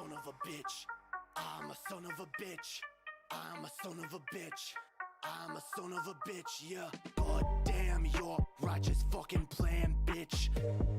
son of a bitch. I'm a son of a bitch. I'm a son of a bitch. I'm a son of a bitch, yeah. God damn your righteous fucking plan, bitch.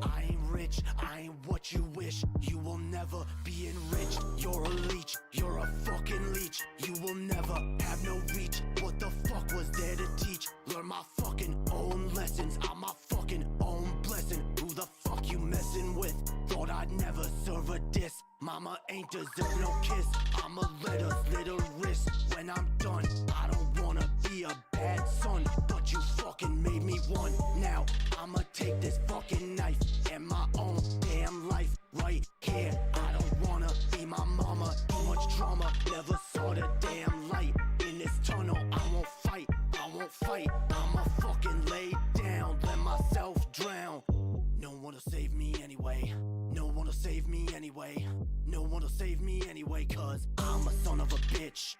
I ain't rich, I ain't what you wish. You will never be enriched. You're a leech, you're a fucking leech. You will never have no reach. What the fuck was there to teach? Learn my fucking own lessons. I'm my fucking own blessing. Who the fuck you messing with? Thought I'd never serve a diss. Mama ain't deserve no kiss. I'ma let her slit her wrist when I'm done. I don't wanna be a bad son, but you fucking made me one. Now I'ma take this fucking knife and my own damn life right here. I don't wanna be my mama. Too much drama, never saw the damn light. In this tunnel, I won't fight. I won't fight. I'ma fucking lay down, let myself drown. No one will save me anyway. No one will save me anyway. No one will save me anyway, cause I'm a son of a bitch.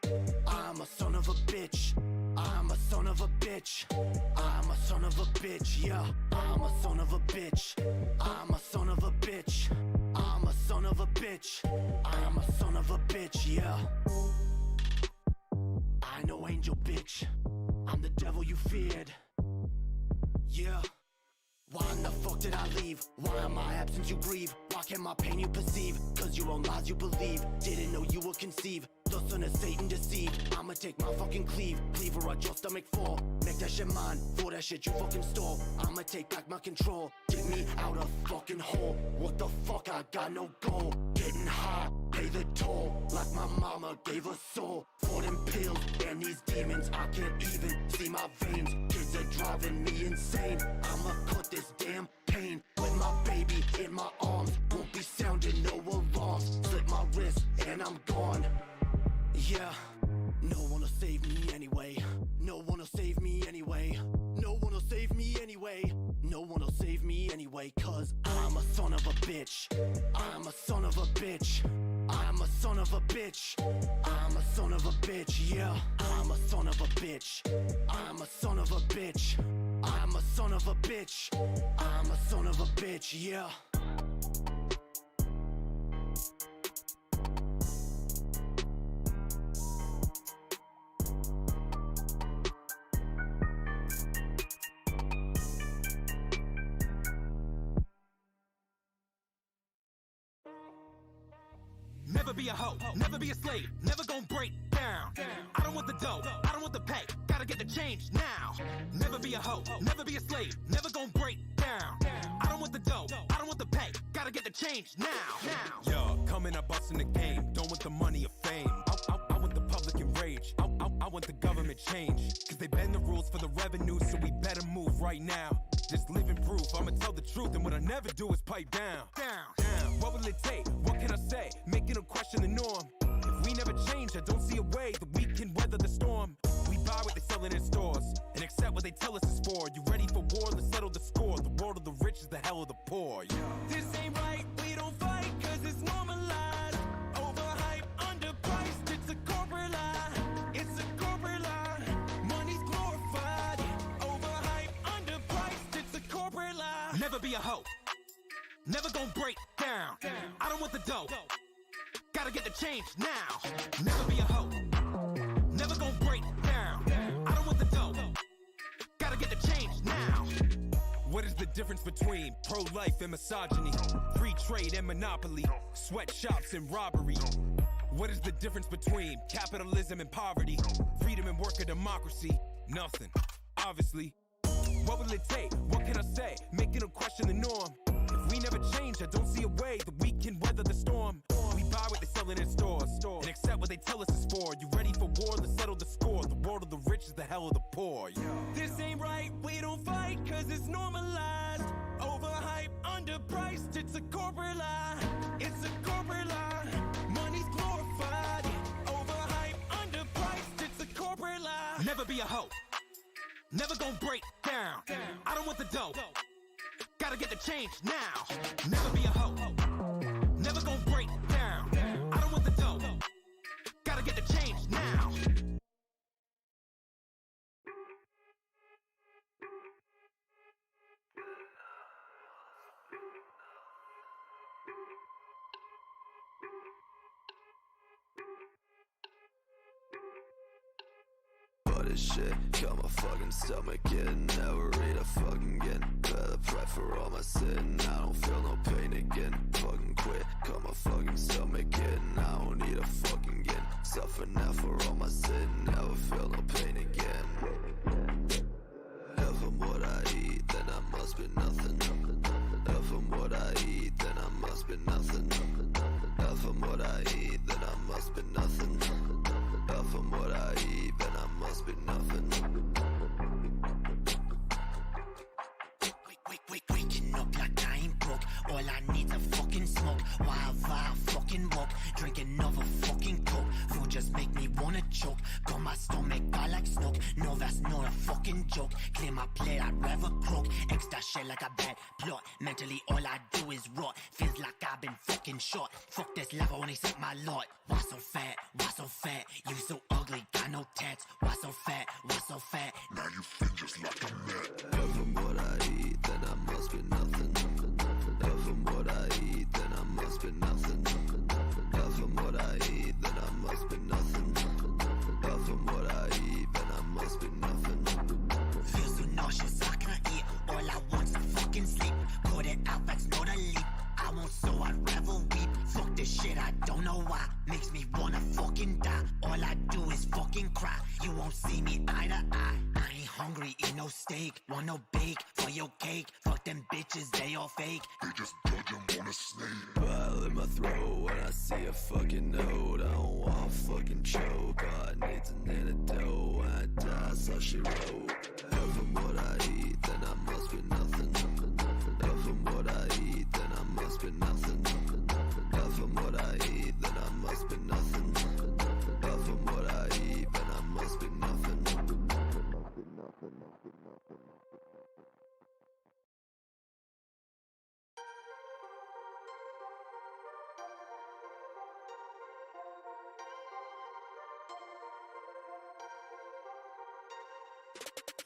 I'm a son of a bitch. I'm a son of a bitch. I'm a son of a bitch, yeah. I'm a son of a bitch. I'm a son of a bitch. I'm a son of a bitch. I'm a son of a bitch, yeah. I know angel bitch. I'm the devil you feared. Yeah. Why in the fuck did I leave? Why in my absence you grieve? Why can't my pain you perceive? Cause your own lies you believe. Didn't know you would conceive. The son of Satan deceived. I'ma take my fucking cleaver at your stomach fall. Make that shit mine, for that shit you fucking stole. I'ma take back my control. Get me out of fucking hole. What the fuck, I got no goal. Getting high, pay the toll. Like my mama gave a soul. For them pills and these demons, I can't even see my veins. Kids are driving me insane. I'ma cut this damn pain with my baby in my arms. Won't be sounding no alarms. Slip my wrist and I'm gone. Yeah, no one will save me anyway. No one will save me anyway. No one will save me anyway. No one will save me anyway, cause I'm a son of a bitch. I'm a son of a bitch. I'm a son of a bitch. I'm a son of a bitch, yeah. I'm a son of a bitch. I'm a son of a bitch. I'm a son of a bitch. I'm a son of a bitch, yeah. Never be a hoe, never be a slave, never gon' break down. I don't want the dough, I don't want the pay, gotta get the change now. Never be a hoe, never be a slave, never gon' break down. I don't want the dough, I don't want the pay, gotta get the change now. Yo, coming up busting the game, don't want the money or fame. I want the public enraged, I want the government change. Cause they bend the rules for the revenue, so we better move right now. Just living proof, I'ma tell the truth, and what I never do is pipe down. What will it take? What can I say? Making them question the norm. If we never change, I don't see a way that we can weather the storm. We buy what they sell in stores, and accept what they tell us is for. You ready for war? Let's settle the score. The world of the rich is the hell of the poor. Yeah. This ain't right, we don't fight, cause it's normalized. Overhyped, underpriced, it's a corporate lie. It's a corporate lie. Money's glorified. Overhyped, underpriced, it's a corporate lie. Never be a hoe, never gon' break down. I don't want the dough, gotta get the change now. Never be a hoe, never gon' break down. I don't want the dough, gotta get the change now. What is the difference between pro-life and misogyny? Free trade and monopoly, sweatshops and robbery. What is the difference between capitalism and poverty? Freedom and worker democracy? Nothing, obviously. What will it take? What can I say? Making them question the norm. If we never change, I don't see a way that we can weather the storm. We buy what they sell in stores, and accept what they tell us is for. You ready for war? Let's settle the score. The world of the rich is the hell of the poor. Yeah. This ain't right, we don't fight, cause it's normalized. Overhyped, underpriced, it's a corporate lie. It's a corporate lie. Money's glorified. Overhyped, underpriced, it's a corporate lie. Never be a hoe, never gon' break down. I don't want the dough, gotta get the change now. Never be a hoe, never gon' break down. I don't want the dough, gotta get the change now. this shit. Got my fucking stomach in, never eat a fucking again. Better pray for all my sin, I don't feel no pain again. Fucking quit, got my fucking stomach in, I don't need a fucking again. Suffer now for all my sin, never feel no pain again. If I'm what I eat, then I must be nothing. If I'm what I eat, then I must be nothing. If I'm what I eat, then I must be nothing. If I'm what I eat, then I must be nothing. Waking up like I ain't broke. All I need's a fucking smoke. While I fucking walk, drink another fucking coke. Food just make me wanna choke. Got my stomach I like smoke. No, that's not a fucking joke. Clear my plate, I'd rather croak. Extra shit like a bad plot. Mentally all I do is rot. Feels like I've been fucking shot. Fuck this life, I only set my lot. Why so fat? Why so fat? You so ugly, got no tats. Why so fat? Why so fat? Now you fit just like a mat. If I'm what I eat, then I must be nothing. If I'm what I eat, then I must be nothing. If I'm what I eat, then I must be nothing. If I'm what I eat, then I must be nothing. Feel so nauseous, I can't eat. All I want's to fucking sleep. Caught it out, that's not a leap. I won't, so I'd rather weep. Fuck this shit, I don't know why. Makes me wanna fucking die. All I do is fucking cry. You won't see me eye to eye. I ain't hungry, eat no steak. Want no bake for your cake. Fuck them bitches, they all fake. They just judge them on a snake. Bile in my throat when I see a fucking note. I don't want to fucking choke. All I need's an antidote. When I die, so she wrote. If I'm what I eat, then I must be nothing. If I'm what I eat, then I must be nothing. If I'm what I eat, then I must be nothing. If I'm what I eat, then I must be nothing.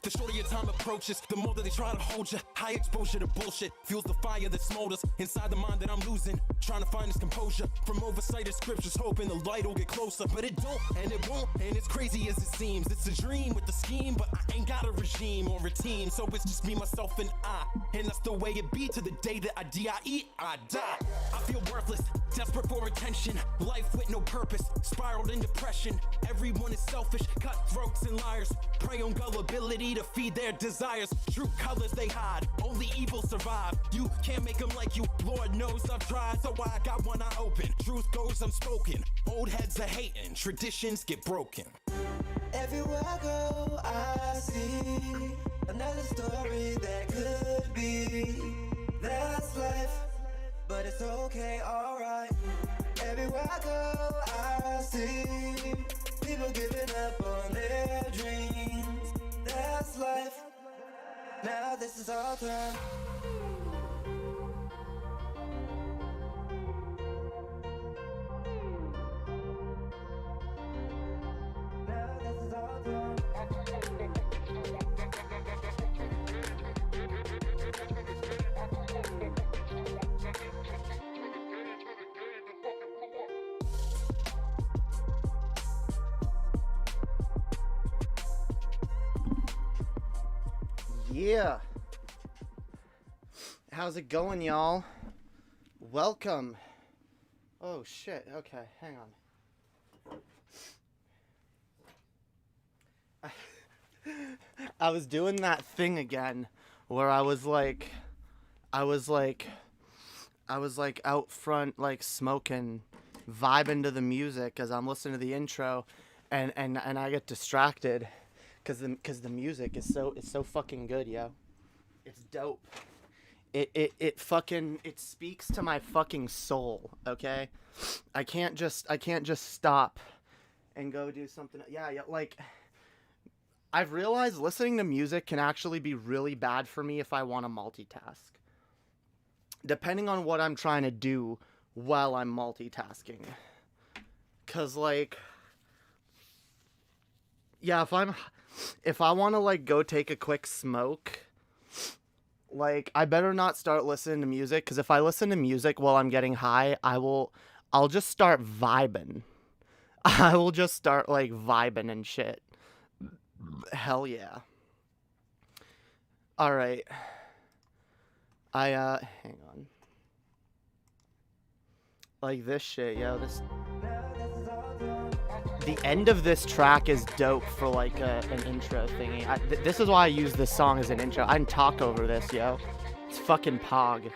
The shorter your time approaches, the more that they try to hold you. High exposure to bullshit fuels the fire that smolders inside the mind that I'm losing. Trying to find this composure from oversighted scriptures, hoping the light will get closer. But it don't, and it won't, and it's crazy as it seems. It's a dream with the scheme, but I ain't got a regime or a team. So it's just me, myself, and I. And that's the way it be to the day that I die, I die. I feel worthless, desperate for attention. Life with no purpose, spiraled in depression. Everyone is selfish, cutthroats and liars. Prey on gullibility to feed their desires. True colors they hide, only evil survive. You can't make them like you, Lord knows I've tried. So I got one eye open, truth goes unspoken. Old heads are hating, traditions get broken. Everywhere I go, I see another story that could be. That's life, but it's okay, alright. Everywhere I go, I see people giving up on their dreams. That's life, now this is our time. Now this is our time. Yeah. How's it going, y'all? Welcome. Oh, shit. Okay, hang on. I was doing that thing again where I was like out front, like smoking, vibing to the music as I'm listening to the intro, and I get distracted. Cause the music is so fucking good, yo. It's dope. It speaks to my fucking soul, okay? I can't just stop and go do something. Yeah, like I've realized listening to music can actually be really bad for me if I want to multitask. Depending on what I'm trying to do while I'm multitasking. Cause like, yeah, if I want to like go take a quick smoke, like I better not start listening to music, because if I listen to music while I'm getting high, I'll just start vibing. I will just start like vibing and shit. Hell yeah. All right. Hang on. Like this shit, yo. The end of this track is dope for like an intro thingy. This is why I use this song as an intro. I can talk over this, yo. It's fucking pog.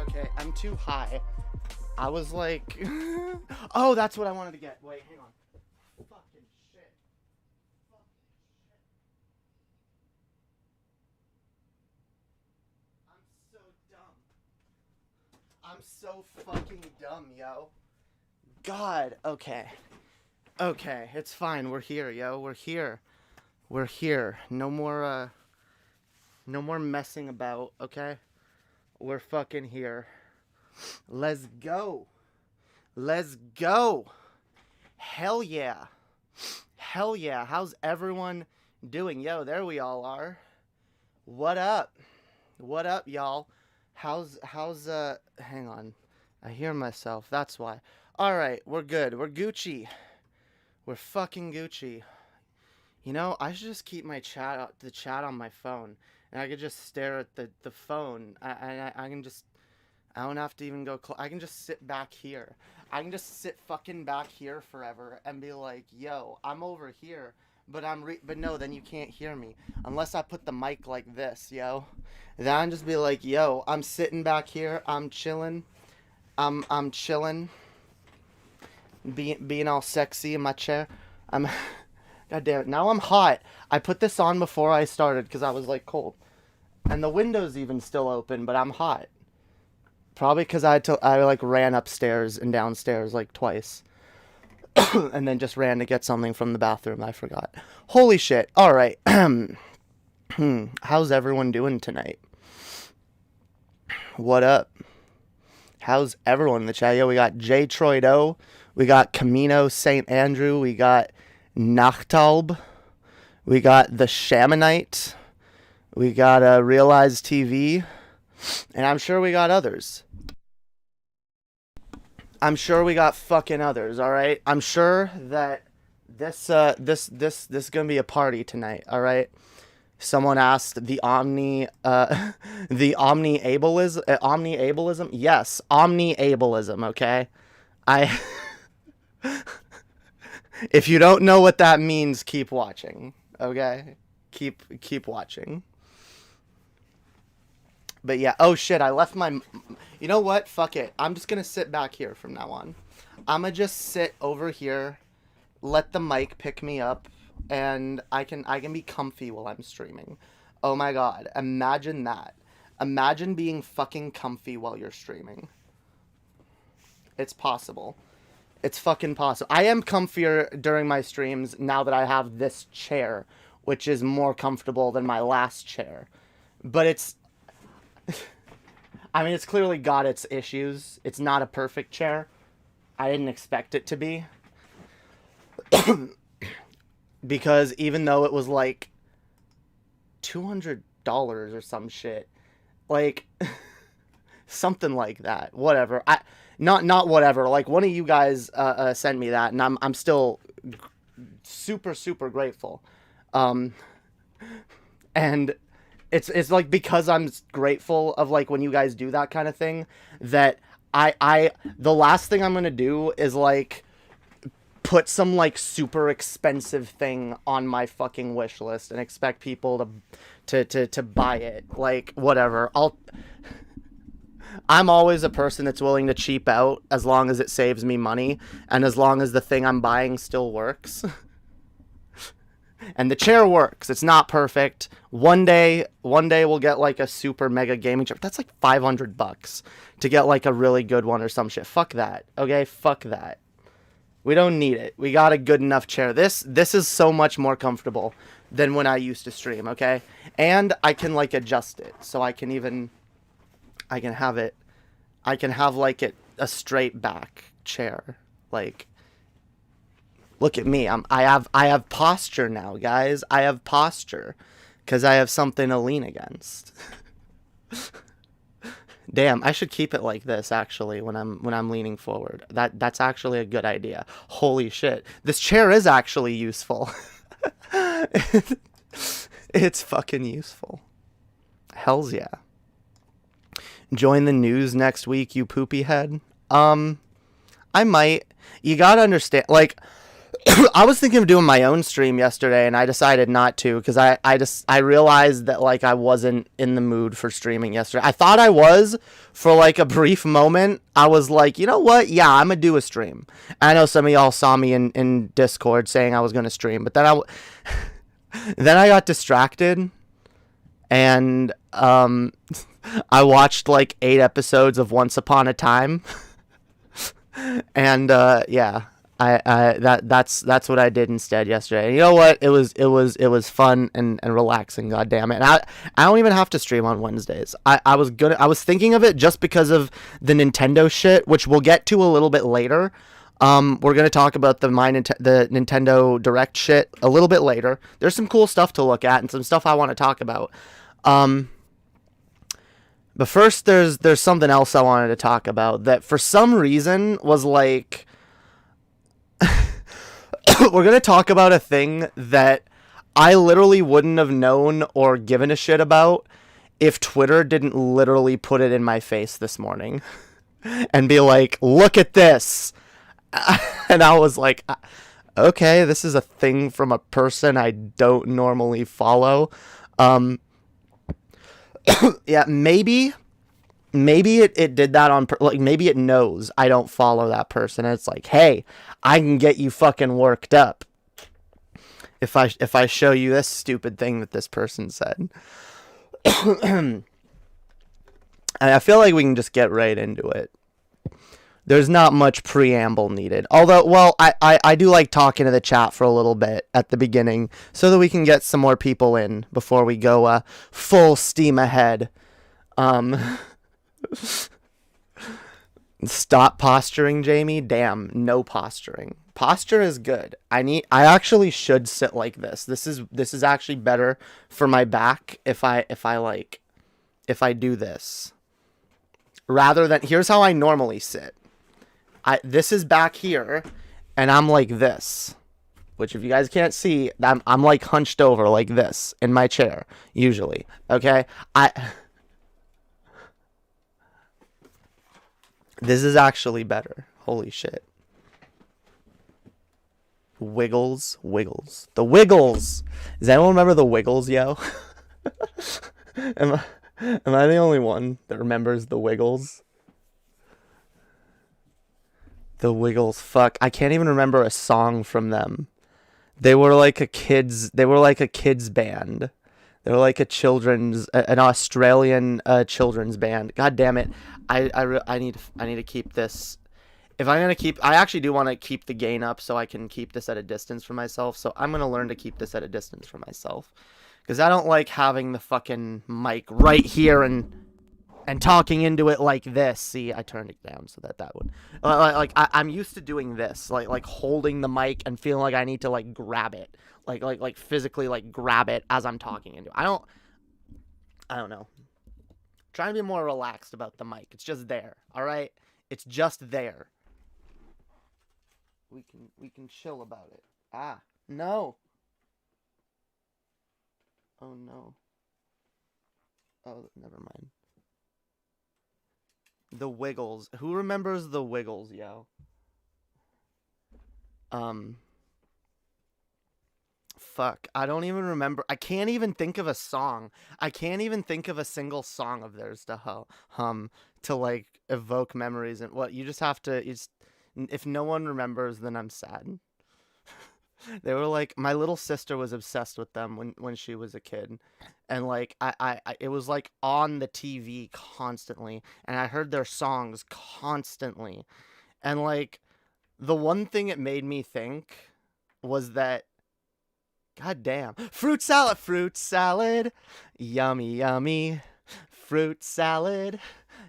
Okay, I'm too high. I was like... Oh, that's what I wanted to get. Wait, hang on. Fucking shit. I'm so fucking dumb, yo. God, okay. Okay, it's fine. We're here, yo. We're here. We're here. No more messing about, okay? We're fucking here. Let's go. Let's go. Hell yeah. Hell yeah. How's everyone doing? Yo, there we all are. What up? What up, y'all? How's hang on. I hear myself. That's why. All right, we're good. We're Gucci. We're fucking Gucci. You know, I should just keep my the chat on my phone, and I could just stare at the phone. I can just, I don't have to even go I can just sit back here. I can just sit fucking back here forever and be like, yo, I'm over here, but but no, then you can't hear me unless I put the mic like this, yo. Then I'll just be like, yo, I'm sitting back here, I'm chilling, I'm chilling, being all sexy in my chair. God damn it, now I'm hot. I put this on before I started because I was like cold, and the window's even still open, but I'm hot. Probably because I like ran upstairs and downstairs like twice, and then just ran to get something from the bathroom. I forgot. Holy shit! All right. How's everyone doing tonight? What up? How's everyone in the chat? Yo, we got J. Troido, we got Camino St. Andrew, we got Nachtalb, we got the Shamanite, we got Realize TV, and I'm sure we got others. I'm sure we got fucking others. All right. I'm sure that this is gonna be a party tonight. All right. Someone asked the Omni ableism. Yes, Omni ableism. Okay. If you don't know what that means, keep watching. Okay. Keep watching. But yeah, oh shit, I left my... You know what? Fuck it. I'm just gonna sit back here from now on. I'ma just sit over here, let the mic pick me up, and I can be comfy while I'm streaming. Oh my god, imagine that. Imagine being fucking comfy while you're streaming. It's possible. It's fucking possible. I am comfier during my streams now that I have this chair, which is more comfortable than my last chair. But it's... I mean, it's clearly got its issues. It's not a perfect chair. I didn't expect it to be. Because even though it was like $200 or some shit, like something like that, whatever. Not whatever. Like one of you guys sent me that, and I'm still super grateful. And it's like because I'm grateful of like when you guys do that kind of thing, that the last thing I'm gonna do is like put some like super expensive thing on my fucking wish list and expect people to buy it. Like whatever. I'm always a person that's willing to cheap out as long as it saves me money and as long as the thing I'm buying still works. And the chair works. It's not perfect. One day we'll get like a super mega gaming chair. That's like $500 to get like a really good one or some shit. Fuck that. Okay, fuck that. We don't need it. We got a good enough chair. This is so much more comfortable than when I used to stream, okay? And I can like adjust it. So I can have it I can have like a straight back chair. Like, look at me. I have posture now, guys. I have posture because I have something to lean against. Damn, I should keep it like this actually when I'm leaning forward. That's actually a good idea. Holy shit. This chair is actually useful. It's fucking useful. Hells yeah. Join the news next week, you poopy head. I might. You gotta understand, like, I was thinking of doing my own stream yesterday, and I decided not to, because I realized that, like, I wasn't in the mood for streaming yesterday. I thought I was for, like, a brief moment. I was like, you know what? Yeah, I'm gonna do a stream. I know some of y'all saw me in Discord saying I was gonna stream, but then then I got distracted, and, I watched, like, 8 episodes of Once Upon a Time, and, yeah. That's what I did instead yesterday. And you know what? It was fun and relaxing. God damn it! And I don't even have to stream on Wednesdays. I was thinking of it just because of the Nintendo shit, which we'll get to a little bit later. We're gonna talk about the Nintendo Direct shit a little bit later. There's some cool stuff to look at and some stuff I want to talk about. But first, there's something else I wanted to talk about that for some reason was like. We're going to talk about a thing that I literally wouldn't have known or given a shit about if Twitter didn't literally put it in my face this morning and be like, look at this. And I was like, okay, this is a thing from a person I don't normally follow. Yeah, maybe it did that on, like, maybe it knows I don't follow that person. And it's like, hey, I can get you fucking worked up if I show you this stupid thing that this person said. And I feel like we can just get right into it. There's not much preamble needed. Although, well, I do like talking to the chat for a little bit at the beginning so that we can get some more people in before we go full steam ahead. Stop posturing, Jamie. Damn, no posturing. Posture is good. I actually should sit like this. This is actually better for my back if I do this. Rather than, here's how I normally sit. This is back here and I'm like this. Which if you guys can't see, I'm like hunched over like this in my chair usually. Okay? This is actually better. Holy shit. Wiggles. The Wiggles. Does anyone remember the Wiggles, yo? Am I the only one that remembers the Wiggles? The Wiggles. Fuck. I can't even remember a song from them. They were like a kids band. They were like an Australian children's band. God damn it. I need to keep this. If I'm going to I actually do want to keep the gain up so I can keep this at a distance from myself. So I'm going to learn to keep this at a distance from myself. Because I don't like having the fucking mic right here and talking into it like this. See, I turned it down so that would. I'm used to doing this. Like holding the mic and feeling like I need to like grab it. Like physically like grab it as I'm talking into it. I don't know. Trying to be more relaxed about the mic. It's just there. All right? It's just there. We can chill about it. Ah, no. Oh no. Oh, never mind. The Wiggles. Who remembers the Wiggles, yo? Fuck, I don't even remember. I can't even think of a song. I can't even think of a single song of theirs to hum to like evoke memories. And what you just have to. If no one remembers, then I'm sad. They were like, my little sister was obsessed with them when she was a kid, and like I it was like on the TV constantly, and I heard their songs constantly, and like the one thing it made me think was that. God damn. Fruit salad, yummy, yummy, fruit salad,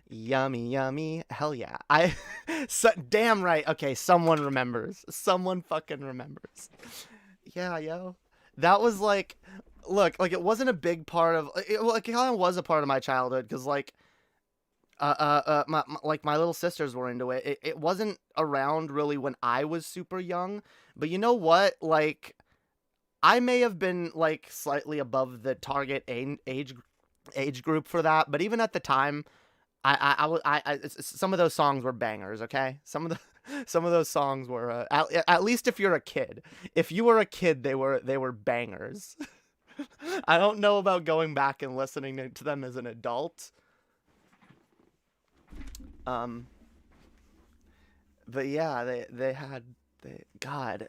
Yummy, yummy. Hell yeah. Damn right. Okay, someone remembers. Someone fucking remembers. Yeah, yo. That was like, look, like it wasn't a big part of it kind of was a part of my childhood cuz like my little sisters were into it. It wasn't around really when I was super young, but you know what? Like I may have been like slightly above the target age group for that, but even at the time, some of those songs were bangers. Okay, some of those songs were at least if you're a kid. If you were a kid, they were bangers. I don't know about going back and listening to them as an adult. But yeah, God,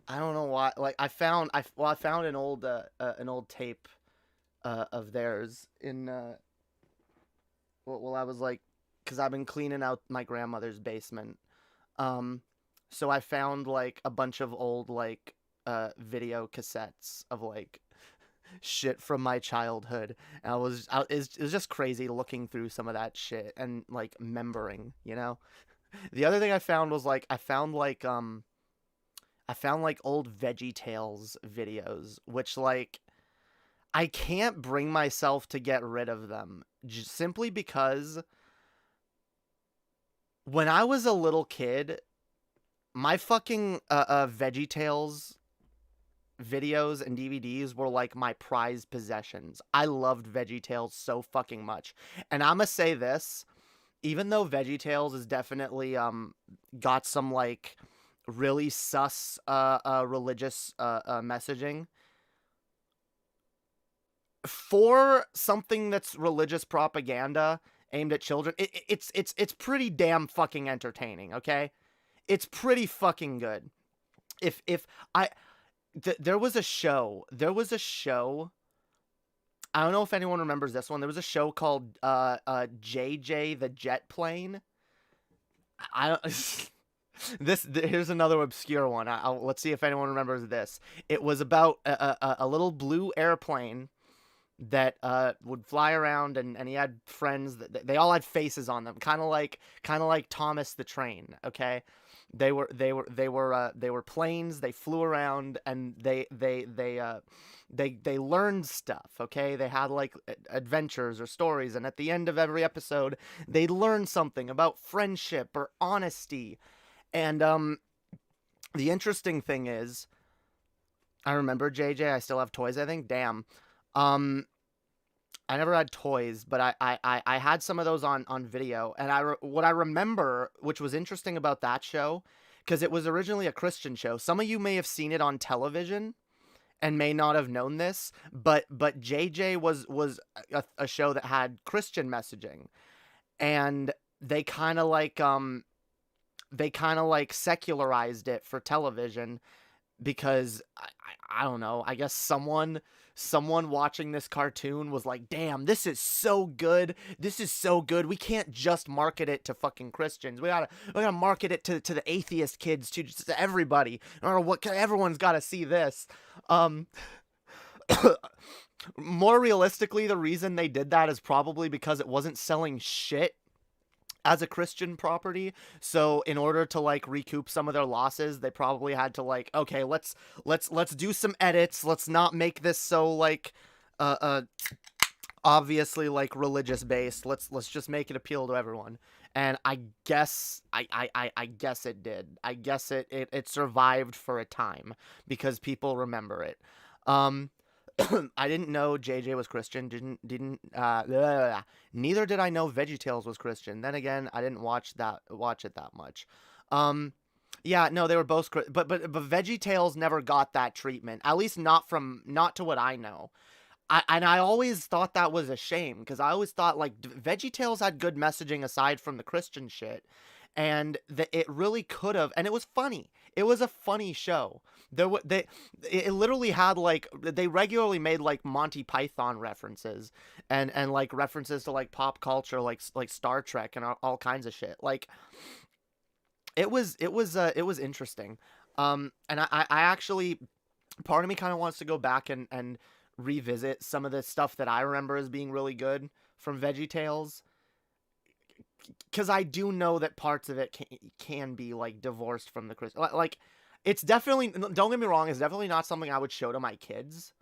I don't know why. Like I found an old tape of theirs in well I was like, because I've been cleaning out my grandmother's basement. So I found like a bunch of old like video cassettes of like shit from my childhood, and it was just crazy looking through some of that shit and like remembering, you know. The other thing I found was like I found like old Veggietales videos, which like I can't bring myself to get rid of them simply because when I was a little kid, my fucking Veggietales videos and DVDs were like my prized possessions. I loved Veggietales so fucking much. And I'ma say this, even though Veggietales is definitely got some like really sus religious messaging, for something that's religious propaganda aimed at children, it's pretty damn fucking entertaining, okay? It's pretty fucking good. There was a show. I don't know if anyone remembers this one. There was a show called JJ the Jet Plane. I don't. Here's another obscure one. Let's see if anyone remembers this. It was about a little blue airplane that would fly around, and he had friends that they all had faces on them, kind of like Thomas the Train. Okay, they were planes. They flew around, and they learned stuff. Okay, they had like adventures or stories, and at the end of every episode, they'd learn something about friendship or honesty. And the interesting thing is, I remember JJ. I still have toys, I think. Damn. I never had toys, but I had some of those on video. And what I remember, which was interesting about that show, because it was originally a Christian show. Some of you may have seen it on television and may not have known this, but JJ was a show that had Christian messaging, and they kind of like secularized it for television because I don't know, I guess someone watching this cartoon was like, damn, this is so good. We can't just market it to fucking Christians. We gotta market it to the atheist kids, to everybody. Or what? Everyone's got to see this. More realistically, the reason they did that is probably because it wasn't selling shit as a Christian property. So in order to like recoup some of their losses, they probably had to like, okay, let's do some edits. Let's not make this so like obviously like religious based. Let's just make it appeal to everyone. And I guess I guess it did. I guess it survived for a time because people remember it. I didn't know JJ was Christian. Neither did I know Veggietales was Christian. Then again, I didn't watch it that much. Yeah, no, they were both, but Veggietales never got that treatment. At least not to what I know. I always thought that was a shame, because I always thought like Veggietales had good messaging aside from the Christian shit. And it really could have, and it was funny. It was a funny show. It literally had like, they regularly made like Monty Python references and like references to like pop culture, like Star Trek and all kinds of shit. Like it was interesting. And I actually, part of me kind of wants to go back and revisit some of the stuff that I remember as being really good from Veggietales. because I do know that parts of it can be like divorced from the like it's definitely, don't get me wrong, it's definitely not something I would show to my kids.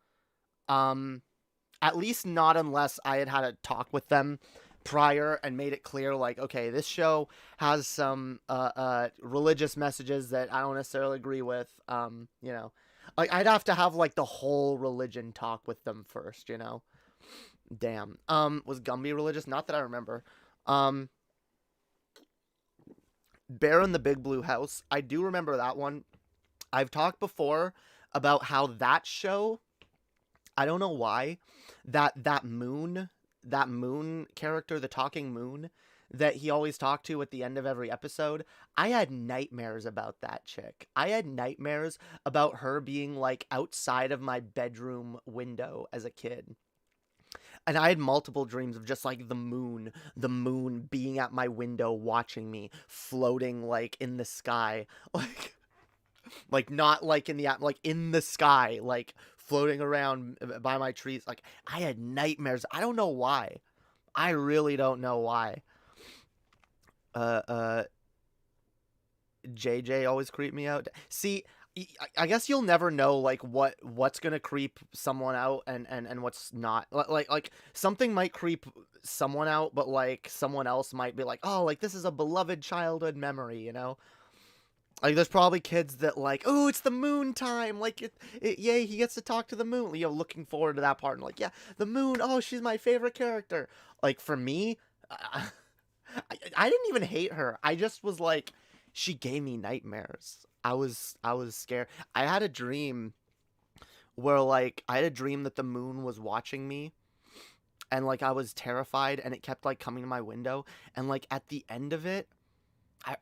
At least not unless I had a talk with them prior and made it clear, like, okay, this show has some religious messages that I don't necessarily agree with. You know, like I'd have to have like the whole religion talk with them first, you know. Damn. Was Gumby religious? Not that I remember. Bear in the Big Blue House. I do remember that one. I've talked before about how that show, I don't know why, that moon character, the talking moon that he always talked to at the end of every episode, I had nightmares about that chick. I had nightmares about her being like outside of my bedroom window as a kid. And I had multiple dreams of just like the moon being at my window watching me, floating like in the sky, like not like in the like in the sky, like floating around by my trees. Like I had nightmares. I don't know why. I really don't know why. JJ always creeped me out. See, I guess you'll never know like what's gonna creep someone out and what's not. Like something might creep someone out, but like someone else might be like, oh, like this is a beloved childhood memory, you know. Like there's probably kids that like, oh, it's the moon time, like yay, he gets to talk to the moon, you know, looking forward to that part, and like, yeah, the moon, oh, she's my favorite character. Like for me, I didn't even hate her. I just was like, she gave me nightmares. I was scared. I had a dream where like that the moon was watching me, and like I was terrified, and it kept like coming to my window, and like at the end of it,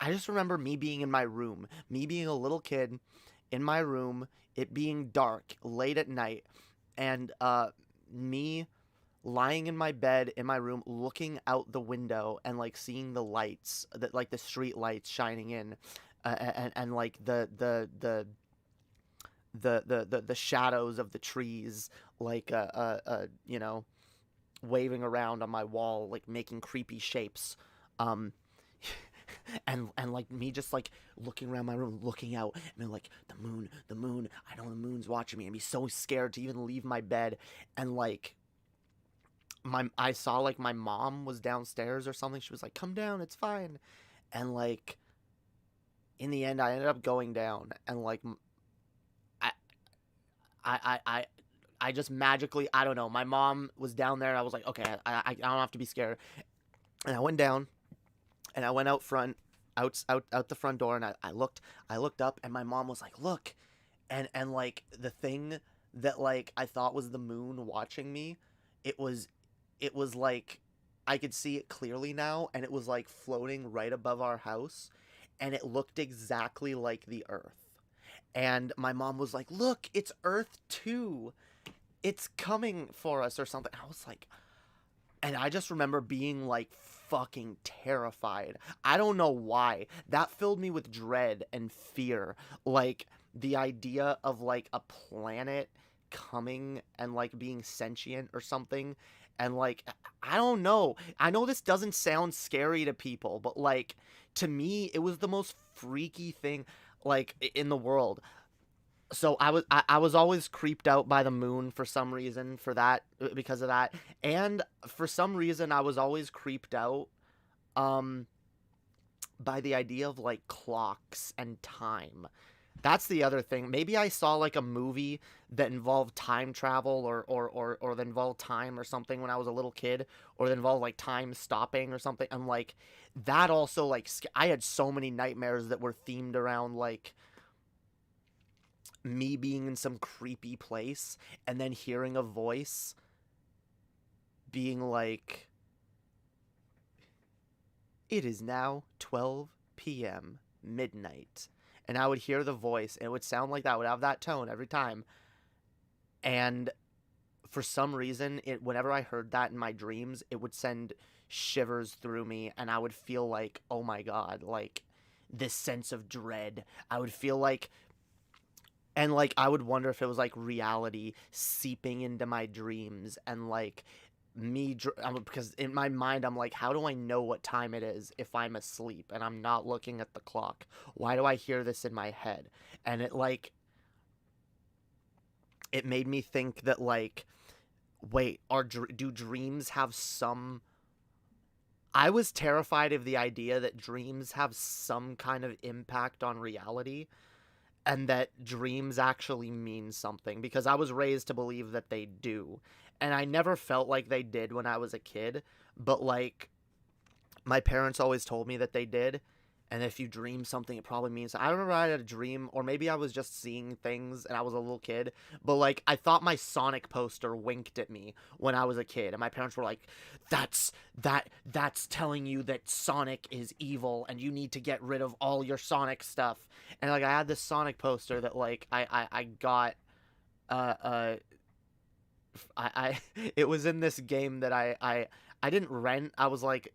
I just remember me being in my room, me being a little kid in my room, it being dark late at night, and me lying in my bed in my room looking out the window and like seeing the lights, that like the street lights shining in, and like the shadows of the trees, like you know, waving around on my wall, like making creepy shapes, and like me just like looking around my room, looking out, and like the moon, I know the moon's watching me, and be so scared to even leave my bed, and like I saw like my mom was downstairs or something. She was like, come down, it's fine. And like in the end I ended up going down, and like I just magically, I don't know, my mom was down there, and I was like, okay, I don't have to be scared. And I went down, and I went out the front door, and I looked up, and my mom was like, look, and like the thing that like I thought was the moon watching me, it was like, I could see it clearly now, and it was like floating right above our house, and it looked exactly like the Earth. And my mom was like, look, it's Earth 2. It's coming for us or something. I was like, and I just remember being like fucking terrified. I don't know why. That filled me with dread and fear. Like the idea of like a planet coming and like being sentient or something. And like, I don't know. I know this doesn't sound scary to people, but like to me, it was the most freaky thing like in the world. So I was always creeped out by the moon for some reason, because of that. And for some reason I was always creeped out by the idea of like clocks and time. That's the other thing. Maybe I saw like a movie that involved time travel or that involved time or something when I was a little kid, or that involved like time stopping or something. And like that also, like, I had so many nightmares that were themed around like me being in some creepy place and then hearing a voice being like, it is now 12 p.m. midnight. And I would hear the voice, and it would sound like that, would have that tone every time. And for some reason, whenever I heard that in my dreams, it would send shivers through me, and I would feel like, oh my god, like this sense of dread. I would feel like, and like I would wonder if it was like reality seeping into my dreams, and like because in my mind I'm like, how do I know what time it is if I'm asleep and I'm not looking at the clock? Why do I hear this in my head? And it made me think that, like, wait, do dreams have some... I was terrified of the idea that dreams have some kind of impact on reality, and that dreams actually mean something, because I was raised to believe that they do. And I never felt like they did when I was a kid, but, like, my parents always told me that they did. And if you dream something, it probably means... I remember I had a dream, or maybe I was just seeing things and I was a little kid, but, like, I thought my Sonic poster winked at me when I was a kid, and my parents were like, that's telling you that Sonic is evil and you need to get rid of all your Sonic stuff. And, like, I had this Sonic poster that, like, I got... it was in this game that I didn't rent. I was like...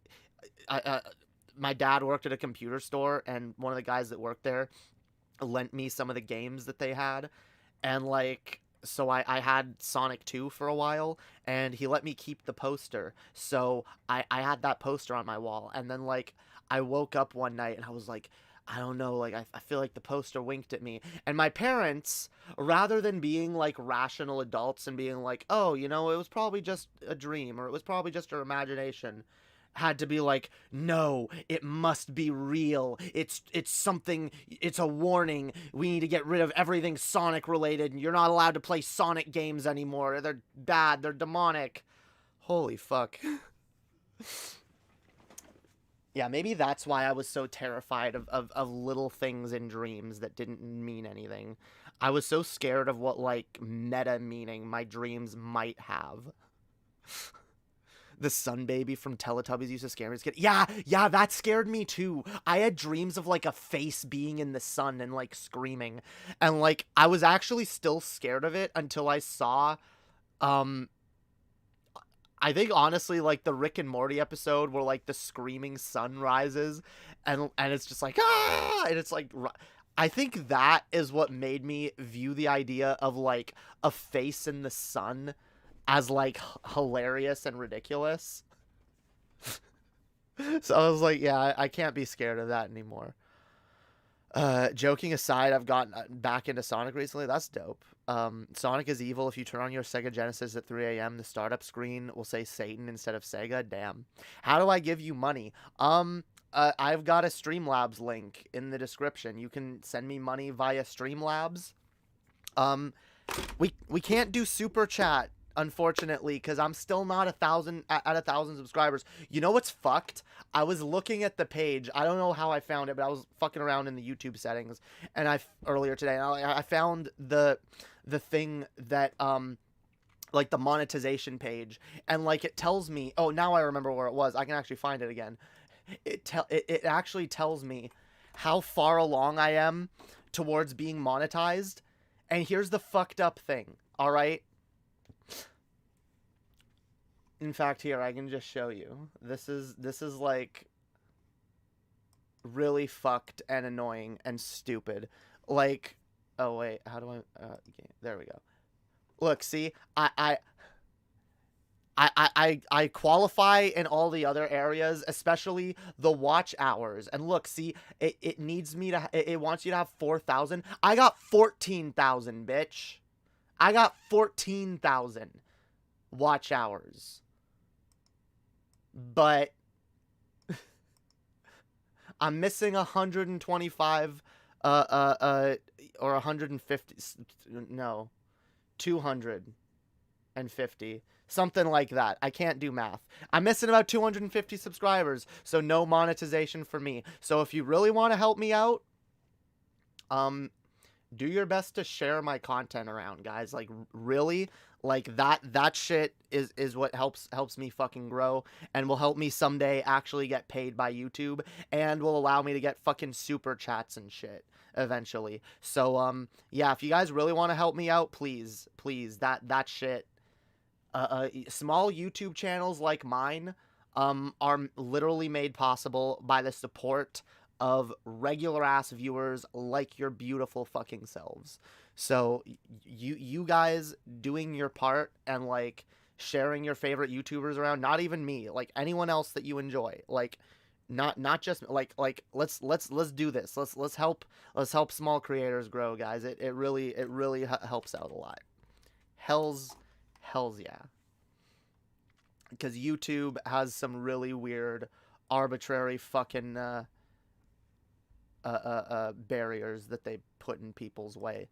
my dad worked at a computer store, and one of the guys that worked there lent me some of the games that they had. And, like, so I had Sonic 2 for a while, and he let me keep the poster. So I had that poster on my wall. And then, like, I woke up one night and I was like, I don't know, like, I feel like the poster winked at me. And my parents, rather than being, like, rational adults and being like, oh, you know, it was probably just a dream, or it was probably just your imagination, had to be like, no, it must be real. It's something, it's a warning. We need to get rid of everything Sonic related, and you're not allowed to play Sonic games anymore. They're bad, they're demonic. Holy fuck. Yeah, maybe that's why I was so terrified of little things in dreams that didn't mean anything. I was so scared of what, like, meta meaning my dreams might have. The sun baby from Teletubbies used to scare me as a kid. Yeah, that scared me too. I had dreams of, like, a face being in the sun and, like, screaming. And, like, I was actually still scared of it until I saw, I think, honestly, like, the Rick and Morty episode where, like, the screaming sun rises, and it's just like, ah! And it's like... I think that is what made me view the idea of, like, a face in the sun as, like, hilarious and ridiculous. So I was like, yeah, I can't be scared of that anymore. Joking aside, I've gotten back into Sonic recently. That's dope. Sonic is evil. If you turn on your Sega Genesis at 3 a.m., the startup screen will say Satan instead of Sega. Damn. How do I give you money? I've got a Streamlabs link in the description. You can send me money via Streamlabs. We can't do Super Chat, unfortunately, because I'm still not 1,000 subscribers. You know what's fucked? I was looking at the page. I don't know how I found it, but I was fucking around in the YouTube settings, and earlier today, and I found the thing that like the monetization page, and, like, it tells me. Oh, now I remember where it was. I can actually find it again. It actually tells me how far along I am towards being monetized, and here's the fucked up thing. All right. In fact, here, I can just show you. This is like really fucked and annoying and stupid. Like, oh wait, how do I okay, there we go. Look, see, I qualify in all the other areas, especially the watch hours. And look, see, it needs me to, it wants you to have 4,000. I got 14,000, bitch. I got 14,000 watch hours. But I'm missing 125 or 150, no, 250, something like that. I can't do math. I'm missing about 250 subscribers, so no monetization for me. So if you really want to help me out, do your best to share my content around, guys. Like, really, like, that shit is what helps me fucking grow, and will help me someday actually get paid by YouTube, and will allow me to get fucking super chats and shit eventually. So yeah, if you guys really want to help me out, please that shit. Small YouTube channels like mine are literally made possible by the support of regular ass viewers like your beautiful fucking selves. So you guys doing your part and, like, sharing your favorite YouTubers around, not even me, like anyone else that you enjoy, like not just like let's do this. Let's help small creators grow, guys. It really helps out a lot. Hells yeah. Because YouTube has some really weird, arbitrary fucking barriers that they put in people's way.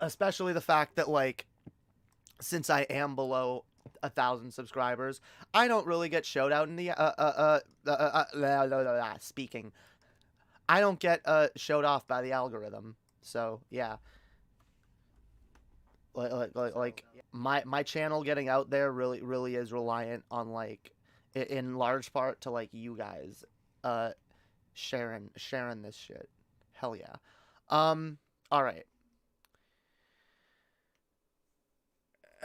Especially the fact that, like, since I am below 1,000 subscribers, I don't really get showed out in the speaking. I don't get showed off by the algorithm. So yeah. Like my channel getting out there really is reliant on, like, in large part to, like, you guys sharing this shit. Hell yeah. All right.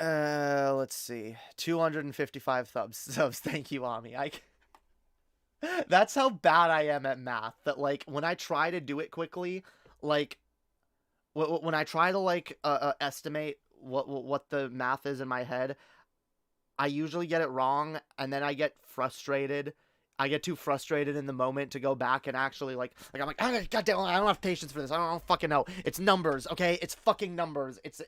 Let's see. 255 subs. Thank you, Omni. That's how bad I am at math. That, like, when I try to do it quickly, like, when I try to, like, estimate what the math is in my head, I usually get it wrong, and then I get frustrated. I get too frustrated in the moment to go back and actually, like I'm like, oh, goddamn, I don't have patience for this. I don't fucking know. It's numbers, okay? It's fucking numbers. It's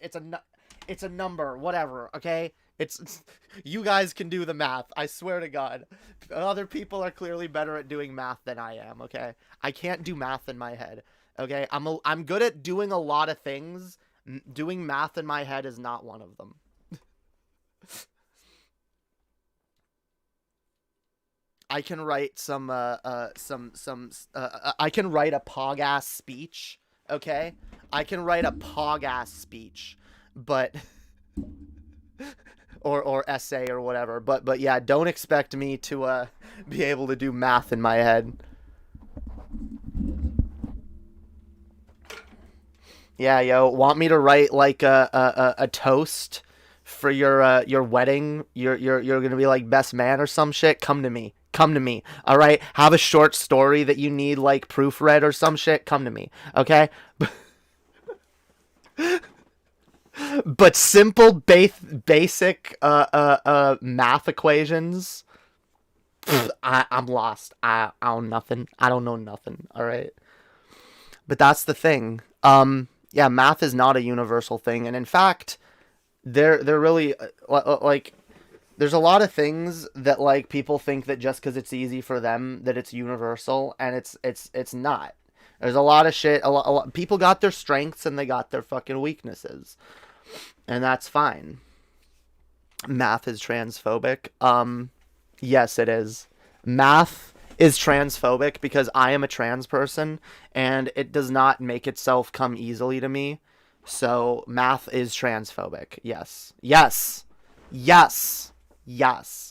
a number, whatever, okay? It's you guys can do the math. I swear to God. Other people are clearly better at doing math than I am, okay? I can't do math in my head, okay? I'm good at doing a lot of things. Doing math in my head is not one of them. I can write I can write a pog-ass speech, okay? I can write a pog-ass speech, but or essay or whatever, but yeah, don't expect me to be able to do math in my head. Yeah, yo, want me to write, like, a toast for your wedding? You're gonna be like best man or some shit? Come to me. All right, have a short story that you need, like, proofread or some shit. Come to me, okay? But simple basic math equations, I'm lost. I don't nothing. I don't know nothing. All right, but that's the thing. Yeah, math is not a universal thing, and in fact, they're really like. There's a lot of things that, like, people think that just because it's easy for them that it's universal, and it's not. There's a lot of shit. A lot people got their strengths and they got their fucking weaknesses, and that's fine. Math is transphobic. Yes, it is. Math is transphobic because I am a trans person, and it does not make itself come easily to me. So math is transphobic. Yes.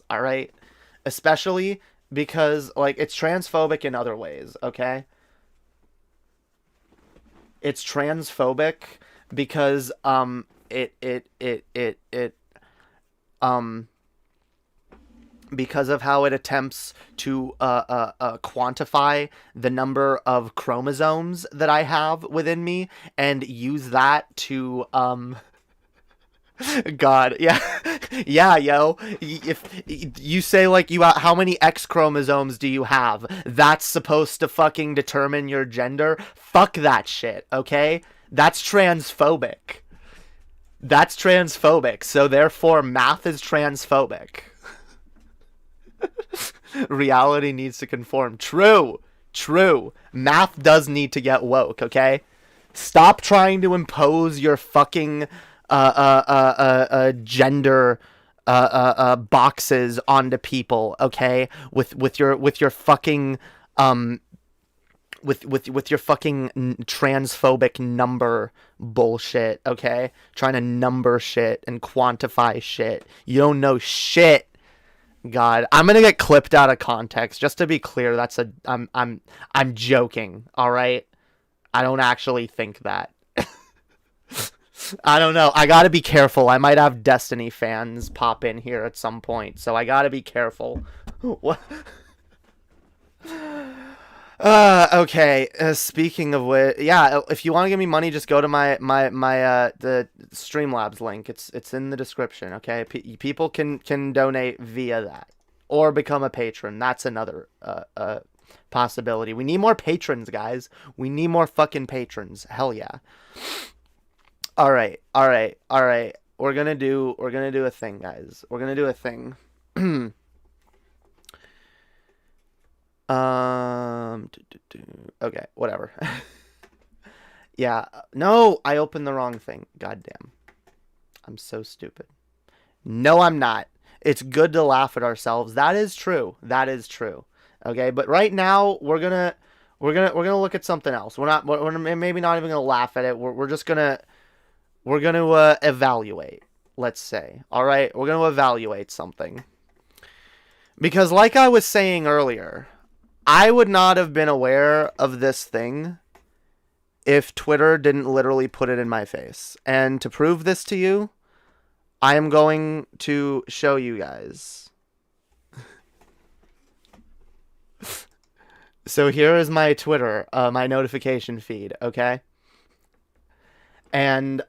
All right. Especially because, like, it's transphobic in other ways, okay? It's transphobic because because of how it attempts to quantify the number of chromosomes that I have within me and use that to God, yeah. Yeah, yo. If you say, like, how many X chromosomes do you have? That's supposed to fucking determine your gender? Fuck that shit, okay? That's transphobic. So therefore, math is transphobic. Reality needs to conform. True. Math does need to get woke, okay? Stop trying to impose your fucking gender boxes onto people, okay? With your fucking with your fucking transphobic number bullshit, okay? Trying to number shit and quantify shit. You don't know shit. God, I'm gonna get clipped out of context. Just to be clear, I'm joking, all right? I don't actually think that. I don't know. I gotta be careful. I might have Destiny fans pop in here at some point, so I gotta be careful. What? Okay. Speaking of which, yeah, if you want to give me money, just go to my the Streamlabs link. It's in the description. Okay, people can donate via that or become a patron. That's another possibility. We need more patrons, guys. We need more fucking patrons. Hell yeah. All right, all right, all right. We're gonna do a thing, guys. We're gonna do a thing. Okay, whatever. Yeah, no, I opened the wrong thing. Goddamn. I'm so stupid. No, I'm not. It's good to laugh at ourselves. That is true. That is true. Okay, but right now we're gonna look at something else. We're maybe not even gonna laugh at it. We're just gonna evaluate. Let's say. All right, we're gonna evaluate something. Because like I was saying earlier, I would not have been aware of this thing if Twitter didn't literally put it in my face. And to prove this to you, I am going to show you guys. So here is my Twitter, my notification feed, okay? And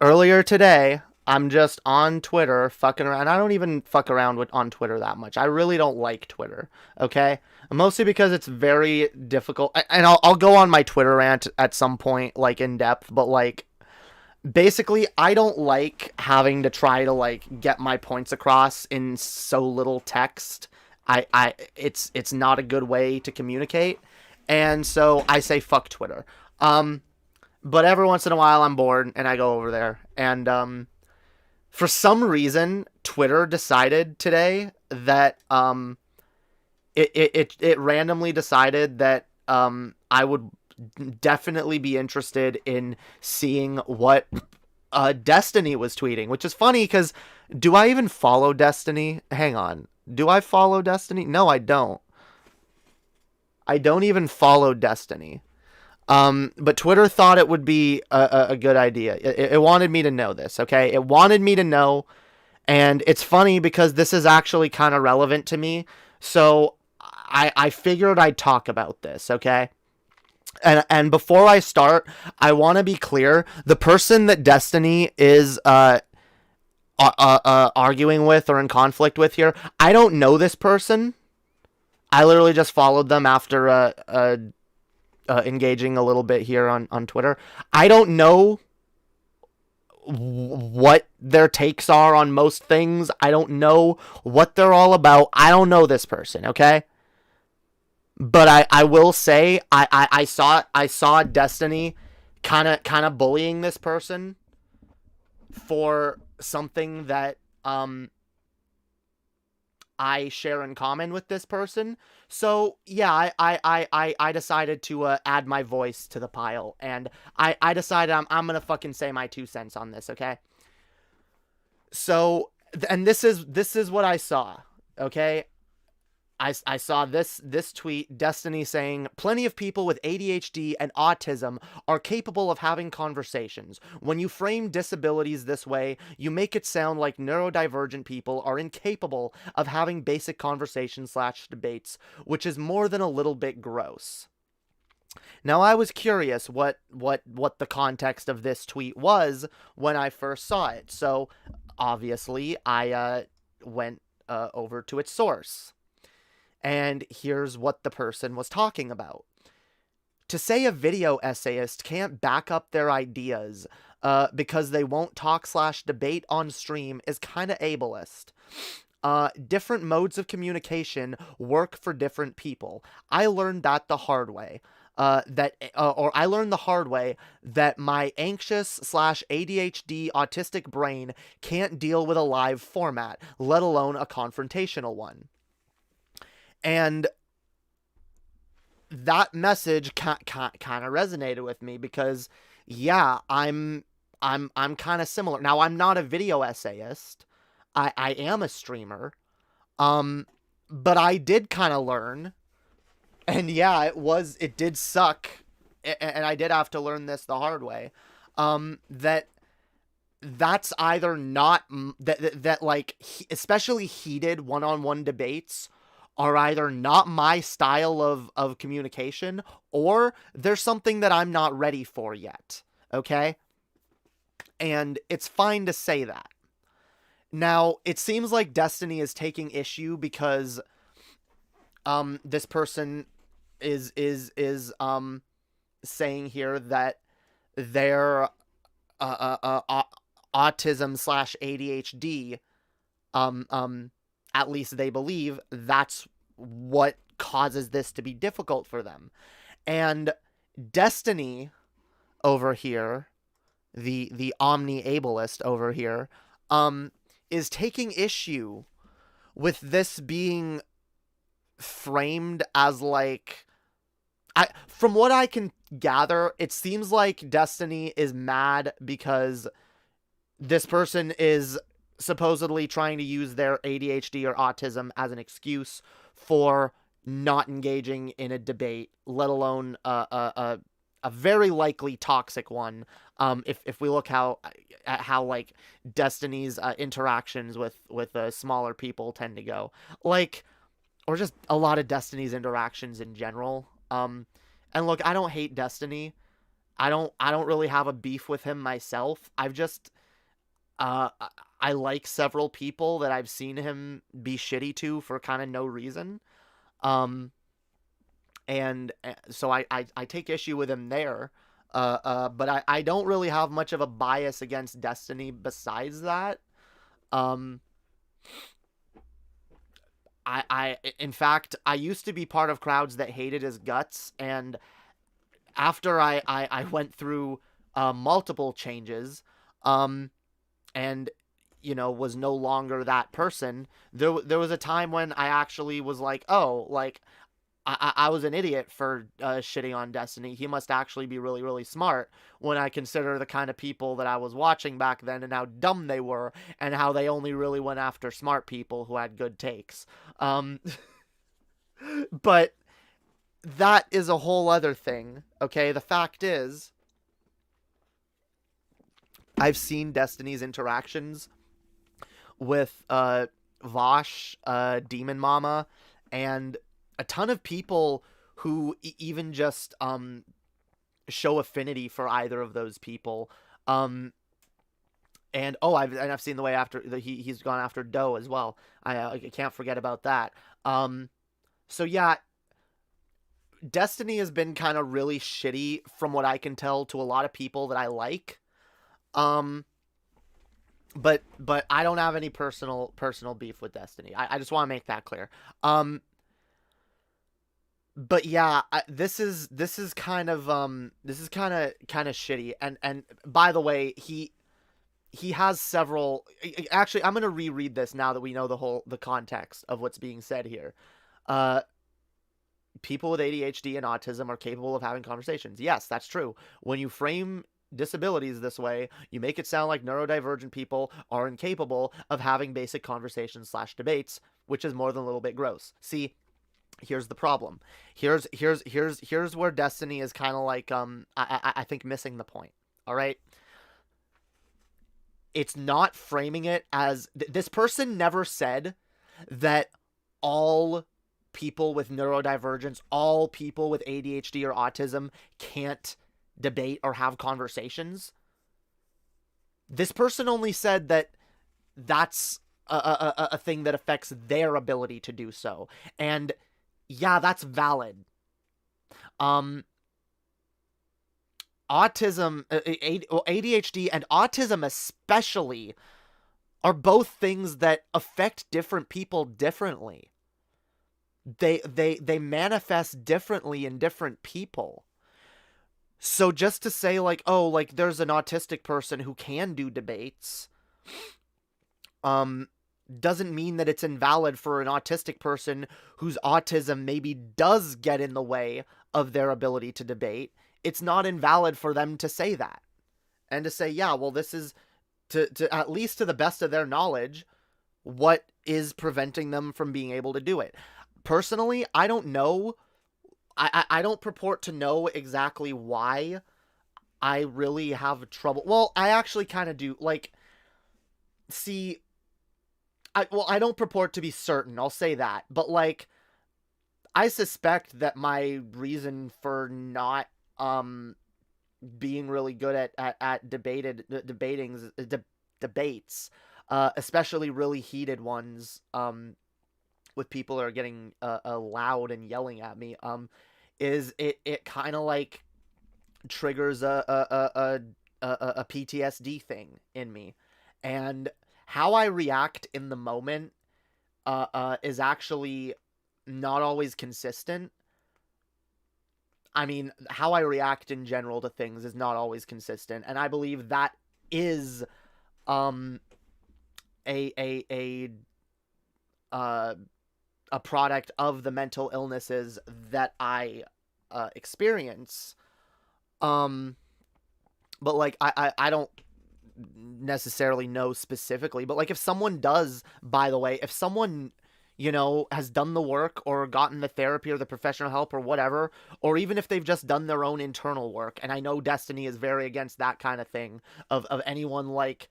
earlier today, I'm just on Twitter fucking around. I don't even fuck around on Twitter that much. I really don't like Twitter, okay? Mostly because it's very difficult. And I'll go on my Twitter rant at some point, like, in depth. But, like, basically, I don't like having to try to, like, get my points across in so little text. It's not a good way to communicate. And so I say fuck Twitter. But every once in a while, I'm bored, and I go over there. And, for some reason, Twitter decided today that it randomly decided that I would definitely be interested in seeing what Destiny was tweeting, which is funny because do I even follow Destiny? Hang on. Do I follow Destiny? No, I don't. I don't even follow Destiny. But Twitter thought it would be a good idea. It wanted me to know this, okay? It wanted me to know, and it's funny because this is actually kind of relevant to me, so I figured I'd talk about this, okay? And before I start, I want to be clear, the person that Destiny is arguing with or in conflict with here, I don't know this person. I literally just followed them after engaging a little bit here on Twitter. I don't know what their takes are on most things. I don't know what they're all about. I don't know this person, okay? But I will say I saw Destiny kind of bullying this person for something that I share in common with this person. So yeah, I decided to add my voice to the pile, and I decided I'm gonna fucking say my 2 cents on this, okay? So, and this is what I saw, okay? I saw this tweet, Destiny saying, plenty of people with ADHD and autism are capable of having conversations. When you frame disabilities this way, you make it sound like neurodivergent people are incapable of having basic conversations / debates, which is more than a little bit gross. Now, I was curious what the context of this tweet was when I first saw it. So, obviously, I went over to its source. And here's what the person was talking about. To say a video essayist can't back up their ideas because they won't talk / debate on stream is kind of ableist. Different modes of communication work for different people. I learned that the hard way. I learned the hard way that my anxious / ADHD autistic brain can't deal with a live format, let alone a confrontational one. And that message kind of resonated with me because, yeah, I'm kind of similar. Now, I'm not a video essayist. I am a streamer. But I did kind of learn, and yeah, it did suck, and I did have to learn this the hard way. That's either not that like especially heated one-on-one debates are either not my style of communication, or there's something that I'm not ready for yet, okay? And it's fine to say that. Now, it seems like Destiny is taking issue because this person is saying here that their autism slash ADHD, at least they believe that's what causes this to be difficult for them. And Destiny over here, the Omni ableist over here, is taking issue with this being framed as like, from what I can gather, it seems like Destiny is mad because this person is supposedly trying to use their ADHD or autism as an excuse for not engaging in a debate, let alone a very likely toxic one. If we look at how like Destiny's interactions with smaller people tend to go, like, or just a lot of Destiny's interactions in general. And look, I don't hate Destiny. I don't really have a beef with him myself. I've just I like several people that I've seen him be shitty to for kind of no reason. And so I take issue with him there. But I don't really have much of a bias against Destiny besides that. In fact, I used to be part of crowds that hated his guts, and after I went through multiple changes, and was no longer that person, there was a time when I actually was like, oh, like, I was an idiot for shitting on Destiny. He must actually be really, really smart, when I consider the kind of people that I was watching back then and how dumb they were and how they only really went after smart people who had good takes. But that is a whole other thing, okay? The fact is, I've seen Destiny's interactions with Vosh, Demon Mama, and a ton of people who even just show affinity for either of those people. And I've seen the way after he's gone after Doe as well. I can't forget about that. So yeah, Destiny has been kind of really shitty from what I can tell to a lot of people that I like. But I don't have any personal beef with Destiny. I just want to make that clear. But yeah, this is kind of shitty. And by the way, he has several. Actually, I'm gonna reread this now that we know the context of what's being said here. People with ADHD and autism are capable of having conversations. Yes, that's true. When you frame disabilities this way, you make it sound like neurodivergent people are incapable of having basic conversations / debates, which is more than a little bit gross. See, here's the problem. Here's where Destiny is kind of like I think missing the point. All right, it's not framing it as this person never said that all people with neurodivergence, all people with ADHD or autism can't debate or have conversations. This person only said that that's a thing that affects their ability to do so. And yeah, that's valid. Autism, ADHD and autism especially are both things that affect different people differently. They manifest differently in different people. So just to say like, oh, like there's an autistic person who can do debates, doesn't mean that it's invalid for an autistic person whose autism maybe does get in the way of their ability to debate. It's not invalid for them to say that. And to say, yeah, well, this is, to at least to the best of their knowledge, what is preventing them from being able to do it. Personally, I don't know. I don't purport to know exactly why I really have trouble. Well, I actually kind of do. Like, see, I don't purport to be certain. I'll say that. But, like, I suspect that my reason for not being really good at debates, especially really heated ones, with people that are getting loud and yelling at me, is it kind of like triggers a PTSD thing in me, and how I react in the moment is actually not always consistent. I mean, how I react in general to things is not always consistent, and I believe that is a product of the mental illnesses that I experience. But like I don't necessarily know specifically, but like if someone does, by the way, if someone, you know, has done the work or gotten the therapy or the professional help or whatever, or even if they've just done their own internal work, and I know Destiny is very against that kind of thing, of anyone like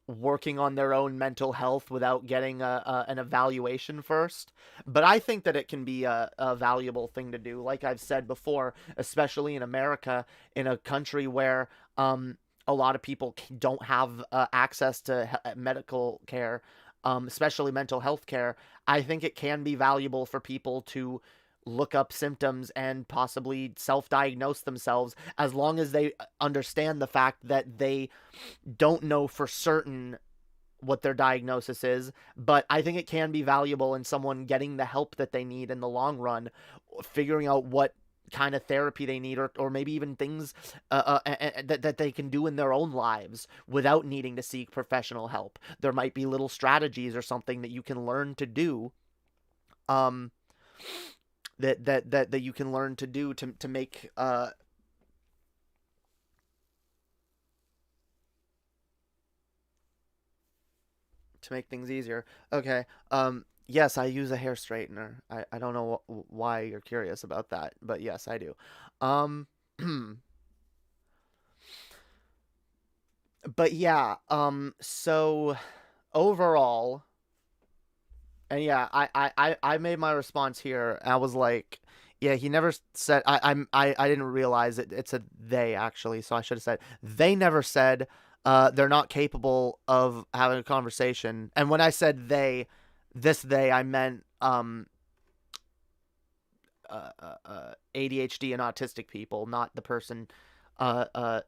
working on their own mental health without getting an evaluation first. But I think that it can be a valuable thing to do, like I've said before, especially in America, in a country where a lot of people don't have access to medical care, especially mental health care. I think it can be valuable for people to look up symptoms and possibly self-diagnose themselves, as long as they understand the fact that they don't know for certain what their diagnosis is. But I think it can be valuable in someone getting the help that they need in the long run, figuring out what kind of therapy they need, or maybe even things that they can do in their own lives without needing to seek professional help. There might be little strategies or something that you can learn to do, that you can learn to do to make things easier. Okay. Yes, I use a hair straightener. I don't know why you're curious about that, but yes, I do. But yeah, so overall, and yeah, I made my response here. I was like, yeah, he never said, I didn't realize it's a they, actually, so I should have said, they never said they're not capable of having a conversation. And when I said they, I meant ADHD and autistic people, not the person, the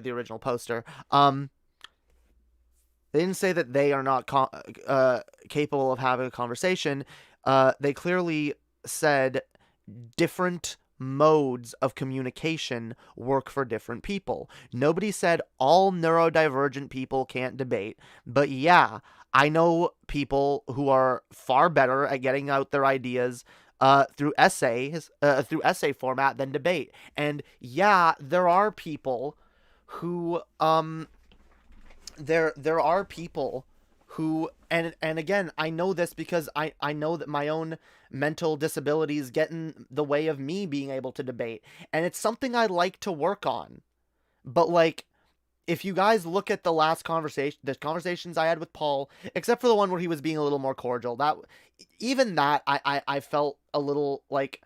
original poster. They didn't say that they are not capable of having a conversation. They clearly said different modes of communication work for different people. Nobody said all neurodivergent people can't debate, but yeah, I know people who are far better at getting out their ideas through essay format than debate. And yeah, there are people who there are people who, and again, I know this because I know that my own mental disabilities get in the way of me being able to debate, and it's something I like to work on. But like, if you guys look at the conversations I had with Paul, except for the one where he was being a little more cordial, I felt a little like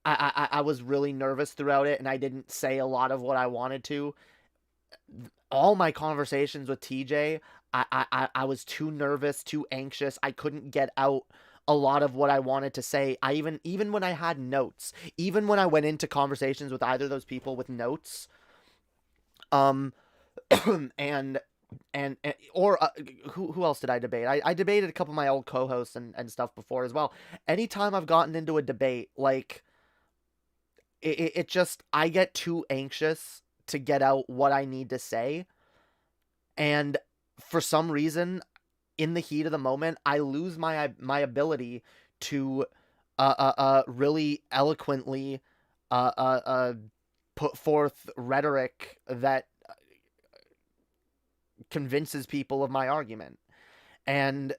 I was really nervous throughout it, and I didn't say a lot of what I wanted to. All my conversations with TJ, I was too nervous, too anxious. I couldn't get out a lot of what I wanted to say. I even when I had notes, even when I went into conversations with either of those people with notes, and who else did I debate? I debated a couple of my old co-hosts and stuff before as well. Anytime I've gotten into a debate, like, it just, I get too anxious to get out what I need to say, and for some reason, in the heat of the moment, I lose my ability to really eloquently put forth rhetoric that convinces people of my argument. And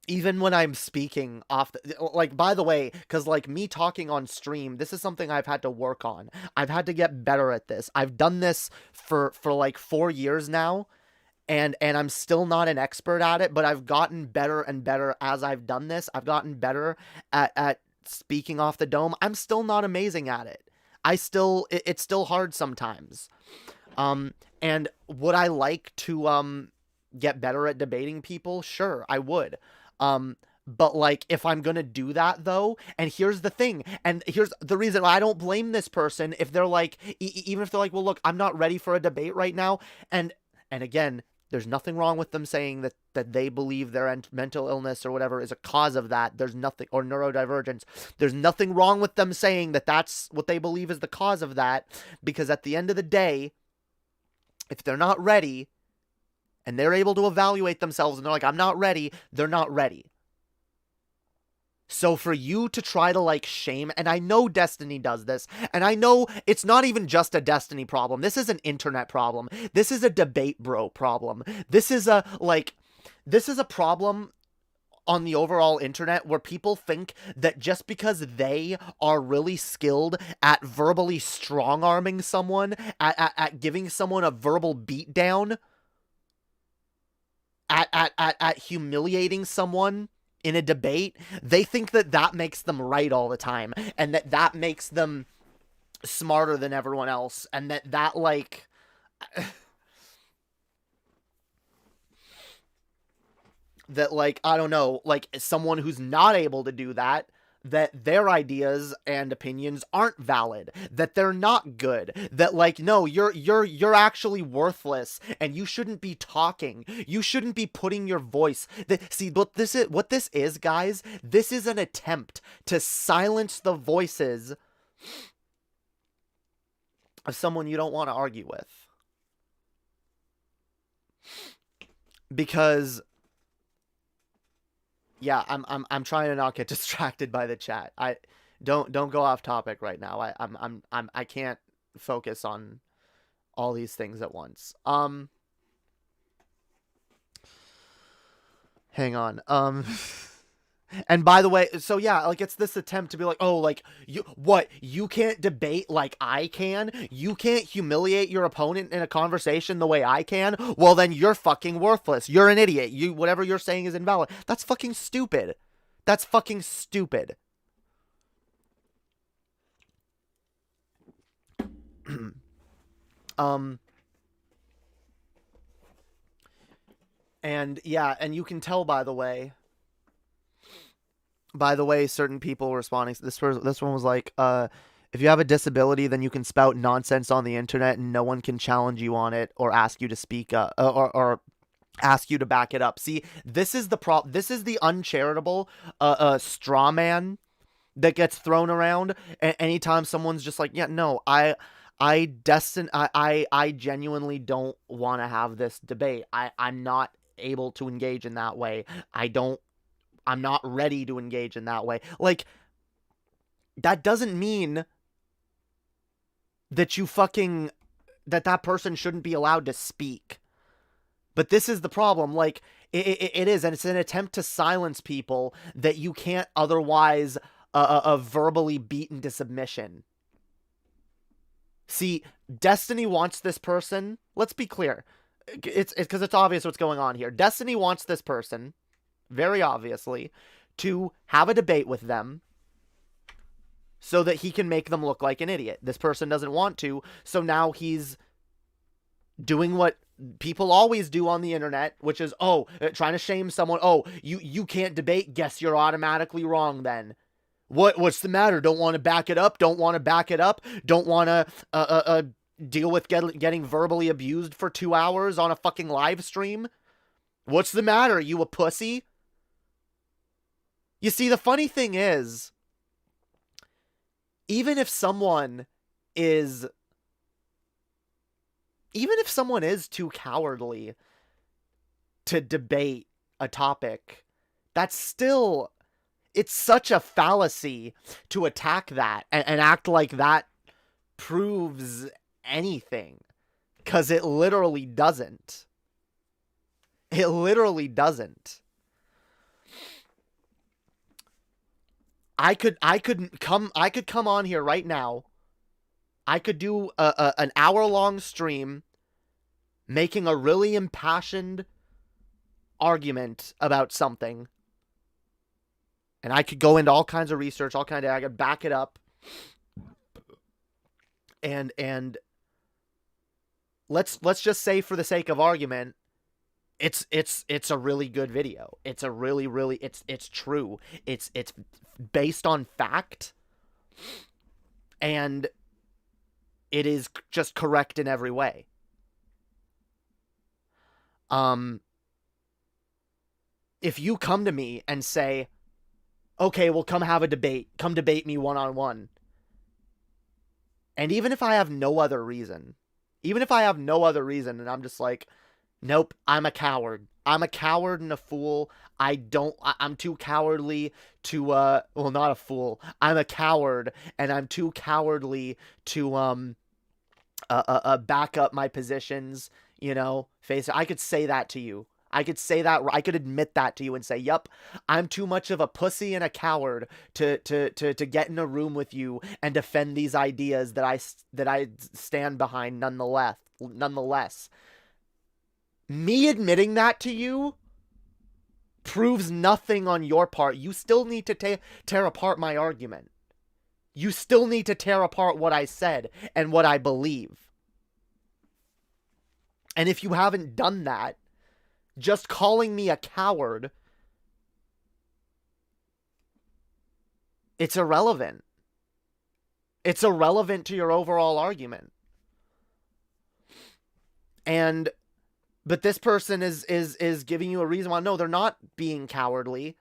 even when I'm speaking off like, by the way, because like me talking on stream, this is something I've had to work on. I've had to get better at this. I've done this for like 4 years now, and I'm still not an expert at it, but I've gotten better and better as I've done this. I've gotten better at speaking off the dome. I'm still not amazing at it. It's still hard sometimes. And would I like to get better at debating people? Sure, I would. But like, if I'm gonna do that though, and here's the thing, and here's the reason I don't blame this person if they're like, even if they're like, well, look, I'm not ready for a debate right now, and again, there's nothing wrong with them saying that they believe their mental illness or whatever is a cause of that. There's nothing, or neurodivergence. There's nothing wrong with them saying that that's what they believe is the cause of that, because at the end of the day, if they're not ready, and they're able to evaluate themselves, and they're like, I'm not ready, they're not ready. So for you to try to like shame, and I know Destiny does this, and I know it's not even just a Destiny problem. This is an internet problem. This is a debate bro problem. This is a problem on the overall internet where people think that just because they are really skilled at verbally strong-arming someone, at giving someone a verbal beatdown, at humiliating someone in a debate, they think that makes them right all the time, and that makes them smarter than everyone else, and that like that like, I don't know, like someone who's not able to do that their ideas and opinions aren't valid, that they're not good, that like, no, you're actually worthless, and you shouldn't be talking, you shouldn't be putting your voice. See, what this is, guys, this is an attempt to silence the voices of someone you don't want to argue with. Because yeah, I'm trying to not get distracted by the chat. I don't go off topic right now. I can't focus on all these things at once. Hang on. And by the way, so yeah, like it's this attempt to be like, oh, like you can't debate like I can? You can't humiliate your opponent in a conversation the way I can? Well, then you're fucking worthless. You're an idiot. Whatever you're saying is invalid. That's fucking stupid. That's fucking stupid. And yeah, and you can tell by the way, certain people responding. This one was like, if you have a disability, then you can spout nonsense on the internet and no one can challenge you on it or ask you to speak up or ask you to back it up. See, this is the this is the uncharitable straw man that gets thrown around anytime someone's just like, yeah, no, I genuinely don't want to have this debate. I'm not able to engage in that way. I'm not ready to engage in that way. Like, that doesn't mean that that person shouldn't be allowed to speak. But this is the problem. Like, it is, and it's an attempt to silence people that you can't otherwise verbally beat into submission. See, Destiny wants this person. Let's be clear. It's because it's obvious what's going on here. Destiny wants this person, very obviously, to have a debate with them so that he can make them look like an idiot. This person doesn't want to, so now he's doing what people always do on the internet, which is, trying to shame someone. Oh, you can't debate, guess you're automatically wrong then. What's the matter? Don't want to back it up? Don't want to back it up? Don't want to deal with getting verbally abused for 2 hours on a fucking live stream? What's the matter? You a pussy? You see, the funny thing is, even if someone is too cowardly to debate a topic, it's such a fallacy to attack that and act like that proves anything. 'Cause it literally doesn't. It literally doesn't. I could come on here right now. I could do an hour-long stream making a really impassioned argument about something, and I could go into all kinds of research, I could back it up, and let's just say, for the sake of argument, it's a really good video. It's a really it's true. It's based on fact, and it is just correct in every way. If you come to me and say, okay, well, come have a debate, come debate me one-on-one, and even if I have no other reason, and I'm just like, nope, I'm a coward. I'm a coward and a fool. I'm too cowardly to, well, not a fool. I'm a coward, and I'm too cowardly to, back up my positions, you know, face it. I could say that to you. I could say that, I could admit that to you and say, yup, I'm too much of a pussy and a coward to get in a room with you and defend these ideas that I stand behind nonetheless. Me admitting that to you proves nothing on your part. You still need to tear apart my argument. You still need to tear apart what I said and what I believe. And if you haven't done that, just calling me a coward, it's irrelevant. It's irrelevant to your overall argument. But this person is giving you a reason why, no, they're not being cowardly.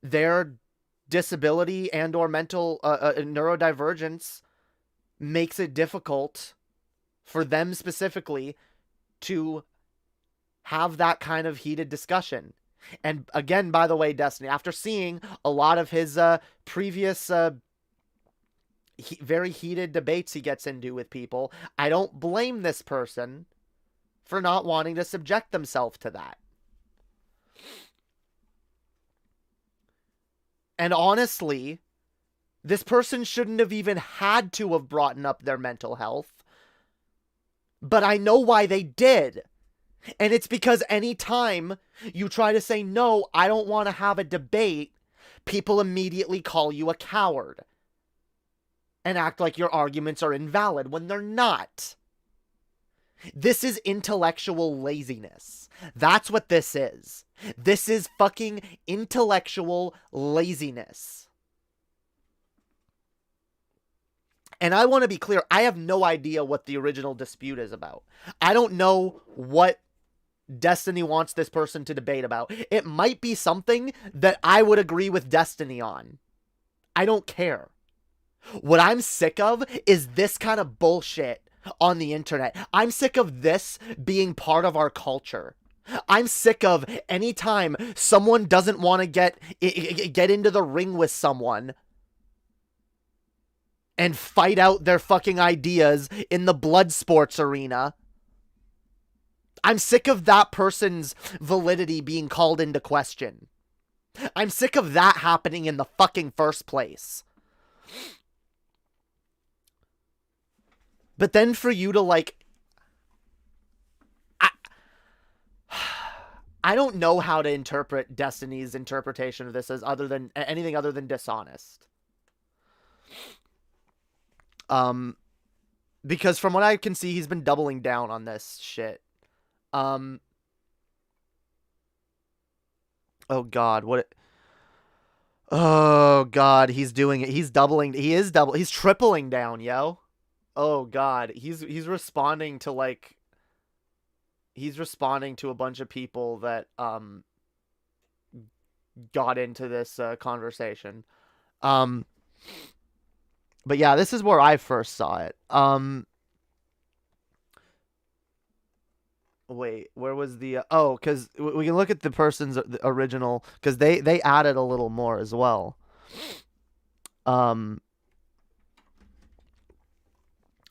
Their disability and or mental neurodivergence makes it difficult for them specifically to have that kind of heated discussion. And again, by the way, Destiny, after seeing a lot of his previous very heated debates he gets into with people, I don't blame this person for not wanting to subject themselves to that. And honestly, this person shouldn't have even had to have brought up their mental health. But I know why they did. And it's because anytime you try to say, no, I don't want to have a debate, people immediately call you a coward and act like your arguments are invalid when they're not. This is intellectual laziness. That's what this is. This is fucking intellectual laziness. And I want to be clear, I have no idea what the original dispute is about. I don't know what Destiny wants this person to debate about. It might be something that I would agree with Destiny on. I don't care. What I'm sick of is this kind of bullshit on the internet. I'm sick of this being part of our culture. I'm sick of any time someone doesn't want to get into the ring with someone and fight out their fucking ideas in the blood sports arena. I'm sick of that person's validity being called into question. I'm sick of that happening in the fucking first place. But then for you to like... I don't know how to interpret Destiny's interpretation of this as anything other than dishonest. Because from what I can see, he's been doubling down on this shit. Oh God, oh God, he's doing it. He's tripling down, yo. Oh God, he's responding to like, he's responding to a bunch of people that, got into this, conversation. But yeah, this is where I first saw it. Wait, where was the... oh, because we can look at the person's original... because they added a little more as well. And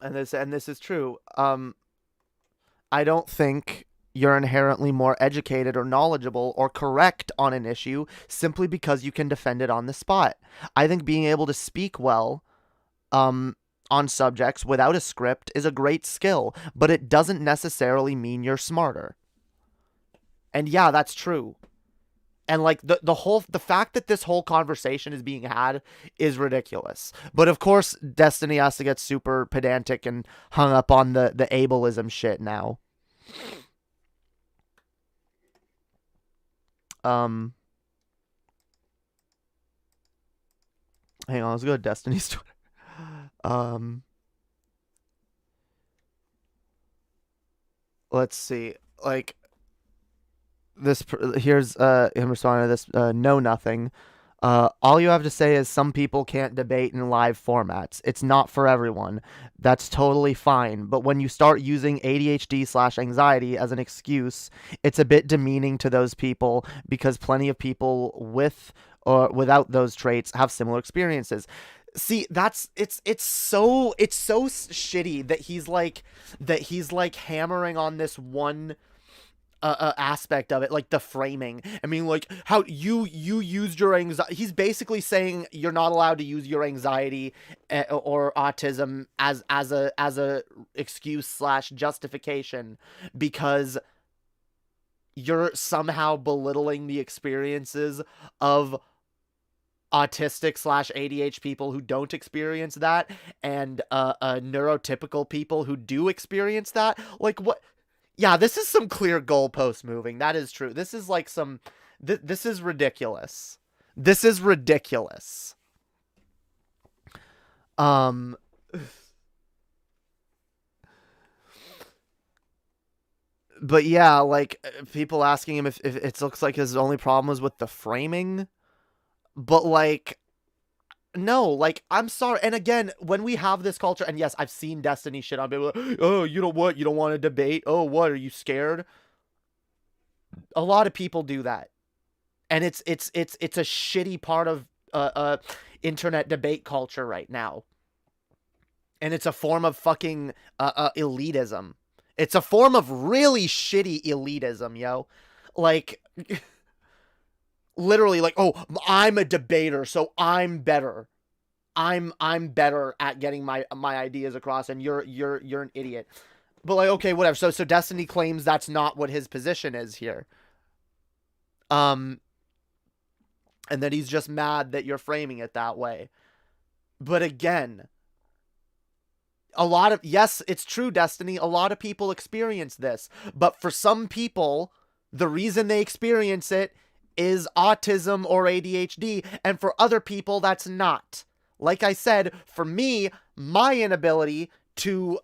this is true. I don't think you're inherently more educated or knowledgeable or correct on an issue simply because you can defend it on the spot. I think being able to speak well... on on subjects without a script is a great skill, but it doesn't necessarily mean you're smarter. And yeah, that's true. And like the fact that this whole conversation is being had is ridiculous. But of course, Destiny has to get super pedantic and hung up on the ableism shit now. Hang on, let's go to Destiny's Twitter. Let's see. Like, this, here's him responding to this, know nothing. All you have to say is some people can't debate in live formats. It's not for everyone. That's totally fine. But when you start using ADHD/anxiety as an excuse, it's a bit demeaning to those people, because plenty of people with or without those traits have similar experiences. See, it's so shitty that he's like hammering on this one aspect of it, like the framing. I mean, like, how you used your anxiety. He's basically saying you're not allowed to use your anxiety or autism as a excuse/justification because you're somehow belittling the experiences of autistic/ADHD people who don't experience that, and neurotypical people who do experience that. Like, what? Yeah, this is some clear goalpost moving. That is true. This is like some... This is ridiculous. This is ridiculous. But yeah, like, people asking him if it looks like his only problem was with the framing. But, like... No, like, I'm sorry. And again, when we have this culture, and yes, I've seen Destiny shit on people. Oh, you know what? You don't want to debate? Oh, what? Are you scared? A lot of people do that. And it's a shitty part of internet debate culture right now. And it's a form of fucking elitism. It's a form of really shitty elitism, yo. Like... Literally, like, oh, I'm a debater, so I'm better. I'm better at getting my ideas across, and you're an idiot. But like, okay, whatever. So Destiny claims that's not what his position is here. And that he's just mad that you're framing it that way. But again, yes, it's true, Destiny. A lot of people experience this, but for some people, the reason they experience it is autism or ADHD, and for other people that's not. Like I said, for me, my inability to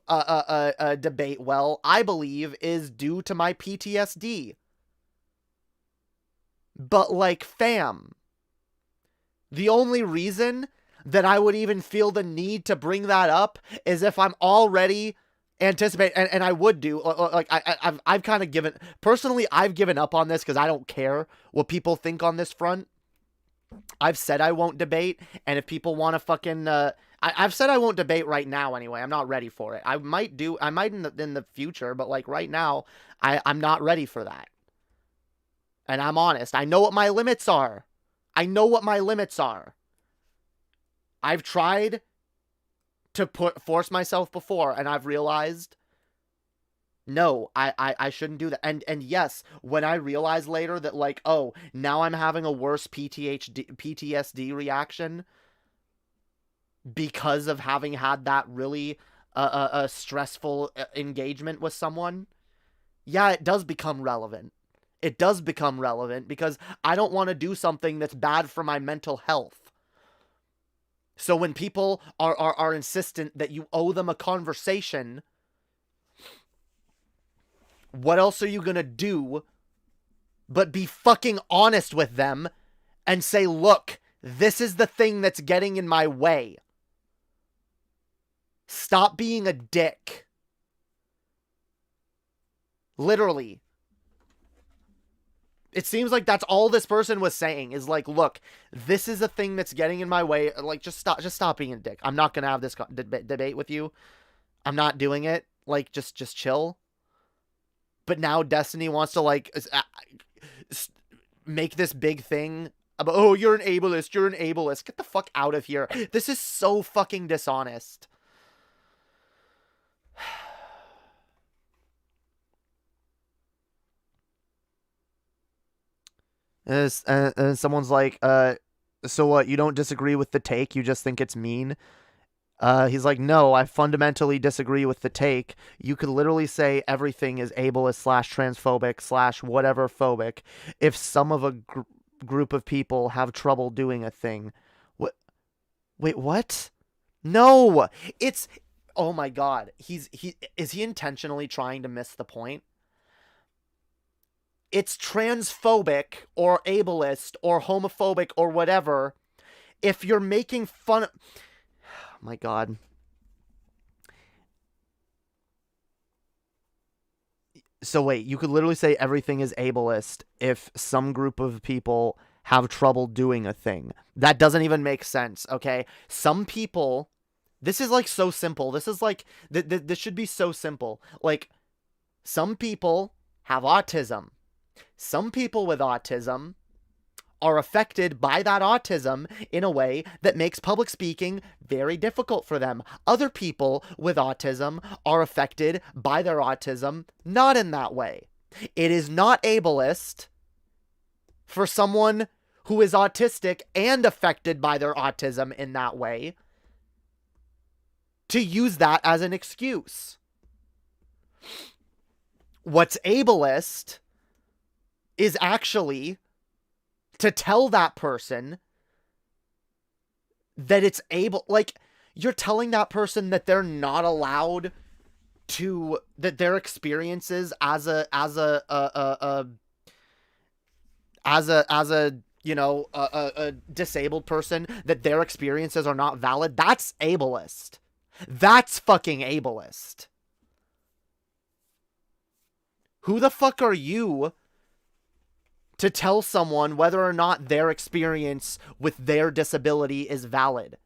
debate well, I believe, is due to my PTSD. But like, fam, the only reason that I would even feel the need to bring that up is if I'm already anticipate, and I would do, like, I've kind of given, personally, I've given up on this because I don't care what people think on this front. I've said I won't debate, and if people want to fucking, I've said I won't debate right now anyway. I'm not ready for it. I might in the future, but like right now, I'm not ready for that. And I'm honest. I know what my limits are. I've tried to force myself before, and I've realized, no, I shouldn't do that. And yes, when I realized later that, like, oh, now I'm having a worse PTSD reaction because of having had that really a stressful engagement with someone, yeah, it does become relevant. It does become relevant because I don't want to do something that's bad for my mental health. So when people are insistent that you owe them a conversation, what else are you gonna do but be fucking honest with them and say, look, this is the thing that's getting in my way. Stop being a dick. Literally. It seems like that's all this person was saying, is like, look, this is a thing that's getting in my way. Like, just stop being a dick. I'm not going to have this debate with you. I'm not doing it. Like, just chill. But now Destiny wants to, like, make this big thing about, oh, you're an ableist. Get the fuck out of here. This is so fucking dishonest. And someone's like, so what, you don't disagree with the take, you just think it's mean? He's like, no, I fundamentally disagree with the take. You could literally say everything is ableist / transphobic / whatever phobic if some of a group of people have trouble doing a thing. What? Wait, what? No! It's... Oh my god. Is he intentionally trying to miss the point? It's transphobic or ableist or homophobic or whatever if you're making fun of... Oh my god. So wait, you could literally say everything is ableist if some group of people have trouble doing a thing. That doesn't even make sense, okay? Some people... This is like so simple. This is like... This should be so simple. Like, some people have autism. Some people with autism are affected by that autism in a way that makes public speaking very difficult for them. Other people with autism are affected by their autism not in that way. It is not ableist for someone who is autistic and affected by their autism in that way to use that as an excuse. What's ableist is actually to tell that person that it's able, like, you're telling that person that they're not allowed to, that their experiences as a you know, a disabled person, that their experiences are not valid. That's ableist. That's fucking ableist. Who the fuck are you to tell someone whether or not their experience with their disability is valid?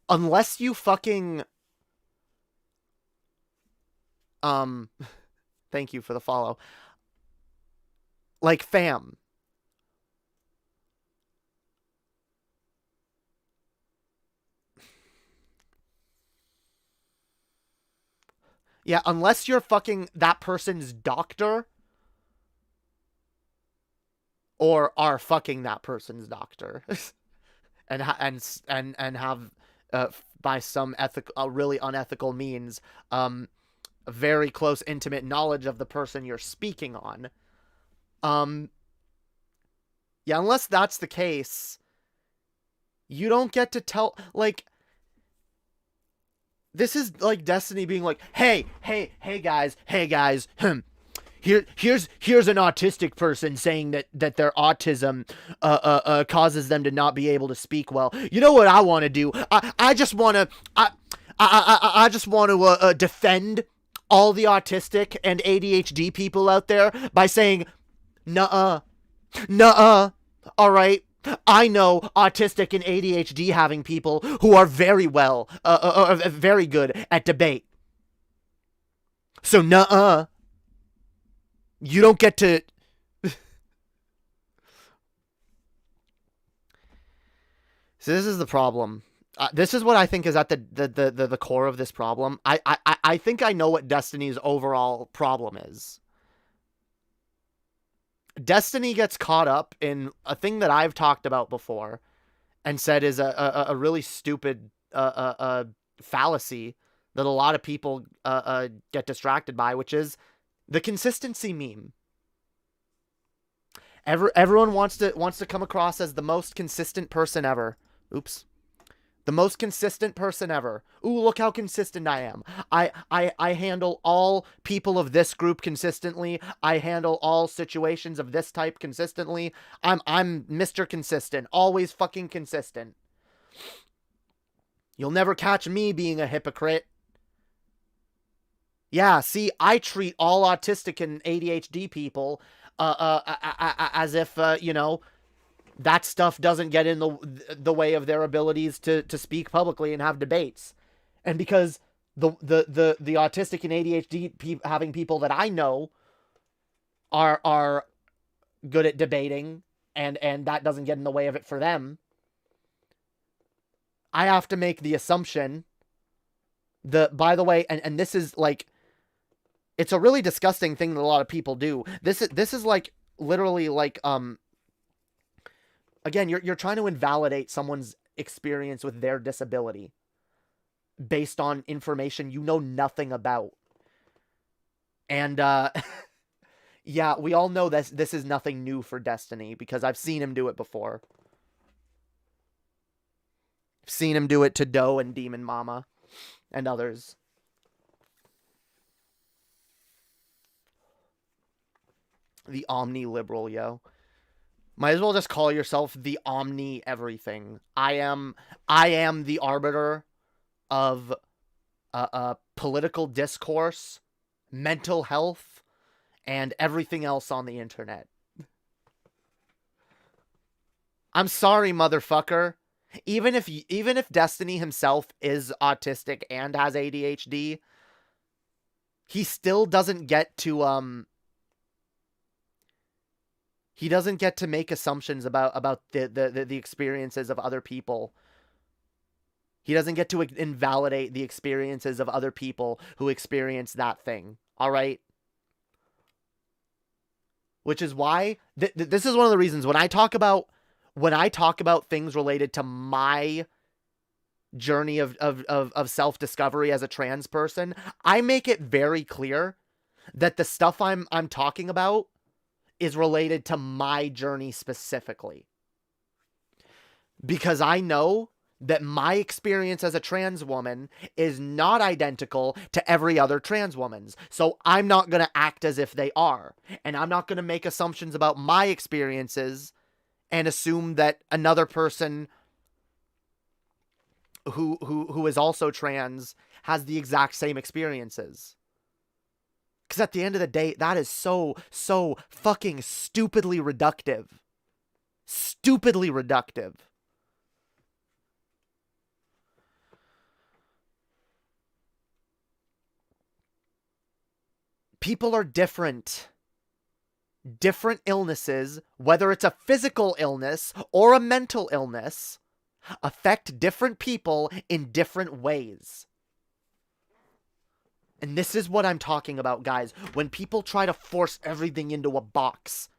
Unless you fucking... Thank you for the follow. Like, fam. Yeah, unless you're fucking that person's doctor, or are fucking that person's doctor, and have by some ethical, really unethical means, a very close, intimate knowledge of the person you're speaking on. Yeah, unless that's the case, you don't get to tell, like... This is like Destiny being like, hey guys, here's an autistic person saying that their autism causes them to not be able to speak well. You know what I want to do? I just want to defend all the autistic and ADHD people out there by saying, nuh-uh, all right. I know autistic and ADHD having people who are very well, very good at debate. So, nuh-uh. You don't get to... So this is the problem. This is what I think is at the core of this problem. I think I know what Destiny's overall problem is. Destiny gets caught up in a thing that I've talked about before and said is a really stupid fallacy that a lot of people get distracted by, which is the consistency meme. Everyone wants to come across as the most consistent person ever. Oops. The most consistent person ever. Ooh, look how consistent I am. I handle all people of this group consistently. I handle all situations of this type consistently. I'm Mr. Consistent. Always fucking consistent. You'll never catch me being a hypocrite. Yeah, see, I treat all autistic and ADHD people as if, you know, that stuff doesn't get in the way of their abilities to speak publicly and have debates. And because the autistic and ADHD having people that I know are good at debating, and that doesn't get in the way of it for them, I have to make the assumption that, by the way, and this is like, It's a really disgusting thing that a lot of people do. This is like literally like again, you're trying to invalidate someone's experience with their disability based on information you know nothing about. And yeah, we all know this is nothing new for Destiny because I've seen him do it before. I've seen him do it to Doe and Demon Mama and others. The Omni liberal, yo. Might as well just call yourself the Omni everything. I am the arbiter of political discourse, mental health, and everything else on the internet. I'm sorry, motherfucker. Even if Destiny himself is autistic and has ADHD, he still doesn't get to he doesn't get to make assumptions about the experiences of other people. He doesn't get to invalidate the experiences of other people who experience that thing. All right? Which is why this is one of the reasons when I talk about things related to my journey of self-discovery as a trans person, I make it very clear that the stuff I'm talking about is related to my journey specifically. Because I know that my experience as a trans woman is not identical to every other trans woman's. So I'm not going to act as if they are. And I'm not going to make assumptions about my experiences and assume that another person who is also trans has the exact same experiences. Because at the end of the day, that is so fucking stupidly reductive. Stupidly reductive. People are different. Different illnesses, whether it's a physical illness or a mental illness, affect different people in different ways. And this is what I'm talking about, guys. When people try to force everything into a box,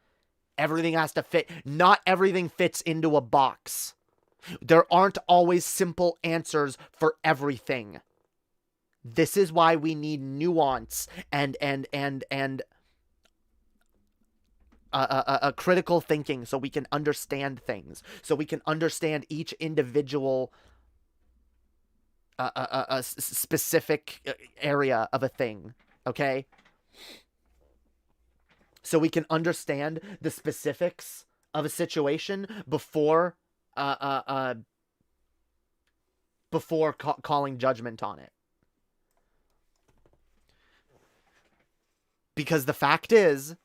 everything has to fit. Not everything fits into a box. There aren't always simple answers for everything. This is why we need nuance and a critical thinking so we can understand things, so we can understand each individual a specific area of a thing, okay? So we can understand the specifics of a situation before calling judgment on it. Because the fact is,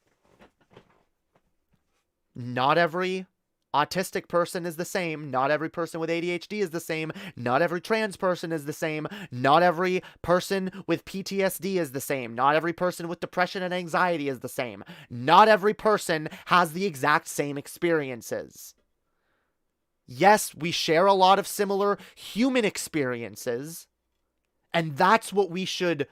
not every autistic person is the same. Not every person with ADHD is the same. Not every trans person is the same. Not every person with PTSD is the same. Not every person with depression and anxiety is the same. Not every person has the exact same experiences. Yes, we share a lot of similar human experiences, and that's what we should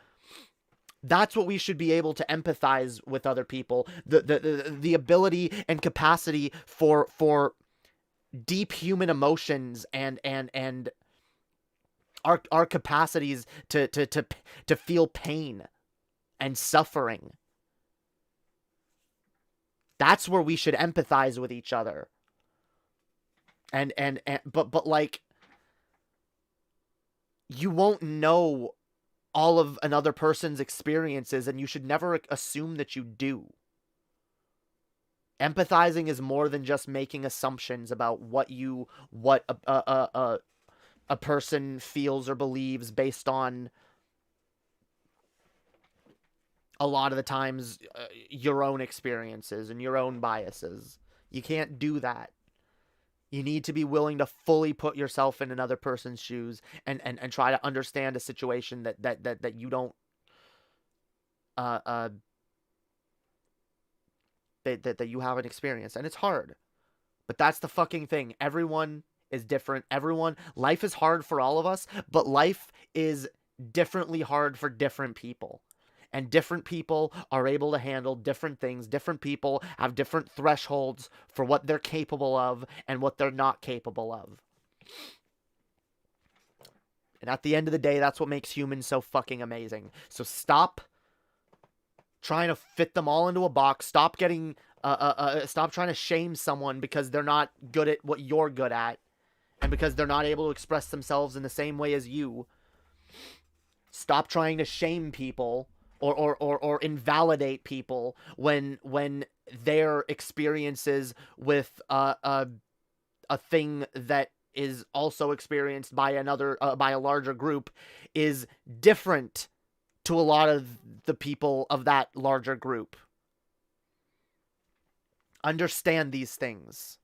be able to empathize with other people. The ability and capacity for deep human emotions and our capacities to feel pain and suffering. That's where we should empathize with each other. But like, you won't know all of another person's experiences, and you should never assume that you do. Empathizing is more than just making assumptions about what a person feels or believes based on a lot of the times your own experiences and your own biases. You can't do that. You need to be willing to fully put yourself in another person's shoes and try to understand a situation that you don't that you haven't experienced. And it's hard. But that's the fucking thing. Everyone is different. Life is hard for all of us, but life is differently hard for different people. And different people are able to handle different things. Different people have different thresholds for what they're capable of and what they're not capable of. And at the end of the day, that's what makes humans so fucking amazing. So stop trying to fit them all into a box. Stop getting, stop trying to shame someone because they're not good at what you're good at. And because they're not able to express themselves in the same way as you. Stop trying to shame people or invalidate people when their experiences with a thing that is also experienced by another by a larger group is different to a lot of the people of that larger group. Understand these things.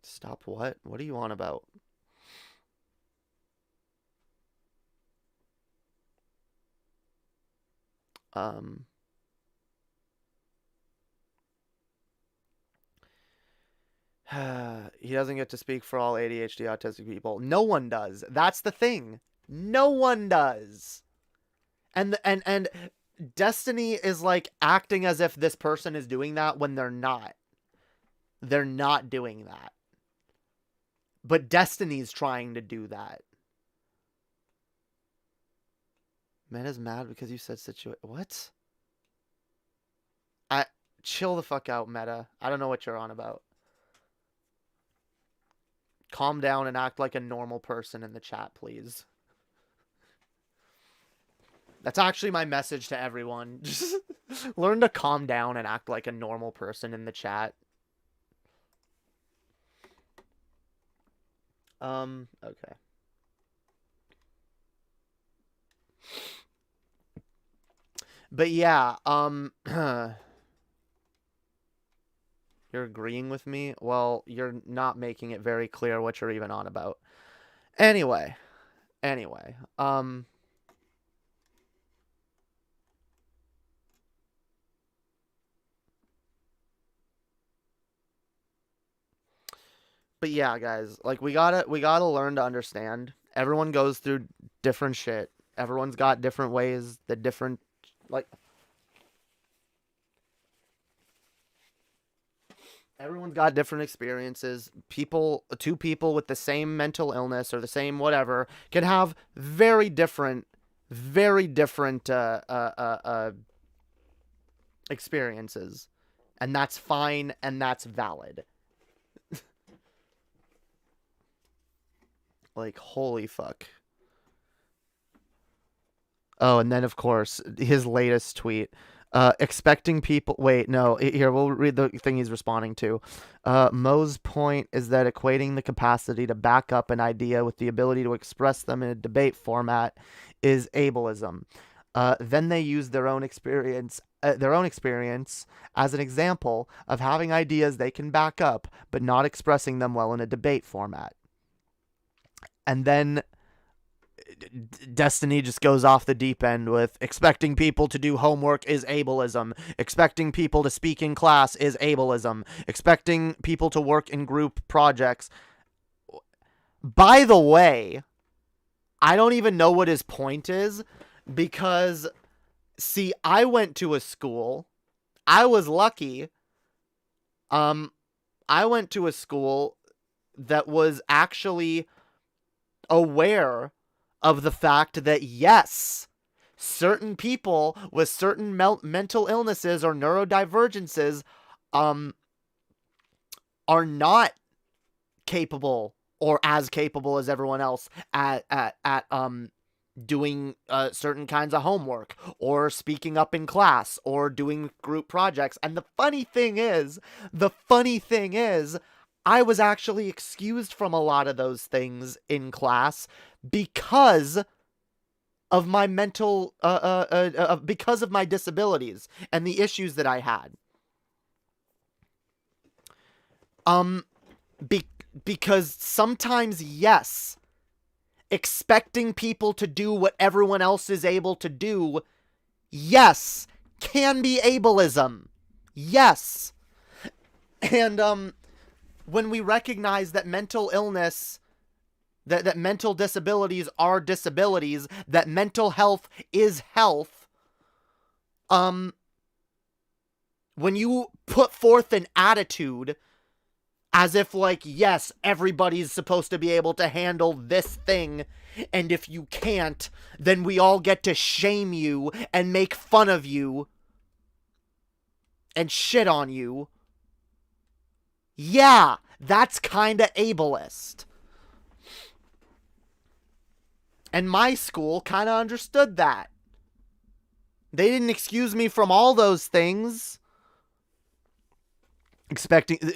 Stop what? What are you on about? He doesn't get to speak for all ADHD autistic people. No one does. That's the thing. No one does. And Destiny is like acting as if this person is doing that when they're not. They're not doing that. But Destiny's trying to do that. Meta's mad because you said what? Chill the fuck out, Meta. I don't know what you're on about. Calm down and act like a normal person in the chat, please. That's actually my message to everyone. Just learn to calm down and act like a normal person in the chat. Okay. But yeah, you're agreeing with me? Well, you're not making it very clear what you're even on about. Anyway, but yeah, guys, like we gotta learn to understand. Everyone goes through different shit. Everyone's got different ways, everyone's got different experiences. Two people with the same mental illness or the same whatever can have very different experiences. And that's fine and that's valid. Like, holy fuck. Oh, and then, of course, his latest tweet. Expecting people... Wait, no. Here, we'll read the thing he's responding to. Mo's point is that equating the capacity to back up an idea with the ability to express them in a debate format is ableism. Then they use their own experience as an example of having ideas they can back up, but not expressing them well in a debate format. And then Destiny just goes off the deep end with expecting people to do homework is ableism. Expecting people to speak in class is ableism. Expecting people to work in group projects. By the way, I don't even know what his point is because, see, I went to a school. I was lucky. I went to a school that was actually aware of the fact that, yes, certain people with certain mental illnesses or neurodivergences are not capable or as capable as everyone else at doing certain kinds of homework or speaking up in class or doing group projects. And the funny thing is, I was actually excused from a lot of those things in class because of my mental, because of my disabilities and the issues that I had. Because sometimes, yes, expecting people to do what everyone else is able to do, yes, can be ableism. Yes. And when we recognize that mental illness, that mental disabilities are disabilities, that mental health is health, when you put forth an attitude as if, like, yes, everybody's supposed to be able to handle this thing, and if you can't, then we all get to shame you and make fun of you and shit on you. Yeah, that's kinda ableist. And my school kinda understood that. They didn't excuse me from all those things. I'm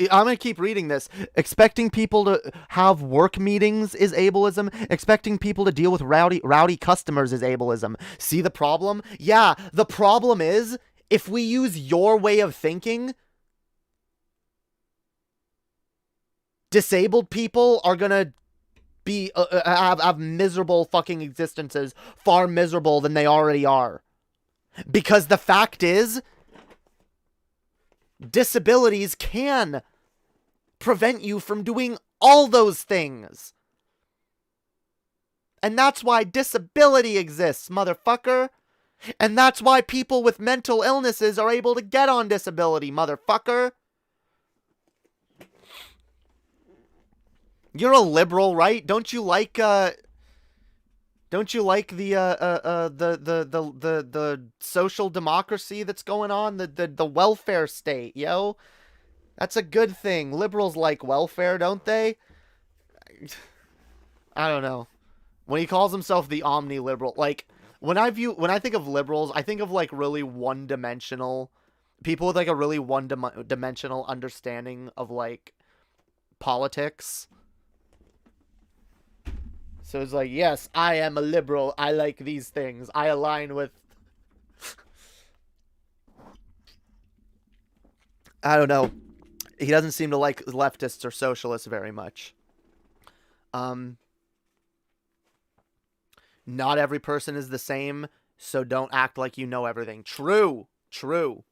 going to keep reading this. Expecting people to have work meetings is ableism. Expecting people to deal with rowdy customers is ableism. See the problem? Yeah, the problem is, if we use your way of thinking, disabled people are going to be have miserable fucking existences, far miserable than they already are. Because the fact is, disabilities can prevent you from doing all those things. And that's why disability exists, motherfucker. And that's why people with mental illnesses are able to get on disability, motherfucker. You're a liberal, right? Don't you like the social democracy that's going on, the welfare state, yo? That's a good thing. Liberals like welfare, don't they? I don't know. When he calls himself the Omni liberal, like, when I think of liberals, I think of, like, really one-dimensional people with, like, a really one-dimensional understanding of, like, politics. So it's like, yes, I am a liberal. I like these things. I align with... I don't know. He doesn't seem to like leftists or socialists very much. Not every person is the same, so don't act like you know everything. True. True.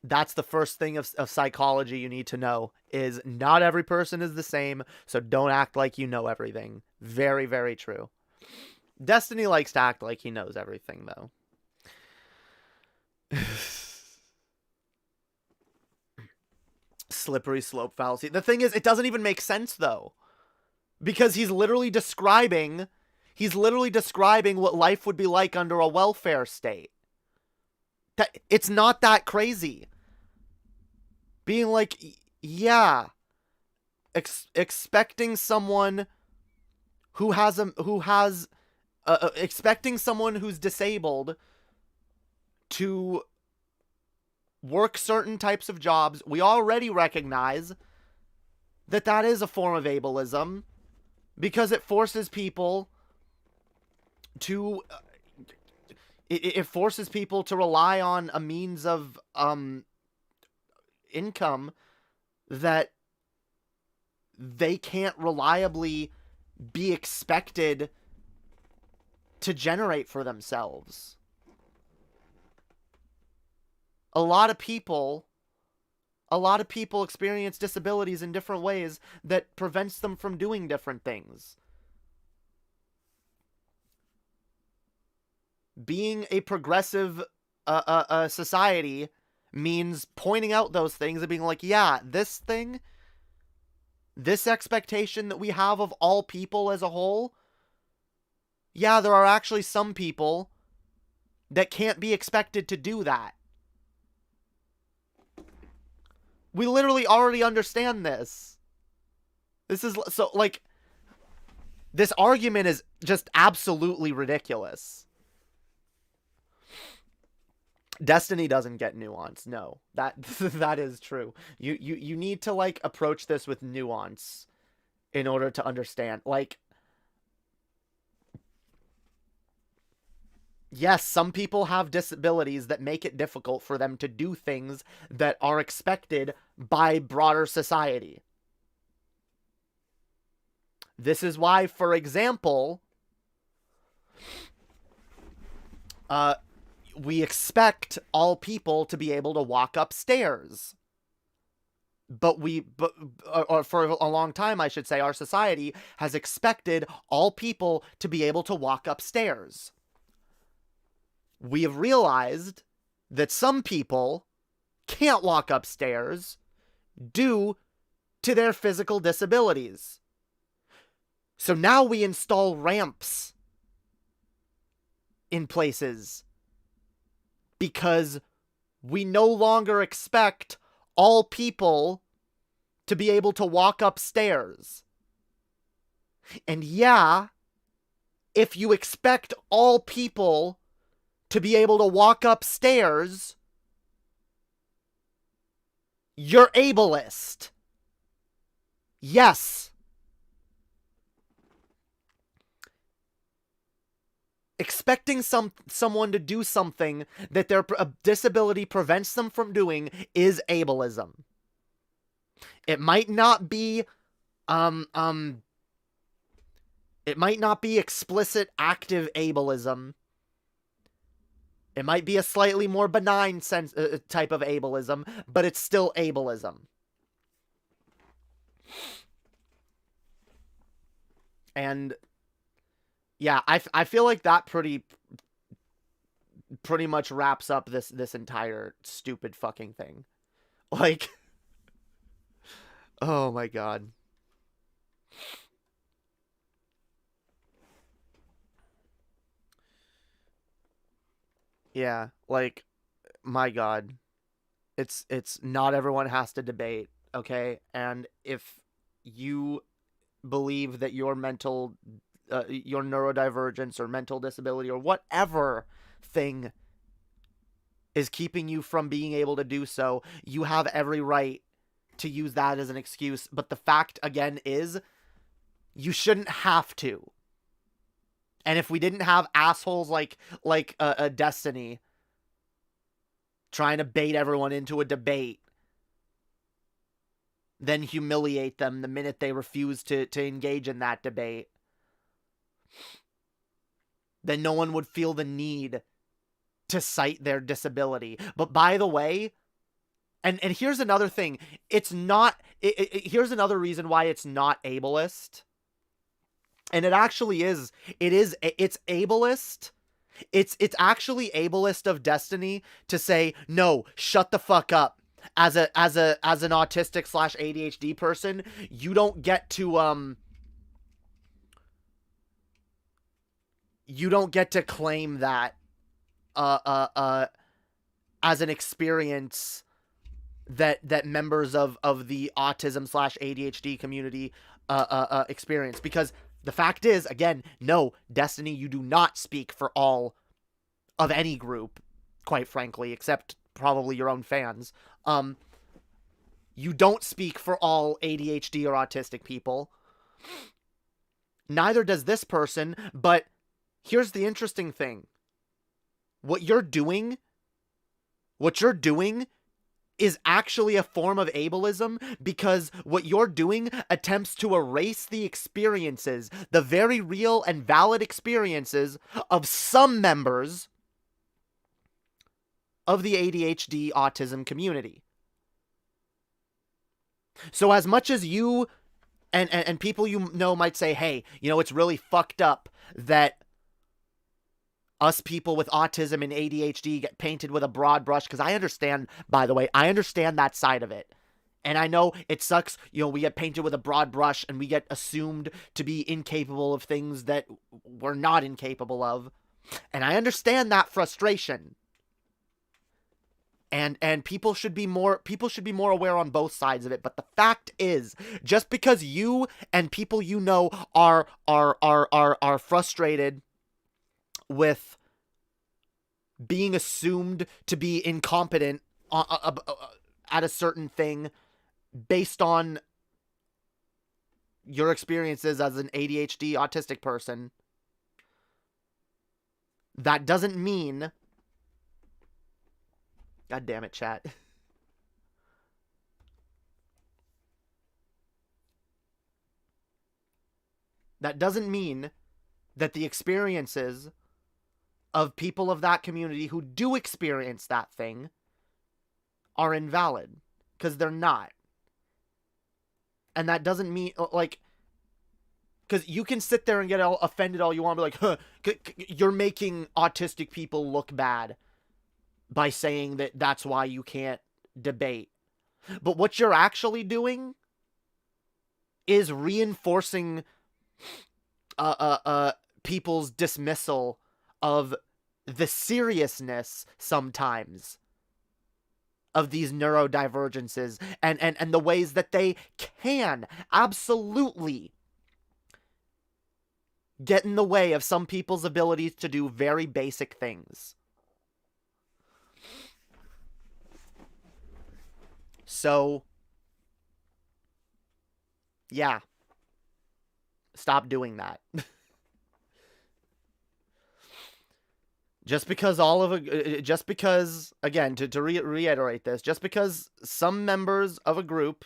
That's the first thing of psychology you need to know, is not every person is the same, so don't act like you know everything. Very, very true. Destiny likes to act like he knows everything, though. Slippery slope fallacy. The thing is, it doesn't even make sense, though. Because he's literally describing what life would be like under a welfare state. It's not that crazy. Being like, yeah, expecting someone expecting someone who's disabled to work certain types of jobs, we already recognize that is a form of ableism, because it forces people to it forces people to rely on a means of income that they can't reliably be expected to generate for themselves. A lot of people experience disabilities in different ways that prevents them from doing different things. Being a progressive society means pointing out those things and being like, yeah, this thing, this expectation that we have of all people as a whole, yeah, there are actually some people that can't be expected to do that. We literally already understand this. This is, so, like, this argument is just absolutely ridiculous. Destiny doesn't get nuance. No, that is true. You need to, like, approach this with nuance in order to understand. Like, yes, some people have disabilities that make it difficult for them to do things that are expected by broader society. This is why, for example, we expect all people to be able to walk upstairs. or for a long time, I should say, our society has expected all people to be able to walk upstairs. We have realized that some people can't walk upstairs due to their physical disabilities. So now we install ramps in places because we no longer expect all people to be able to walk upstairs. And yeah, if you expect all people to be able to walk upstairs, you're ableist. Yes. Expecting someone to do something that their disability prevents them from doing is ableism. It might not be explicit active ableism. It might be a slightly more benign type of ableism, but it's still ableism. And yeah, I feel like that pretty much wraps up this entire stupid fucking thing. Like, oh my god. Yeah, like, my god. It's not everyone has to debate, okay? And if you believe that your neurodivergence or mental disability or whatever thing is keeping you from being able to do so, you have every right to use that as an excuse. But the fact, again, is you shouldn't have to. And if we didn't have assholes like Destiny trying to bait everyone into a debate, then humiliate them the minute they refuse to engage in that debate, then no one would feel the need to cite their disability. But by the way, and here's another thing, it's not, here's another reason why it's not ableist. And it actually is, it's ableist. It's actually ableist of Destiny to say, no, shut the fuck up. As an autistic / ADHD person, you don't get to claim that as an experience that members of the autism / ADHD community experience. Because the fact is, again, no, Destiny, you do not speak for all of any group, quite frankly, except probably your own fans. You don't speak for all ADHD or autistic people. Neither does this person, but here's the interesting thing. What you're doing is actually a form of ableism, because what you're doing attempts to erase the experiences, the very real and valid experiences of some members of the ADHD autism community. So as much as you and people you know might say, hey, it's really fucked up that us people with autism and ADHD get painted with a broad brush, because I understand, by the way, I understand that side of it. And I know it sucks, we get painted with a broad brush and we get assumed to be incapable of things that we're not incapable of. And I understand that frustration. And people should be more aware on both sides of it. But the fact is, just because you and people you know are frustrated with being assumed to be incompetent at a certain thing based on your experiences as an ADHD autistic person, that doesn't mean... God damn it, chat. That doesn't mean that the experiences of people of that community who do experience that thing are invalid, because they're not. And that doesn't mean, like, because you can sit there and get all offended all you want, be like, huh, you're making autistic people look bad by saying that that's why you can't debate. But what you're actually doing is reinforcing people's dismissal of the seriousness sometimes of these neurodivergences and the ways that they can absolutely get in the way of some people's abilities to do very basic things. So, yeah. Stop doing that. Just because again, to reiterate this, just because some members of a group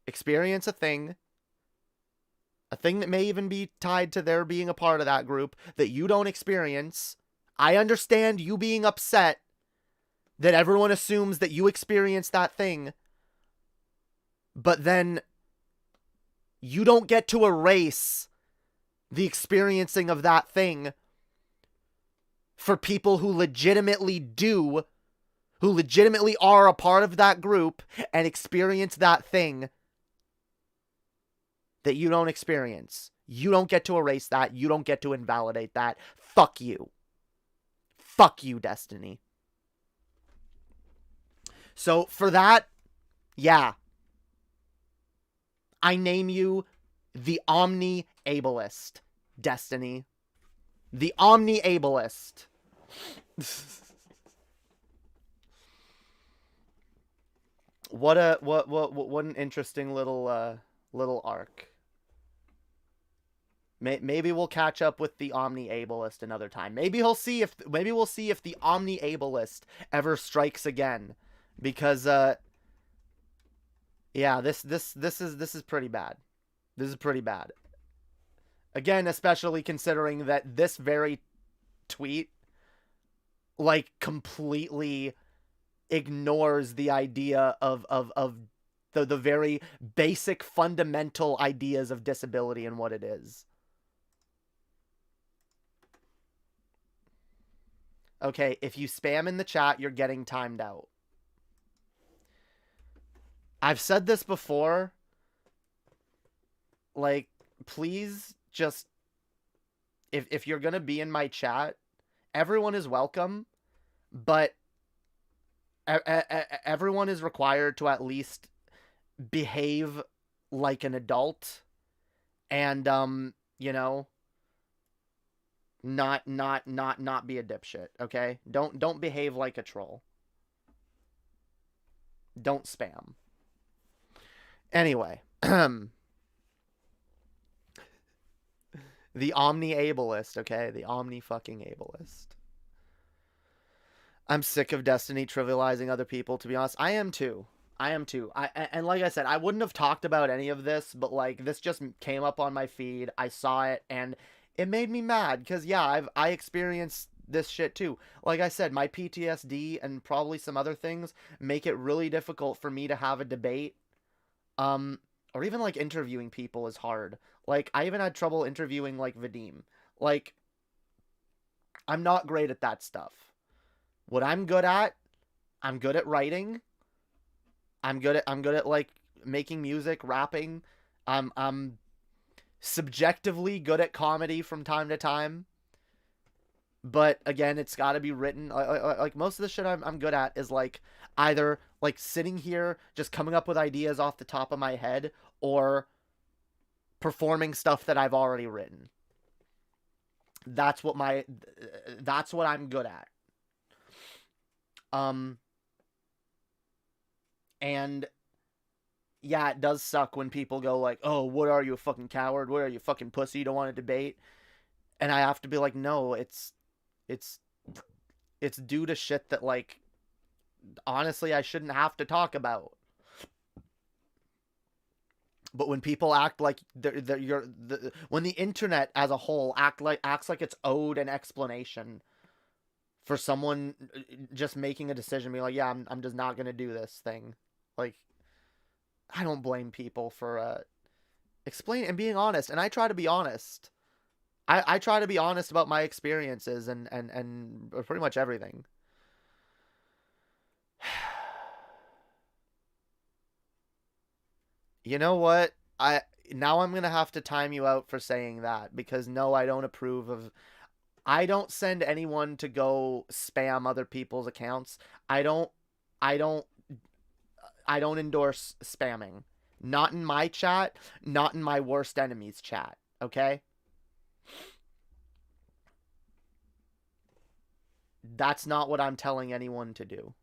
experience a thing that may even be tied to their being a part of that group that you don't experience, I understand you being upset that everyone assumes that you experience that thing, but then you don't get to erase the experiencing of that thing for people who legitimately are a part of that group and experience that thing that you don't experience. You don't get to erase that. You don't get to invalidate that. Fuck you. Fuck you, Destiny. So for that, yeah. I name you the Omni Ableist, Destiny. The Omni Ableist. What an interesting little arc. Maybe we'll catch up with the Omni Ableist another time. Maybe we'll see if the Omni Ableist ever strikes again, because yeah, this is pretty bad. This is pretty bad. Again, especially considering that this very tweet, like, completely ignores the idea of the very basic fundamental ideas of disability and what it is. Okay, if you spam in the chat, you're getting timed out. I've said this before. Like, please just, if you're gonna be in my chat, everyone is welcome, but everyone is required to at least behave like an adult and, you know, not be a dipshit, okay? Don't behave like a troll. Don't spam. Anyway, the Omni Ableist, okay? The Omni fucking Ableist. I'm sick of Destiny trivializing other people, to be honest. I am too. And like I said, I wouldn't have talked about any of this, but, like, this just came up on my feed. I saw it, and it made me mad, because, yeah, I experienced this shit too. Like I said, my PTSD and probably some other things make it really difficult for me to have a debate. Or even, like, interviewing people is hard. Like, I even had trouble interviewing, like, Vadim. Like, I'm not great at that stuff. What I'm good at writing. I'm good at, like, making music, rapping. I'm subjectively good at comedy from time to time. But, again, it's got to be written. Like, most of the shit I'm good at is, like, either, like, sitting here just coming up with ideas off the top of my head, or performing stuff that I've already written. That's what I'm good at. And yeah, it does suck when people go like, "Oh, what are you, a fucking coward? What are you, a fucking pussy? You don't want to debate?" And I have to be like, "No, it's due to shit that, like, honestly, I shouldn't have to talk about." But when people act like when the internet as a whole acts like it's owed an explanation for someone just making a decision, being like, "Yeah, I'm just not gonna do this thing," like, I don't blame people for explaining and being honest, and I try to be honest. I try to be honest about my experiences and pretty much everything. You know what? Now I'm going to have to time you out for saying that, because no, I don't approve of... I don't send anyone to go spam other people's accounts. I don't endorse spamming. Not in my chat, not in my worst enemy's chat, okay? That's not what I'm telling anyone to do.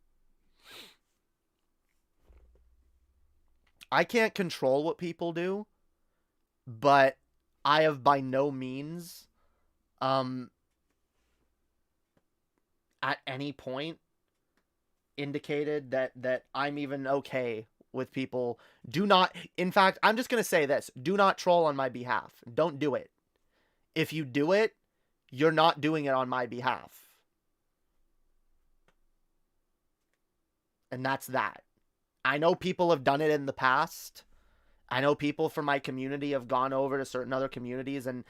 I can't control what people do, but I have by no means, at any point, indicated that I'm even okay with people. Do not, in fact, I'm just going to say this. Do not troll on my behalf. Don't do it. If you do it, you're not doing it on my behalf. And that's that. I know people have done it in the past. I know people from my community have gone over to certain other communities and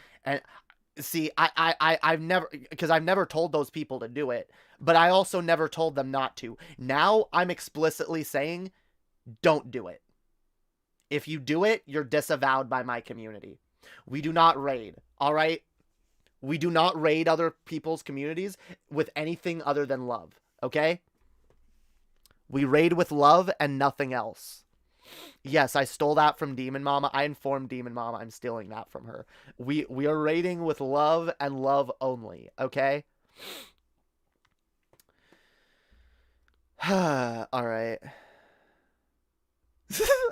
see, I've never told those people to do it, but I also never told them not to. Now I'm explicitly saying, don't do it. If you do it, you're disavowed by my community. We do not raid, all right? We do not raid other people's communities with anything other than love, okay? We raid with love and nothing else. Yes, I stole that from Demon Mama. I informed Demon Mama I'm stealing that from her. We are raiding with love and love only, okay? All right.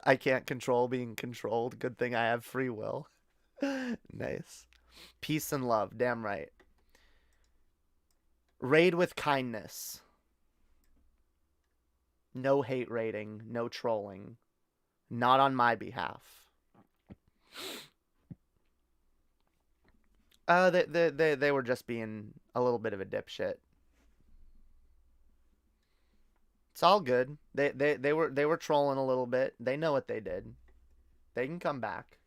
I can't control being controlled. Good thing I have free will. Nice. Peace and love. Damn right. Raid with kindness. No hate raiding. No trolling. Not on my behalf. They were just being a little bit of a dipshit. It's all good. They were trolling a little bit. They know what they did. They can come back.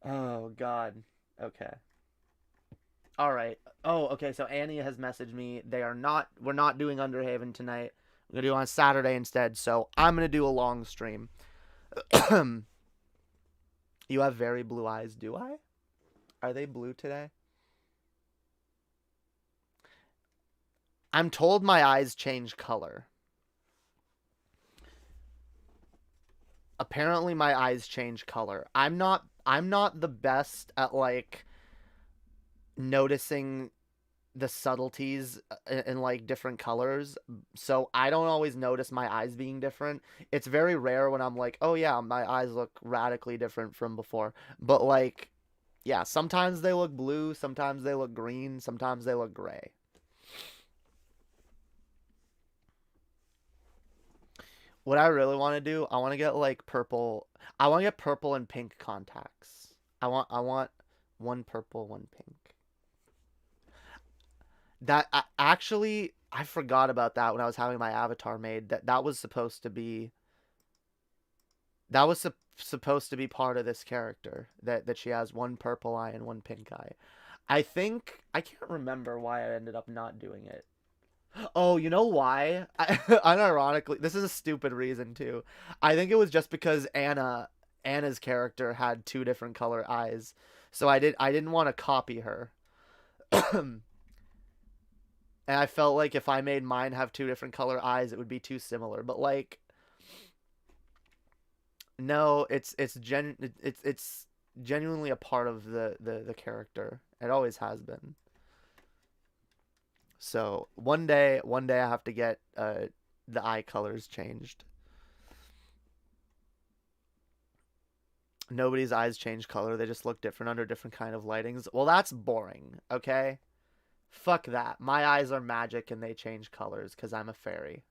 Oh God. Okay. All right. Oh, okay. So Annie has messaged me. We're not doing Underhaven tonight. We're gonna do it on Saturday instead. So I'm gonna do a long stream. You have very blue eyes, do I? Are they blue today? I'm told my eyes change color. Apparently my eyes change color. I'm not the best at like noticing the subtleties in like different colors, so I don't always notice my eyes being different. It's very rare when I'm like, oh yeah, my eyes look radically different from before. But like, yeah, sometimes they look blue, sometimes they look green, sometimes they look gray. What I really want to do, I want to get like purple. I want to get purple and pink contacts. I want one purple, one pink. That actually, I forgot about that when I was having my avatar made. That was supposed to be. That was supposed to be part of this character. That she has one purple eye and one pink eye. I can't remember why I ended up not doing it. Oh, you know why? Unironically, this is a stupid reason too. I think it was just because Anna's character had two different color eyes, so I didn't want to copy her. And I felt like if I made mine have two different color eyes, it would be too similar. But like, no, it's genuinely a part of the character. It always has been. So one day I have to get the eye colors changed. Nobody's eyes change color. They just look different under different kind of lightings. Well, that's boring. Okay. Fuck that. My eyes are magic and they change colors because I'm a fairy.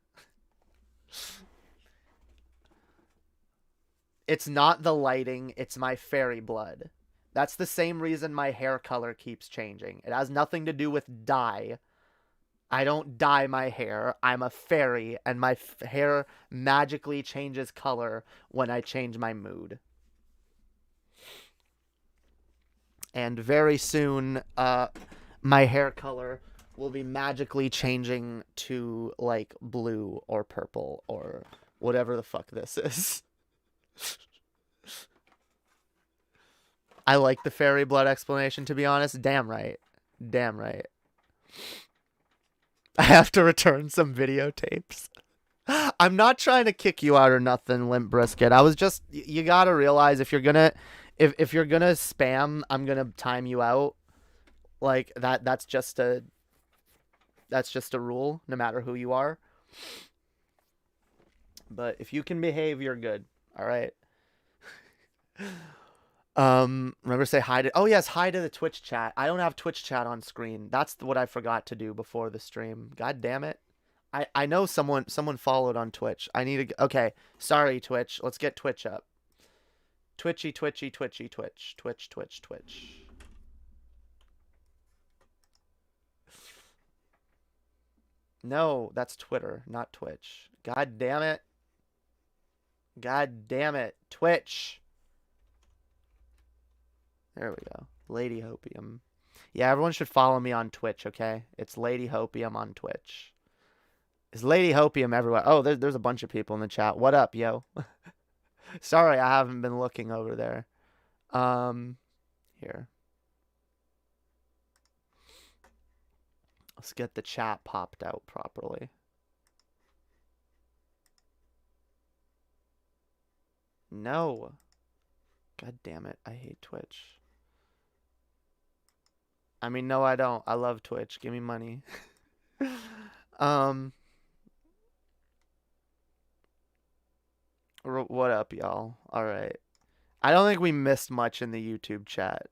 It's not the lighting, it's my fairy blood. That's the same reason my hair color keeps changing. It has nothing to do with dye. I don't dye my hair. I'm a fairy, and my hair magically changes color when I change my mood. And very soon, my hair color will be magically changing to, like, blue or purple or whatever the fuck this is. I like the fairy blood explanation, to be honest. Damn right. Damn right. I have to return some videotapes. I'm not trying to kick you out or nothing, Limp Brisket. I was just, you gotta realize if you're gonna spam, I'm gonna time you out. Like that's just a rule, no matter who you are. But if you can behave, you're good. All right. Remember say hi to, oh yes, hi to the Twitch chat. I don't have Twitch chat on screen. That's what I forgot to do before the stream. God damn it. I know someone followed on Twitch. I need to, okay. Sorry, Twitch. Let's get Twitch up. Twitchy, twitchy, twitchy, twitch. Twitch, twitch, twitch. No, that's Twitter, not Twitch. God damn it. God damn it. Twitch. There we go. Lady Hopium. Yeah, everyone should follow me on Twitch, okay? It's Lady Hopium on Twitch. It's Lady Hopium everywhere. Oh, there's a bunch of people in the chat. What up, yo? Sorry, I haven't been looking over there. Here. Let's get the chat popped out properly. No. God damn it. I hate Twitch. I mean, no, I don't. I love Twitch. Give me money. What up, y'all? All right. I don't think we missed much in the YouTube chat.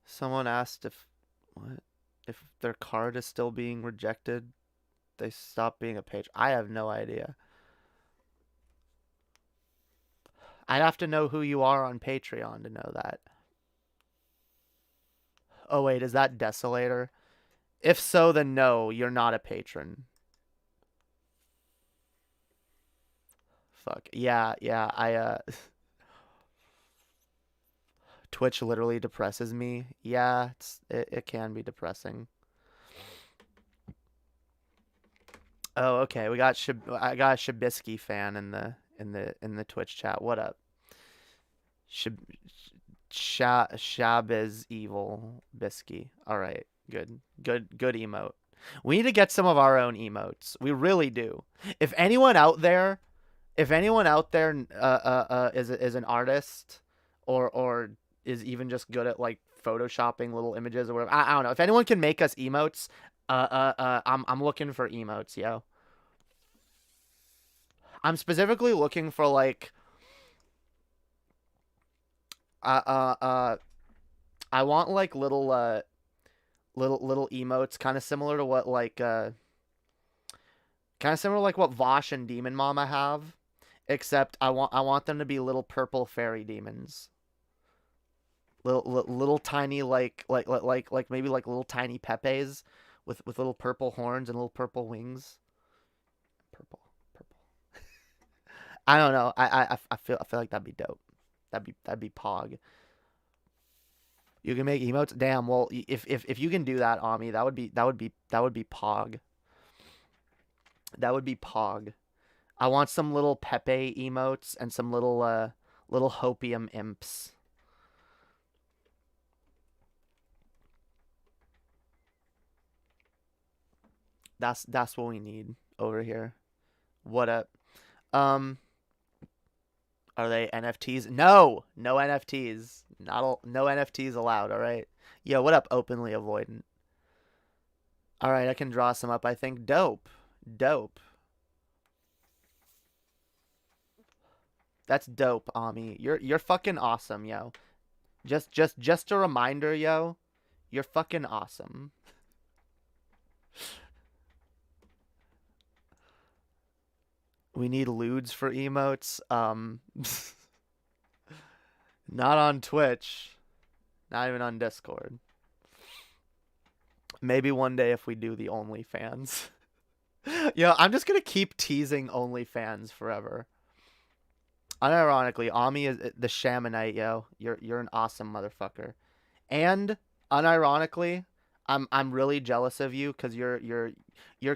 Someone asked if their card is still being rejected, they stop being a page. I have no idea. I'd have to know who you are on Patreon to know that. Oh wait, is that Desolator? If so, then no, you're not a patron. Fuck. Yeah, I Twitch literally depresses me. Yeah, it can be depressing. Oh, okay. I got a Shabisky fan in the Twitch chat. What up? Shab is evil Bisky. All right. Good emote. We need to get some of our own emotes. We really do. If anyone out there is an artist or is even just good at like photoshopping little images or whatever. I don't know. If anyone can make us emotes, I'm looking for emotes, yo. I'm specifically looking for like I want like little emotes kind of similar to what like what Vosh and Demon Mama have, except I want them to be little purple fairy demons. Little tiny like maybe like little tiny Pepes with little purple horns and little purple wings. Purple. I don't know. I feel like that'd be dope. That'd be pog. You can make emotes. Damn. Well, if you can do that, Omni, that would be pog. That would be pog. I want some little Pepe emotes and some little Hopium imps. That's what we need over here. What up? Are they NFTs? No NFTs. No NFTs allowed. All right. Yo, what up? Openly avoidant. All right, I can draw some up. I think dope. That's dope, Ami. You're fucking awesome, yo. Just a reminder, yo. You're fucking awesome. We need lewds for emotes. Not on Twitch. Not even on Discord. Maybe one day if we do the OnlyFans. Yeah, I'm just gonna keep teasing OnlyFans forever. Unironically, Omni is the Shamanite, yo. You're an awesome motherfucker. And unironically, I'm really jealous of you because you're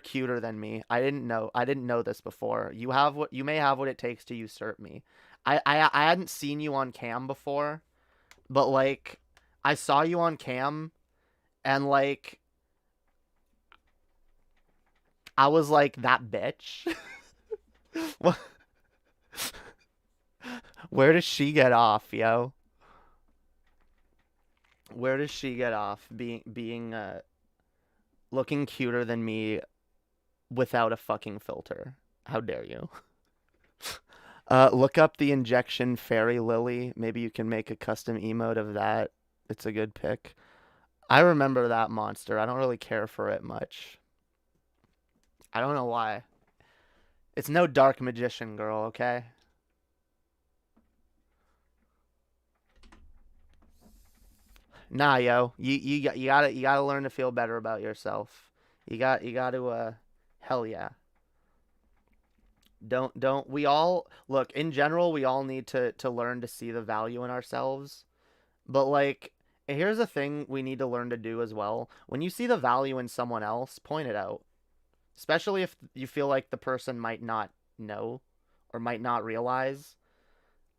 cuter than me. I didn't know this before. You may have what it takes to usurp me. I hadn't seen you on cam before, but like I saw you on cam and like I was like, that bitch. What? Where does she get off, yo? Where does she get off being looking cuter than me without a fucking filter? How dare you? Look up the injection fairy lily. Maybe you can make a custom emote of that. It's a good pick. I remember that monster. I don't really care for it much. I don't know why. It's no dark magician girl, okay? Nah, yo, you gotta learn to feel better about yourself. You got to hell yeah. Don't we all look in general? We all need to learn to see the value in ourselves. But like, here's the thing we need to learn to do as well. When you see the value in someone else, point it out. Especially if you feel like the person might not know or might not realize.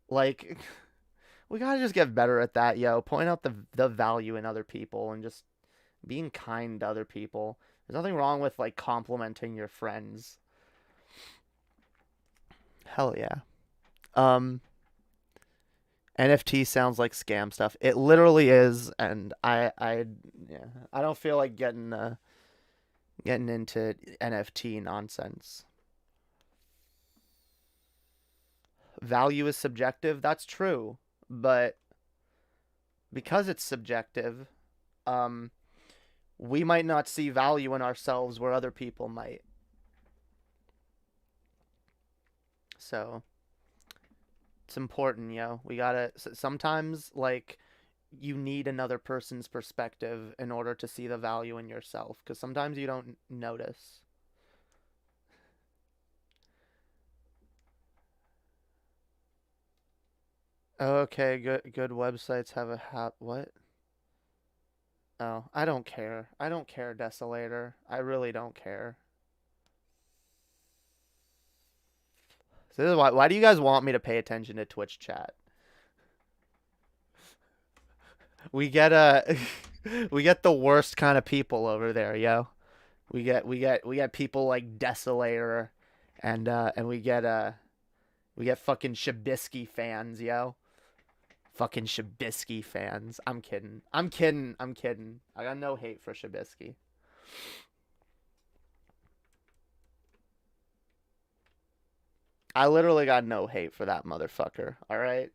Like. We gotta just get better at that, yo. Point out the value in other people and just being kind to other people. There's nothing wrong with, like, complimenting your friends. Hell yeah. NFT sounds like scam stuff. It literally is, and I don't feel like getting into NFT nonsense. Value is subjective. That's true. But because it's subjective, we might not see value in ourselves where other people might. So it's important, yo. We gotta, sometimes, like, you need another person's perspective in order to see the value in yourself, because sometimes you don't notice. Okay, good websites have a what? Oh, I don't care. I don't care, Desolator. I really don't care. So this is why do you guys want me to pay attention to Twitch chat? We get we get the worst kind of people over there, yo. We get people like Desolator and we get fucking Shabisky fans, yo. Fucking Shabisky fans. I'm kidding. I'm kidding. I got no hate for Shabisky. I literally got no hate for that motherfucker. Alright?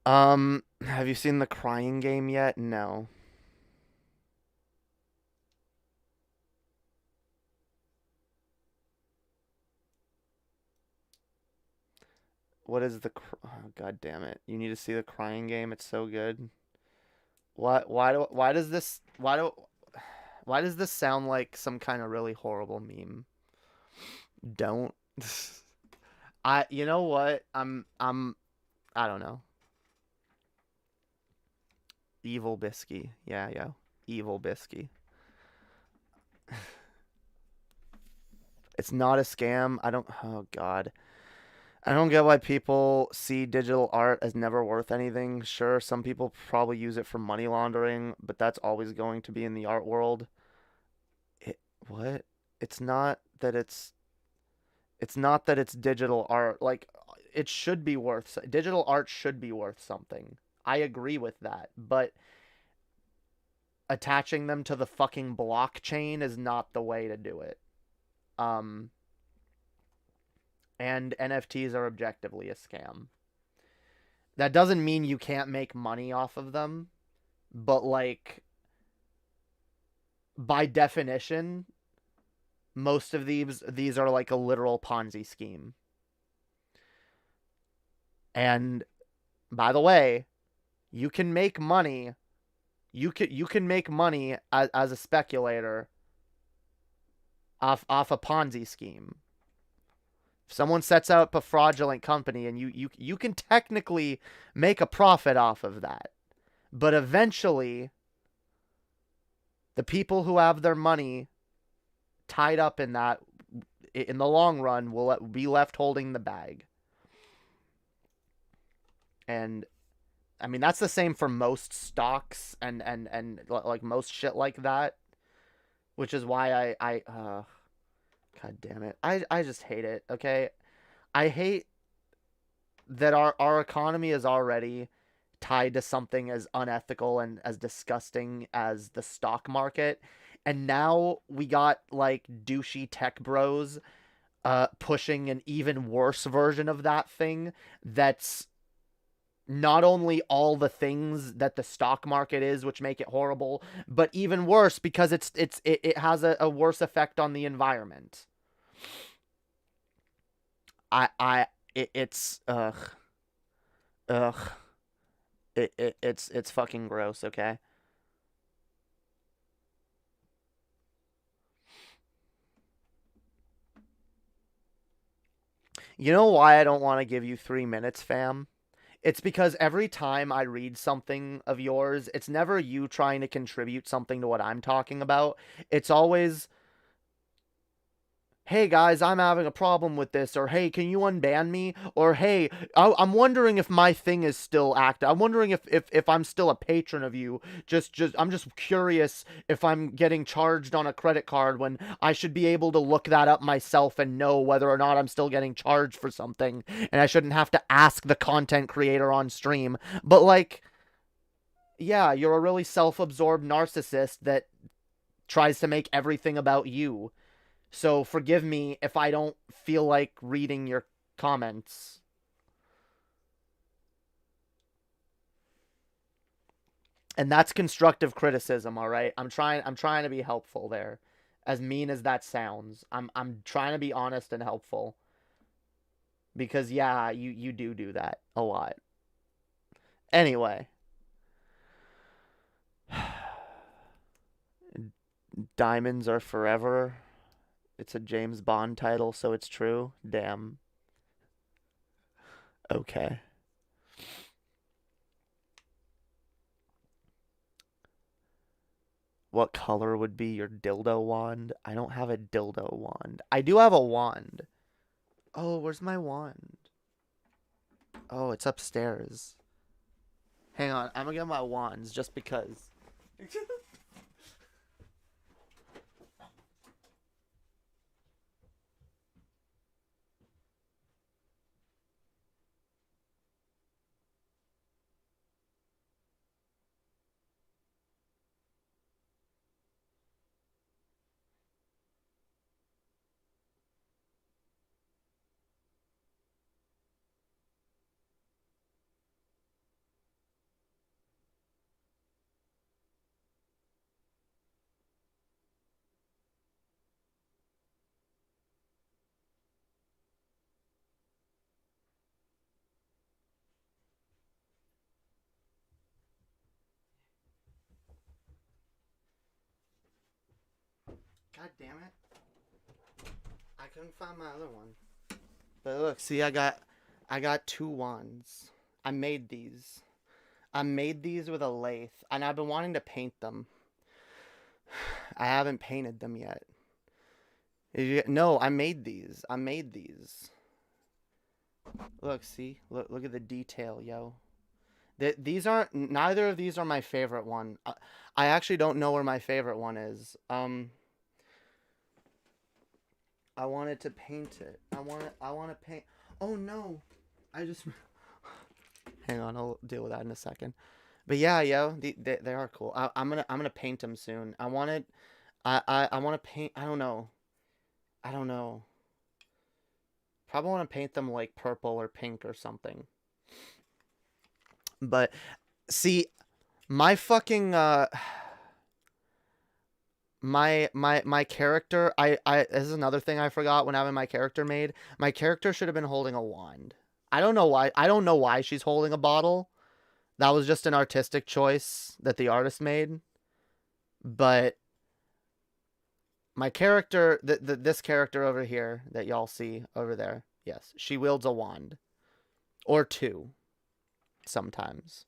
Have you seen The Crying Game yet? No. What is the... Oh, God damn it. You need to see The Crying Game. It's so good. Why does this sound like some kind of really horrible meme? Don't. You know what? I don't know. Evil Bisky. Yeah, yo. Evil Bisky. It's not a scam. Oh, God. I don't get why people see digital art as never worth anything. Sure, some people probably use it for money laundering, but that's always going to be in the art world. What? It's not that it's digital art. Like, it should be worth... Digital art should be worth something. I agree with that, but attaching them to the fucking blockchain is not the way to do it. And NFTs are objectively a scam. That doesn't mean you can't make money off of them, but, like, by definition, most of these are like a literal Ponzi scheme. And by the way, you can make money. You can make money as a speculator off a Ponzi scheme. If someone sets up a fraudulent company and you can technically make a profit off of that. But eventually, the people who have their money tied up in that, in the long run, will be left holding the bag. And I mean, that's the same for most stocks and like most shit like that, which is why God damn it. I just hate it, okay? I hate that our economy is already tied to something as unethical and as disgusting as the stock market. And now we got like douchey tech bros pushing an even worse version of that thing that's not only all the things that the stock market is, which make it horrible, but even worse because it has a worse effect on the environment. It's it's fucking gross, okay? You know why I don't want to give you 3 minutes, fam? It's because every time I read something of yours, it's never you trying to contribute something to what I'm talking about. It's always, hey guys, I'm having a problem with this, or hey, can you unban me? Or hey, I'm wondering if my thing is still active. I'm wondering if I'm still a patron of you. I'm just curious if I'm getting charged on a credit card when I should be able to look that up myself and know whether or not I'm still getting charged for something, and I shouldn't have to ask the content creator on stream. But like, yeah, you're a really self-absorbed narcissist that tries to make everything about you. So forgive me if I don't feel like reading your comments. And that's constructive criticism, all right? I'm trying to be helpful there. As mean as that sounds. I'm trying to be honest and helpful. Because yeah, you do that a lot. Anyway. Diamonds are forever. It's a James Bond title, so it's true. Damn. Okay. What color would be your dildo wand? I don't have a dildo wand. I do have a wand. Oh, where's my wand? Oh, it's upstairs. Hang on, I'm gonna get my wands just because. God damn it. I couldn't find my other one. But look, see, I got 2 wands. I made these. I made these with a lathe, and I've been wanting to paint them. I haven't painted them yet. No, I made these. I made these. Look, see? Look at the detail, yo. These aren't, neither of these are my favorite one. I actually don't know where my favorite one is. I wanted to paint it. I want to paint. Oh no, I just. Hang on, I'll deal with that in a second. But yeah, yo, they are cool. I'm gonna paint them soon. I want to paint. I don't know. Probably want to paint them like purple or pink or something. But see, my fucking my character, I this is another thing I forgot when having my character made. My character should have been holding a wand. I don't know why. I don't know why she's holding a bottle. That was just an artistic choice that the artist made. But my character, this character over here that y'all see over there, yes, she wields a wand. Or two. Sometimes.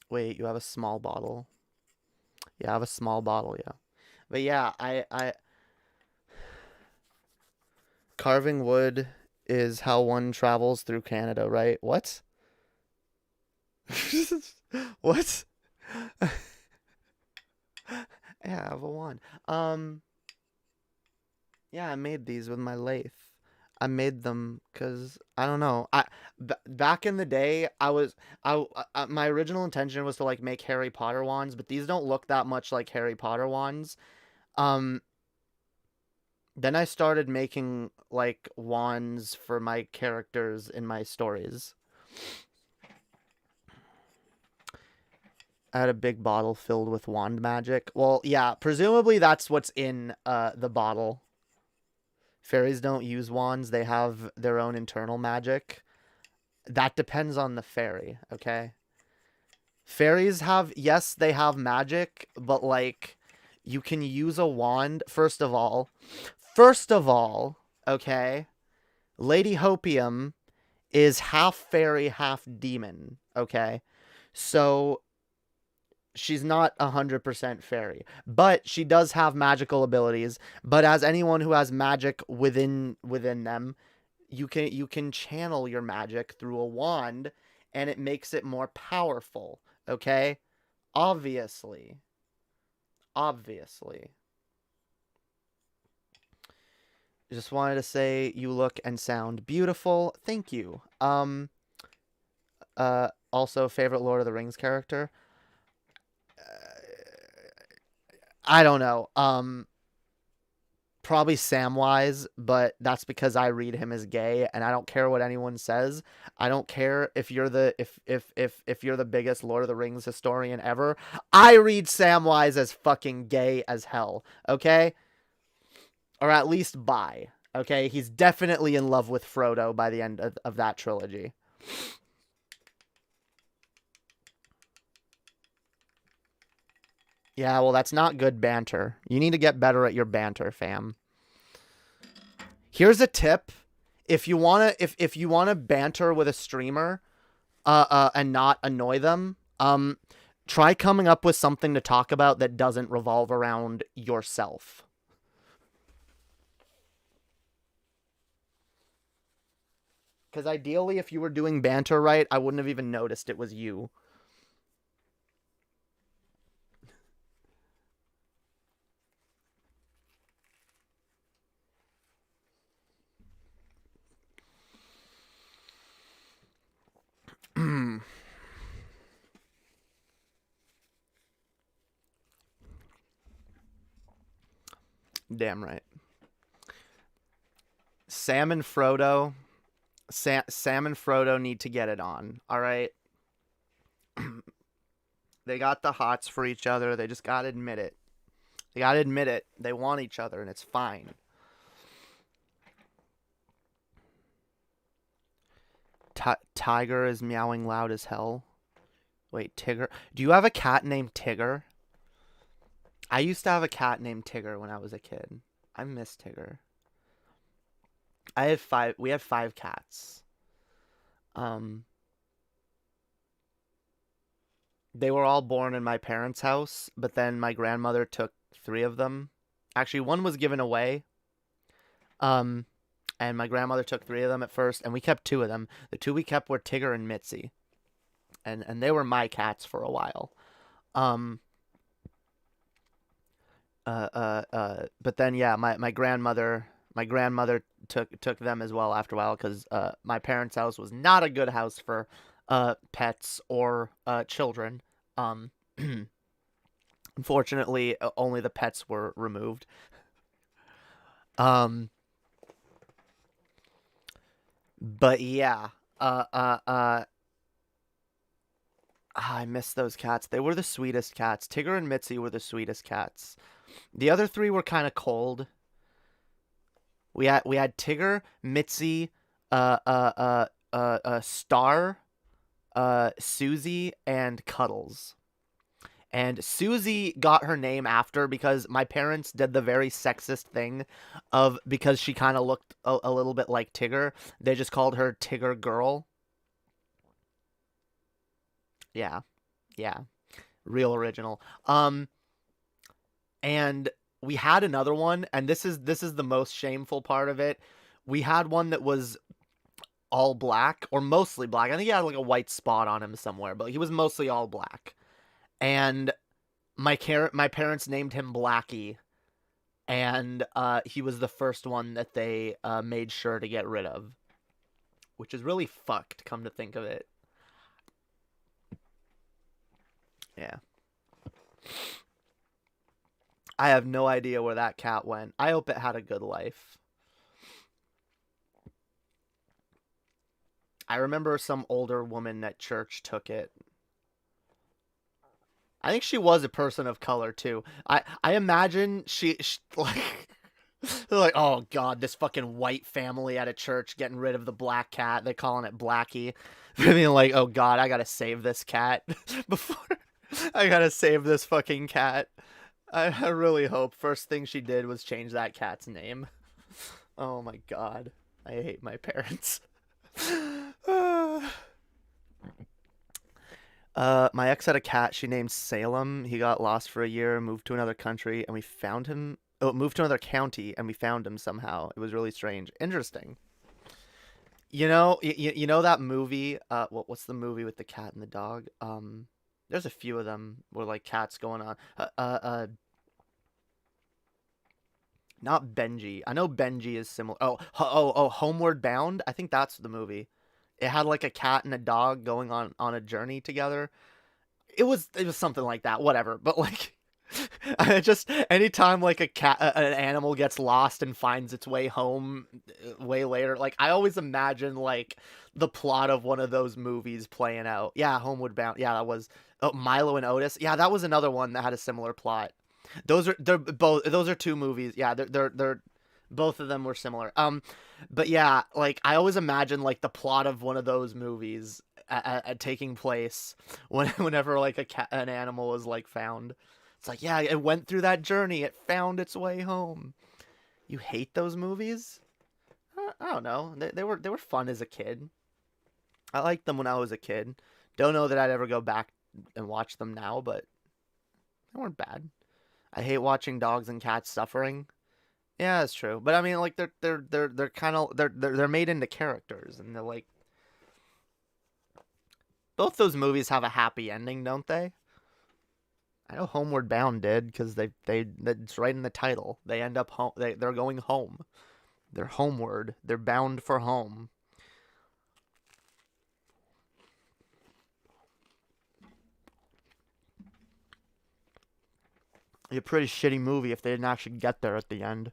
Wait, you have a small bottle? Yeah, I have a small bottle, yeah. But yeah, I carving wood is how one travels through Canada, right? What? What? Yeah, I have a wand. Yeah, I made these with my lathe. I made them because I don't know. Back in the day, my original intention was to like make Harry Potter wands, but these don't look that much like Harry Potter wands. Then I started making like wands for my characters in my stories. I had a big bottle filled with wand magic. Well, yeah, presumably that's what's in the bottle. Fairies don't use wands. They have their own internal magic. That depends on the fairy, okay? Fairies have, yes, they have magic, but like, you can use a wand, first of all, okay? Lady Hopium is half fairy, half demon, okay? So she's not 100% fairy, but she does have magical abilities. But as anyone who has magic within them, you can channel your magic through a wand, and it makes it more powerful. Okay, obviously. Just wanted to say you look and sound beautiful. Thank you. Also, favorite Lord of the Rings character. I don't know. Probably Samwise, but that's because I read him as gay, and I don't care what anyone says. I don't care if you're the if you're the biggest Lord of the Rings historian ever. I read Samwise as fucking gay as hell, okay? Or at least bi, okay? He's definitely in love with Frodo by the end of that trilogy. Yeah, well, that's not good banter. You need to get better at your banter, fam. Here's a tip. If you wanna banter with a streamer, and not annoy them, try coming up with something to talk about that doesn't revolve around yourself. Because ideally, if you were doing banter right, I wouldn't have even noticed it was you. Damn right. Sam and Frodo need to get it on, all right? They got the hots for each other. They just gotta admit it. They want each other, and it's fine. Tiger is meowing loud as hell. Wait, Tigger? Do you have a cat named Tigger? I used to have a cat named Tigger when I was a kid. I miss Tigger. We had 5 cats. They were all born in my parents' house, but then my grandmother took 3 of them. Actually, one was given away. And my grandmother took 3 of them at first, and we kept 2 of them. The 2 we kept were Tigger and Mitzi. And they were my cats for a while. But then yeah, my grandmother took them as well after a while, because my parents' house was not a good house for pets or children. Unfortunately, only the pets were removed. But yeah, I miss those cats. They were the sweetest cats. Tigger and Mitzi were the sweetest cats. The other three were kind of cold. We had Tigger, Mitzi, Star, Susie, and Cuddles. And Susie got her name after because my parents did the very sexist thing of, because she kind of looked a little bit like Tigger, they just called her Tigger Girl. Yeah. Yeah. Real original. And we had another one, and this is the most shameful part of it. We had one that was all black, or mostly black. I think he had like a white spot on him somewhere, but he was mostly all black. And my parents named him Blackie, and he was the first one that they made sure to get rid of, which is really fucked, come to think of it. Yeah. I have no idea where that cat went. I hope it had a good life. I remember some older woman at church took it. I think she was a person of color too. I imagine she like they're like, oh god, this fucking white family at a church getting rid of the black cat. They're calling it Blackie. They're being like, oh god, I gotta save this cat before I gotta save this fucking cat. I really hope first thing she did was change that cat's name. Oh my god, I hate my parents. My ex had a cat she named Salem. He got lost for a year, moved to another country, and we found him. Oh, moved to another county, and we found him somehow. It was really strange. Interesting. You know that movie? What's the movie with the cat and the dog? There's a few of them where like cats going on. Not Benji. I know Benji is similar. Oh, Homeward Bound. I think that's the movie. It had like a cat and a dog going on a journey together. It was something like that. Whatever. But like, I just anytime like an animal gets lost and finds its way home way later, like I always imagine like the plot of one of those movies playing out. Yeah, Homeward Bound. Yeah, that was Milo and Otis. Yeah, that was another one that had a similar plot. Those are two movies. Yeah, they're both of them were similar. But yeah, like I always imagine like the plot of one of those movies taking place whenever like an animal was like found. It's like, yeah, it went through that journey. It found its way home. You hate those movies? I don't know. They were fun as a kid. I liked them when I was a kid. Don't know that I'd ever go back and watch them now, but they weren't bad. I hate watching dogs and cats suffering. Yeah, that's true. But I mean, like they're kind of they're made into characters, and they're like both those movies have a happy ending, don't they? I know Homeward Bound did because that's right in the title. They end up home. They're going home. They're homeward. They're bound for home. It'd be a pretty shitty movie if they didn't actually get there at the end.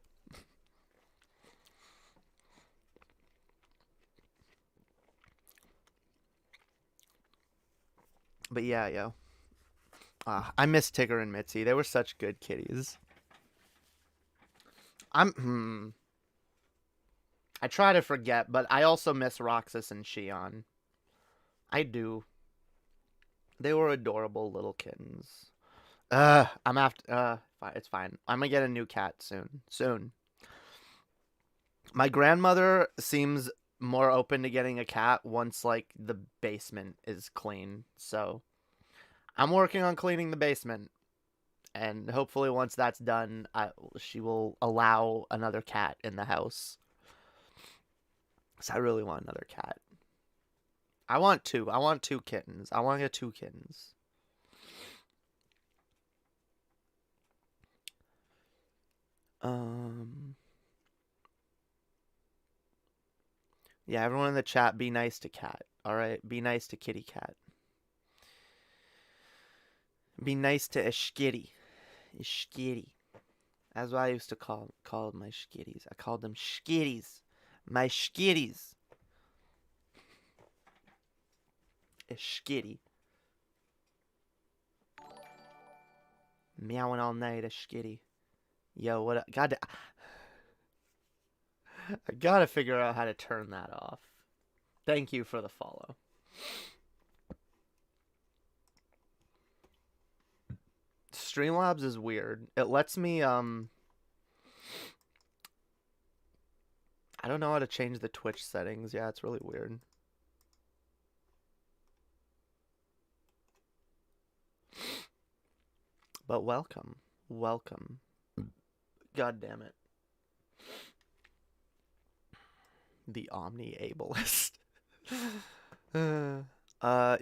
But yeah, yo. I miss Tigger and Mitzi. They were such good kitties. I try to forget, but I also miss Roxas and Shion. I do. They were adorable little kittens. I'm after. It's fine. I'm gonna get a new cat soon. Soon. My grandmother seems more open to getting a cat once like the basement is clean. So I'm working on cleaning the basement, and hopefully once that's done, she will allow another cat in the house. So I really want another cat. I want two. I want two kittens. I want to get two kittens. Yeah, everyone in the chat, be nice to cat. All right, be nice to kitty cat. Be nice to a skitty. A skitty. That's what I used to call my skitties. I called them skitties. My skitties. A skitty. Meowing all night, a skitty. Yo, what? I gotta figure out how to turn that off. Thank you for the follow. Streamlabs is weird. It lets me, I don't know how to change the Twitch settings. Yeah, it's really weird. But welcome. Welcome. God damn it. The Omni Ableist. You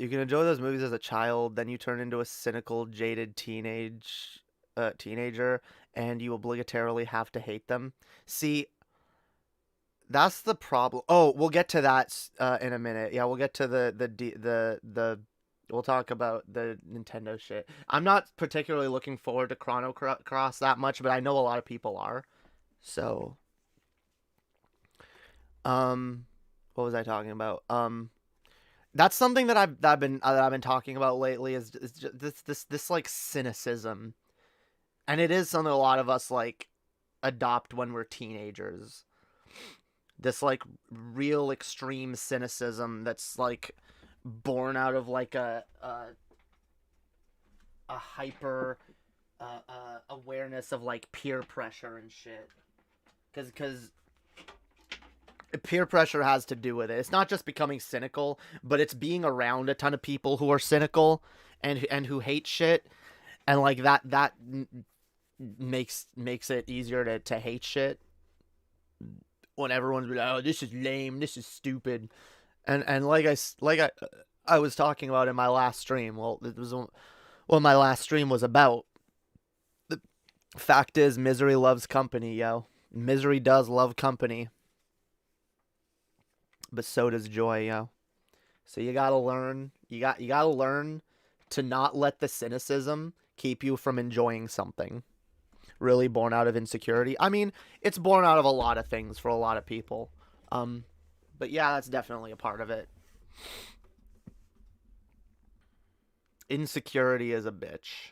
can enjoy those movies as a child, then you turn into a cynical, jaded teenager, and you obligatorily have to hate them. See, that's the problem. Oh, we'll get to that in a minute. Yeah, we'll get to the we'll talk about the Nintendo shit. I'm not particularly looking forward to Chrono Cross that much, but I know a lot of people are. So, what was I talking about? That's something that I've been talking about lately is just this like cynicism, and it is something a lot of us like adopt when we're teenagers. This like real extreme cynicism that's like born out of like a hyper awareness of like peer pressure and shit, because peer pressure has to do with it. It's not just becoming cynical, but it's being around a ton of people who are cynical and who hate shit, and like that makes it easier to hate shit when everyone's like, oh, this is lame, this is stupid, and like I was talking about in my last stream. Well, it was what my last stream was about. The fact is, misery loves company, yo. Misery does love company. But so does joy, yo. So you gotta learn. You gotta learn to not let the cynicism keep you from enjoying something. Really born out of insecurity. I mean, it's born out of a lot of things for a lot of people. But yeah, that's definitely a part of it. Insecurity is a bitch,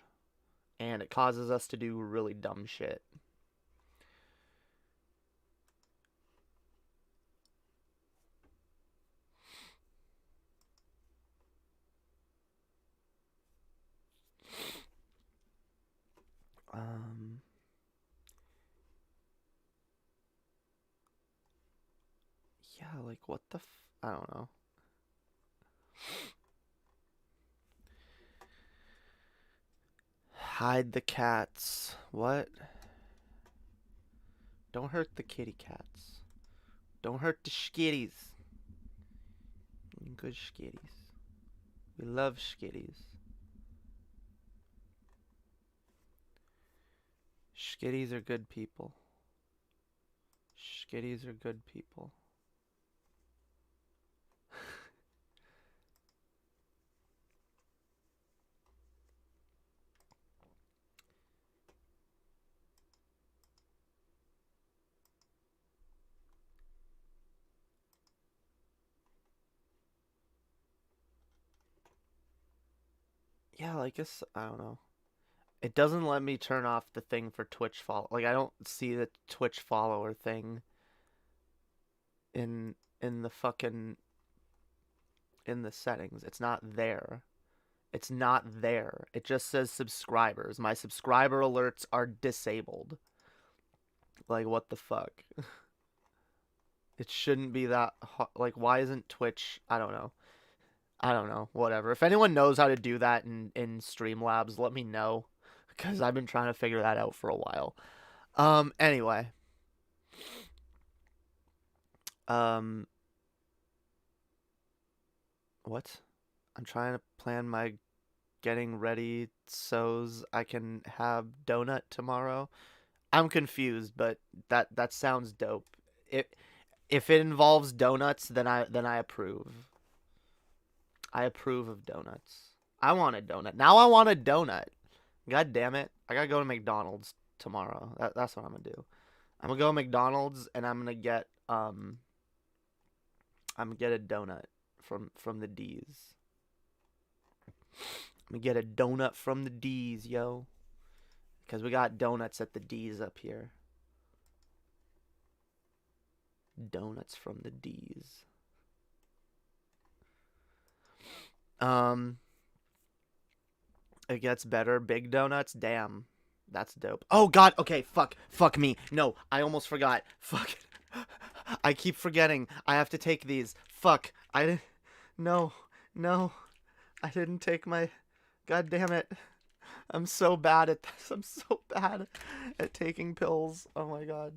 and it causes us to do really dumb shit. Yeah, like what the I don't know. Hide the cats. What? Don't hurt the kitty cats. Don't hurt the skitties. Good skitties. We love skitties. Skitties are good people. Skitties are good people. Yeah, like it's, I don't know. It doesn't let me turn off the thing for Twitch follow. Like I don't see the Twitch follower thing in the fucking in the settings. It's not there. It's not there. It just says subscribers. My subscriber alerts are disabled. Like what the fuck? It shouldn't be that like why isn't Twitch, I don't know. I don't know, whatever. If anyone knows how to do that in Streamlabs, let me know, because I've been trying to figure that out for a while. Anyway. What? I'm trying to plan my getting ready so's I can have donut tomorrow. I'm confused, but that sounds dope. If it involves donuts, then I approve. I approve of donuts. I want a donut. Now I want a donut. God damn it. I gotta go to McDonald's tomorrow. That's what I'm gonna do. I'm gonna go to McDonald's and I'm gonna get a donut from the D's. Let me get a donut from the D's, yo. Because we got donuts at the D's up here. Donuts from the D's. It gets better. Big donuts? Damn. That's dope. Oh, God. Okay, fuck. Fuck me. No, I almost forgot. Fuck. I keep forgetting. I have to take these. Fuck. I didn't... No. No. I didn't take my... God damn it. I'm so bad at this. I'm so bad at taking pills. Oh, my God.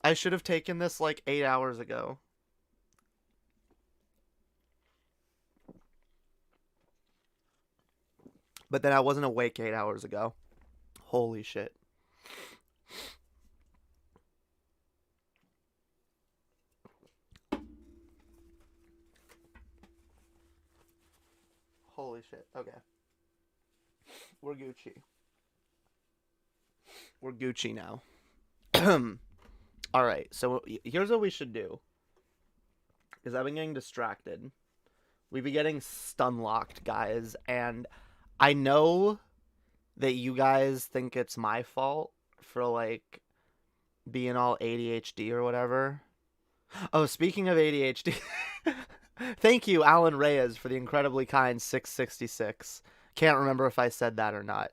I should have taken this like 8 hours ago. But then I wasn't awake 8 hours ago. Holy shit. Holy shit. Okay. We're Gucci. We're Gucci now. Alright, so here's what we should do. Because I've been getting distracted. We've been getting stun-locked, guys. And I know that you guys think it's my fault for, like, being all ADHD or whatever. Oh, speaking of ADHD... Thank you, Alan Reyes, for the incredibly kind 666. Can't remember if I said that or not.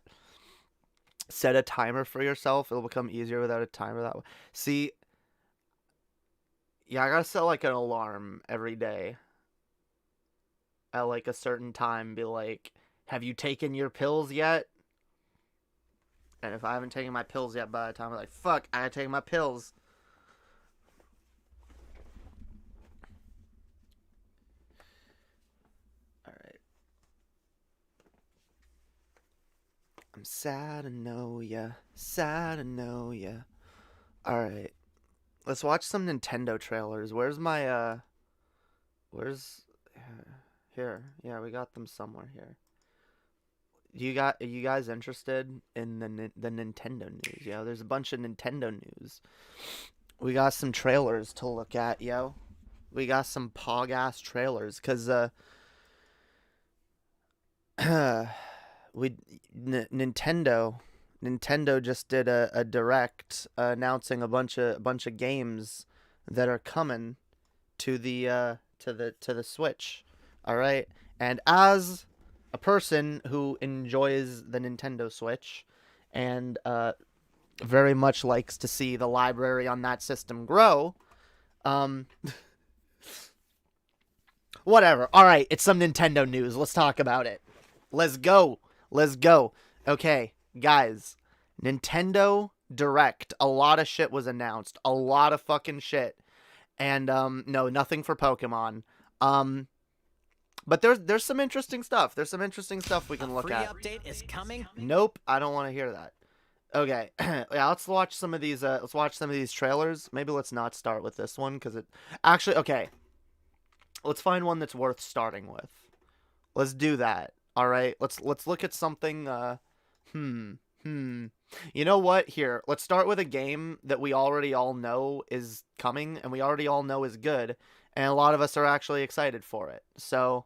Set a timer for yourself. It'll become easier without a timer that way. See, yeah, I gotta set like an alarm every day at like a certain time. Be like, have you taken your pills yet? And if I haven't taken my pills yet by the time I'm like, fuck, I gotta take my pills. Alright. I'm sad to know ya. Sad to know ya. Alright. Let's watch some Nintendo trailers. Where's my, where's... Here. Yeah, we got them somewhere here. Are you guys interested in the Nintendo news? Yo, there's a bunch of Nintendo news. We got some trailers to look at, yo. We got some pog-ass trailers, because, Nintendo just did a direct announcing a bunch of games that are coming to the Switch. All right, and as a person who enjoys the Nintendo Switch and very much likes to see the library on that system grow, whatever. All right, it's some Nintendo news. Let's talk about it. Let's go. Let's go. Okay, guys. Nintendo Direct. A lot of shit was announced. A lot of fucking shit. And, no, nothing for Pokemon. But there's some interesting stuff. There's some interesting stuff we can look at. Free update is coming. Nope, I don't want to hear that. Okay, yeah, let's watch some of these. Let's watch some of these trailers. Maybe let's not start with this one because it actually okay. Let's find one that's worth starting with. Let's do that. All right. Let's look at something. You know what? Here, let's start with a game that we already all know is coming and we already all know is good, and a lot of us are actually excited for it. So.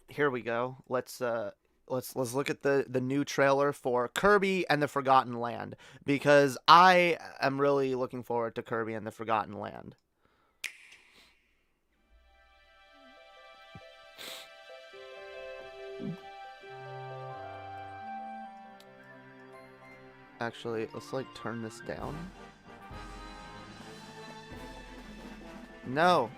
Here we go. Let's look at the new trailer for Kirby and the Forgotten Land, because I am really looking forward to Kirby and the Forgotten Land. Actually, let's like turn this down. No.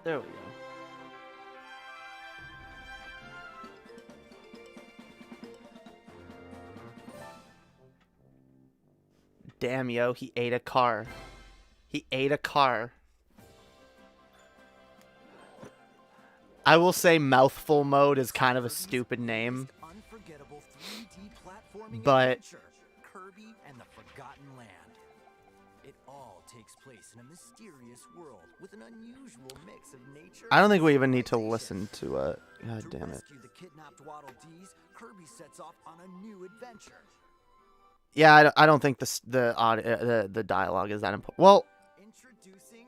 There we go. Damn, yo, he ate a car. He ate a car. I will say mouthful mode is kind of a stupid name. But Kirby and the Forgotten Land. It all takes place in a mysterious world with an unusual mix of nature. I don't think we even need to listen to it. God damn it. rescue the kidnapped Waddle Dees, Kirby sets off on a new adventure. Yeah, I don't think the dialogue is that important. Well, Introducing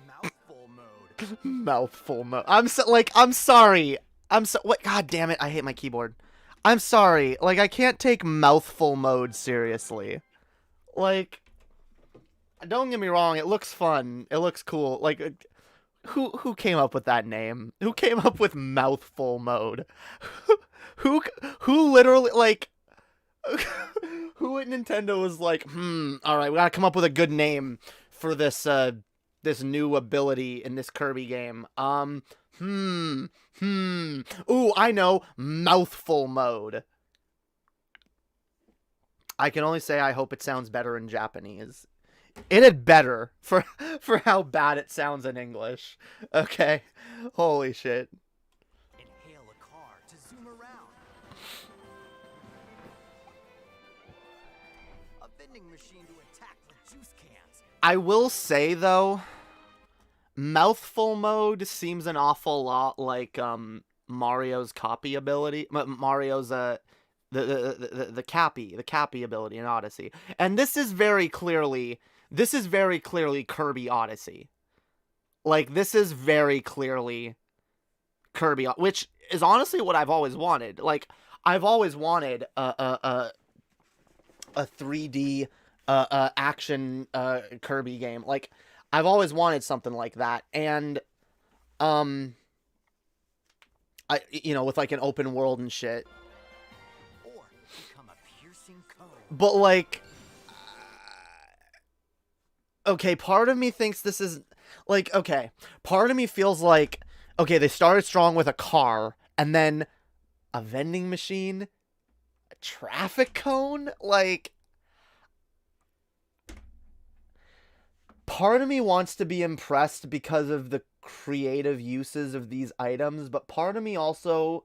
mouthful mode. mouthful mode. I'm sorry. What? God damn it! I hate my keyboard. I'm sorry. Like, I can't take mouthful mode seriously. Like, don't get me wrong. It looks fun. It looks cool. Like, who came up with that name? Who came up with mouthful mode? who literally, like, who at Nintendo was like, all right, we gotta come up with a good name for this this new ability in this Kirby game. Ooh, I know, mouthful mode. I can only say I hope it sounds better in Japanese. It had better for how bad it sounds in English. Okay, holy shit. Inhale a car to zoom around. A vending machine to attack the juice cans. I will say though, mouthful mode seems an awful lot like Mario's copy ability. Mario's the Cappy ability in Odyssey, and this is very clearly Kirby Odyssey. Like, this is very clearly Kirby, which is honestly what I've always wanted. Like, I've always wanted a 3D action Kirby game. Like, I've always wanted something like that, and with like an open world and shit. Or become a piercing cone. But like, okay, part of me thinks this is like, okay, part of me feels like, okay, they started strong with a car and then a vending machine, a traffic cone, like, part of me wants to be impressed because of the creative uses of these items, but part of me also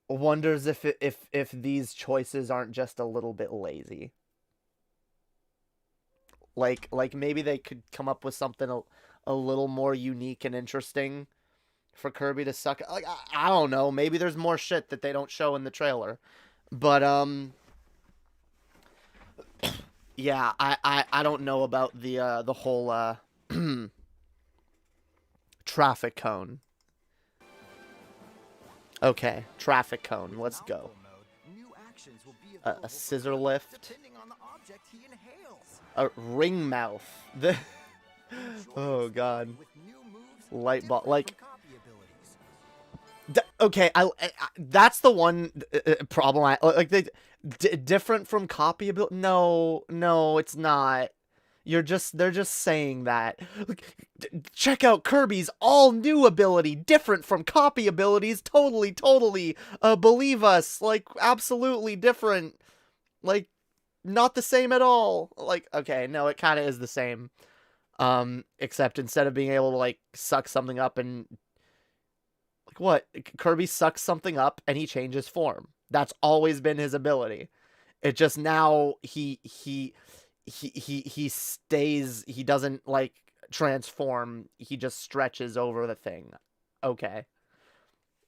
wonders if these choices aren't just a little bit lazy. Like maybe they could come up with something a little more unique and interesting for Kirby to suck. Like, I don't know, maybe there's more shit that they don't show in the trailer, but yeah, I don't know about the whole traffic cone. Okay, traffic cone. Let's go. A scissor lift. A ring mouth. Oh god. Light ball. Like. Okay, that's the one problem. I like. Different from copy ability. No, it's not. They're just saying that. Check out Kirby's all new ability, different from copy abilities. Totally. Believe us. Like, absolutely different. Like, not the same at all. Like, okay, no, it kind of is the same. Except instead of being able to, like, suck something up and, like, what? Kirby sucks something up and he changes form. That's always been his ability. It just now he stays, he doesn't, like, transform. He just stretches over the thing. Okay.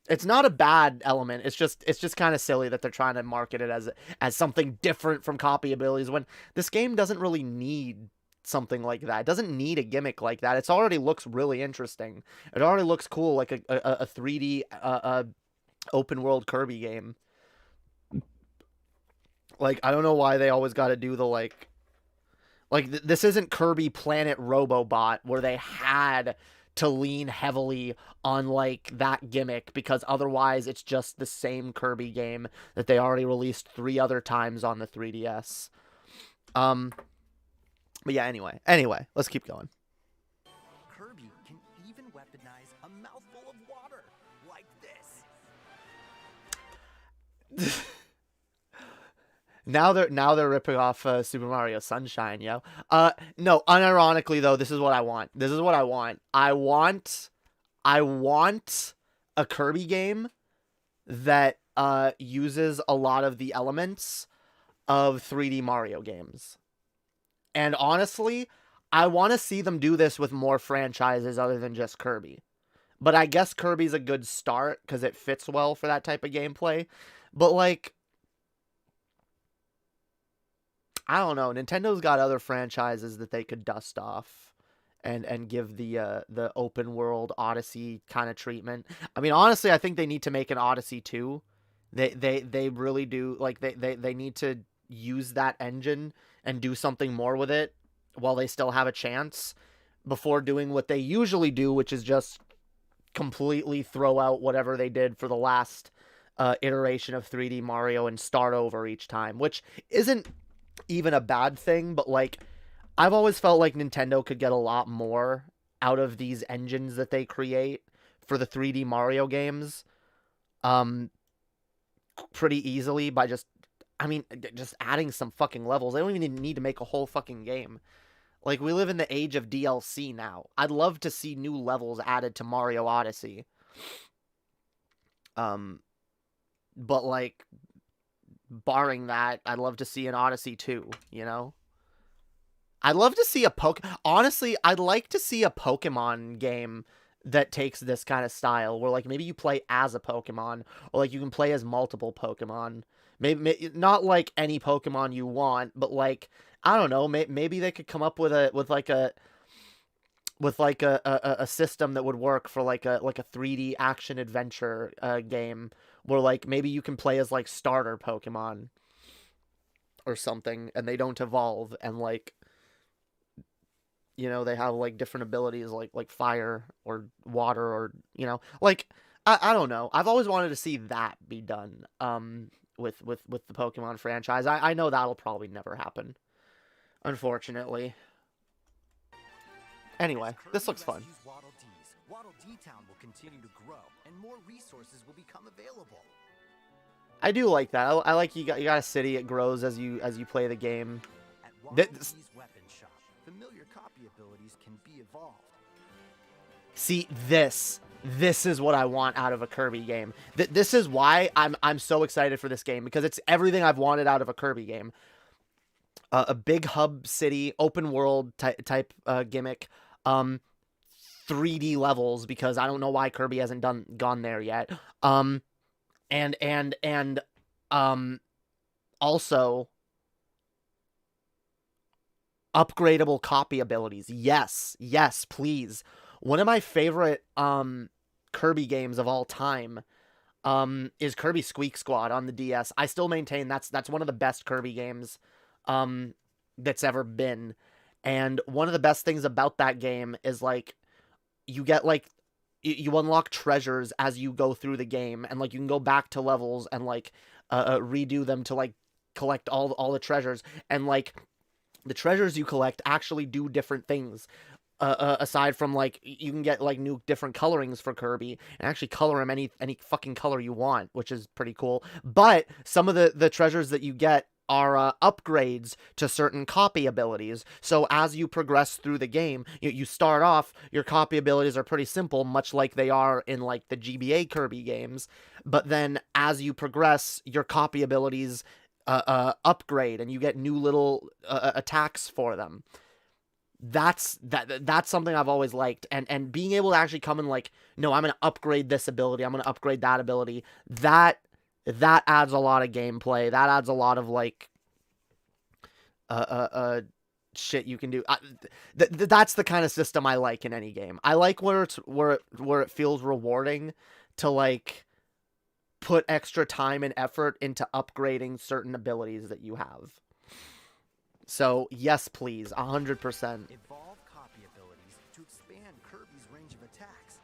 It's not a bad element. It's just kind of silly that they're trying to market it as something different from copy abilities when this game doesn't really need something like that. It doesn't need a gimmick like that. It already looks really interesting. It already looks cool, like a 3D open world Kirby game. Like, I don't know why they always got to do the like this isn't Kirby Planet Robobot where they had to lean heavily on, like, that gimmick, because otherwise it's just the same Kirby game that they already released 3 other times on the 3DS. But yeah, anyway, let's keep going. Kirby can even weaponize a mouthful of water, like this. Now they're ripping off Super Mario Sunshine, yo. No, unironically though, this is what I want. I want a Kirby game that uses a lot of the elements of 3D Mario games. And honestly, I want to see them do this with more franchises other than just Kirby. But I guess Kirby's a good start because it fits well for that type of gameplay. But, like, I don't know. Nintendo's got other franchises that they could dust off and give the open world Odyssey kind of treatment. I mean, honestly, I think they need to make an Odyssey 2. They really do. Like, they need to use that engine and do something more with it while they still have a chance before doing what they usually do, which is just completely throw out whatever they did for the last iteration of 3D Mario and start over each time, which isn't even a bad thing, but like I've always felt like Nintendo could get a lot more out of these engines that they create for the 3D Mario games pretty easily by just adding some fucking levels. They don't even need to make a whole fucking game. Like, we live in the age of DLC now. I'd love to see new levels added to Mario Odyssey. But, like, barring that, I'd love to see an Odyssey 2, you know? I'd love to see honestly, I'd like to see a Pokemon game that takes this kind of style, where, like, maybe you play as a Pokemon, or, like, you can play as multiple Pokemon. Maybe not, like, any Pokemon you want, but, like, I don't know, maybe they could come up with a system that would work for like a 3D action adventure game where like maybe you can play as like starter Pokemon or something and they don't evolve and like, you know, they have like different abilities like fire or water or, you know, like I don't know. I've always wanted to see that be done with the Pokemon franchise. I know that'll probably never happen, unfortunately. Anyway, this looks fun. Waddle D Town will continue to grow, and more resources will become available. I do like that. I like you got a city. It grows as you play the game. At Waddle D's weapon shop, familiar copy abilities can be evolved. See, this is what I want out of a Kirby game. This is why I'm so excited for this game, because it's everything I've wanted out of a Kirby game. A big hub city, open world type gimmick, 3D levels, because I don't know why Kirby hasn't gone there yet. And also upgradable copy abilities. Yes, please. One of my favorite Kirby games of all time is Kirby Squeak Squad on the DS. I still maintain that's one of the best Kirby games that's ever been. And one of the best things about that game is like you get like you unlock treasures as you go through the game, and like you can go back to levels and like redo them to like collect all the treasures, and like the treasures you collect actually do different things. Aside from like you can get like new different colorings for Kirby and actually color him any fucking color you want, which is pretty cool. But some of the treasures that you get are upgrades to certain copy abilities. So as you progress through the game, you start off, your copy abilities are pretty simple, much like they are in like the GBA Kirby games. But then as you progress, your copy abilities upgrade and you get new little attacks for them. That's something I've always liked, and being able to actually come and like, no, I'm gonna upgrade this ability, I'm gonna upgrade that ability, that adds a lot of gameplay, that adds a lot of like shit you can do. That's the kind of system I like in any game. I like where it feels rewarding to like put extra time and effort into upgrading certain abilities that you have. So, yes, please, 100%. Evolve copy abilities to expand Kirby's range of attacks.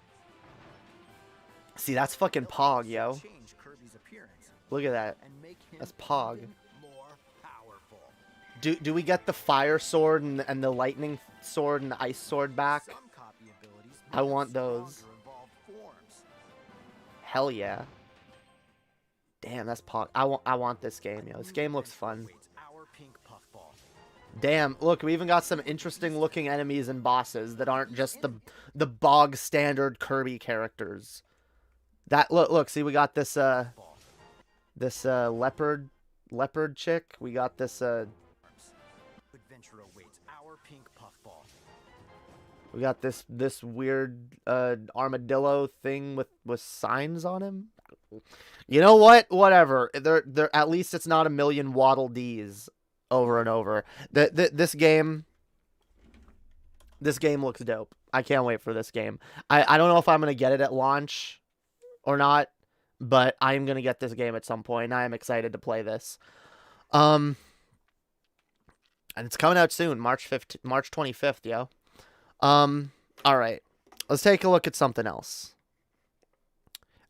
See, that's fucking Pog, yo. Change Kirby's appearance. Look at that. And make him That's Pog. even more powerful. Do we get the fire sword and the lightning sword and the ice sword back? Some copy abilities I want those. stronger evolved forms. Hell yeah. Damn, that's Pog. I want this game, yo. This game looks fun. Awaits our pink puffball. Damn, look, we even got some interesting looking enemies and bosses that aren't just the bog standard Kirby characters. That look, see, we got this leopard chick. We got this Adventure awaits We got this weird armadillo thing with signs on him. You know what? Whatever. They're at least it's not a million Waddle Dees over and over. This game looks dope. I can't wait for this game. I don't know if I'm gonna get it at launch or not, but I am gonna get this game at some point. I am excited to play this. And it's coming out soon, March 25th, yo. All right. Let's take a look at something else.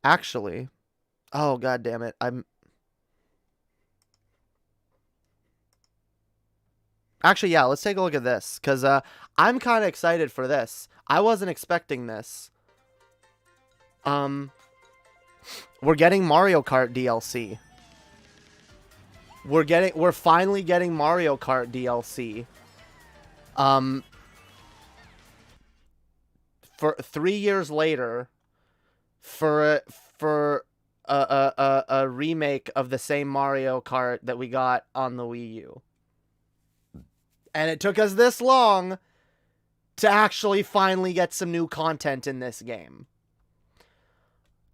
Actually, oh god damn it. Actually, yeah, let's take a look at this cuz I'm kind of excited for this. I wasn't expecting this. We're getting Mario Kart DLC. We're finally getting Mario Kart DLC. For 3 years later, for a remake of the same Mario Kart that we got on the Wii U. And it took us this long to actually finally get some new content in this game.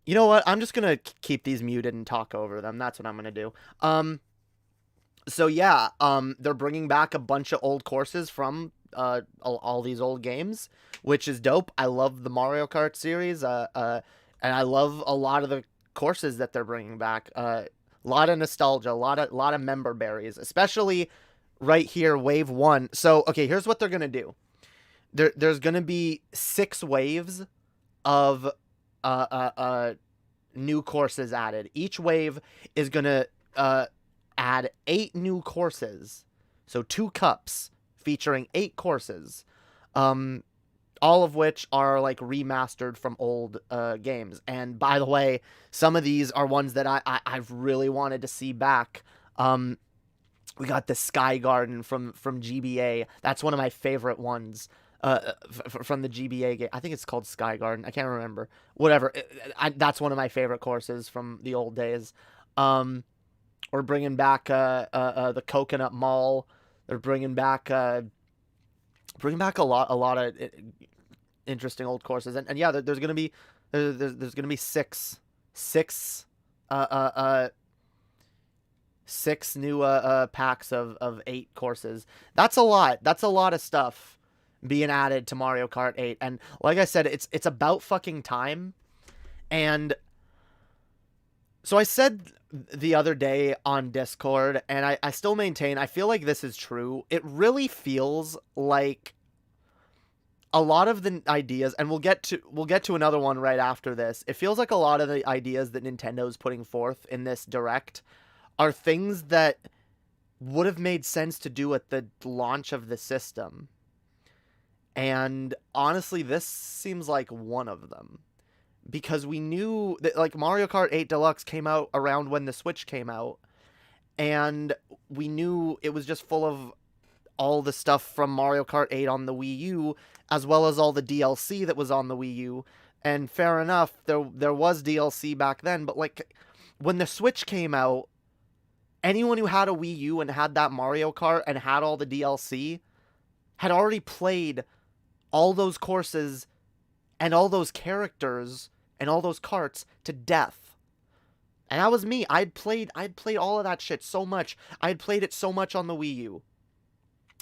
You know what? I'm just going to keep these muted and talk over them. That's what I'm going to do. So yeah, they're bringing back a bunch of old courses from all these old games, which is dope. I love the Mario Kart series, and I love a lot of the courses that they're bringing back. A lot of nostalgia, a lot of member berries, especially right here, Wave 1. So, okay, here's what they're gonna do. There's gonna be 6 waves of new courses added. Each wave is gonna add 8 new courses. So 2 cups featuring 8 courses. All of which are like remastered from old games. And by the way, some of these are ones that I've really wanted to see back. We got the Sky Garden from GBA. That's one of my favorite ones from the GBA game. I think it's called Sky Garden. I can't remember. Whatever. That's one of my favorite courses from the old days. We're bringing back the Coconut Mall. They're bringing back a lot of interesting old courses, and yeah, there's gonna be 6 new packs of 8 courses. That's a lot. That's a lot of stuff being added to Mario Kart 8, and like I said, it's about fucking time. And so I said the other day on Discord, and I still maintain, I feel like this is true. It really feels like a lot of the ideas, and we'll get to another one right after this. It feels like a lot of the ideas that Nintendo's putting forth in this Direct are things that would have made sense to do at the launch of the system. And honestly, this seems like one of them. Because we knew that, like, Mario Kart 8 Deluxe came out around when the Switch came out, and we knew it was just full of all the stuff from Mario Kart 8 on the Wii U, as well as all the DLC that was on the Wii U. And fair enough, there was DLC back then, but, like, when the Switch came out, anyone who had a Wii U and had that Mario Kart and had all the DLC had already played all those courses and all those characters and all those carts to death. And that was me. I'd played all of that shit so much. I had played it so much on the Wii U.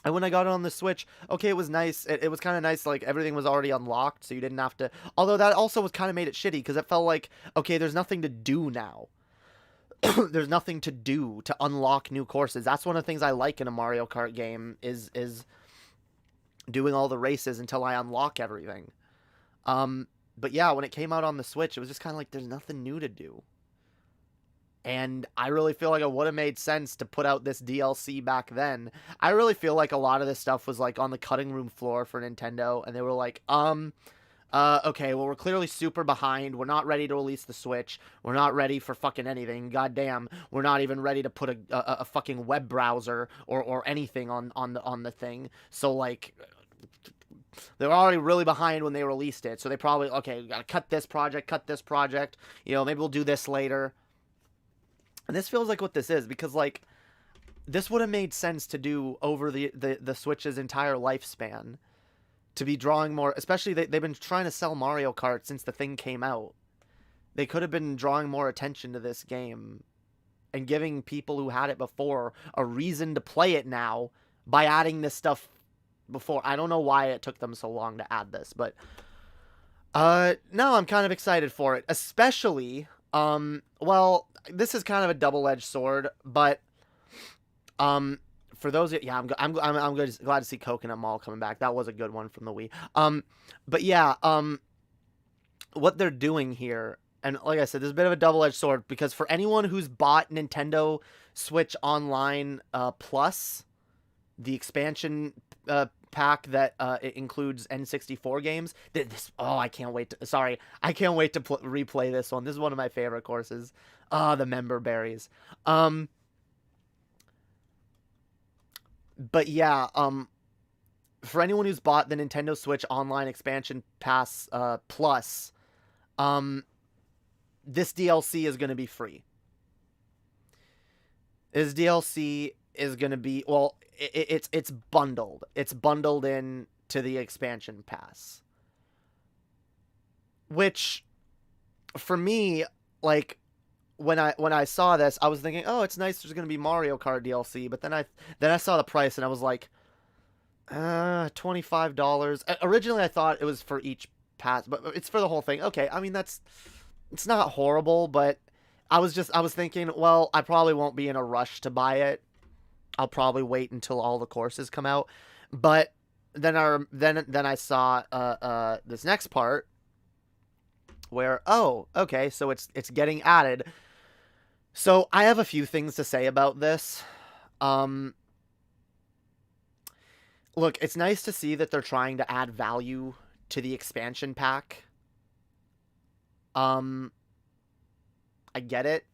And when I got it on the Switch, okay, it was nice. It was kind of nice, like, everything was already unlocked, so you didn't have to... Although that also was kind of made it shitty, because it felt like, okay, there's nothing to do now. There's nothing to do to unlock new courses. That's one of the things I like in a Mario Kart game, is doing all the races until I unlock everything. But yeah, when it came out on the Switch, it was just kind of like, there's nothing new to do. And I really feel like it would have made sense to put out this DLC back then. I really feel like a lot of this stuff was, like, on the cutting room floor for Nintendo, and they were like, okay, well, we're clearly super behind. We're not ready to release the Switch. We're not ready for fucking anything. Goddamn, we're not even ready to put a fucking web browser or anything on the thing. So, like... They were already really behind when they released it, so they probably, okay, we gotta cut this project, you know, maybe we'll do this later. And this feels like what this is, because, like, this would have made sense to do over the Switch's entire lifespan. to be drawing more, especially they've been trying to sell Mario Kart since the thing came out. They could have been drawing more attention to this game and giving people who had it before a reason to play it now by adding this stuff before. I don't know why it took them so long to add this, but no, I'm kind of excited for it, especially well, this is kind of a double-edged sword, but for those, yeah, I'm glad to see Coconut Mall coming back. That was a good one from the Wii. But yeah, what they're doing here, and like I said, there's a bit of a double-edged sword, because for anyone who's bought Nintendo Switch Online Plus, the expansion pack that it includes N64 games, I can't wait to, I can't wait to replay this one. This is one of my favorite courses. The member berries. But yeah, for anyone who's bought the Nintendo Switch Online Expansion Pass Plus, this DLC is going to be free. This DLC is going to be, well, it's bundled. It's bundled in to the expansion pass. Which, for me, like, when I saw this, I was thinking, oh, it's nice there's going to be Mario Kart DLC, but then I saw the price and I was like, $25. Originally I thought it was for each pass, but it's for the whole thing. Okay, I mean, it's not horrible, but I was thinking, well, I probably won't be in a rush to buy it. I'll probably wait until all the courses come out. But then I saw this next part where, oh, okay, so it's getting added. So I have a few things to say about this. Look, it's nice to see that they're trying to add value to the expansion pack. I get it.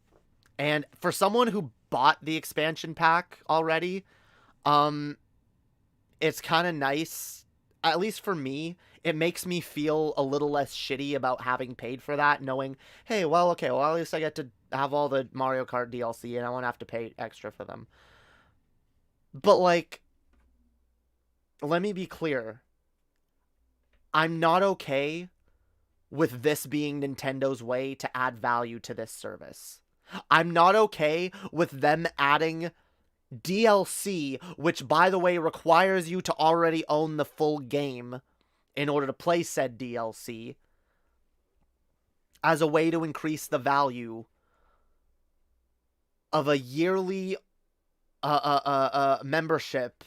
And for someone who bought the expansion pack already, it's kind of nice, at least for me. It makes me feel a little less shitty about having paid for that, knowing, hey, well, okay, well, at least I get to have all the Mario Kart DLC and I won't have to pay extra for them. But, like, let me be clear. I'm not okay with this being Nintendo's way to add value to this service. I'm not okay with them adding DLC, which, by the way, requires you to already own the full game in order to play said DLC, as a way to increase the value of a yearly membership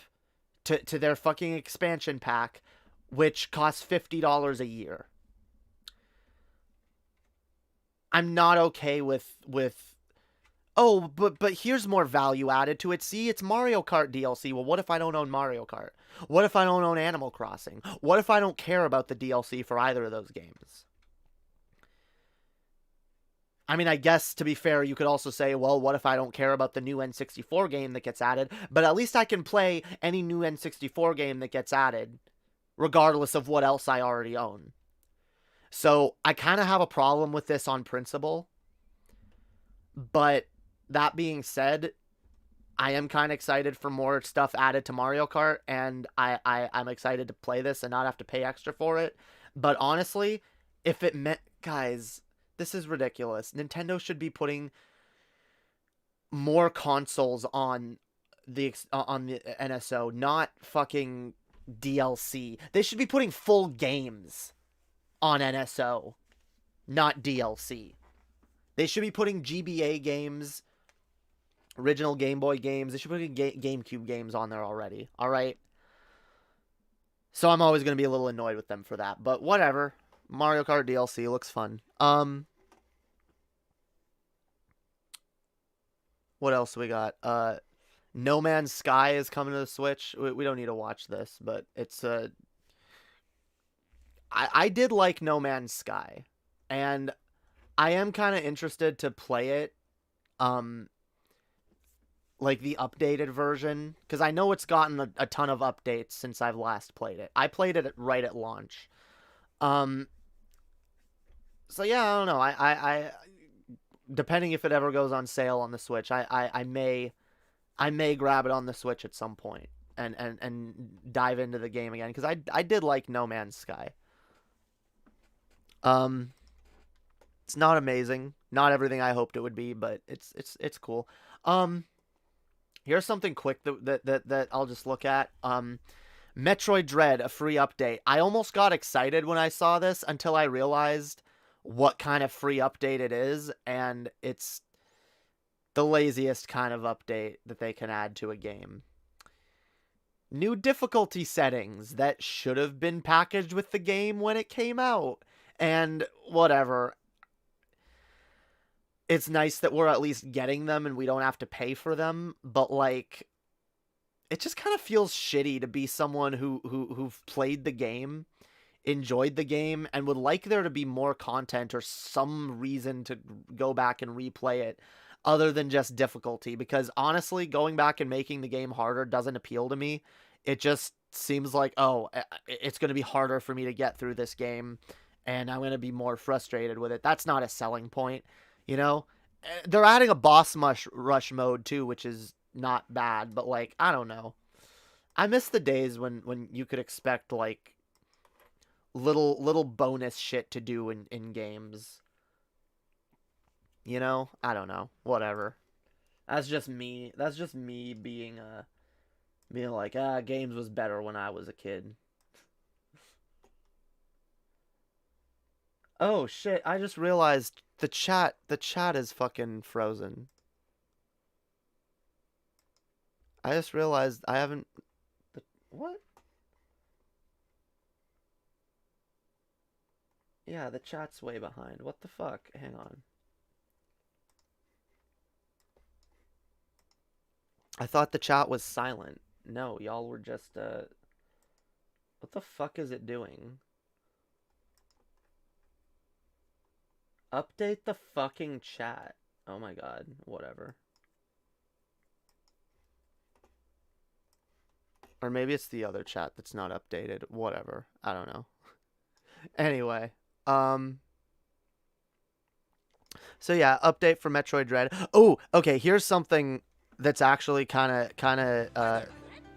to their fucking expansion pack, which costs $50 a year. I'm not okay with oh, but here's more value added to it. See, it's Mario Kart DLC. Well, what if I don't own Mario Kart? What if I don't own Animal Crossing? What if I don't care about the DLC for either of those games? I mean, I guess, to be fair, you could also say, well, what if I don't care about the new N64 game that gets added? But at least I can play any new N64 game that gets added, regardless of what else I already own. So, I kind of have a problem with this on principle. But that being said, I am kind of excited for more stuff added to Mario Kart, and I'm excited to play this and not have to pay extra for it. But honestly, if it meant, guys, this is ridiculous. Nintendo should be putting more consoles on the NSO, not fucking DLC. They should be putting full games on NSO, not DLC. They should be putting GBA games, original Game Boy games. They should be putting GameCube games on there already. All right. So I'm always going to be a little annoyed with them for that. But whatever. Mario Kart DLC looks fun. What else do we got? No Man's Sky is coming to the Switch. We don't need to watch this, but it's I did like No Man's Sky, and I am kind of interested to play it, like the updated version, because I know it's gotten a ton of updates since I've last played it. I played it right at launch. So yeah, I don't know. I depending if it ever goes on sale on the Switch, I may grab it on the Switch at some point. and dive into the game again, because I did like No Man's Sky. It's not amazing, not everything I hoped it would be, but it's cool. Here's something quick that I'll just look at. Metroid Dread, a free update. I almost got excited when I saw this until I realized what kind of free update it is, and it's the laziest kind of update that they can add to a game. New difficulty settings that should have been packaged with the game when it came out, and whatever. It's nice that we're at least getting them and we don't have to pay for them, but like, it just kind of feels shitty to be someone who've played the game, enjoyed the game, and would like there to be more content or some reason to go back and replay it other than just difficulty. Because honestly, going back and making the game harder doesn't appeal to me. It just seems like, oh, it's going to be harder for me to get through this game, and I'm going to be more frustrated with it. That's not a selling point, you know? They're adding a boss rush mode too, which is not bad, but like, I don't know. I miss the days when you could expect like little bonus shit to do in games. You know? I don't know. Whatever. That's just me. That's just me being like, games was better when I was a kid. Oh shit, I just realized the chat is fucking frozen. I just realized I haven't... What? Yeah, the chat's way behind. What the fuck? Hang on. I thought the chat was silent. No, y'all were just, What the fuck is it doing? Update the fucking chat. Oh my god. Whatever. Or maybe it's the other chat that's not updated. Whatever. I don't know. Anyway. So yeah, update for Metroid Dread. Oh, okay, here's something that's actually kind of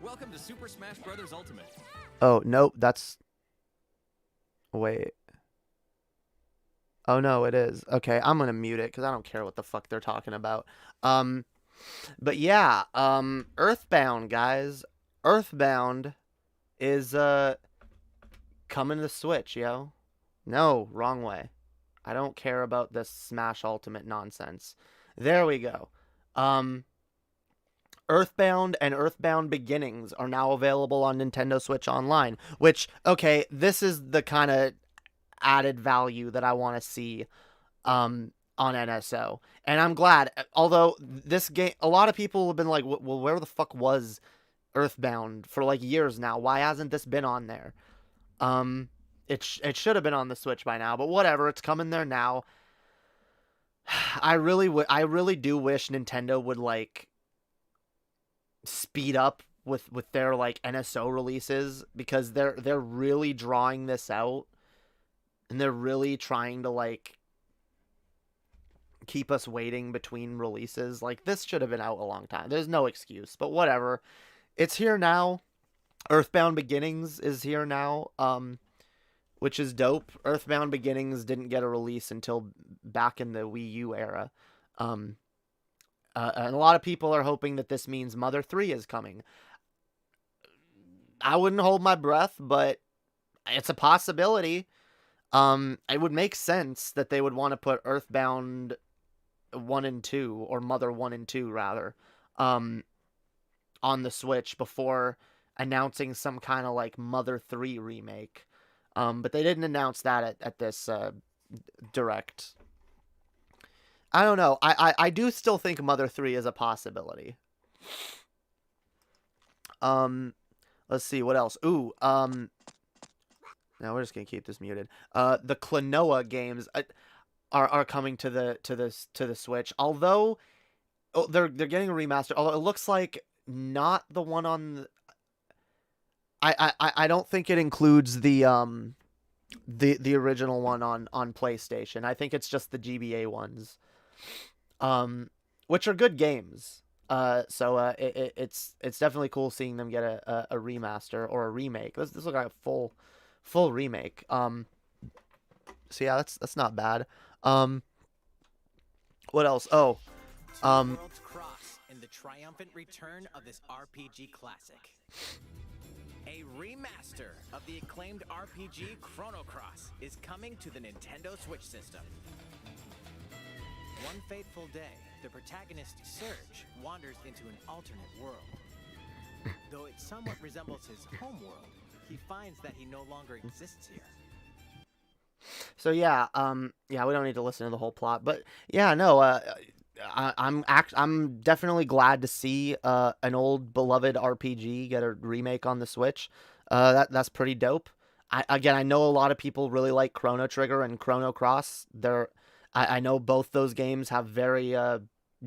Welcome to Super Smash Bros. Ultimate. Oh, nope, that's... Wait. Oh, no, it is. Okay, I'm gonna mute it, because I don't care what the fuck they're talking about. But yeah, Earthbound, guys. Earthbound is coming to the Switch, yo. No, wrong way. I don't care about this Smash Ultimate nonsense. There we go. Earthbound and Earthbound Beginnings are now available on Nintendo Switch Online, which, okay, this is the kind of added value that I want to see on NSO. And I'm glad, although this game, a lot of people have been like, well, where the fuck was Earthbound for like years now? Why hasn't this been on there? It should have been on the Switch by now, but whatever, it's coming there now. I really do wish Nintendo would like speed up with their like NSO releases, because they're really drawing this out, and they're really trying to like keep us waiting between releases. Like, this should have been out a long time. There's no excuse, but whatever. It's here now. Earthbound Beginnings is here now, which is dope. Earthbound Beginnings didn't get a release until back in the Wii U era. And a lot of people are hoping that this means Mother 3 is coming. I wouldn't hold my breath, but it's a possibility. It would make sense that they would want to put Earthbound 1 and 2, or Mother 1 and 2, rather, on the Switch before announcing some kind of, like, Mother 3 remake. But they didn't announce that at this Direct. I don't know. I do still think Mother 3 is a possibility. Let's see, what else? Ooh, now we're just gonna keep this muted. The Klonoa games are coming to the Switch. Although they're getting a remaster. Although it looks like not the one on the... I don't think it includes the original one on PlayStation. I think it's just the GBA ones. Which are good games. It's definitely cool seeing them get a remaster or a remake. This looks like a full remake. So yeah, that's not bad. What else? Oh, Worlds Cross in the triumphant return of this RPG classic. A remaster of the acclaimed RPG Chrono Cross is coming to the Nintendo Switch system. One fateful day, the protagonist Surge wanders into an alternate world. Though it somewhat resembles his home world, he finds that he no longer exists here. so yeah, yeah, we don't need to listen to the whole plot, but yeah, no, I'm definitely glad to see an old beloved RPG get a remake on the Switch. That's pretty dope. I know a lot of people really like Chrono Trigger and Chrono Cross. I know both those games have very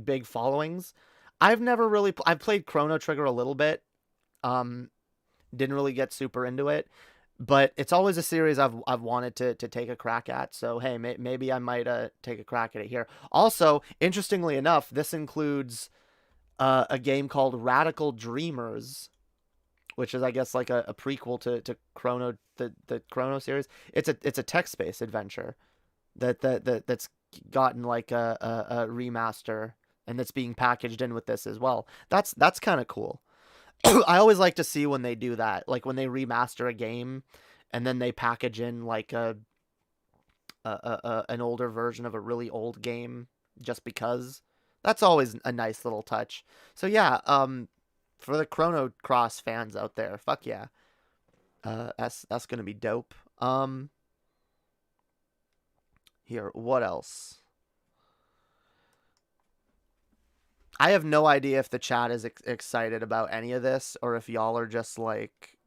big followings. I've never really I've played Chrono Trigger a little bit. Didn't really get super into it, but it's always a series I've wanted to take a crack at. So hey, maybe I might take a crack at it here. Also, interestingly enough, this includes a game called Radical Dreamers, which is, I guess, like a prequel to Chrono, the Chrono series. It's a text-based adventure that's gotten like a remaster, and that's being packaged in with this as well. That's kind of cool. I always like to see when they do that, like when they remaster a game and then they package in like an older version of a really old game just because. That's always a nice little touch. So yeah, for the Chrono Cross fans out there, fuck yeah. That's gonna be dope. Here, what else? I have no idea if the chat is excited about any of this, or if y'all are just like,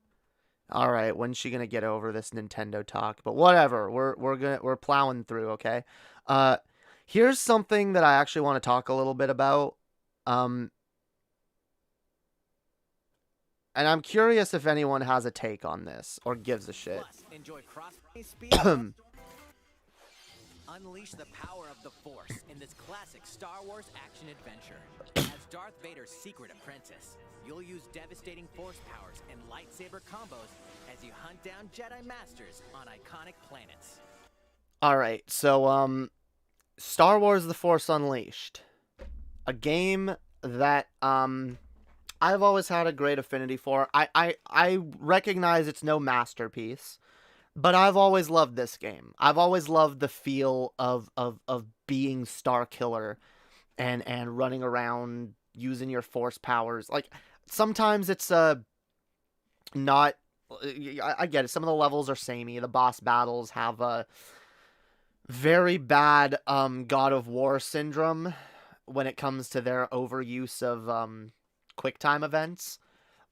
all right, when's she gonna get over this Nintendo talk? But whatever, we're plowing through, okay? Here's something that I actually want to talk a little bit about. And I'm curious if anyone has a take on this or gives a shit. Plus, enjoy cross-play speed. Unleash the power of the Force in this classic Star Wars action-adventure. As Darth Vader's secret apprentice, you'll use devastating Force powers and lightsaber combos as you hunt down Jedi Masters on iconic planets. Alright, so, Star Wars The Force Unleashed. A game that, I've always had a great affinity for. I recognize it's no masterpiece, but I've always loved this game. I've always loved the feel of being Star Killer and running around using your Force powers. Like, sometimes it's not. I get it. Some of the levels are samey. The boss battles have a very bad God of War syndrome when it comes to their overuse of QuickTime events.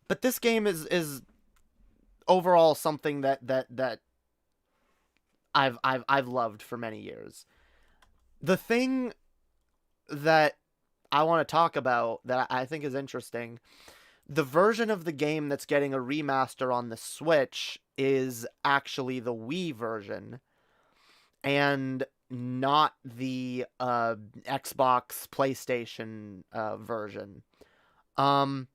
But this game is overall something that I've loved for many years. The thing that I want to talk about that I think is interesting, the version of the game that's getting a remaster on the Switch is actually the Wii version and not the Xbox PlayStation version. Now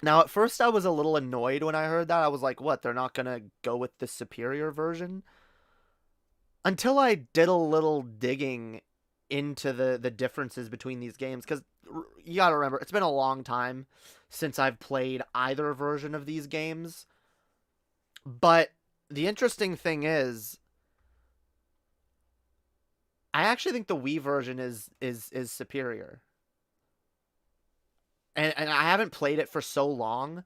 at first I was a little annoyed when I heard that. I was like, what, they're not gonna go with the superior version? Until I did a little digging into the differences between these games, because you gotta remember, it's been a long time since I've played either version of these games. But the interesting thing is, I actually think the Wii version is superior. And I haven't played it for so long,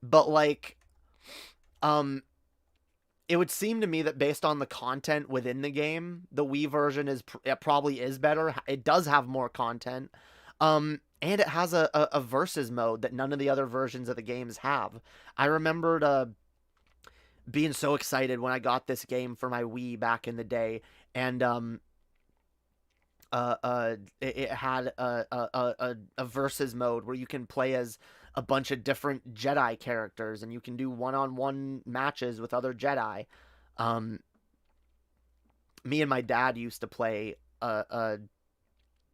but like, it would seem to me that based on the content within the game, the Wii version probably is better. It does have more content, and it has a versus mode that none of the other versions of the games have. I remembered being so excited when I got this game for my Wii back in the day, and it had a versus mode where you can play as a bunch of different Jedi characters, and you can do one-on-one matches with other Jedi. Me and my dad used to play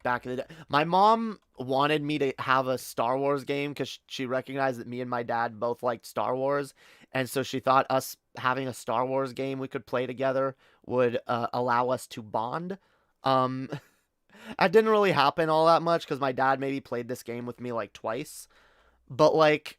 back in the day. My mom wanted me to have a Star Wars game because she recognized that me and my dad both liked Star Wars. And so she thought us having a Star Wars game we could play together would allow us to bond. That didn't really happen all that much because my dad maybe played this game with me like twice. But like,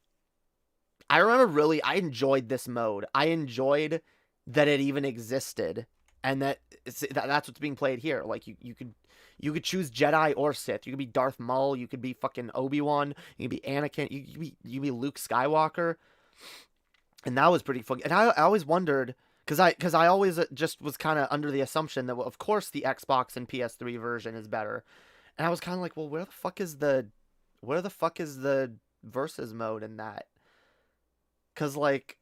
I remember I enjoyed this mode. I enjoyed that it even existed. And that's what's being played here. Like you could choose Jedi or Sith. You could be Darth Maul. You could be fucking Obi-Wan. You could be Anakin. You could be Luke Skywalker. And that was pretty fun. And I always wondered, because I always just was kind of under the assumption that, well, of course the Xbox and PS3 version is better. And I was kind of like, well, where the fuck is the versus mode in that? Because like,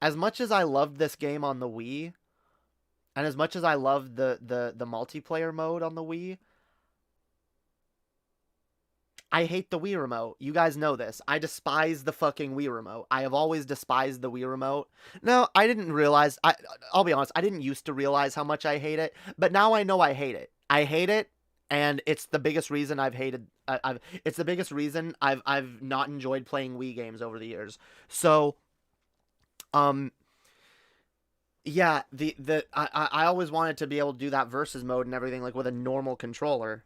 as much as I loved this game on the Wii, and as much as I loved the multiplayer mode on the Wii, I hate the Wii remote. You guys know this. I despise the fucking Wii remote. I have always despised the Wii remote. No, I didn't realize. I'll be honest. I didn't used to realize how much I hate it, but now I know I hate it. I hate it, and it's the biggest reason I've hated. It's the biggest reason I've not enjoyed playing Wii games over the years. So, yeah, I always wanted to be able to do that versus mode and everything like with a normal controller.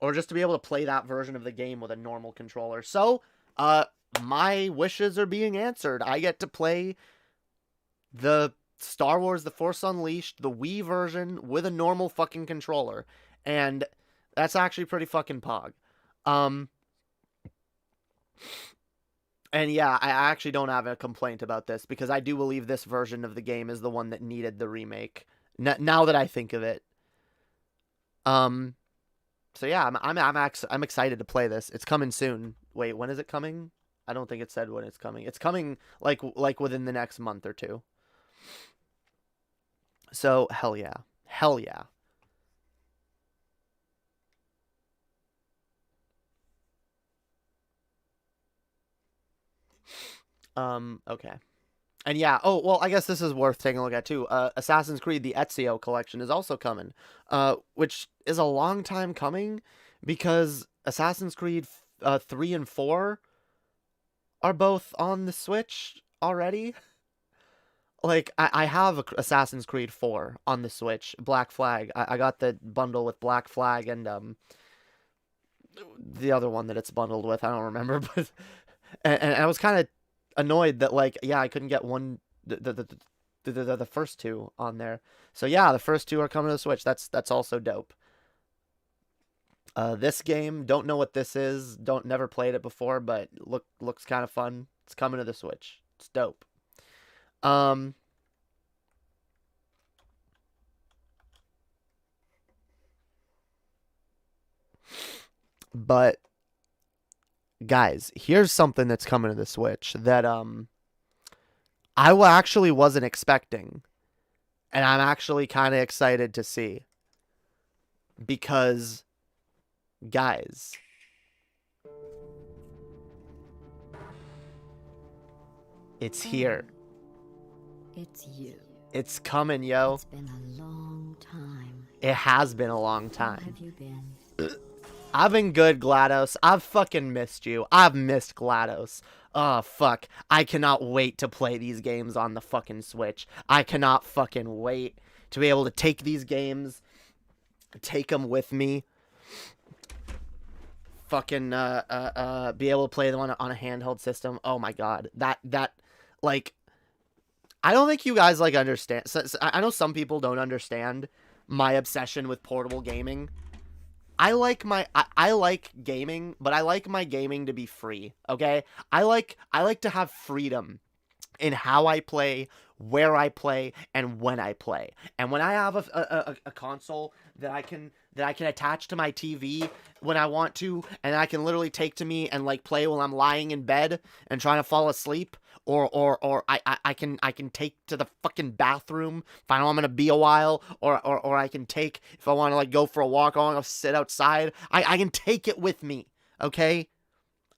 Or just to be able to play that version of the game with a normal controller. So, my wishes are being answered. I get to play the Star Wars The Force Unleashed, the Wii version, with a normal fucking controller. And that's actually pretty fucking pog. And yeah, I actually don't have a complaint about this, because I do believe this version of the game is the one that needed the remake. Now that I think of it. So yeah, I'm excited to play this. It's coming soon. Wait, when is it coming? I don't think it said when it's coming. It's coming like within the next month or two. So hell yeah. Hell yeah. Okay. And yeah, oh, well, I guess this is worth taking a look at too. Assassin's Creed, the Ezio collection is also coming, which is a long time coming, because Assassin's Creed 3 and 4 are both on the Switch already. Like, I have Assassin's Creed 4 on the Switch, Black Flag. I got the bundle with Black Flag and the other one that it's bundled with, I don't remember, but and I was kind of annoyed that, like, yeah, I couldn't get the first two on there. So yeah, the first two are coming to the Switch. That's also dope. This game, don't know what this is. Never played it before, but looks kind of fun. It's coming to the Switch. It's dope. But guys, here's something that's coming to the Switch that I actually wasn't expecting, and I'm actually kind of excited to see, because guys, it's here. It's you. It's coming, yo. It's been a long time. It has been a long time. How have you been? I've been good, GLaDOS. I've fucking missed you. I've missed GLaDOS. Oh, fuck. I cannot wait to play these games on the fucking Switch. I cannot fucking wait to be able to take these games, take them with me, fucking, be able to play them on a handheld system. Oh my god. That, like, I don't think you guys, like, understand. So, I know some people don't understand my obsession with portable gaming. I like gaming, but I like my gaming to be free, okay? I like to have freedom in how I play, where I play, and when I play. And when I have a console that I can attach to my TV when I want to, and I can literally take to me and, like, play while I'm lying in bed and trying to fall asleep, or I can take to the fucking bathroom if I know I'm gonna be a while, or I can take, if I want to, like, go for a walk, I want to sit outside, I can take it with me, okay?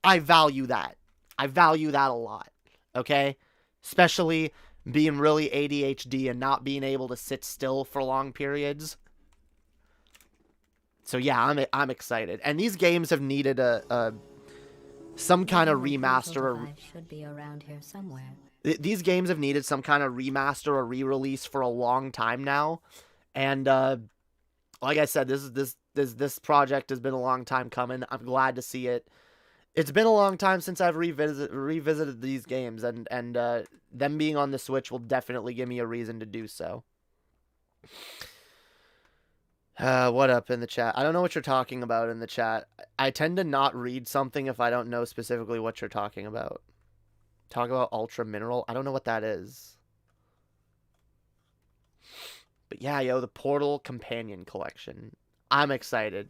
I value that. I value that a lot, okay? Especially being really ADHD and not being able to sit still for long periods. So yeah, I'm excited. And these games have needed some kind of remaster. Should be around here somewhere. These games have needed some kind of remaster or re-release for a long time now. And like I said, this project has been a long time coming. I'm glad to see it. It's been a long time since I've revisited these games, and them being on the Switch will definitely give me a reason to do so. What up in the chat? I don't know what you're talking about in the chat. I tend to not read something if I don't know specifically what you're talking about. Talk about Ultra Mineral? I don't know what that is. But yeah, yo, the Portal Companion Collection. I'm excited.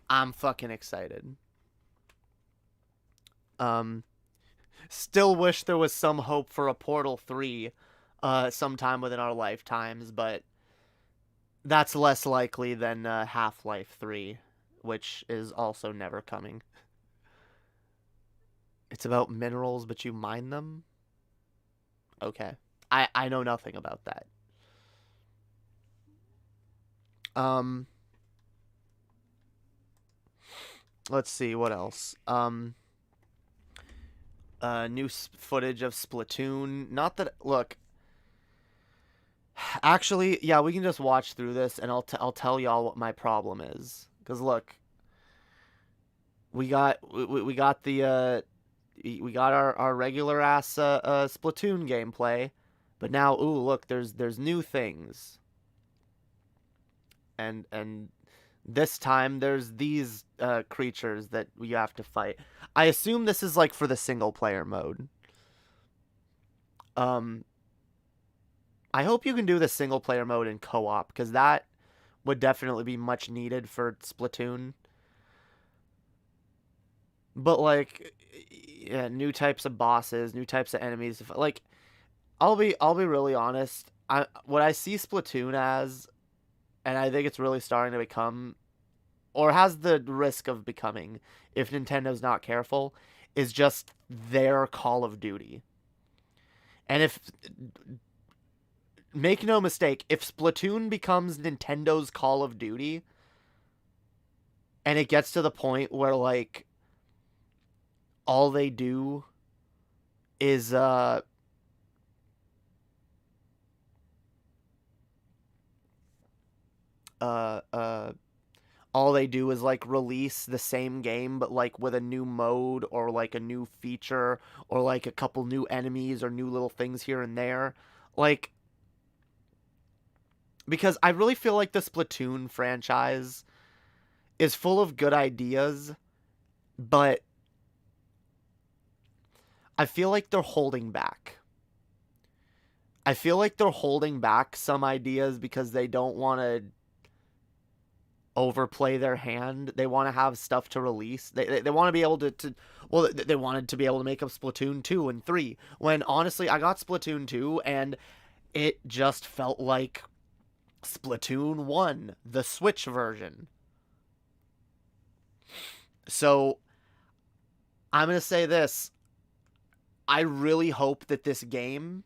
I'm fucking excited. Still wish there was some hope for a Portal 3 sometime within our lifetimes, but that's less likely than Half-Life 3, which is also never coming. It's about minerals, but you mine them? Okay. I know nothing about that. Let's see, what else? New footage of Splatoon. Not that, look. Actually, yeah, we can just watch through this, and I'll tell y'all what my problem is. Cause look, we got our regular ass Splatoon gameplay, but now, ooh, look, there's new things, and this time there's these creatures that we have to fight. I assume this is like for the single player mode. I hope you can do the single player mode in co-op, because that would definitely be much needed for Splatoon. But like, yeah, new types of bosses, new types of enemies. Like, I'll be really honest. What I see Splatoon as, and I think it's really starting to become, or has the risk of becoming, if Nintendo's not careful, is just their Call of Duty. And if, make no mistake, if Splatoon becomes Nintendo's Call of Duty, and it gets to the point where, like, all they do is, all they do is, like, release the same game, but, like, with a new mode, or, like, a new feature, or, like, a couple new enemies, or new little things here and there. Like, because I really feel like the Splatoon franchise is full of good ideas, but I feel like they're holding back. I feel like they're holding back some ideas because they don't want to overplay their hand. They want to have stuff to release. They want to be able to well, they wanted to be able to make up Splatoon 2 and 3. When, honestly, I got Splatoon 2, and it just felt like Splatoon 1, the Switch version. So, I'm going to say this. I really hope that this game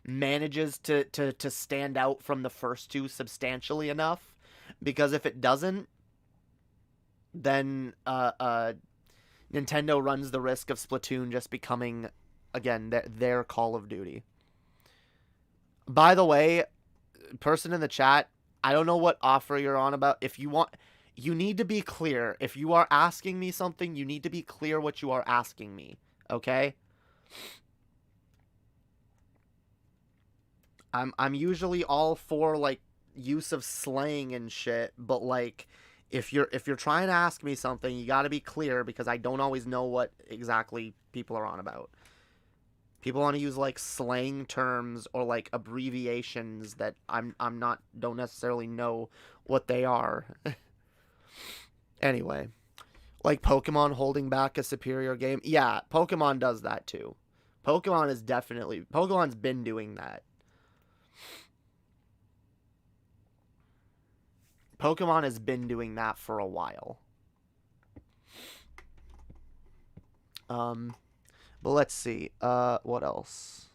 manages to stand out from the first two substantially enough, because if it doesn't, then Nintendo runs the risk of Splatoon just becoming, again, their Call of Duty. By the way, person in the chat, I don't know what offer you're on about. If you want, you need to be clear. If you are asking me something, you need to be clear what you are asking me, okay? I'm usually all for, like, use of slang and shit, but, like, if you're trying to ask me something, you got to be clear, because I don't always know what exactly people are on about. People want to use, like, slang terms or, like, abbreviations that don't necessarily know what they are. Anyway, like Pokemon holding back a superior game. Yeah, Pokemon does that too. Pokemon's been doing that. Pokemon has been doing that for a while. But let's see. What else?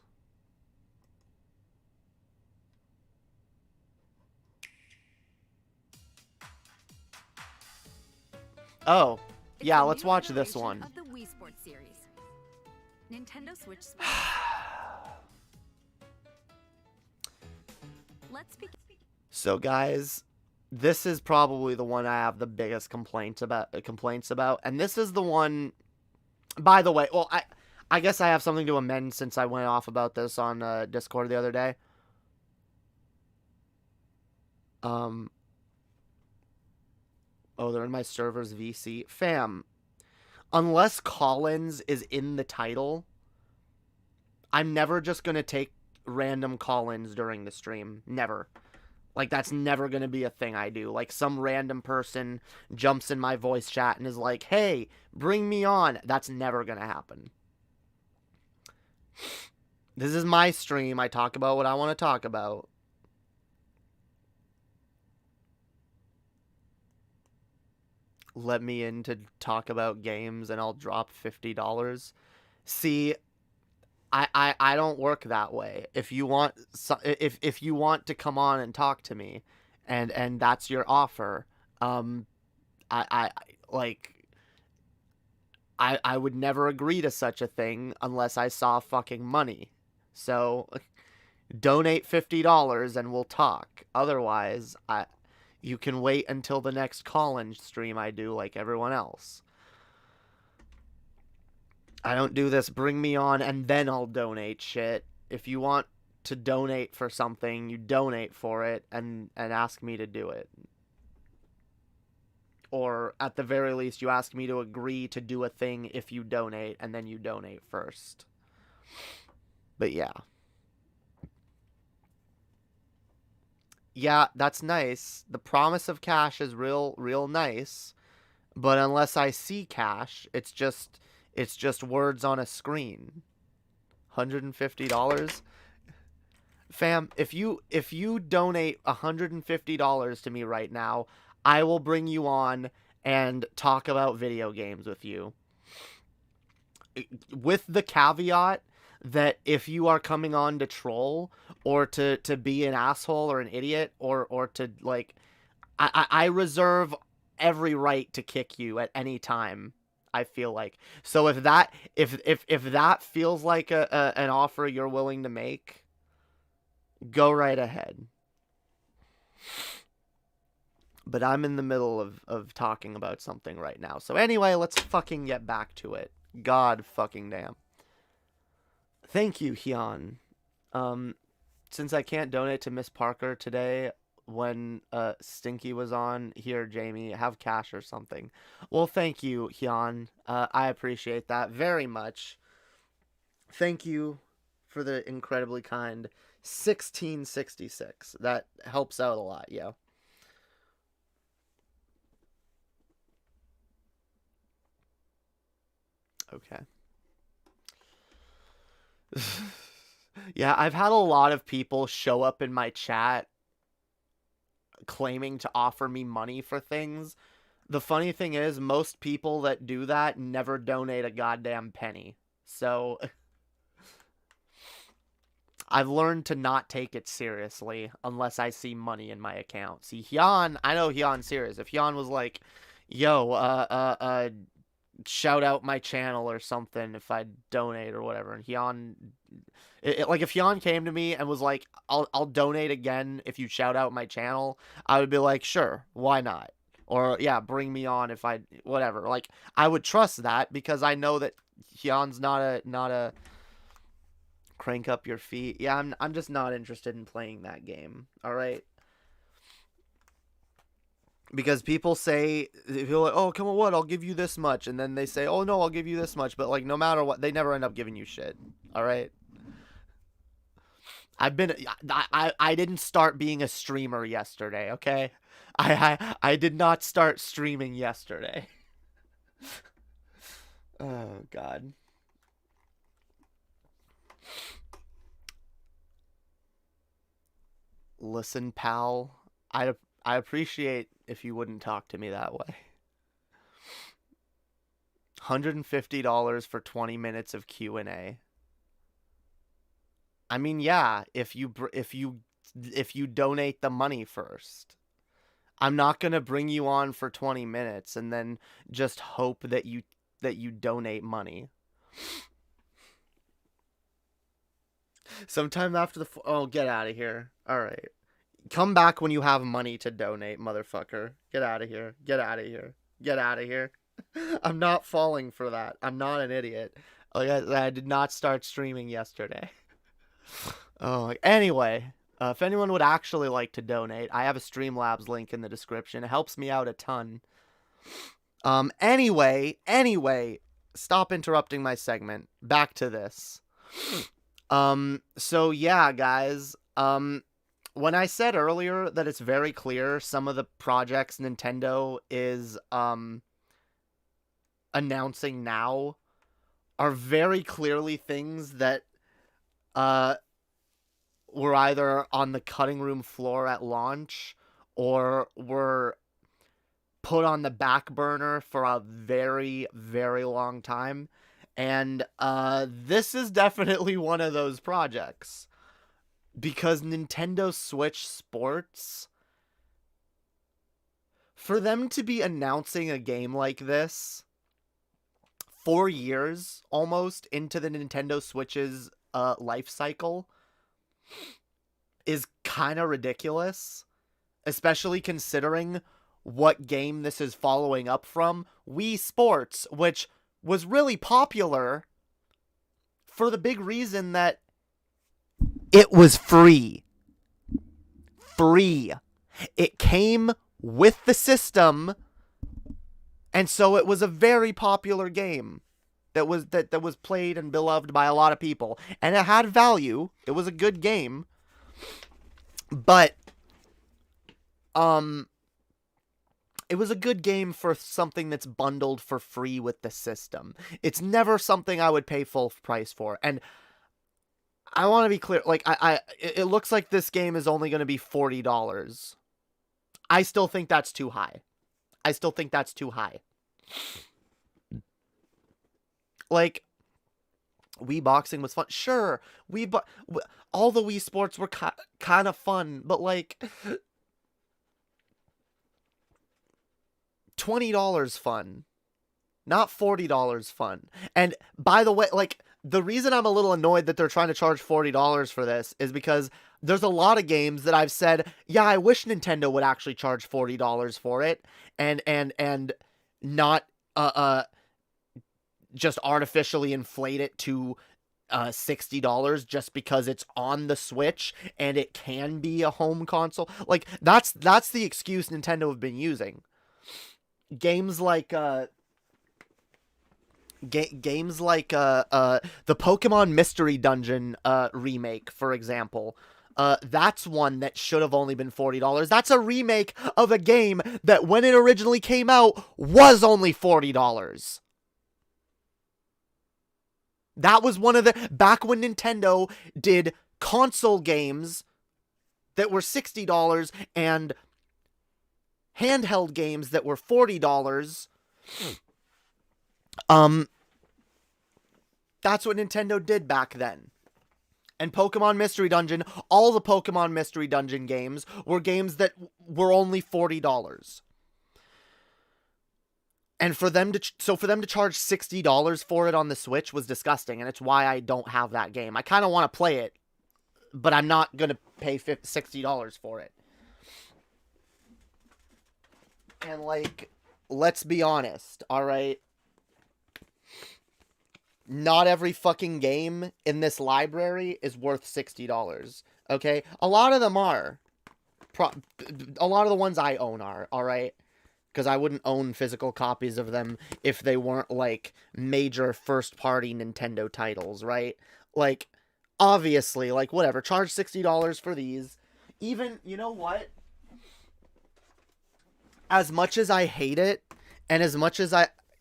Oh, It's yeah, a let's new watch this iteration one. Of the Wii Sports series. Nintendo Switch Sports. Let's begin. So guys, this is probably the one I have the biggest complaints about, and this is the one, by the way, well, I guess I have something to amend since I went off about this on Discord the other day. Oh, they're in my server's VC. Fam, unless Collins is in the title, I'm never just going to take random call-ins during the stream. Never. Like, that's never going to be a thing I do. Like, some random person jumps in my voice chat and is like, hey, bring me on. That's never going to happen. This is my stream. I talk about what I want to talk about. Let me in to talk about games and I'll drop $50. See, I don't work that way. If you want if you want to come on and talk to me and that's your offer, I would never agree to such a thing unless I saw fucking money. So donate $50 and we'll talk. Otherwise, you can wait until the next call-in stream I do like everyone else. I don't do this, bring me on, and then I'll donate shit. If you want to donate for something, you donate for it, and ask me to do it. Or, at the very least, you ask me to agree to do a thing if you donate, and then you donate first. But yeah. Yeah, that's nice. The promise of cash is real nice. But unless I see cash, it's just words on a screen. $150? Fam, if you donate $150 to me right now, I will bring you on and talk about video games with you. With the caveat that if you are coming on to troll or to be an asshole or an idiot or to like, I reserve every right to kick you at any time. I feel like. So if that feels like an offer you're willing to make, go right ahead. But I'm in the middle of talking about something right now. So anyway, let's fucking get back to it. God fucking damn. Thank you, Hyun. Since I can't donate to Miss Parker today when Stinky was on, here, Jamie, have cash or something. Well, thank you, Hyun. I appreciate that very much. Thank you for the incredibly kind 1666. That helps out a lot, yeah. Okay. Yeah, I've had a lot of people show up in my chat claiming to offer me money for things. The funny thing is, most people that do that never donate a goddamn penny. So I've learned to not take it seriously unless I see money in my account. See, Hyun, I know Hyun's serious. If Hyun was like, yo, shout out my channel or something if I donate or whatever, and Hyun, like if Hyun came to me and was like, I'll donate again if you shout out my channel, I would be like, sure, why not? Or yeah, bring me on if I whatever. Like I would trust that because I know that Hyun's not a crank up your feet. Yeah, I'm just not interested in playing that game. All right. Because people say, like, oh, come on, what? I'll give you this much. And then they say, oh, no, I'll give you this much. But, like, no matter what, they never end up giving you shit. All right? I didn't start being a streamer yesterday, okay? I did not start streaming yesterday. Oh, God. Listen, pal, I appreciate if you wouldn't talk to me that way. $150 for 20 minutes of Q&A. I mean, yeah, if you donate the money first. I'm not going to bring you on for 20 minutes and then just hope that you donate money. Sometime after oh, get out of here. All right. Come back when you have money to donate, motherfucker. Get out of here. Get out of here. Get out of here. I'm not falling for that. I'm not an idiot. Like I did not start streaming yesterday. Oh, anyway, if anyone would actually like to donate, I have a Streamlabs link in the description. It helps me out a ton. Anyway, stop interrupting my segment. Back to this. So yeah, guys, when I said earlier that it's very clear some of the projects Nintendo is, announcing now are very clearly things that, were either on the cutting room floor at launch or were put on the back burner for a very, very long time. And this is definitely one of those projects. Because Nintendo Switch Sports, for them to be announcing a game like this 4 years almost into the Nintendo Switch's life cycle is kind of ridiculous, especially considering what game this is following up from, Wii Sports, which was really popular for the big reason that it was free. Free. It came with the system, and so it was a very popular game that was played and beloved by a lot of people, and it had value. It was a good game, but it was a good game for something that's bundled for free with the system. It's never something I would pay full price for, and I want to be clear. Like, it looks like this game is only going to be $40. I still think that's too high. Like, Wii Boxing was fun. Sure, all the Wii Sports were kind of fun, but like $20 fun, not $40 fun. And by the way, like, the reason I'm a little annoyed that they're trying to charge $40 for this is because there's a lot of games that I've said, yeah, I wish Nintendo would actually charge $40 for it, and not just artificially inflate it to $60 just because it's on the Switch and it can be a home console. Like, that's the excuse Nintendo have been using. Games like the Pokemon Mystery Dungeon remake, for example. That's one that should have only been $40. That's a remake of a game that when it originally came out was only $40. That was one of the... Back when Nintendo did console games that were $60 and handheld games that were $40... That's what Nintendo did back then. And Pokemon Mystery Dungeon, all the Pokemon Mystery Dungeon games were games that were only $40. And for them to charge $60 for it on the Switch was disgusting, and it's why I don't have that game. I kind of want to play it, but I'm not going to pay $60 for it. And, like, let's be honest, alright? Not every fucking game in this library is worth $60, okay? A lot of them are. A lot of the ones I own are, alright? Because I wouldn't own physical copies of them if they weren't, like, major first-party Nintendo titles, right? Like, obviously, like, whatever. Charge $60 for these. Even, you know what? As much as I hate it, and as much as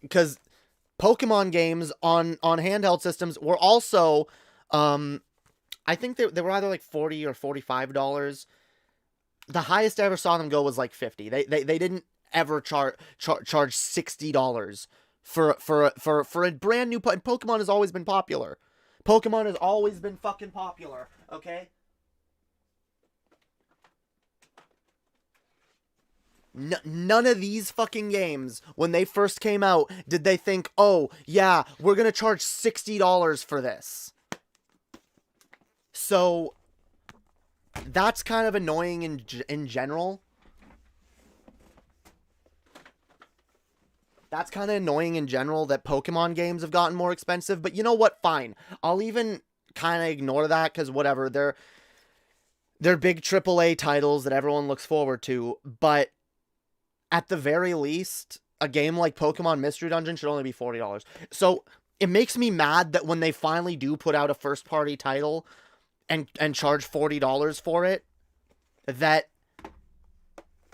because Pokemon games on handheld systems were also, I think they were either, like, $40 or $45. The highest I ever saw them go was, like, $50. They didn't ever charge $60 for a brand new Pokemon has always been popular. Pokemon has always been fucking popular, okay? None of these fucking games, when they first came out, did they think, oh, yeah, we're gonna charge $60 for this. So, that's kind of annoying in general. That's kind of annoying in general that Pokemon games have gotten more expensive. But you know what? Fine. I'll even kind of ignore that because whatever. They're big AAA titles that everyone looks forward to. But at the very least, a game like Pokemon Mystery Dungeon should only be $40. So it makes me mad that when they finally do put out a first-party title and charge $40 for it, that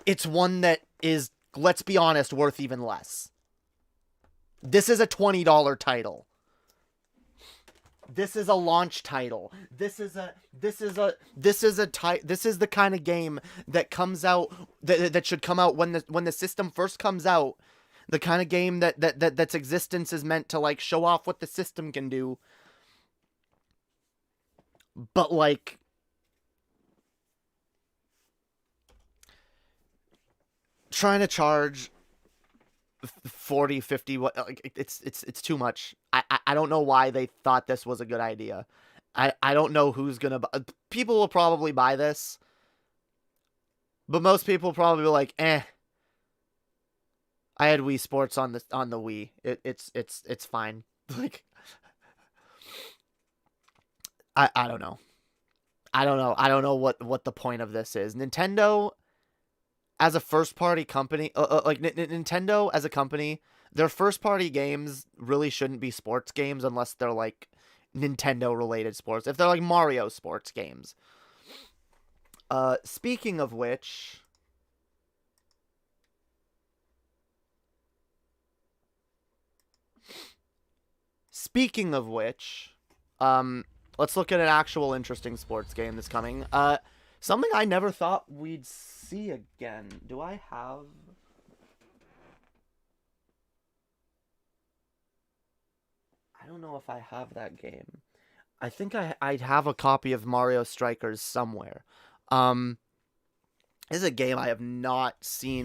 it's one that is, let's be honest, worth even less. This is a $20 title. This is a launch title. This is the kind of game that comes out that should come out when the system first comes out. The kind of game that's existence is meant to like show off what the system can do. But like trying to charge 40, 50, like it's too much. I don't know why they thought this was a good idea. I don't know who's gonna people will probably buy this, but most people will probably be like, I had Wii Sports on the Wii. It's fine. Like I don't know. I don't know what the point of this is. Nintendo as a first-party company, Nintendo as a company, their first-party games really shouldn't be sports games unless they're, like, Nintendo-related sports. If they're, like, Mario sports games. Speaking of which... let's look at an actual interesting sports game that's coming. Something I never thought we'd see again. Do I have... I don't know if I have that game. I think I'd have a copy of Mario Strikers somewhere. This is a game I have not seen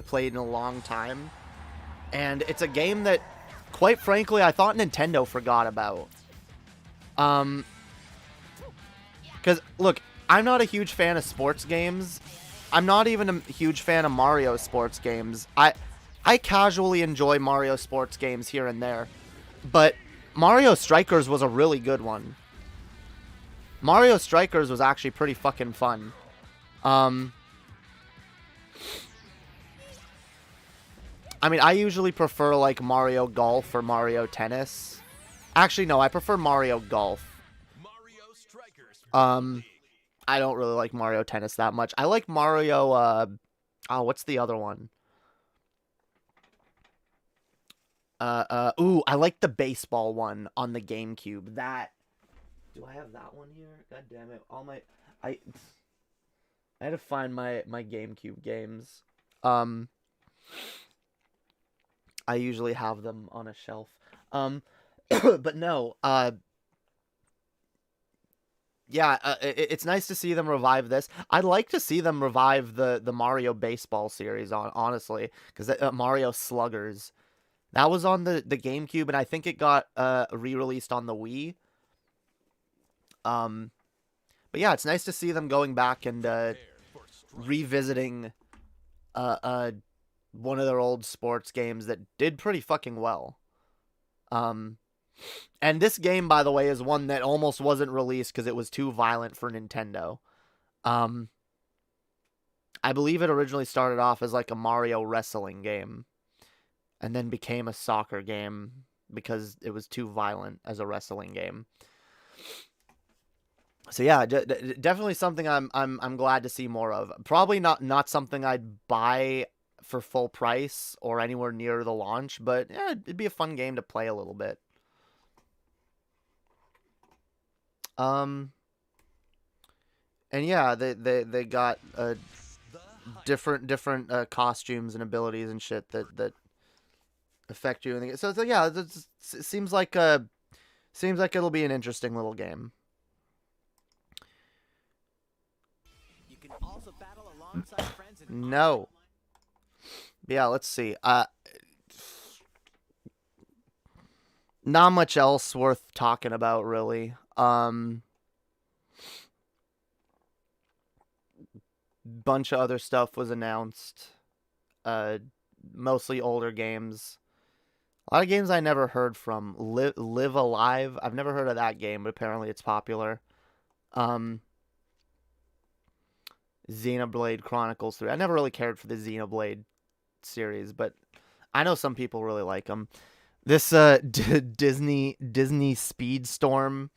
played in a long time. And it's a game that, quite frankly, I thought Nintendo forgot about. Because, look, I'm not a huge fan of sports games. I'm not even a huge fan of Mario sports games. I casually enjoy Mario sports games here and there. But Mario Strikers was a really good one. Mario Strikers was actually pretty fucking fun. I mean, I usually prefer, like, Mario Golf or Mario Tennis. Actually, no, I prefer Mario Golf. I don't really like Mario Tennis that much. I like Mario, what's the other one? I like the baseball one on the GameCube. Do I have that one here? God damn it. I had to find my GameCube games. I usually have them on a shelf. But no, it's nice to see them revive this. I'd like to see them revive the Mario Baseball series, honestly, because Mario Sluggers, that was on the GameCube, and I think it got re-released on the Wii. But yeah, it's nice to see them going back and revisiting one of their old sports games that did pretty fucking well. And this game, by the way, is one that almost wasn't released because it was too violent for Nintendo. I believe it originally started off as like a Mario wrestling game, and then became a soccer game because it was too violent as a wrestling game. So yeah, definitely something I'm glad to see more of. Probably not something I'd buy for full price or anywhere near the launch, but yeah, it'd be a fun game to play a little bit. And yeah, they got different costumes and abilities and shit that affect you. And so yeah, it seems like it'll be an interesting little game. You can also battle alongside friends in No. Yeah, let's see. Not much else worth talking about, really. Bunch of other stuff was announced. Mostly older games. A lot of games I never heard from. Live Alive. I've never heard of that game, but apparently it's popular. Xenoblade Chronicles 3. I never really cared for the Xenoblade series, but I know some people really like them. This Disney Speedstorm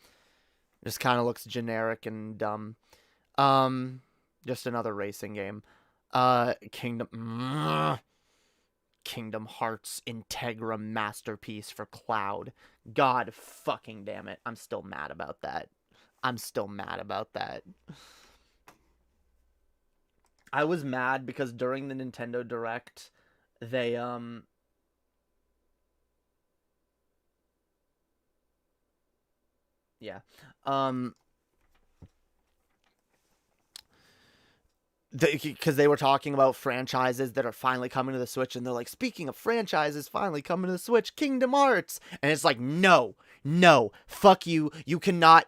just kind of looks generic and dumb. Just another racing game. Kingdom Hearts Integra masterpiece for cloud. God fucking damn it. I'm still mad about that. I was mad because during the Nintendo Direct, they because they were talking about franchises that are finally coming to the Switch, and they're like, speaking of franchises finally coming to the Switch, Kingdom Hearts, and it's like, no, fuck you, you cannot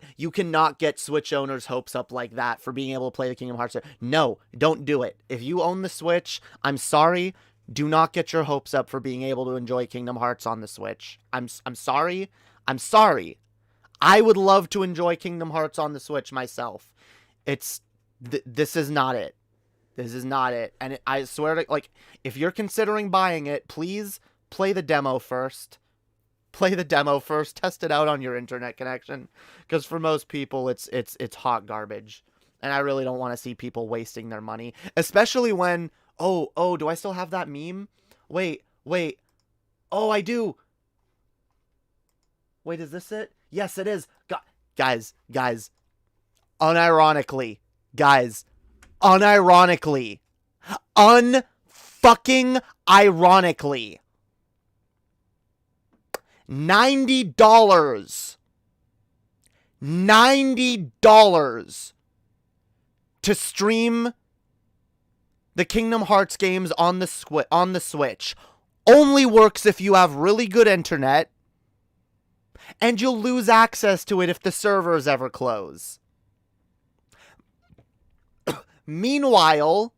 get Switch owners' hopes up like that for being able to play the Kingdom Hearts. No, don't do it. If you own the Switch, I'm sorry, do not get your hopes up for being able to enjoy Kingdom Hearts on the Switch. I'm sorry. I would love to enjoy Kingdom Hearts on the Switch myself. This is not it. And I swear to, like, if you're considering buying it, please play the demo first. Test it out on your internet connection. Because for most people, it's hot garbage. And I really don't want to see people wasting their money. Especially when, oh, do I still have that meme? Wait. Oh, I do. Wait, is this it? Yes, it is. Guys. Unironically. Unfucking ironically. $90 to stream the Kingdom Hearts games on the Switch. Only works if you have really good internet, and you'll lose access to it if the servers ever close. Meanwhile,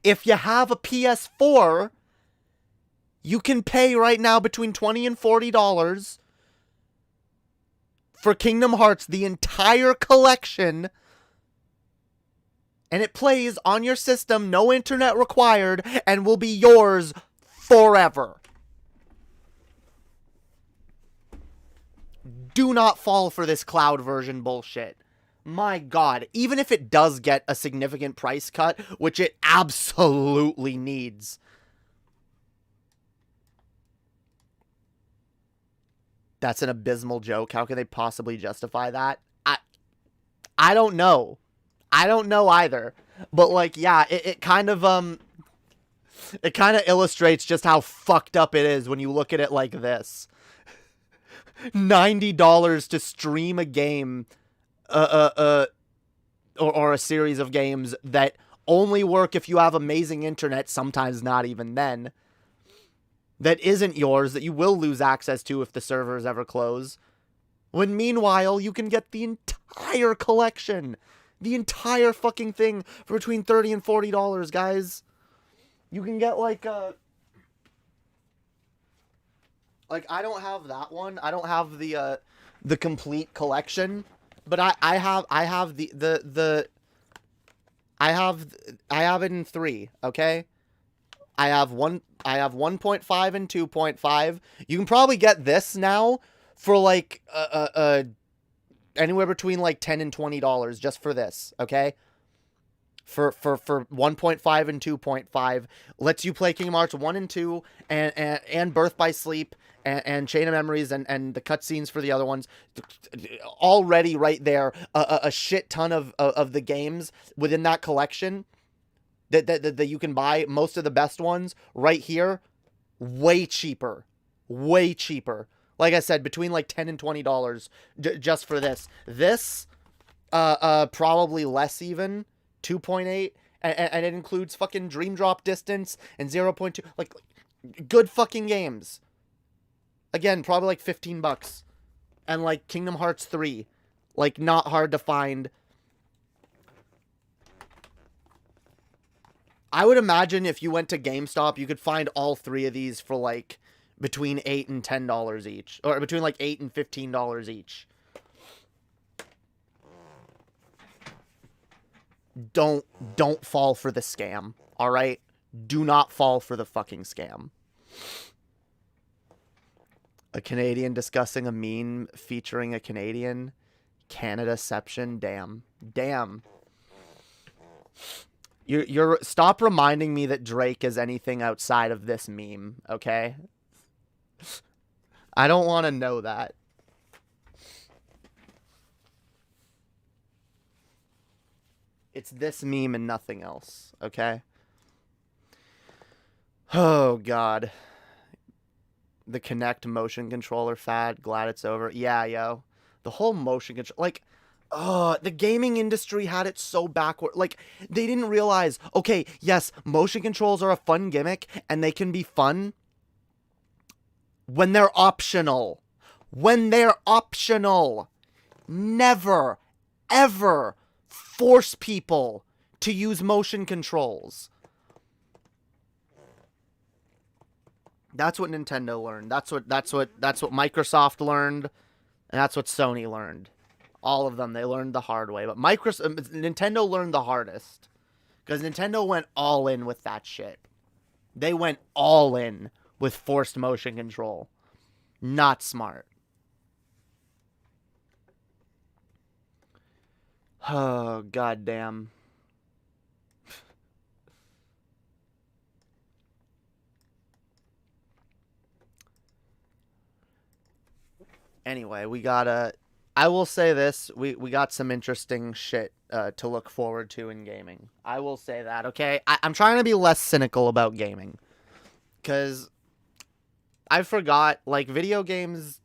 if you have a PS4, you can pay right now between $20 and $40 for Kingdom Hearts, the entire collection, and it plays on your system, no internet required, and will be yours forever. Do not fall for this cloud version bullshit. My God, even if it does get a significant price cut, which it absolutely needs, that's an abysmal joke. How can they possibly justify that? I don't know. I don't know either. But, like, yeah, it kind of illustrates just how fucked up it is when you look at it like this. $90 to stream a game, or a series of games that only work if you have amazing internet, sometimes not even then, that isn't yours, that you will lose access to if the servers ever close, when meanwhile you can get the entire collection, the entire fucking thing for between $30 and $40, guys. You can get like I don't have that one. I don't have the complete collection, but I have it in 3, okay? I have 1.5 and 2.5. You can probably get this now for like anywhere between like $10 and $20 just for this, okay? For 1.5 and 2.5, lets you play Kingdom Hearts 1 and 2 and Birth by Sleep and Chain of Memories and the cutscenes for the other ones. Already right there, a shit ton of the games within that collection that you can buy, most of the best ones right here, way cheaper. Like I said, between like $10 and $20 just for this. This probably less even, 2.8, And it includes fucking Dream Drop Distance and 0.2, like good fucking games. Again, probably like $15. And like Kingdom Hearts 3, like not hard to find. I would imagine if you went to GameStop, you could find all 3 of these for like between $8 and $10 each, or between like $8 and $15 each. Don't fall for the scam, all right? Do not fall for the fucking scam. A Canadian discussing a meme featuring a Canadian. Canadaception. Damn. You're stop reminding me that Drake is anything outside of this meme, okay? I don't want to know that. It's this meme and nothing else, okay? Oh, God. The Kinect motion controller fad. Glad it's over. Yeah, yo. The whole motion control... Like, the gaming industry had it so backward. Like, they didn't realize, okay, yes, motion controls are a fun gimmick, and they can be fun when they're optional. When they're optional. Never, ever force people to use motion controls. That's what Nintendo learned. That's what Microsoft learned, and that's what Sony learned. All of them, they learned the hard way. But Nintendo learned the hardest, because Nintendo went all in with that shit. They went all in with forced motion control. Not smart. Oh, goddamn. Anyway, I will say this, we got some interesting shit to look forward to in gaming. I will say that, okay? I'm trying to be less cynical about gaming, because I forgot, like, video games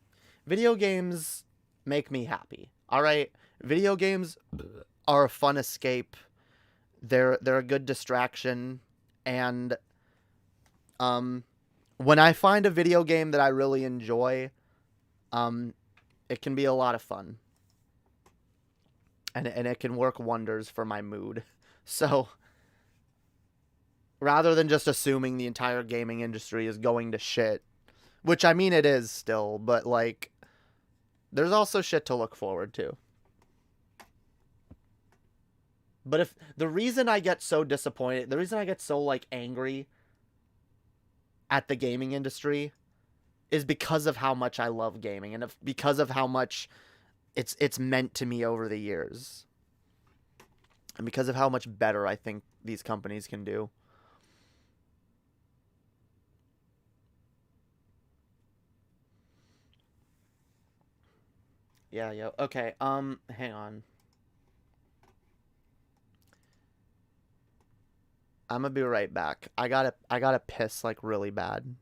make me happy, alright? Video games are a fun escape. They're a good distraction, and when I find a video game that I really enjoy, it can be a lot of fun. And it can work wonders for my mood. So, rather than just assuming the entire gaming industry is going to shit, which I mean it is still, but like, there's also shit to look forward to. But if the reason I get so disappointed, the reason I get so like angry at the gaming industry is because of how much I love gaming, and because of how much it's meant to me over the years, and because of how much better I think these companies can do. Yeah, yo. Okay, hang on. I'm gonna be right back. I gotta piss like really bad.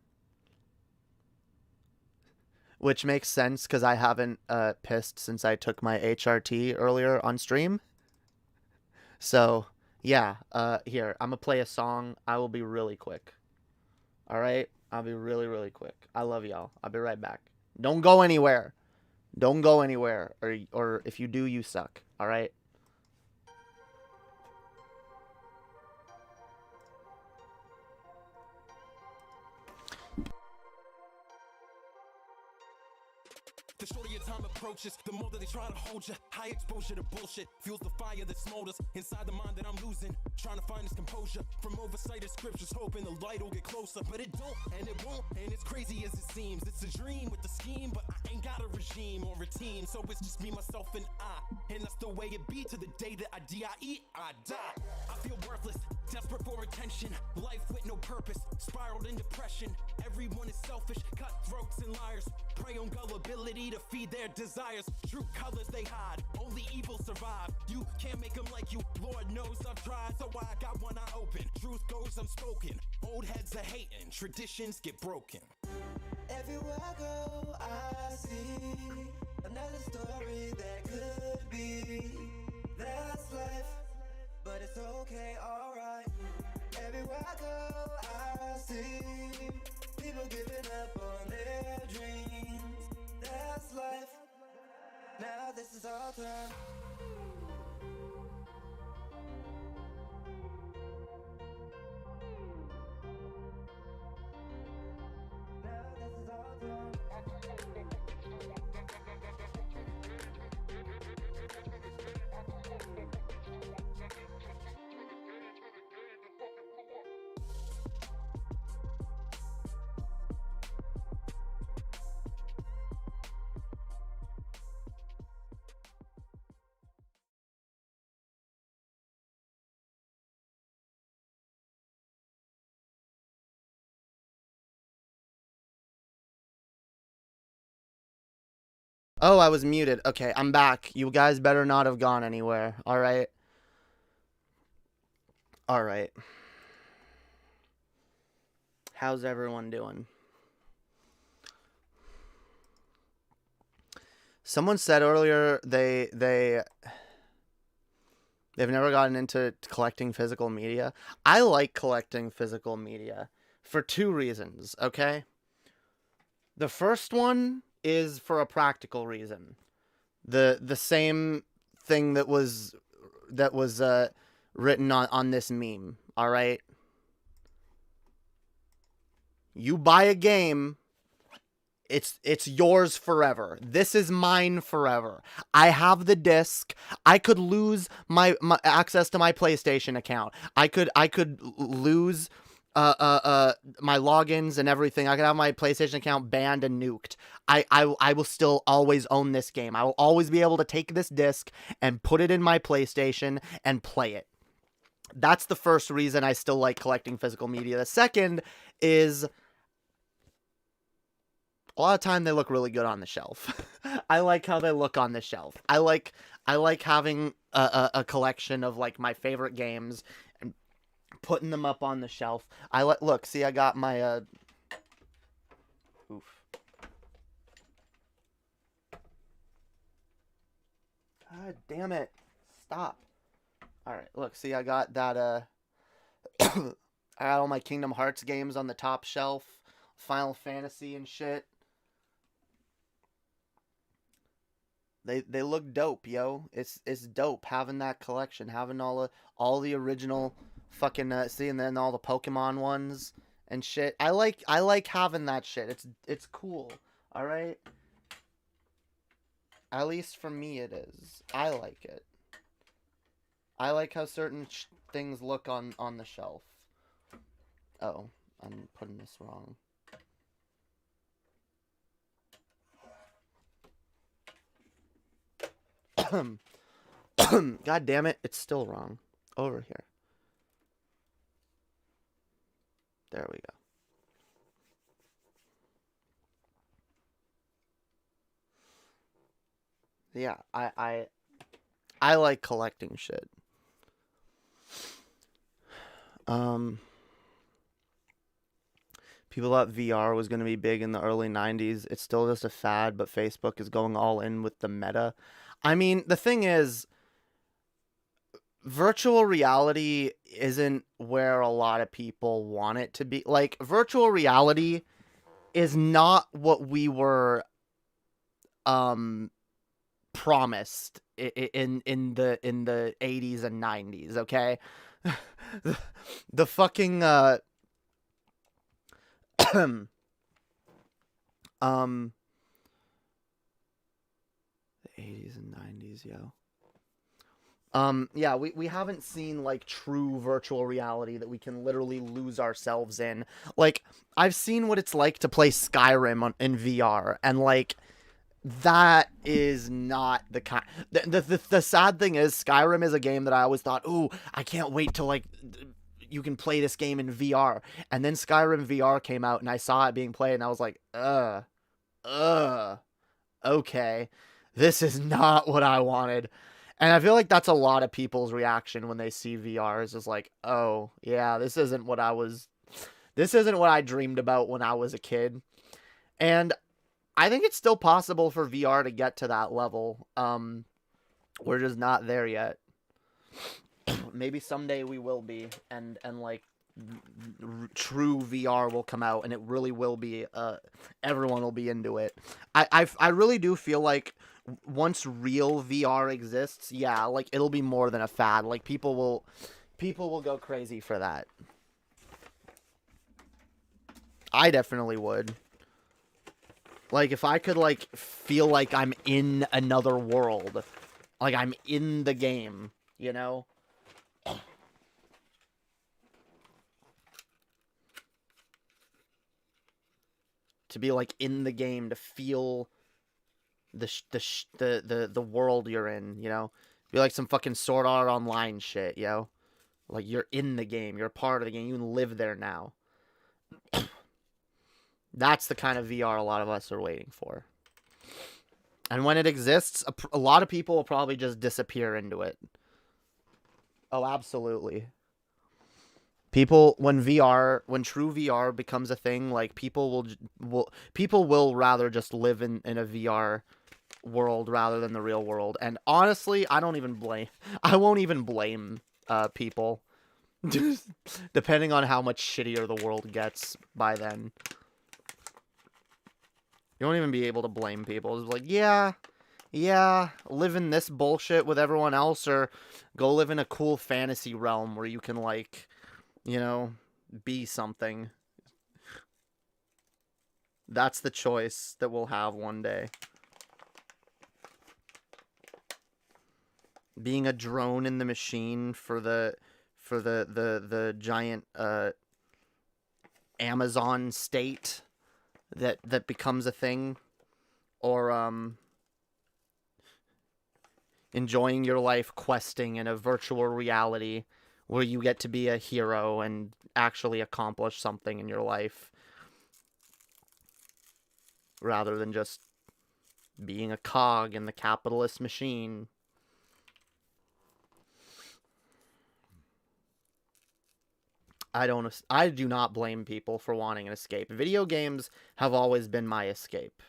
Which makes sense, because I haven't pissed since I took my HRT earlier on stream. So, yeah, here, I'm gonna play a song. I will be really quick. Alright? I'll be really, really quick. I love y'all. I'll be right back. Don't go anywhere. Don't go anywhere. Or if you do, you suck. Alright? The shorter your time approaches, the more that they try to hold you. High exposure to bullshit fuels the fire that smolders inside the mind that I'm losing. Trying to find this composure from oversighted scriptures, hoping the light will get closer. But it don't, and it won't, and it's crazy as it seems. It's a dream with the scheme, but I ain't got a regime or routine. So it's just me, myself, and I. And that's the way it be to the day that I die, I die. I feel worthless, desperate for attention. Life with no purpose, spiraled in depression. Everyone is selfish, cutthroats and liars. Prey on gullibility to feed their desires. True colors they hide, only evil survive. You can't make them like you, Lord knows I've tried. So I got one eye open, truth goes unspoken. Old heads are hating, traditions get broken. Everywhere I go, I see another story that could be. That's life, but it's okay, alright. Everywhere I go, I see people giving up on their dreams. That's life. Now this is our time. Now this is our time. Oh, I was muted. Okay, I'm back. You guys better not have gone anywhere. All right. All right. How's everyone doing? Someone said earlier they've never gotten into collecting physical media. I like collecting physical media for two reasons, okay? The first one is for a practical reason. The same thing that was written on this meme, all right? You buy a game, it's yours forever. This is mine forever. I have the disc. I could lose my access to my PlayStation account. I could lose my logins and everything. I could have my PlayStation account banned and nuked. I will still always own this game. I will always be able to take this disc and put it in my PlayStation and play it. That's the first reason I still like collecting physical media. The second is a lot of time they look really good on the shelf. I like how they look on the shelf. I like having a collection of like my favorite games and putting them up on the shelf. Look, see, I got my oof. God damn it. Stop. All right, look, see, I got that I got all my Kingdom Hearts games on the top shelf, Final Fantasy and shit. They look dope, yo. It's dope having that collection, having all the original fucking see, and then all the Pokemon ones and shit. I like having that shit. It's cool. All right. At least for me, it is. I like it. I like how certain things look on the shelf. Oh, I'm putting this wrong. God damn it, it's still wrong. Over here. There we go. Yeah, I like collecting shit. People thought VR was going to be big in the early 90s. It's still just a fad, but Facebook is going all in with the meta. I mean, the thing is, virtual reality isn't where a lot of people want it to be. Like, virtual reality is not what we were promised in the 80s and 90s, okay? The fucking the 80s and 90s, yo. Yeah, we haven't seen like true virtual reality that we can literally lose ourselves in. Like, I've seen what it's like to play Skyrim in VR, and like that is not the kind. The sad thing is, Skyrim is a game that I always thought, ooh, I can't wait till like you can play this game in VR. And then Skyrim VR came out, and I saw it being played, and I was like, okay, this is not what I wanted. And I feel like that's a lot of people's reaction when they see VR, is just like, oh yeah, this isn't what I dreamed about when I was a kid. And I think it's still possible for VR to get to that level. We're just not there yet. maybe someday we will be, and like true VR will come out, and it really will be. Everyone will be into it. I really do feel like once real VR exists, yeah, like it'll be more than a fad. Like people will go crazy for that. I definitely would. Like, if I could, like, feel like I'm in another world. Like, I'm in the game, you know? To be, like, in the game, to feel the world you're in, you know? Be like some fucking Sword Art Online shit, yo. Like, you're in the game. You're a part of the game. You can live there now. That's the kind of VR a lot of us are waiting for. And when it exists, a lot of people will probably just disappear into it. Oh, absolutely. People, when true VR becomes a thing, like people will rather just live in a VR world rather than the real world. And honestly, I won't even blame people. Depending on how much shittier the world gets by then. You won't even be able to blame people. It's like, yeah, live in this bullshit with everyone else, or go live in a cool fantasy realm where you can, like, you know, be something. That's the choice that we'll have one day. Being a drone in the machine for the giant Amazon state that becomes a thing, or enjoying your life questing in a virtual reality where you get to be a hero and actually accomplish something in your life rather than just being a cog in the capitalist machine. I do not blame people for wanting an escape. Video games have always been my escape.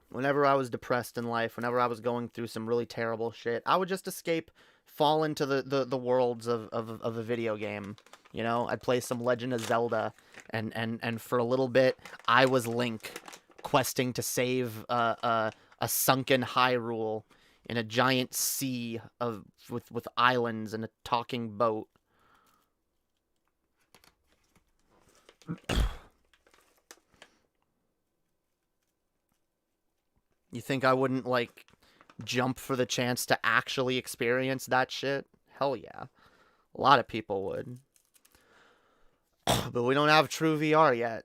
Whenever I was depressed in life, whenever I was going through some really terrible shit, I would just escape, fall into the worlds of a video game. You know, I'd play some Legend of Zelda, and for a little bit, I was Link, questing to save a sunken Hyrule in a giant sea with islands and a talking boat. You think I wouldn't, like, jump for the chance to actually experience that shit? Hell yeah. A lot of people would. But we don't have true VR yet.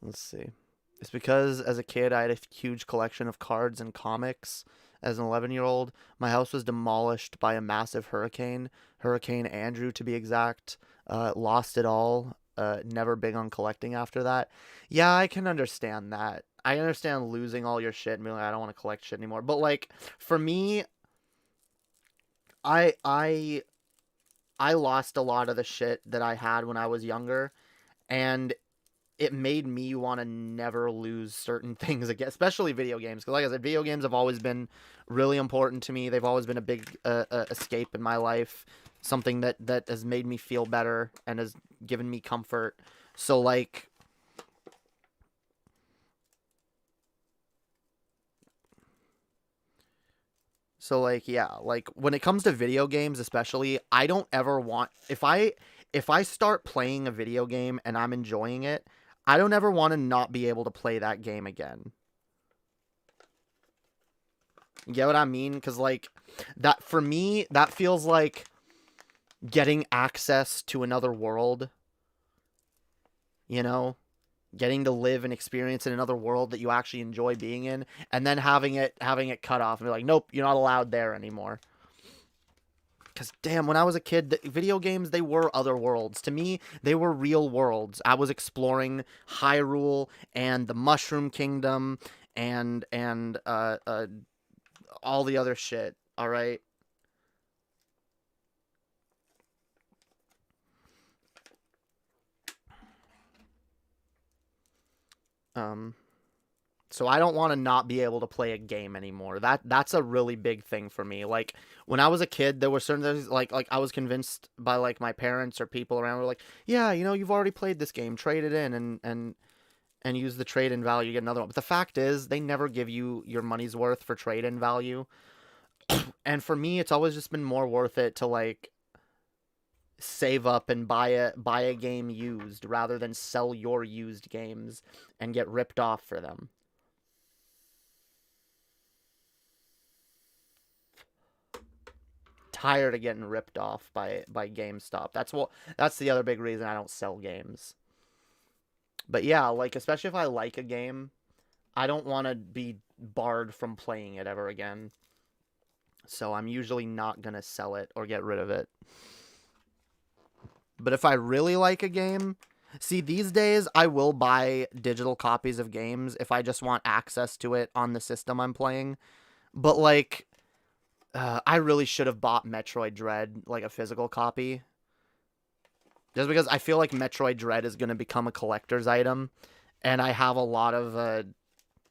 Let's see. It's because as a kid I had a huge collection of cards and comics. As an 11-year-old, my house was demolished by a massive hurricane. Hurricane Andrew, to be exact. Lost it all. Never big on collecting after that. Yeah, I can understand that. I understand losing all your shit and being like, I don't want to collect shit anymore. But, like, for me, I lost a lot of the shit that I had when I was younger, and it made me want to never lose certain things again, especially video games. Because, like I said, video games have always been really important to me. They've always been a big escape in my life. Something that has made me feel better and has given me comfort. So, like, yeah, like, when it comes to video games especially, I don't ever want, if I start playing a video game and I'm enjoying it, I don't ever want to not be able to play that game again. You get what I mean? Because, like, that, for me, that feels like getting access to another world. You know? Getting to live and experience in another world that you actually enjoy being in, and then having it cut off and be like, nope, you're not allowed there anymore. Because, damn, when I was a kid, the video games, they were other worlds. To me, they were real worlds. I was exploring Hyrule and the Mushroom Kingdom and all the other shit, alright? So I don't want to not be able to play a game anymore. That's a really big thing for me. Like when I was a kid, there were certain things like I was convinced by like my parents or people around were like, yeah, you know, you've already played this game, trade it in and use the trade-in value, get another one. But the fact is, they never give you your money's worth for trade-in value. And for me, it's always just been more worth it to like save up and buy a game used rather than sell your used games and get ripped off for them. Tired of getting ripped off by GameStop. That's the other big reason I don't sell games. But yeah, like especially if I like a game, I don't want to be barred from playing it ever again. So I'm usually not going to sell it or get rid of it. But if I really like a game, see, these days I will buy digital copies of games if I just want access to it on the system I'm playing. But like, I really should have bought Metroid Dread, like a physical copy. Just because I feel like Metroid Dread is going to become a collector's item. And I have a lot of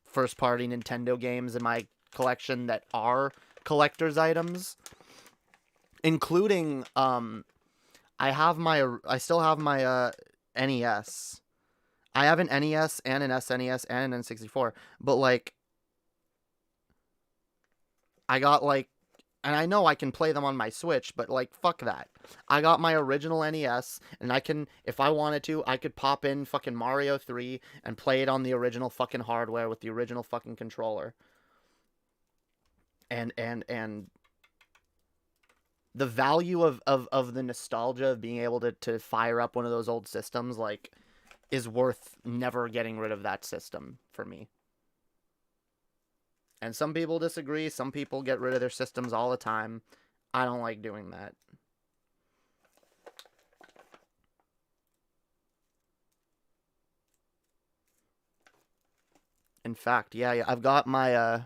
first-party Nintendo games in my collection that are collector's items. Including, I still have my NES. I have an NES and an SNES and an N64. But like, I got like, and I know I can play them on my Switch, but like, fuck that. I got my original NES, and I can, if I wanted to, I could pop in fucking Mario 3 and play it on the original fucking hardware with the original fucking controller. And the value of the nostalgia of being able to fire up one of those old systems, like, is worth never getting rid of that system for me. And some people disagree. Some people get rid of their systems all the time. I don't like doing that. In fact, yeah, I've got my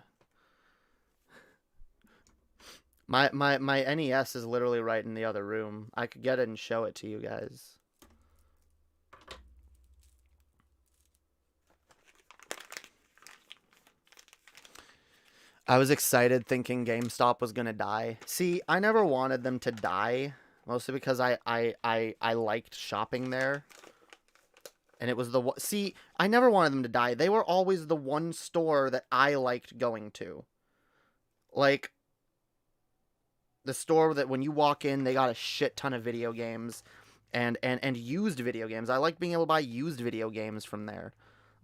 my NES is literally right in the other room. I could get it and show it to you guys. I was excited thinking GameStop was going to die. See, I never wanted them to die, mostly because I liked shopping there. And it was see, I never wanted them to die. They were always the one store that I liked going to. Like, the store that when you walk in, they got a shit ton of video games and used video games. I like being able to buy used video games from there.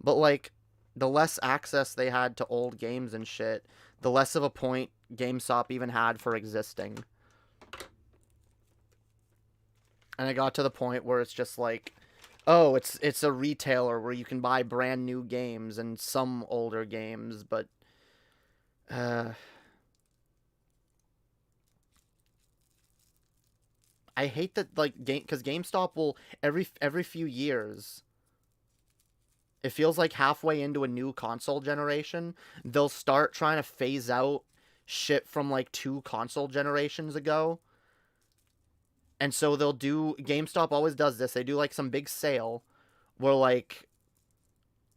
But, like, the less access they had to old games and shit, the less of a point GameStop even had for existing. And I got to the point where it's just like, oh, it's a retailer where you can buy brand new games and some older games, but I hate that, like, because GameStop will every few years, it feels like halfway into a new console generation, they'll start trying to phase out shit from, like, 2 console generations ago. And so they'll do... GameStop always does this. They do, like, some big sale where, like,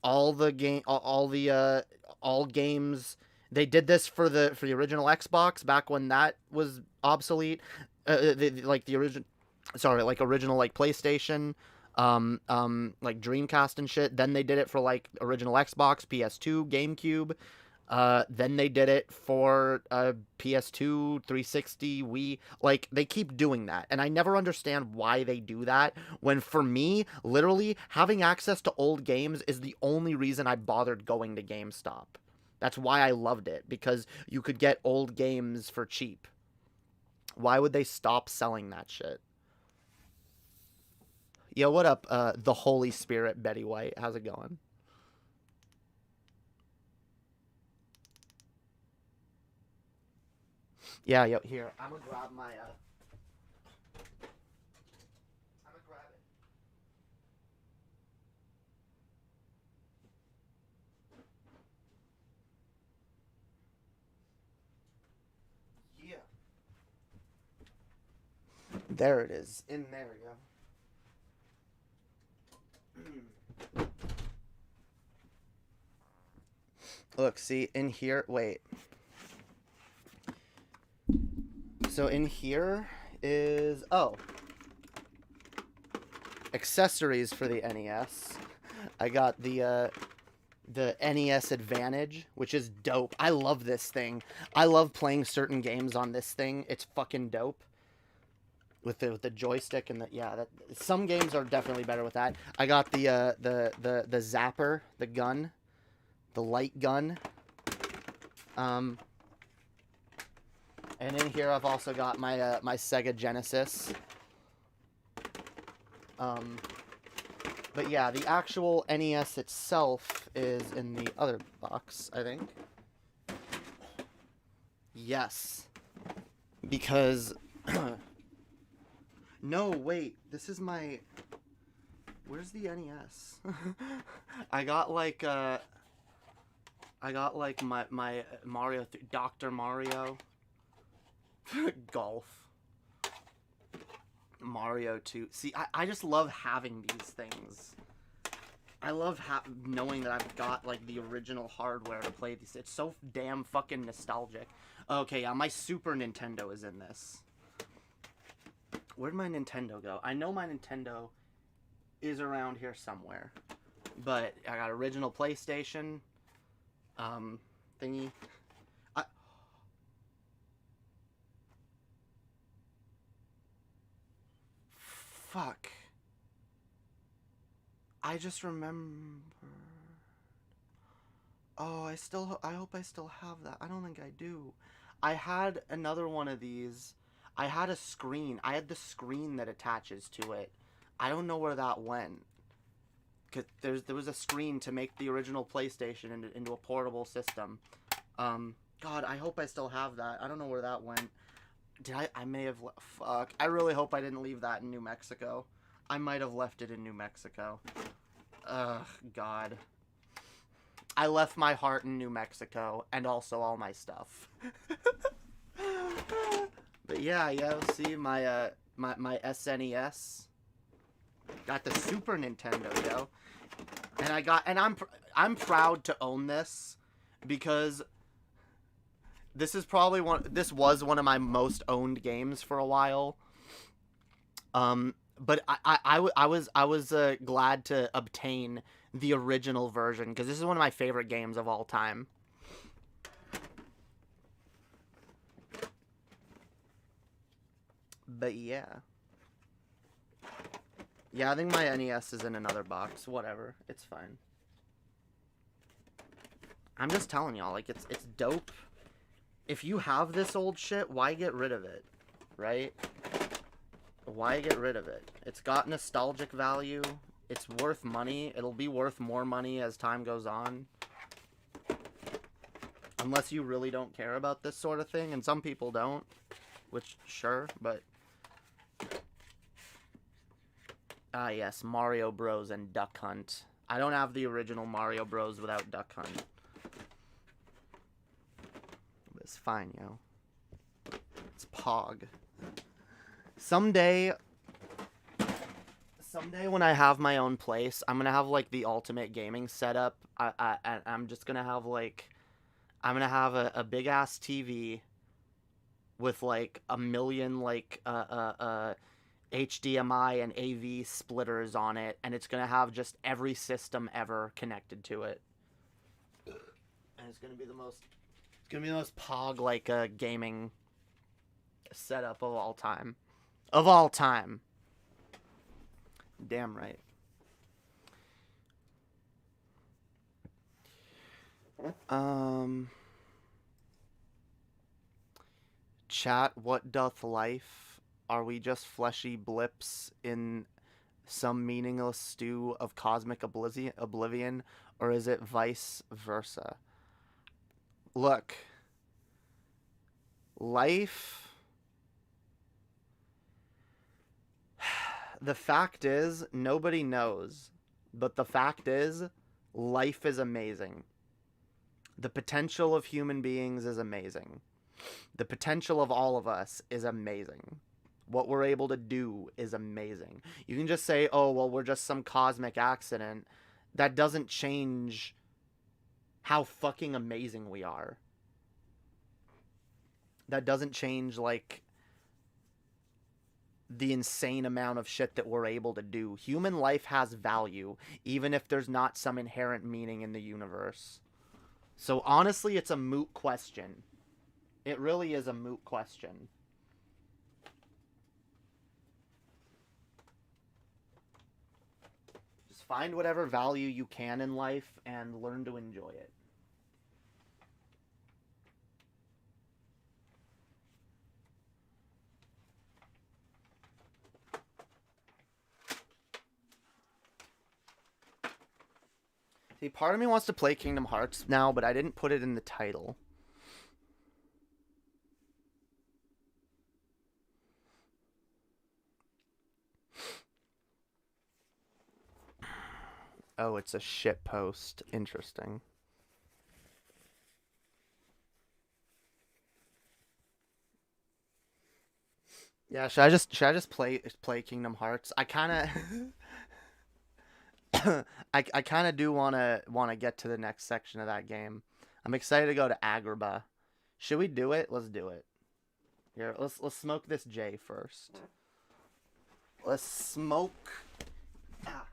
all games... They did this for the original Xbox back when that was obsolete. Original, like, PlayStation... like Dreamcast and shit. Then they did it for like original Xbox, PS2, GameCube. Then they did it for PS2, 360, Wii. Like, they keep doing that. And I never understand why they do that. When for me, literally, having access to old games is the only reason I bothered going to GameStop. That's why I loved it. Because you could get old games for cheap. Why would they stop selling that shit? Yo, what up, the Holy Spirit, Betty White? How's it going? Yeah, yo, here. I'm gonna grab my, I'm gonna grab it. Yeah. There it is. In there, yo. Look, see, in here, wait. So in here is, oh, accessories for the NES. I got the NES Advantage, which is dope. I love this thing. I love playing certain games on this thing. It's fucking dope. With the joystick and some games are definitely better with that. I got the zapper, the gun, the light gun. And in here I've also got my my Sega Genesis. But yeah, the actual NES itself is in the other box, I think. Yes. Because no, wait. This is my... Where's the NES? I got like my Mario Dr. Mario Golf. Mario 2. See, I just love having these things. I love knowing that I've got like the original hardware to play these. It's so damn fucking nostalgic. Okay, yeah, my Super Nintendo is in this. Where'd my Nintendo go? I know my Nintendo is around here somewhere. But I got original PlayStation thingy. Fuck. I just remember. Oh, I hope I still have that. I don't think I do. I had another one of these. I had a screen. I had the screen that attaches to it. I don't know where that went. Cause there was a screen to make the original PlayStation into a portable system. God, I hope I still have that. I don't know where that went. Did I may have... Fuck. I really hope I didn't leave that in New Mexico. I might have left it in New Mexico. Ugh, God. I left my heart in New Mexico, and also all my stuff. But yeah, see, my my SNES. Got the Super Nintendo, yo. And I'm proud to own this, because this is probably was one of my most owned games for a while. But I was glad to obtain the original version, because this is one of my favorite games of all time. But yeah. Yeah, I think my NES is in another box. Whatever. It's fine. I'm just telling y'all, like, it's dope. If you have this old shit, why get rid of it? Right? Why get rid of it? It's got nostalgic value. It's worth money. It'll be worth more money as time goes on. Unless you really don't care about this sort of thing, and some people don't. Which, sure, but... Ah, yes, Mario Bros. And Duck Hunt. I don't have the original Mario Bros. Without Duck Hunt. But it's fine, yo. It's Pog. Someday when I have my own place, I'm gonna have, like, the ultimate gaming setup. I'm just gonna have, like... I'm gonna have a big-ass TV with, like, a million, like, HDMI and AV splitters on it, and it's gonna have just every system ever connected to it. And it's gonna be the most Pog, like, gaming setup of all time. Of all time. Damn right. Chat, what doth life? Are we just fleshy blips in some meaningless stew of cosmic oblivion, or is it vice versa? Look. Life... The fact is, nobody knows. But the fact is, life is amazing. The potential of human beings is amazing. The potential of all of us is amazing. What we're able to do is amazing. You can just say, oh, well, we're just some cosmic accident. That doesn't change how fucking amazing we are. That doesn't change, like, the insane amount of shit that we're able to do. Human life has value, even if there's not some inherent meaning in the universe. So honestly, it's a moot question. It really is a moot question. Just find whatever value you can in life and learn to enjoy it. See, part of me wants to play Kingdom Hearts now, but I didn't put it in the title. Oh, it's a shit post. Interesting. Yeah, should I just play Kingdom Hearts? I kind of I kind of do want to get to the next section of that game. I'm excited to go to Agrabah. Should we do it? Let's do it. Here, let's smoke this J first. Let's smoke. Ah.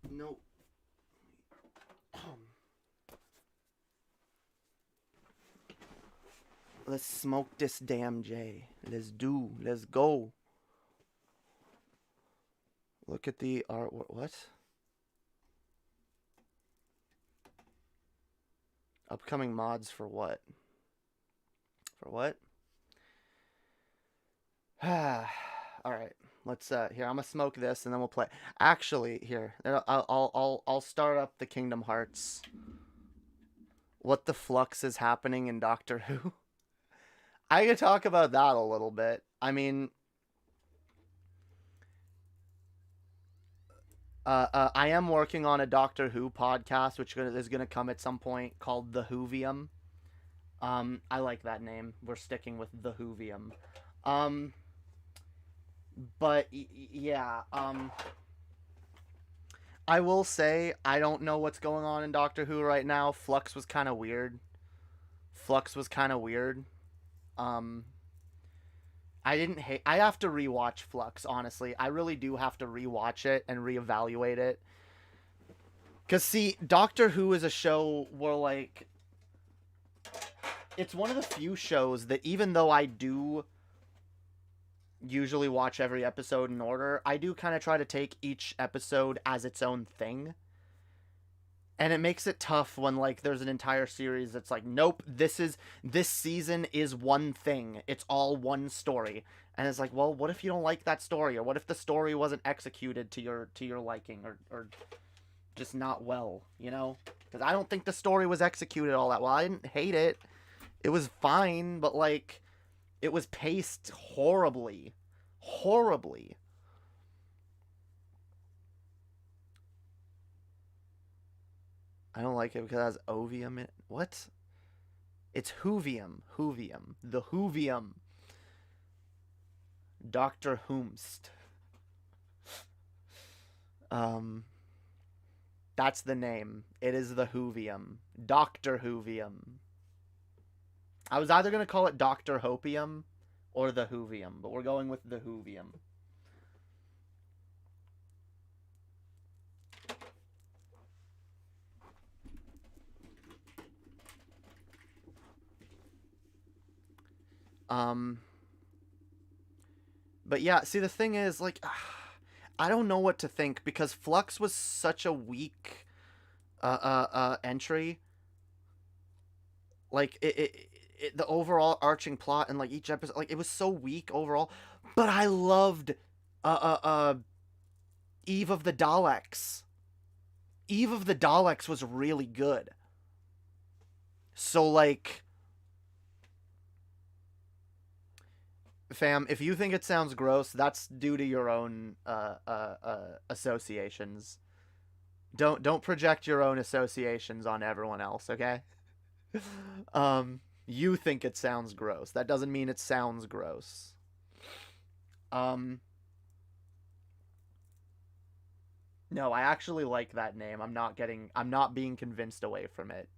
No. Let's smoke this damn J. Let's go. Look at the artwork. What? Upcoming mods for what? For what? All right. Let's here. I'm gonna smoke this and then we'll play. Actually, here. I'll start up the Kingdom Hearts. What the flux is happening in Doctor Who? I could talk about that a little bit. I mean, I am working on a Doctor Who podcast, which is going to come at some point, called The Hopium. I like that name. We're sticking with The Hopium. But, yeah, I will say, I don't know what's going on in Doctor Who right now. Flux was kind of weird. I have to rewatch Flux, honestly. I really do have to rewatch it and reevaluate it. Because, see, Doctor Who is a show where, like, it's one of the few shows that even though I do usually watch every episode in order, I do kind of try to take each episode as its own thing. And it makes it tough when, like, there's an entire series that's like, nope, this season is one thing. It's all one story. And it's like, well, what if you don't like that story? Or what if the story wasn't executed to your liking or just not well, you know? Because I don't think the story was executed all that well. I didn't hate it. It was fine, but, like, it was paced horribly. Horribly. I don't like it because it has ovium in it. What? It's Hovium. Hovium. The Hovium. Dr. Whomst. That's the name. It is the Hovium. Dr. Hovium. I was either going to call it Dr. Hopium or the Hovium, but we're going with the Hovium. But yeah, see, the thing is, like, I don't know what to think, because Flux was such a weak, entry. Like, the overall arching plot and, like, each episode, like, it was so weak overall, but I loved, Eve of the Daleks. Eve of the Daleks was really good. So, like, fam, if you think it sounds gross, that's due to your own associations. Don't project your own associations on everyone else, okay? You think it sounds gross. That doesn't mean it sounds gross. No, I actually like that name. I'm not being convinced away from it.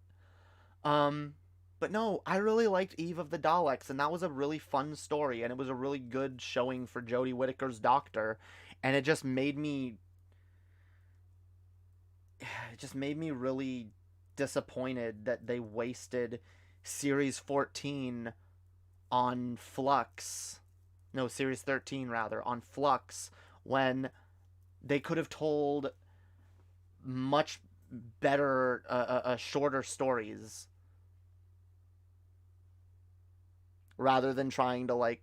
But no, I really liked Eve of the Daleks, and that was a really fun story, and it was a really good showing for Jodie Whittaker's Doctor, and it just made me really disappointed that they wasted series 14 on Flux. No, series 13 rather, on Flux, when they could have told much better, shorter stories rather than trying to, like,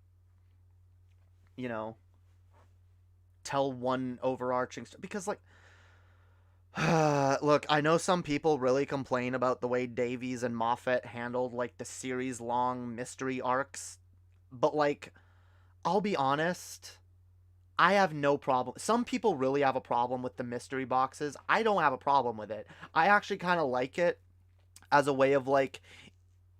you know, tell one overarching story. Because, like, look, I know some people really complain about the way Davies and Moffat handled, like, the series-long mystery arcs, but, like, I'll be honest, I have no problem. Some people really have a problem with the mystery boxes. I don't have a problem with it. I actually kind of like it as a way of, like,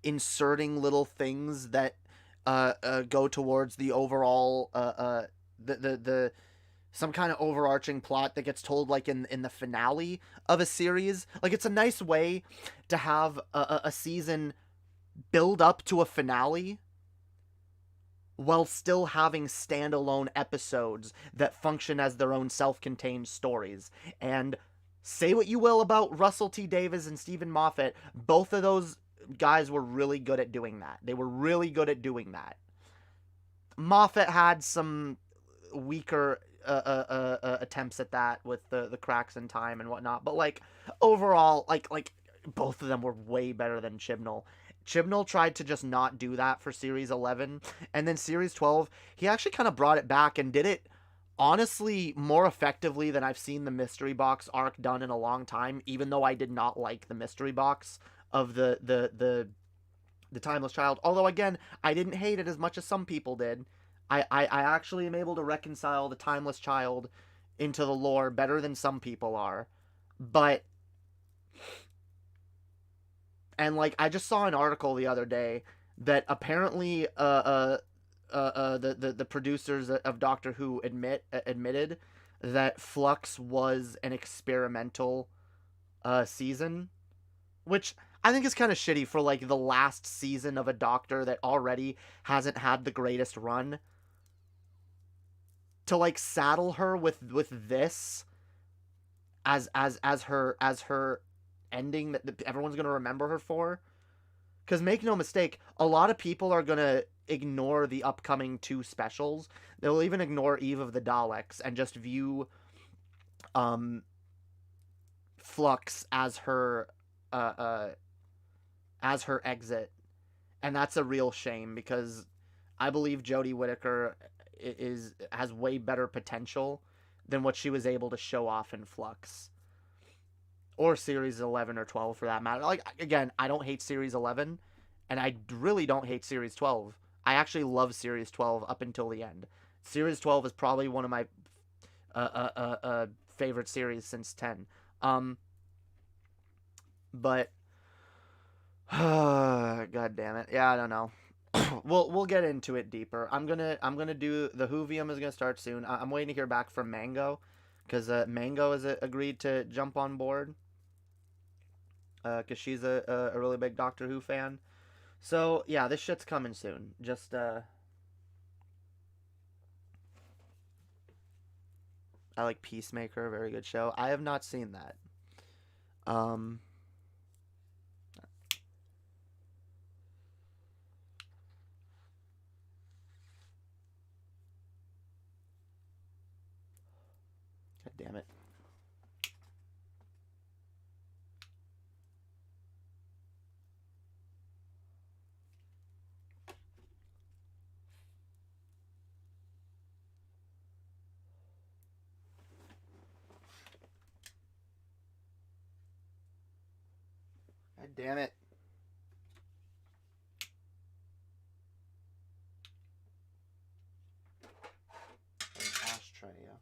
inserting little things that go towards the overall the some kind of overarching plot that gets told, like, in the finale of a series. Like, it's a nice way to have a season build up to a finale while still having standalone episodes that function as their own self-contained stories. And say what you will about Russell T Davies and Stephen Moffat, both of those guys were really good at doing that. They were really good at doing that. Moffat had some weaker attempts at that with the cracks in time and whatnot, but, like, overall, like both of them were way better than Chibnall. Chibnall tried to just not do that for Series 11, and then Series 12, he actually kind of brought it back and did it, honestly, more effectively than I've seen the Mystery Box arc done in a long time, even though I did not like the Mystery Box of the Timeless Child. Although, again, I didn't hate it as much as some people did. I actually am able to reconcile the Timeless Child into the lore better than some people are. But... And, like, I just saw an article the other day that apparently the producers of Doctor Who admitted that Flux was an experimental season, which I think is kind of shitty for, like, the last season of a Doctor that already hasn't had the greatest run. To, like, saddle her with this as her ending that everyone's going to remember her for. Because make no mistake, a lot of people are going to ignore the upcoming 2 specials. They'll even ignore Eve of the Daleks and just view Flux as her exit. And that's a real shame, because I believe Jodie Whittaker has way better potential than what she was able to show off in Flux. Or Series 11 or 12, for that matter. Like, again, I don't hate Series 11, and I really don't hate Series 12. I actually love Series 12 up until the end. Series 12 is probably one of my favorite series since 10. But god damn it. Yeah, I don't know. We'll get into it deeper. I'm gonna do the Hopium is gonna start soon. I'm waiting to hear back from Mango, because Mango has agreed to jump on board, because she's a really big Doctor Who fan. So yeah, this shit's coming soon. Just I like Peacemaker, very good show. I have not seen that. God damn it. God damn it. An ashtray, yeah.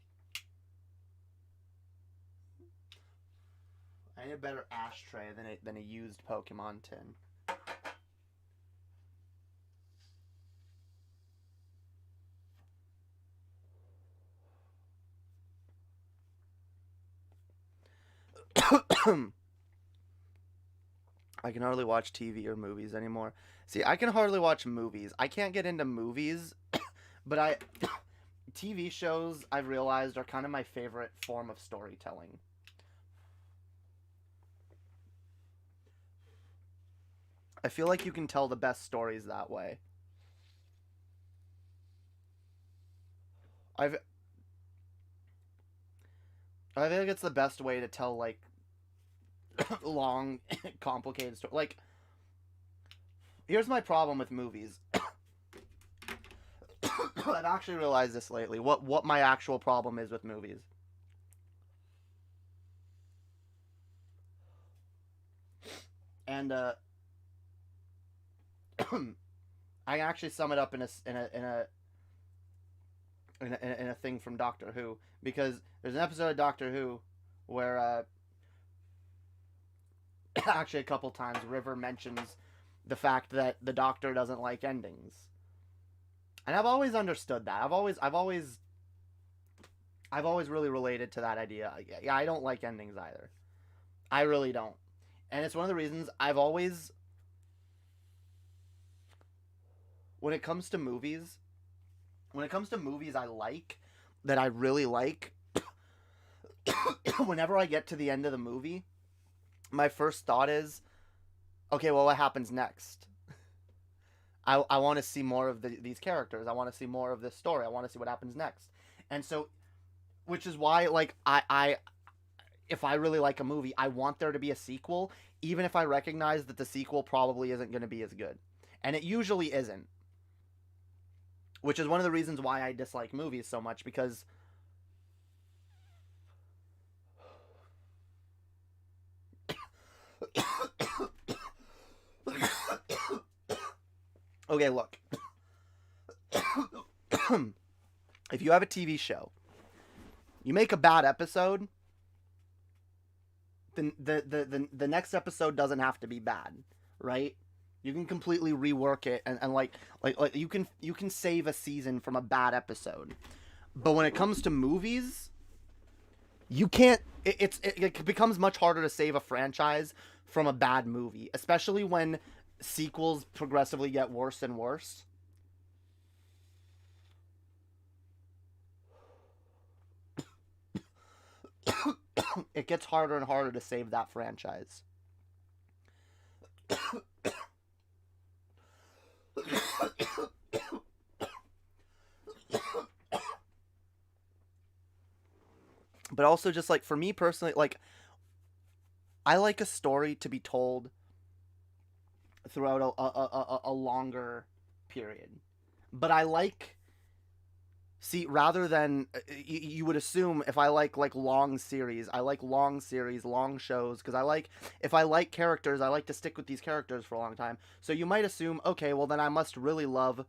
I need a better ashtray than a used Pokemon tin. I can hardly watch TV or movies anymore. See, I can hardly watch movies. I can't get into movies, but TV shows, I've realized, are kind of my favorite form of storytelling. I feel like you can tell the best stories that way. I feel like it's the best way to tell, like, long, complicated story. Like, here's my problem with movies. I've actually realized this lately. What my actual problem is with movies. And I can actually sum it up in a thing from Doctor Who, because there's an episode of Doctor Who where actually a couple times River mentions the fact that the Doctor doesn't like endings. And I've always understood that. I've always really related to that idea. Yeah, I don't like endings either. I really don't. And it's one of the reasons I've always, when it comes to movies I like, that I really like, whenever I get to the end of the movie, my first thought is, okay, well, what happens next? I want to see more of these characters. I want to see more of this story. I want to see what happens next. And so, which is why, like, if I really like a movie, I want there to be a sequel, even if I recognize that the sequel probably isn't going to be as good. And it usually isn't. Which is one of the reasons why I dislike movies so much, because okay, look. If you have a TV show, you make a bad episode, then the next episode doesn't have to be bad, right? You can completely rework it and like you can save a season from a bad episode. But when it comes to movies, you can't. It becomes much harder to save a franchise from a bad movie, especially when sequels progressively get worse and worse. It gets harder and harder to save that franchise. But also, just like, for me personally, like, I like a story to be told throughout a longer period. But I like, see, rather than, you would assume if I like long series, long shows, because if I like characters, I like to stick with these characters for a long time. So you might assume, okay, well then I must really love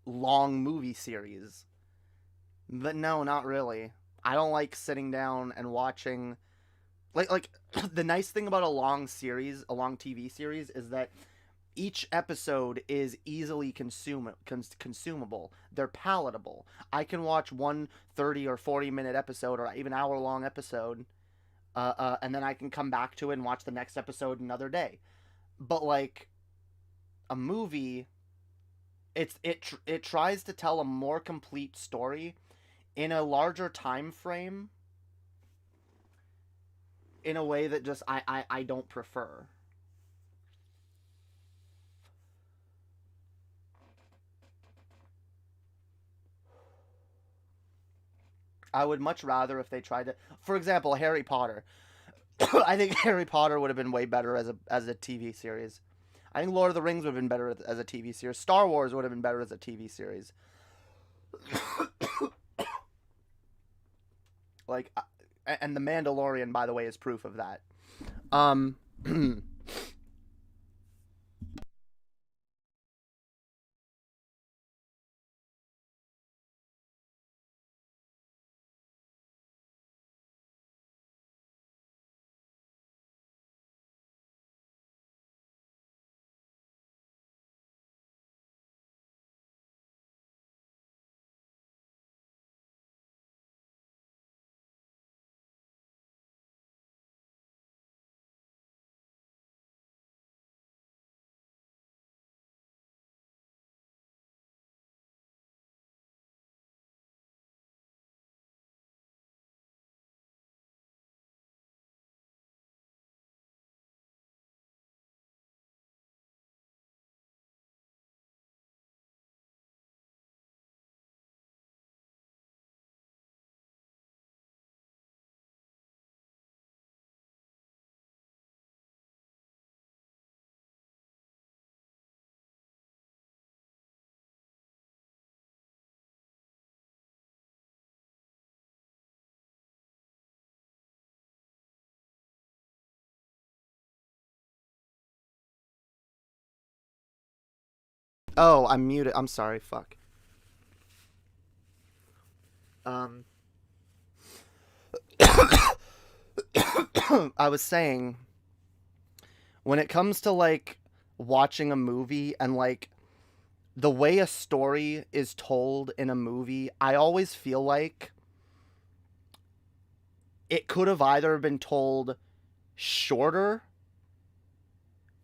long movie series. But no, not really. I don't like sitting down and watching, like the nice thing about a long TV series is that each episode is easily consumable. They're palatable. I can watch one 30 or 40-minute episode, or even hour-long episode, and then I can come back to it and watch the next episode another day. But, like, a movie, it tries to tell a more complete story in a larger time frame, in a way that just I don't prefer. I would much rather if they tried to, for example, Harry Potter. I think Harry Potter would have been way better as a TV series. I think Lord of the Rings would have been better as a TV series. Star Wars would have been better as a TV series. Like, and The Mandalorian, by the way, is proof of that. Oh, I'm muted. I'm sorry. Fuck. I was saying, when it comes to, like, watching a movie and, like, the way a story is told in a movie, I always feel like it could have either been told shorter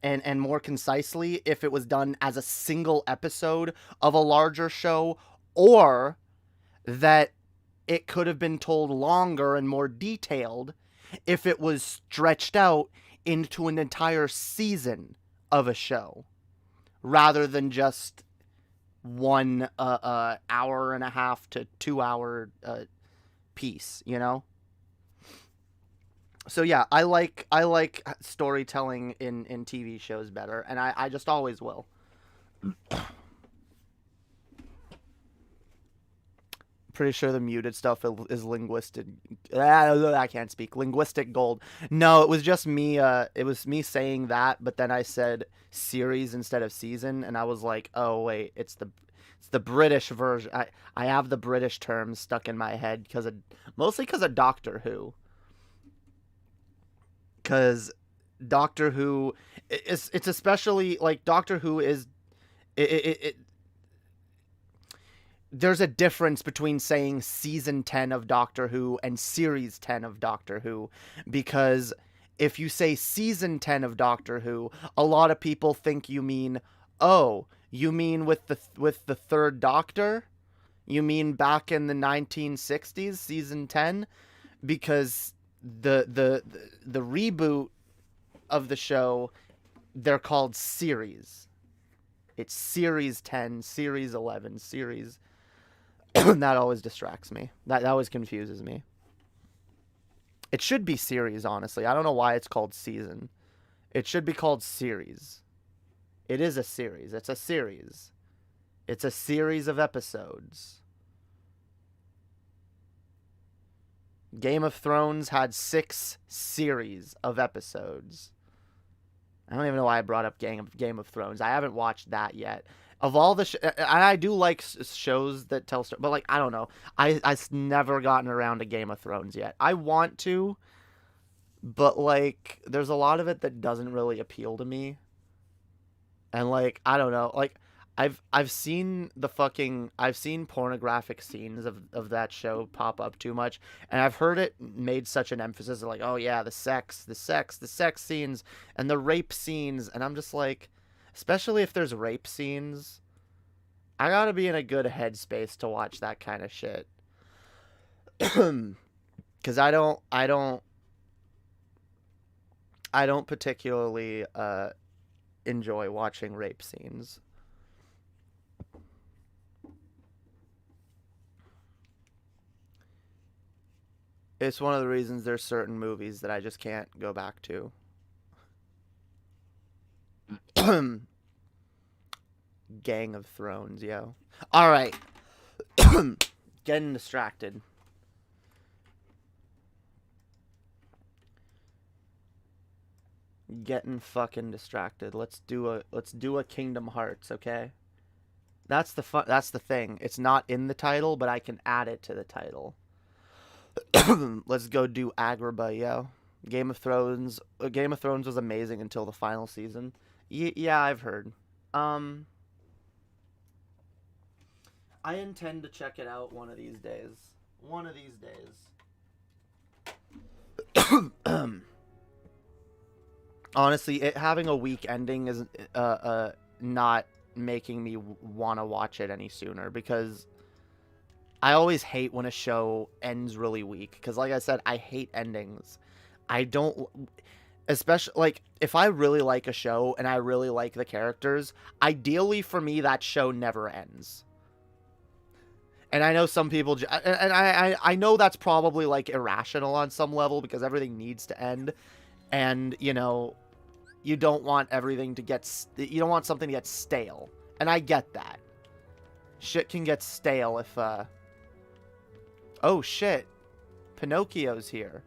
and more concisely if it was done as a single episode of a larger show, or that it could have been told longer and more detailed if it was stretched out into an entire season of a show rather than just 1 hour and a half to 2 hour piece, you know? So yeah, I like storytelling in TV shows better, and I just always will. Pretty sure the muted stuff is linguistic. I can't speak. Linguistic gold. No, it was just me. It was me saying that, but then I said series instead of season, and I was like, oh wait, it's the British version. I have the British terms stuck in my head mostly because of Doctor Who. Because Doctor Who, it's especially, like, Doctor Who is, there's a difference between saying season 10 of Doctor Who and series 10 of Doctor Who, because if you say season 10 of Doctor Who, a lot of people think you mean, oh, you mean with the third Doctor? You mean back in the 1960s, season 10? Because the reboot of the show, they're called series. It's series 10, series 11, series. That always distracts me. That always confuses me. It should be series, honestly. I don't know why it's called season. It should be called series. It is a series. It's a series. It's a series of episodes. Game of Thrones had 6 series of episodes. I don't even know why I brought up Game of Thrones. I haven't watched that yet. Of all the I do like shows that tell stories, but, like, I don't know. I've never gotten around to Game of Thrones yet. I want to, but, like, there's a lot of it that doesn't really appeal to me. And, like, I don't know. Like, I've seen pornographic scenes of that show pop up too much, and I've heard it made such an emphasis of, like, oh yeah, the sex scenes and the rape scenes, and I'm just like, especially if there's rape scenes, I gotta be in a good headspace to watch that kind of shit. Because I don't particularly enjoy watching rape scenes. It's one of the reasons there's certain movies that I just can't go back to. Gang of Thrones, yo. Alright. Getting distracted. Getting fucking distracted. Let's do a Kingdom Hearts, okay? That's the thing. It's not in the title, but I can add it to the title. Let's go do Agrabah, yo. Game of Thrones was amazing until the final season. Yeah, I've heard. I intend to check it out one of these days. Honestly, it having a week ending is not making me want to watch it any sooner, because I always hate when a show ends really weak, because, like I said, I hate endings. I don't, especially, like, if I really like a show and I really like the characters, ideally for me that show never ends. And I know some people, and I know that's probably, like, irrational on some level, because everything needs to end, and, you know, you don't want everything to you don't want something to get stale, and I get that. Shit can get stale if, oh shit, Pinocchio's here.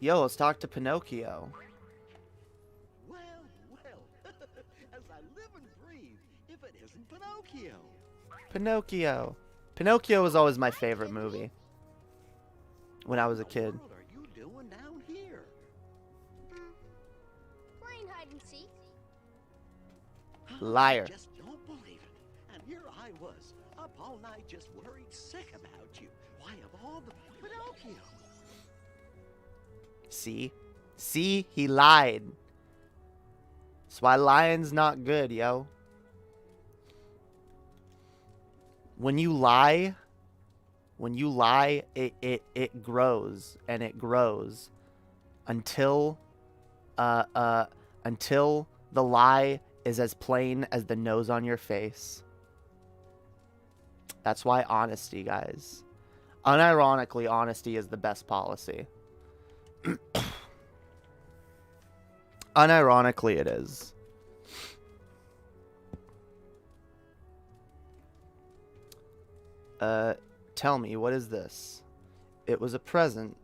Yo, let's talk to Pinocchio. Well, as I live and breathe, Pinocchio. Pinocchio. Pinocchio was always my favorite movie when I was a kid. What are you doing down here? Playing hide and seek. Liar. I just don't believe it. And here I was, up all night just worried sick about you. Why, of all the Pinocchio. See? See? He lied. That's why lying's not good, yo. When you lie, it grows and it grows until the lie is as plain as the nose on your face. That's why honesty, guys. Unironically, honesty is the best policy. Unironically, it is. Tell me, what is this? It was a present.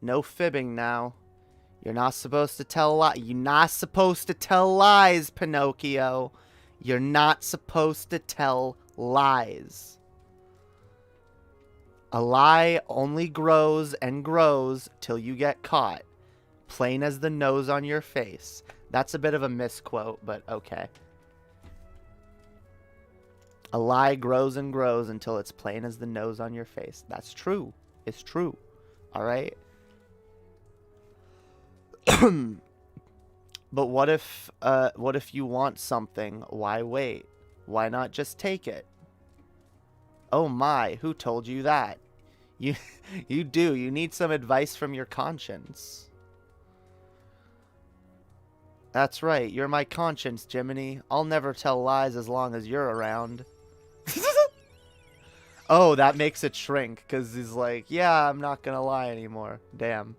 No fibbing now. You're not supposed to tell You're not supposed to tell lies, Pinocchio. You're not supposed to tell lies. A lie only grows and grows till you get caught. Plain as the nose on your face. That's a bit of a misquote, but okay. A lie grows and grows until it's plain as the nose on your face. That's true. It's true. All right? But what if you want something? Why wait? Why not just take it? Oh my, who told you that? You do. You need some advice from your conscience. That's right. You're my conscience, Jiminy. I'll never tell lies as long as you're around. Oh, that makes it shrink, because he's like, yeah, I'm not gonna lie anymore. Damn.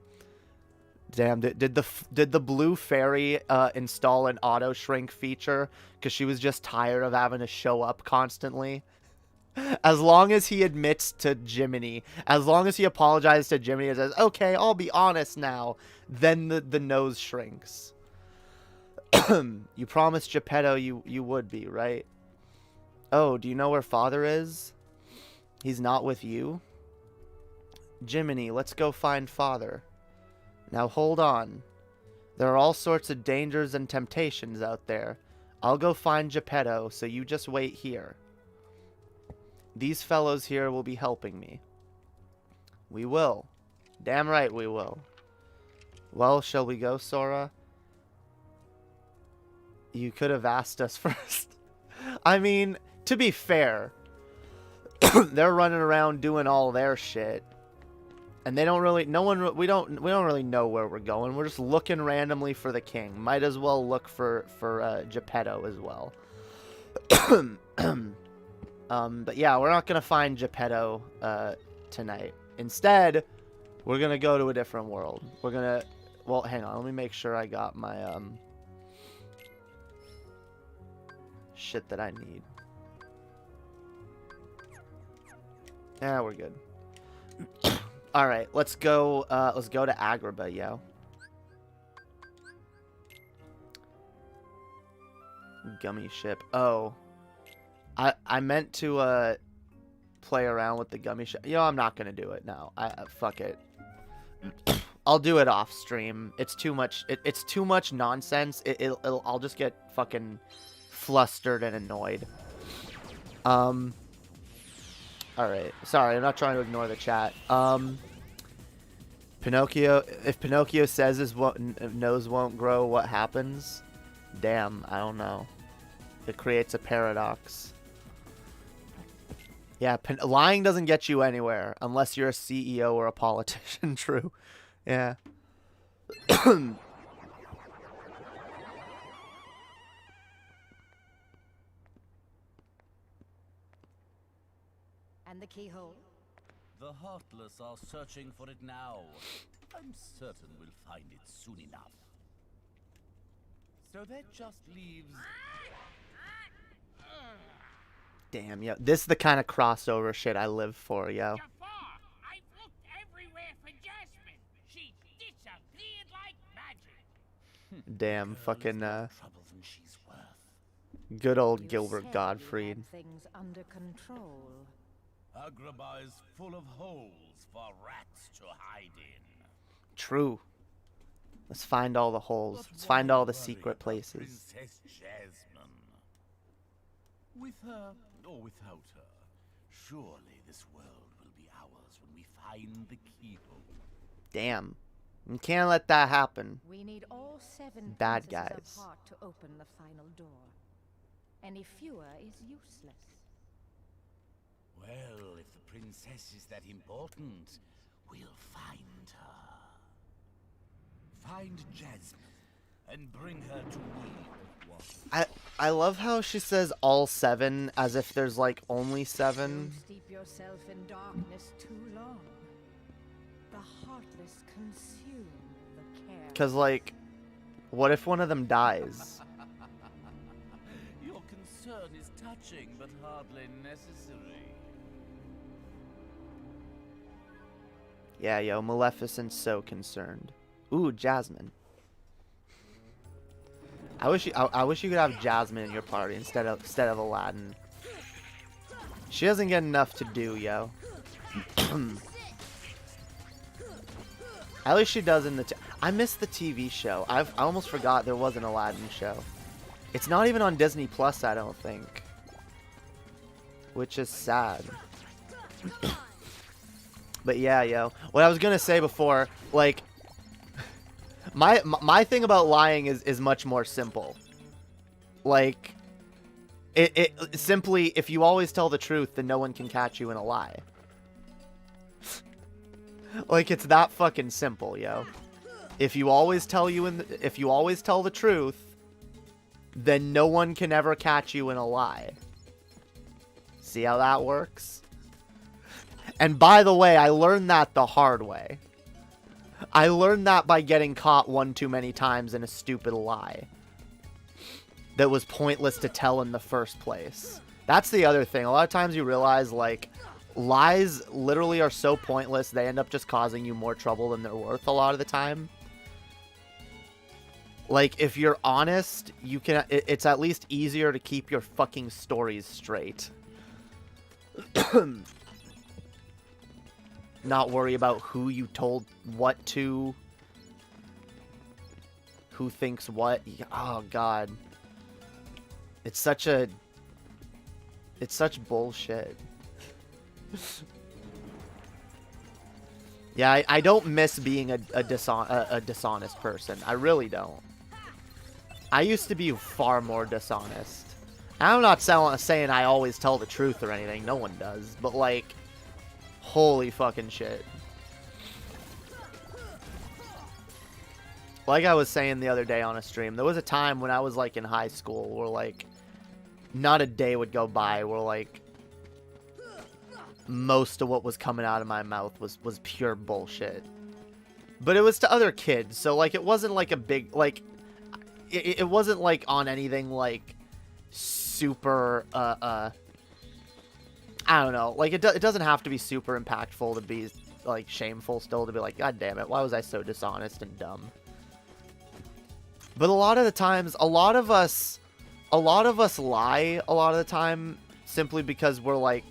Damn, did the blue fairy install an auto shrink feature because she was just tired of having to show up constantly? As long as he admits to Jiminy, as long as he apologizes to Jiminy and says, okay, I'll be honest now, then the nose shrinks. You promised Geppetto you would be, right? Oh, do you know where Father is? He's not with you? Jiminy, let's go find Father. Now hold on. There are all sorts of dangers and temptations out there. I'll go find Geppetto, so you just wait here. These fellows here will be helping me. We will. Damn right we will. Well, shall we go, Sora? You could have asked us first. I mean, to be fair, they're running around doing all their shit. And they don't really, we don't really know where we're going. We're just looking randomly for the king. Might as well look for Geppetto as well. But yeah, we're not gonna find Geppetto tonight. Instead, we're gonna go to a different world. We're gonna, well, hang on. Let me make sure I got my shit that I need. Yeah, we're good. All right, let's go to Agrabah, yo. Gummy ship. Oh, I meant to play around with the gummy ship. Yo, I'm not gonna do it now. Fuck it. I'll do it off stream. It's too much. It's too much nonsense. I'll just get fucking flustered and annoyed. Alright, sorry, I'm not trying to ignore the chat. Pinocchio, if Pinocchio says his nose won't grow, what happens? Damn, I don't know. It creates a paradox. Yeah, lying doesn't get you anywhere, unless you're a CEO or a politician, true. Yeah. And the keyhole? The Heartless are searching for it now. I'm certain we'll find it soon enough. So that just leaves... Damn, yo. This is the kind of crossover shit I live for, yo. I've looked everywhere for Jasmine. She disappeared like magic. Damn, fucking, Trouble than she's worth. Good old Gilbert Gottfried. Things under control. Agrabah is full of holes for rats to hide in. True. Let's find all the holes. Let's find all the secret places. Princess Jasmine. With her or without her, surely this world will be ours when we find the keyhole. Damn. We can't let that happen. We need all 7 Bad princesses guys. of heart to open the final door. Any fewer is useless. Well, if the princess is that important, we'll find her. Find Jasmine and bring her to me. I love how she says all 7 as if there's like only 7. Don't steep yourself in darkness too long. The heartless consume the care. Cause like, what if one of them dies? Your concern is touching, but hardly necessary. Yeah, yo, Maleficent's so concerned. Ooh, Jasmine. I wish you could have Jasmine in your party instead of Aladdin. She doesn't get enough to do, yo. At least she does in the. I missed the TV show. I almost forgot there was an Aladdin show. It's not even on Disney Plus, I don't think. Which is sad. But yeah, yo. What I was gonna say before, like, my thing about lying is much more simple. Like, it simply, if you always tell the truth, then no one can catch you in a lie. Like, it's that fucking simple, yo. If you always tell the truth, then no one can ever catch you in a lie. See how that works? And by the way, I learned that the hard way. I learned that by getting caught one too many times in a stupid lie that was pointless to tell in the first place. That's the other thing. A lot of times you realize, like, lies literally are so pointless, they end up just causing you more trouble than they're worth a lot of the time. Like, if you're honest, you can. It's at least easier to keep your fucking stories straight. Not worry about who you told what to. Who thinks what. Oh, God. It's such bullshit. Yeah, I don't miss being a dishonest person. I really don't. I used to be far more dishonest. I'm not saying I always tell the truth or anything. No one does. But, like, holy fucking shit. Like I was saying the other day on a stream, there was a time when I was, like, in high school where, like, not a day would go by where, like, most of what was coming out of my mouth was pure bullshit. But it was to other kids, so, like, it wasn't, like, a big, like, it wasn't, like, on anything, like, super, I don't know, like, it doesn't have to be super impactful to be, like, shameful still, to be like, God damn it, why was I so dishonest and dumb? But a lot of the times, a lot of us lie a lot of the time simply because we're, like,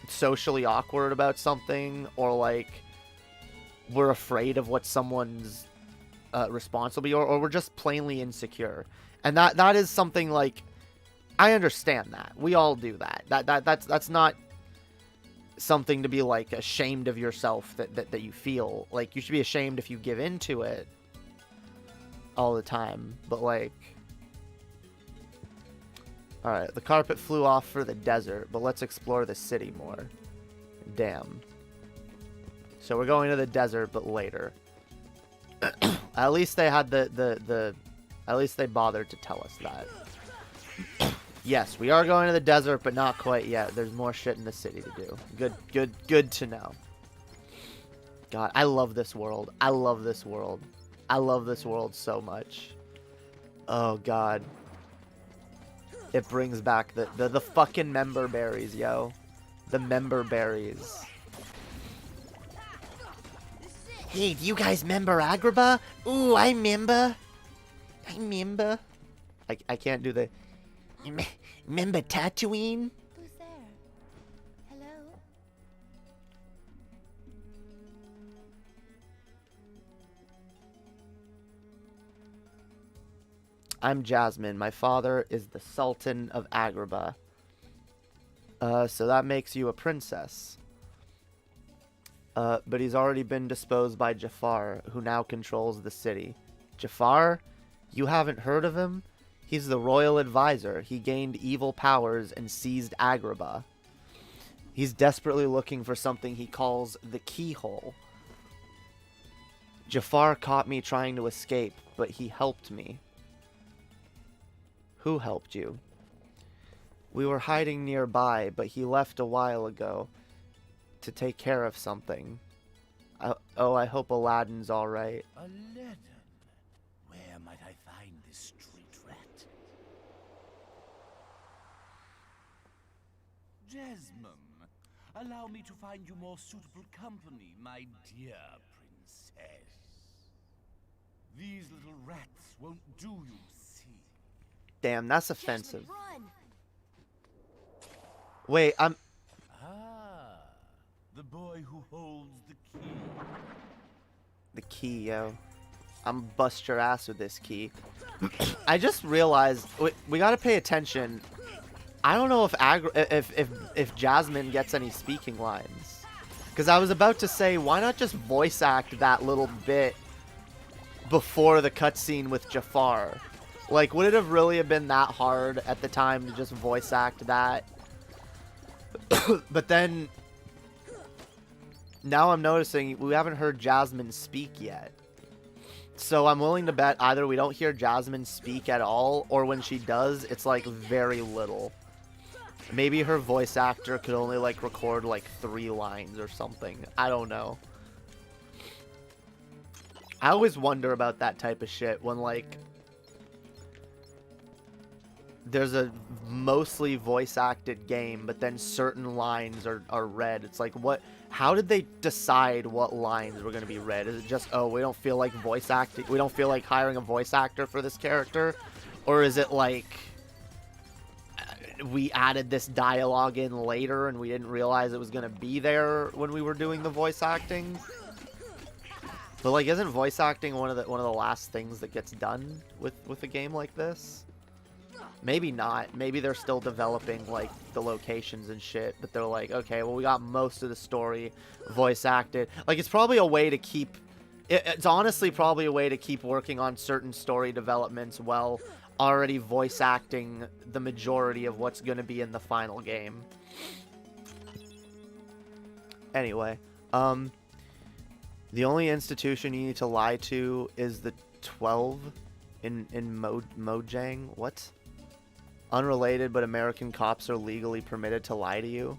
socially awkward about something, or, like, we're afraid of what someone's response will be, or we're just plainly insecure. And that is something, like, I understand that. We all do that. That's not something to be, like, ashamed of yourself that you feel. Like, you should be ashamed if you give into it all the time. But, like, alright, the carpet flew off for the desert, but let's explore the city more. Damn. So we're going to the desert, but later. At least they had at least they bothered to tell us that. Yes, we are going to the desert, but not quite yet. There's more shit in the city to do. Good to know. God, I love this world. I love this world. I love this world so much. Oh, God. It brings back the fucking member berries, yo. The member berries. Hey, do you guys member Agrabah? Ooh, I member. I remember. I can't do the... Remember Tatooine? Who's there? Hello? I'm Jasmine. My father is the Sultan of Agrabah. So that makes you a princess. But he's already been disposed by Jafar, who now controls the city. Jafar? You haven't heard of him? He's the royal advisor. He gained evil powers and seized Agrabah. He's desperately looking for something he calls the keyhole. Jafar caught me trying to escape, but he helped me. Who helped you? We were hiding nearby, but he left a while ago to take care of something. I hope Aladdin's alright. Aladdin? Where might I find this street rat? Jasmine, allow me to find you more suitable company, my dear princess. These little rats won't do you, see? Damn, that's offensive. Wait, I'm... Ah, the boy who holds the key. The key, yo. I'm bust your ass with this key. I just realized we gotta pay attention. I don't know if Jasmine gets any speaking lines, because I was about to say, why not just voice act that little bit before the cutscene with Jafar? Like, would it have really been that hard at the time to just voice act that? But then now I'm noticing we haven't heard Jasmine speak yet. So I'm willing to bet either we don't hear Jasmine speak at all, or when she does, it's like very little. Maybe her voice actor could only like record like 3 lines or something. I don't know. I always wonder about that type of shit when like there's a mostly voice acted game, but then certain lines are read. It's like, what? How did they decide what lines were going to be read? Is it just, oh, we don't feel like voice acting, we don't feel like hiring a voice actor for this character? Or is it like we added this dialogue in later and we didn't realize it was going to be there when we were doing the voice acting? But like, isn't voice acting one of the last things that gets done with a game like this? Maybe not. Maybe they're still developing like the locations and shit, but they're like, okay, well, we got most of the story voice acted. Like, it's probably a way to keep it's honestly probably a way to keep working on certain story developments while already voice acting the majority of what's going to be in the final game. Anyway, the only institution you need to lie to is the 12 in Mojang. What? Unrelated, but American cops are legally permitted to lie to you.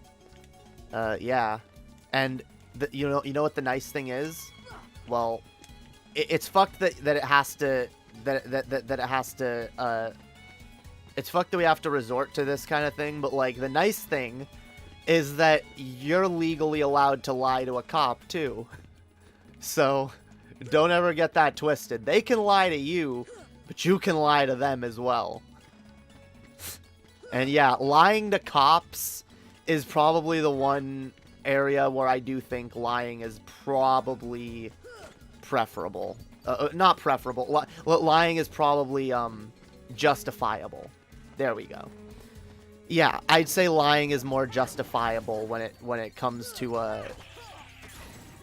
Yeah, and you know what the nice thing is? Well, it's fucked that it has to it's fucked that we have to resort to this kind of thing. But like, the nice thing is that you're legally allowed to lie to a cop too. So don't ever get that twisted. They can lie to you, but you can lie to them as well. And yeah, lying to cops is probably the one area where I do think lying is probably preferable. Not preferable. Lying is probably justifiable. There we go. Yeah, I'd say lying is more justifiable when it comes to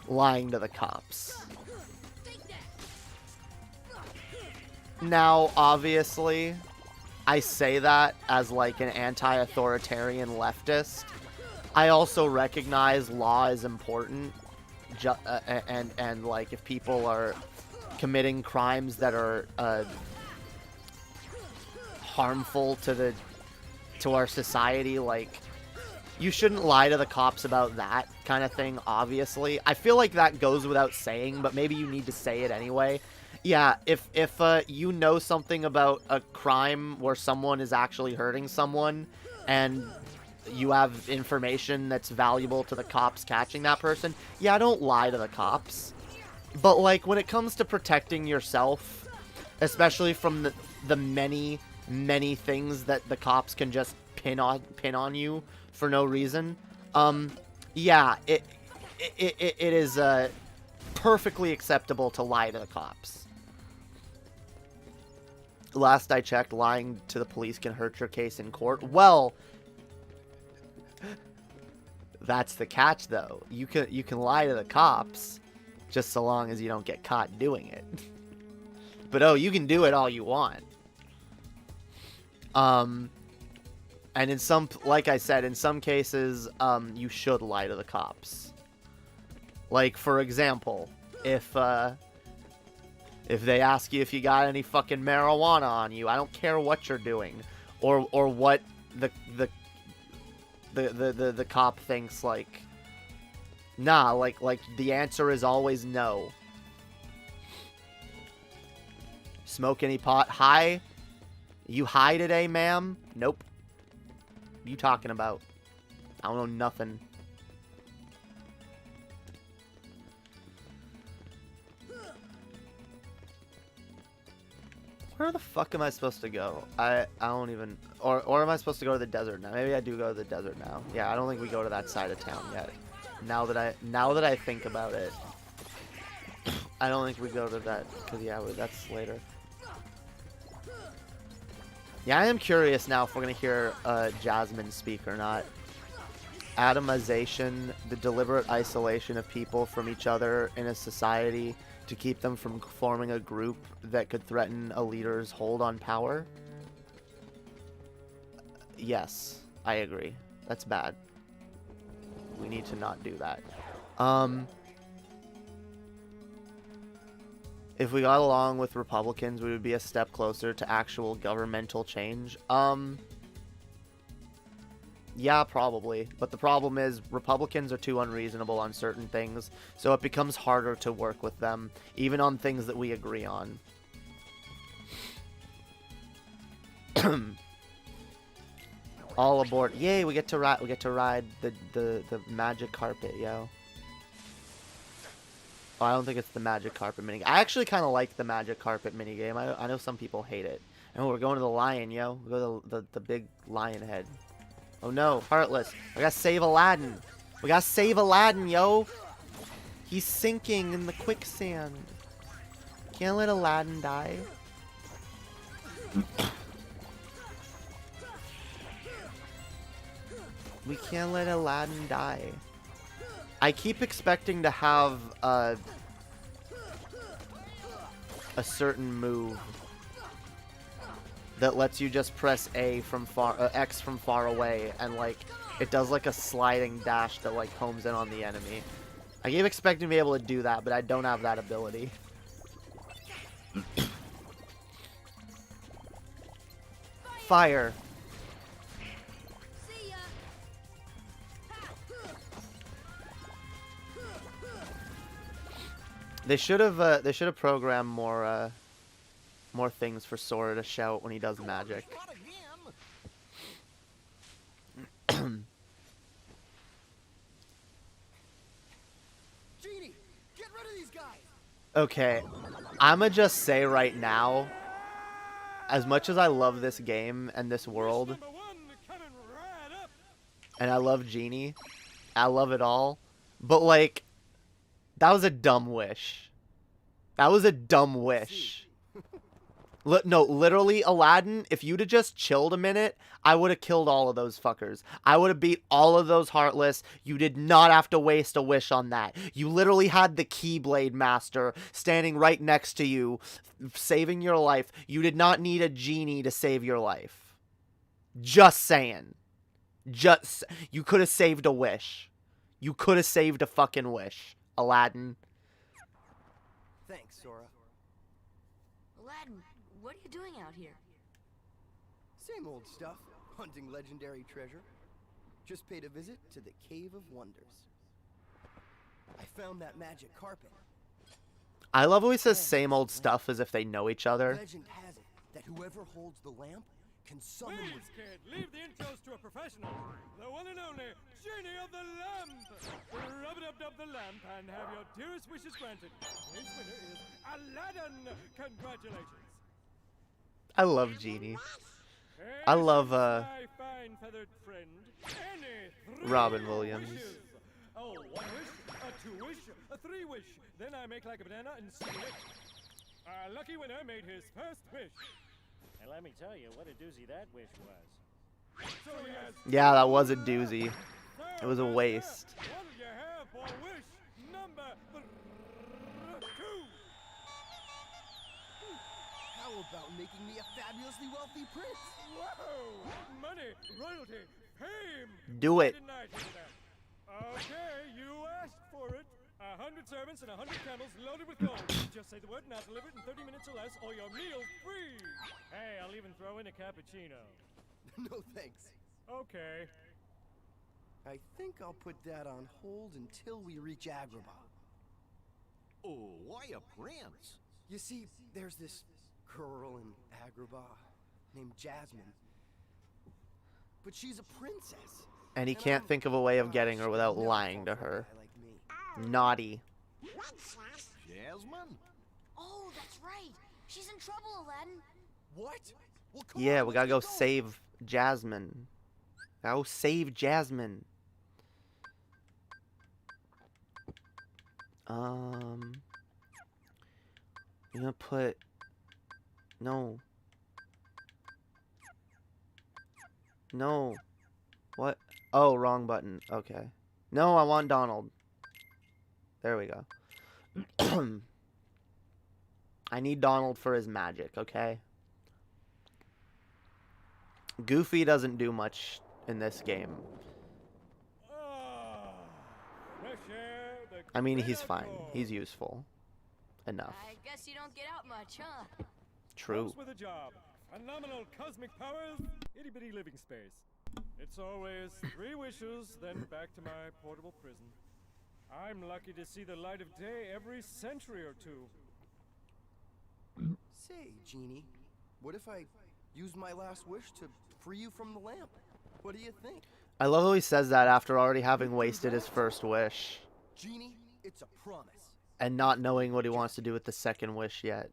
lying to the cops. Now, obviously, I say that as like an anti-authoritarian leftist. I also recognize law is important, and like, if people are committing crimes that are harmful to our society, like, you shouldn't lie to the cops about that kind of thing. Obviously, I feel like that goes without saying, but maybe you need to say it anyway. Yeah, if you know something about a crime where someone is actually hurting someone, and you have information that's valuable to the cops catching that person, yeah, don't lie to the cops. But like, when it comes to protecting yourself, especially from the many things that the cops can just pin on you for no reason. Yeah, it is perfectly acceptable to lie to the cops. Last I checked, lying to the police can hurt your case in court. Well, that's the catch, though. You can lie to the cops, just so long as you don't get caught doing it. But oh, you can do it all you want. And in some, like I said, in some cases, you should lie to the cops. Like, for example, if they ask you if you got any fucking marijuana on you, I don't care what you're doing, or what the cop thinks, like, nah, like the answer is always no. Smoke any pot? High? You high today, ma'am? Nope. What you talking about? I don't know nothing. Where the fuck am I supposed to go? I don't even... Or am I supposed to go to the desert now? Maybe I do go to the desert now. Yeah, I don't think we go to that side of town yet. Now that I think about it, I don't think we go to that, because yeah, that's later. Yeah, I am curious now if we're gonna hear Jasmine speak or not. Atomization, the deliberate isolation of people from each other in a society to keep them from forming a group that could threaten a leader's hold on power. Yes, I agree. That's bad. We need to not do that. If we got along with Republicans, we would be a step closer to actual governmental change. Yeah, probably. But the problem is Republicans are too unreasonable on certain things, so it becomes harder to work with them, even on things that we agree on. All aboard. Yay, we get to ride the magic carpet, yo. Oh, I don't think it's the magic carpet minigame. I actually kind of like the magic carpet minigame. I know some people hate it. And we're going to the lion, yo. We go to the big lion head. Oh no, Heartless. We gotta save Aladdin. We gotta save Aladdin, yo. He's sinking in the quicksand. Can't let Aladdin die. We can't let Aladdin die. I keep expecting to have a certain move that lets you just press A from X from far away, and like it does like a sliding dash that like homes in on the enemy. I keep expecting to be able to do that, but I don't have that ability. Fire. They should have programmed more things for Sora to shout when he does magic. Genie, get rid of these guys. Okay, I'ma just say right now, as much as I love this game and this world, and I love Genie, I love it all, but like, that was a dumb wish. That was a dumb wish. No, literally, Aladdin, if you'd have just chilled a minute, I would have killed all of those fuckers. I would have beat all of those Heartless. You did not have to waste a wish on that. You literally had the Keyblade Master standing right next to you, saving your life. You did not need a genie to save your life. Just saying. You could have saved a wish. You could have saved a fucking wish, Aladdin. Thanks, Sora. Aladdin, what are you doing out here? Same old stuff. Hunting legendary treasure. Just paid a visit to the Cave of Wonders. I found that magic carpet. I love how he says same old stuff as if they know each other. Legend has it that whoever holds the lamp can summon Please, kid, leave the intros to a professional. The one and only Genie of the Lamp. Rub-a-dub-dub the lamp and have your dearest wishes granted. Today's winner is Aladdin. Congratulations. I love Genie. I love Robin Williams. Oh, 1 wish, a 2 wish, a 3 wish. Then I make like a banana and seal it. Our lucky winner made his first wish. And let me tell you what a doozy that wish was. So Yeah, that was a doozy. It was a waste. what do you have for wish number 2? How about making me a fabulously wealthy prince? Whoa! Money, royalty, fame! Do it. Didn't I do that? Okay, you asked for it. 100 servants and 100 camels loaded with gold. Just say the word and I'll deliver it in 30 minutes or less, or your meal's free. Hey, I'll even throw in a cappuccino. No thanks. Okay. I think I'll put that on hold until we reach Agrabah. Oh, why a prince? You see, there's this girl in Agrabah named Jasmine. But she's a princess. And he can't think of a way of getting her without lying to her. Naughty. Jasmine? Oh, that's right. She's in trouble, Aladdin. What? Well, Yeah, we gotta go save Jasmine. Go save Jasmine. I'm gonna put... No. No. What? Oh, wrong button. Okay. No, I want Donald. There we go. I need Donald for his magic, okay? Goofy doesn't do much in this game. I mean, he's fine. He's useful. Enough. I guess you don't get out much, huh? True. Helps with a job. Phenomenal cosmic powers, itty-bitty living space. It's always 3 wishes, then back to my portable prison. I'm lucky to see the light of day every century or 2. Say, Genie, what if I used my last wish to free you from the lamp? What do you think? I love how he says that after already having wasted his first wish. Genie, it's a promise. And not knowing what he wants to do with the second wish yet.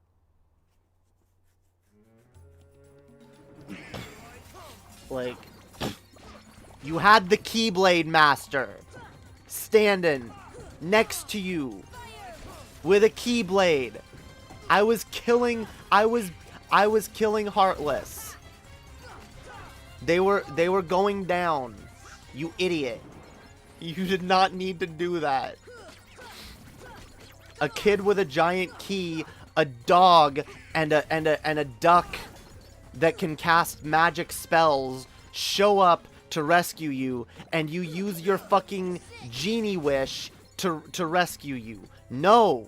Like, you had the Keyblade Master standing next to you with a Keyblade. I was killing Heartless. They were going down. You idiot. You did not need to do that. A kid with a giant key, a dog, and a duck that can cast magic spells show up to rescue you, and you use your fucking genie wish to rescue you. No.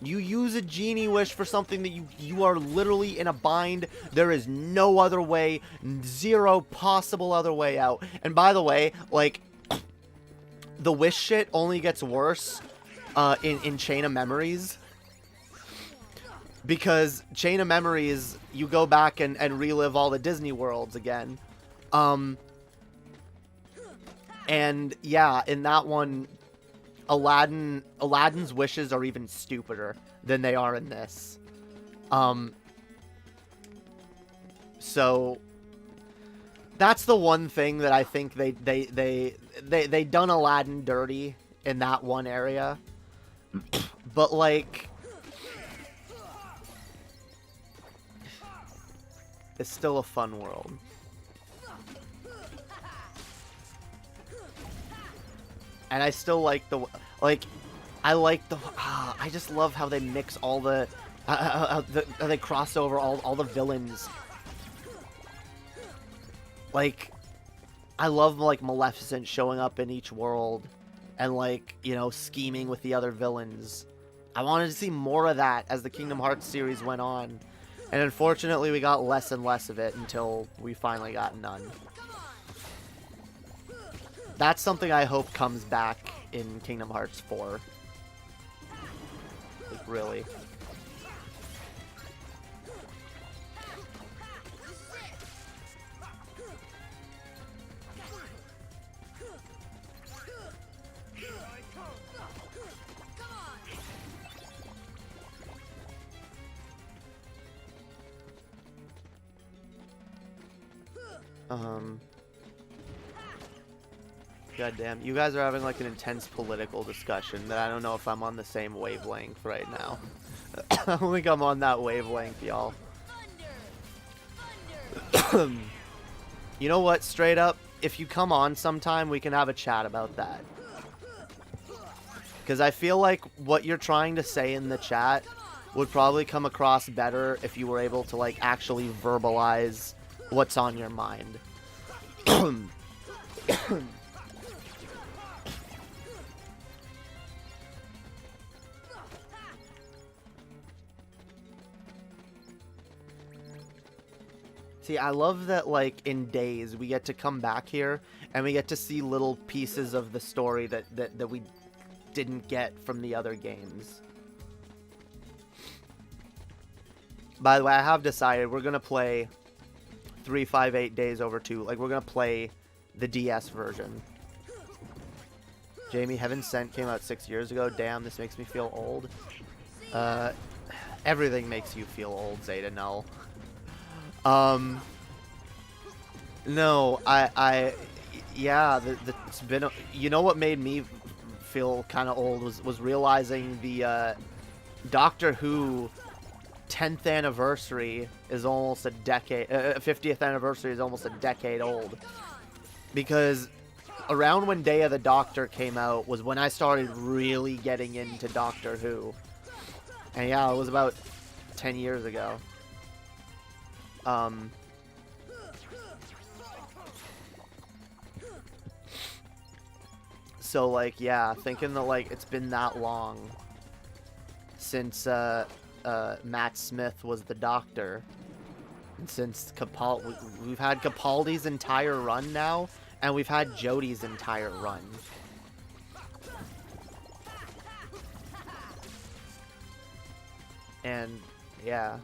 You use a genie wish for something that you are literally in a bind. There is no other way, 0 possible other way out. And by the way, like, the wish shit only gets worse in Chain of Memories. Because Chain of Memories, you go back and relive all the Disney worlds again. And yeah, in that one, Aladdin's wishes are even stupider than they are in this. So that's the one thing that I think they done Aladdin dirty in that one area. But like, it's still a fun world. And I still like I just love how they mix all the, how they cross over all the villains. Like, I love, like, Maleficent showing up in each world and, like, you know, scheming with the other villains. I wanted to see more of that as the Kingdom Hearts series went on. And unfortunately, we got less and less of it until we finally got none. That's something I hope comes back in Kingdom Hearts 4. Like, really. Goddamn, you guys are having like an intense political discussion that I don't know if I'm on the same wavelength right now. I don't think I'm on that wavelength, y'all. You know what, straight up, if you come on sometime, we can have a chat about that. Because I feel like what you're trying to say in the chat would probably come across better if you were able to, like, actually verbalize what's on your mind. See, I love that, like, in Days, we get to come back here, and we get to see little pieces of the story that we didn't get from the other games. By the way, I have decided we're going to play 358 Days Over 2. Like, we're going to play the DS version. Jamie, Heaven Sent came out 6 years ago. Damn, this makes me feel old. Everything makes you feel old, Zeta, no. No, yeah, it's been, you know what made me feel kind of old was realizing the, Doctor Who 10th anniversary is almost a decade, 50th anniversary is almost a decade old. Because around when Day of the Doctor came out was when I started really getting into Doctor Who. And yeah, it was about 10 years ago. So, like, yeah, thinking that, like, it's been that long since, Matt Smith was the Doctor. And since we've had Capaldi's entire run now, and we've had Jodie's entire run. And, yeah,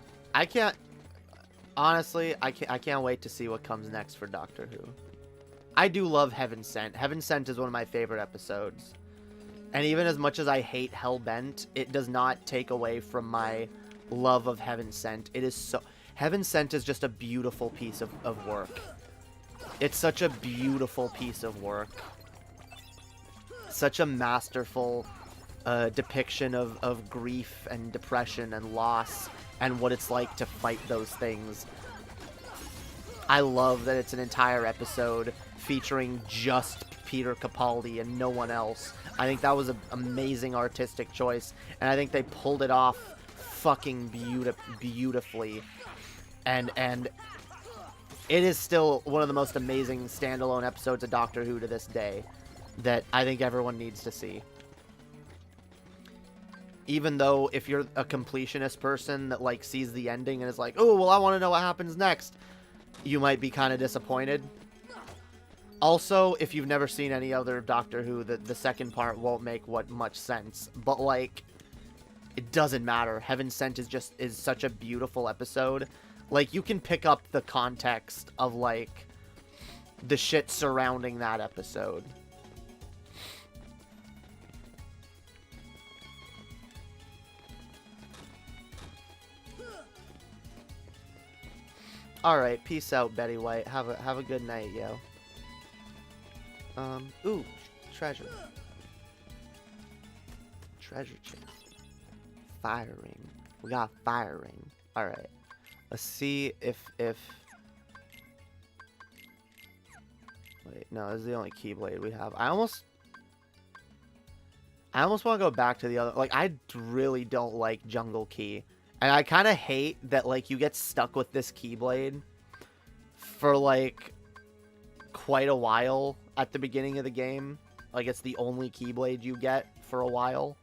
honestly, I can't wait to see what comes next for Doctor Who. I do love Heaven Sent. Heaven Sent is one of my favorite episodes. And even as much as I hate Hellbent, it does not take away from my love of Heaven Sent. It is so... Heaven Sent is just a beautiful piece of work. It's such a beautiful piece of work. Such a masterful depiction of grief and depression and loss and what it's like to fight those things. I love that it's an entire episode featuring just Peter Capaldi and no one else. I think that was an amazing artistic choice, and I think they pulled it off fucking beautifully. And it is still one of the most amazing standalone episodes of Doctor Who to this day that I think everyone needs to see. Even though if you're a completionist person that, like, sees the ending and is like, oh, well, I want to know what happens next, you might be kind of disappointed. Also, if you've never seen any other Doctor Who, the second part won't make much sense. But, like, it doesn't matter. Heaven Sent is such a beautiful episode. Like, you can pick up the context of, like, the shit surrounding that episode. Alright, peace out, Betty White. Have a good night, yo. Ooh, treasure. Treasure chest. Fire ring. We got a fire ring. Alright. Let's see if... Wait, no, this is the only Keyblade we have. I almost want to go back to the other... Like, I really don't like Jungle Key. And I kind of hate that, like, you get stuck with this Keyblade for, like, quite a while at the beginning of the game. Like, it's the only Keyblade you get for a while.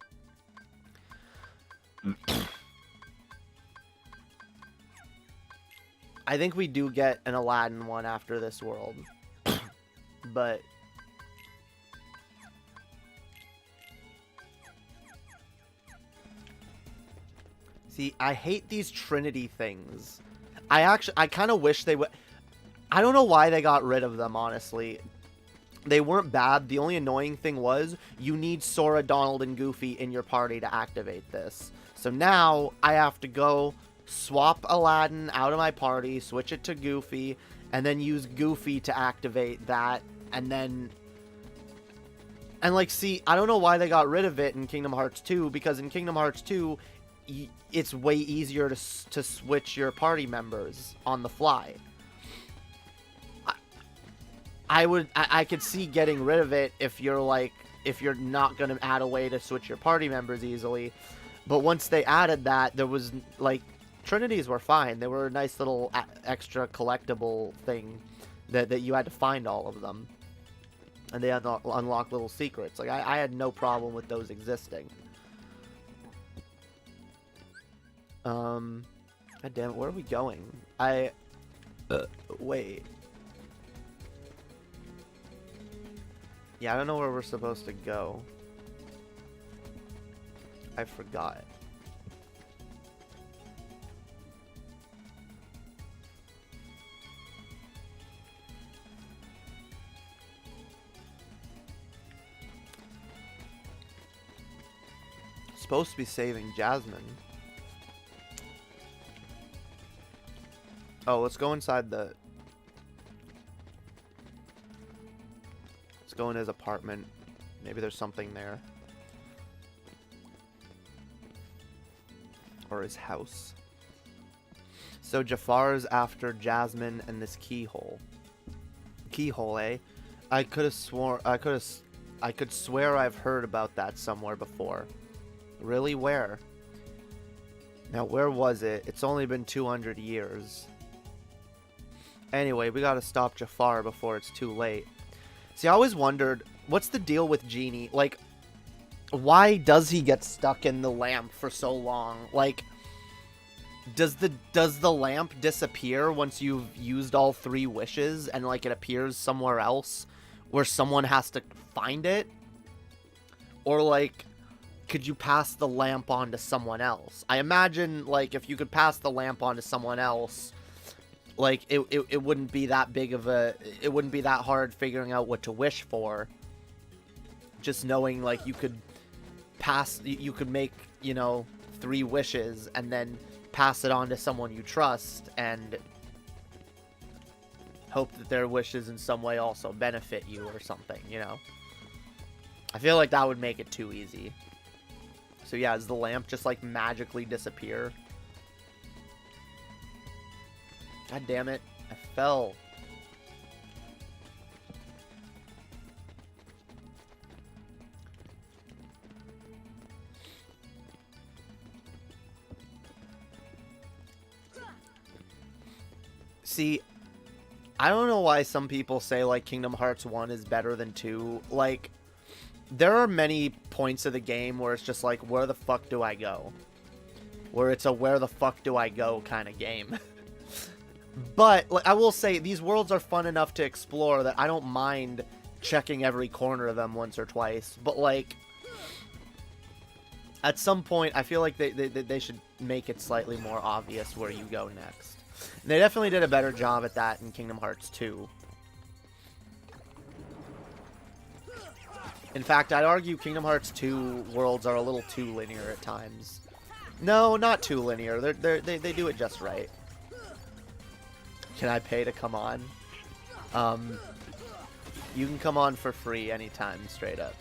I think we do get an Aladdin one after this world. But... See, I hate these Trinity things. I kind of wish they would... I don't know why they got rid of them, honestly. They weren't bad. The only annoying thing was, you need Sora, Donald, and Goofy in your party to activate this. So now, I have to go swap Aladdin out of my party, switch it to Goofy, and then use Goofy to activate that, and then... And, like, see, I don't know why they got rid of it in Kingdom Hearts 2, because in Kingdom Hearts 2, it's way easier to switch your party members on the fly. I could see getting rid of it if you're, like, if you're not going to add a way to switch your party members easily. But once they added that, there was, like, Trinities were fine. They were a nice little extra collectible thing that you had to find all of them. And they had to unlock little secrets. Like, I had no problem with those existing. God damn it, where are we going? Wait. Yeah, I don't know where we're supposed to go. I forgot. Supposed to be saving Jasmine. Oh, let's go inside the... Let's go in his apartment. Maybe there's something there. Or his house. So Jafar's after Jasmine and this keyhole. Keyhole, eh? I could swear I've heard about that somewhere before. Really? Where? Now, where was it? It's only been 200 years. Anyway, we gotta stop Jafar before it's too late. See, I always wondered, what's the deal with Genie? Like, why does he get stuck in the lamp for so long? Like, does the lamp disappear once you've used all 3 wishes and, like, it appears somewhere else where someone has to find it? Or, like, could you pass the lamp on to someone else? I imagine, like, if you could pass the lamp on to someone else, like, it wouldn't be that big of a... It wouldn't be that hard figuring out what to wish for. Just knowing, like, you could pass... You could make, you know, 3 wishes and then pass it on to someone you trust and hope that their wishes in some way also benefit you or something, you know? I feel like that would make it too easy. So yeah, does the lamp just, like, magically disappear? God damn it. I fell. See, I don't know why some people say, like, Kingdom Hearts 1 is better than 2. Like, there are many points of the game where it's just like, where the fuck do I go? Where it's a where the fuck do I go kind of game. But, like, I will say, these worlds are fun enough to explore that I don't mind checking every corner of them once or twice. But, like, at some point, I feel like they should make it slightly more obvious where you go next. And they definitely did a better job at that in Kingdom Hearts 2. In fact, I'd argue Kingdom Hearts 2 worlds are a little too linear at times. No, not too linear. They do it just right. Can I pay to come on? You can come on for free anytime, straight up.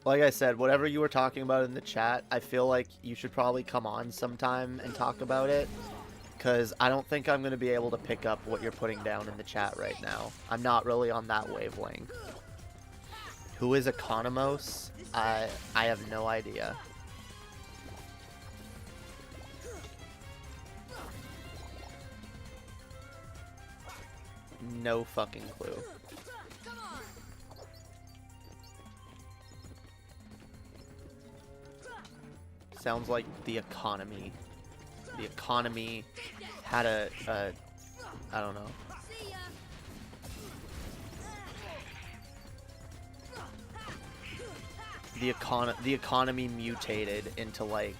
Like I said, whatever you were talking about in the chat, I feel like you should probably come on sometime and talk about it. Because I don't think I'm going to be able to pick up what you're putting down in the chat right now. I'm not really on that wavelength. Who is Economos? I have no idea. No fucking clue. Sounds like the economy. The economy had a I don't know. The economy mutated into, like,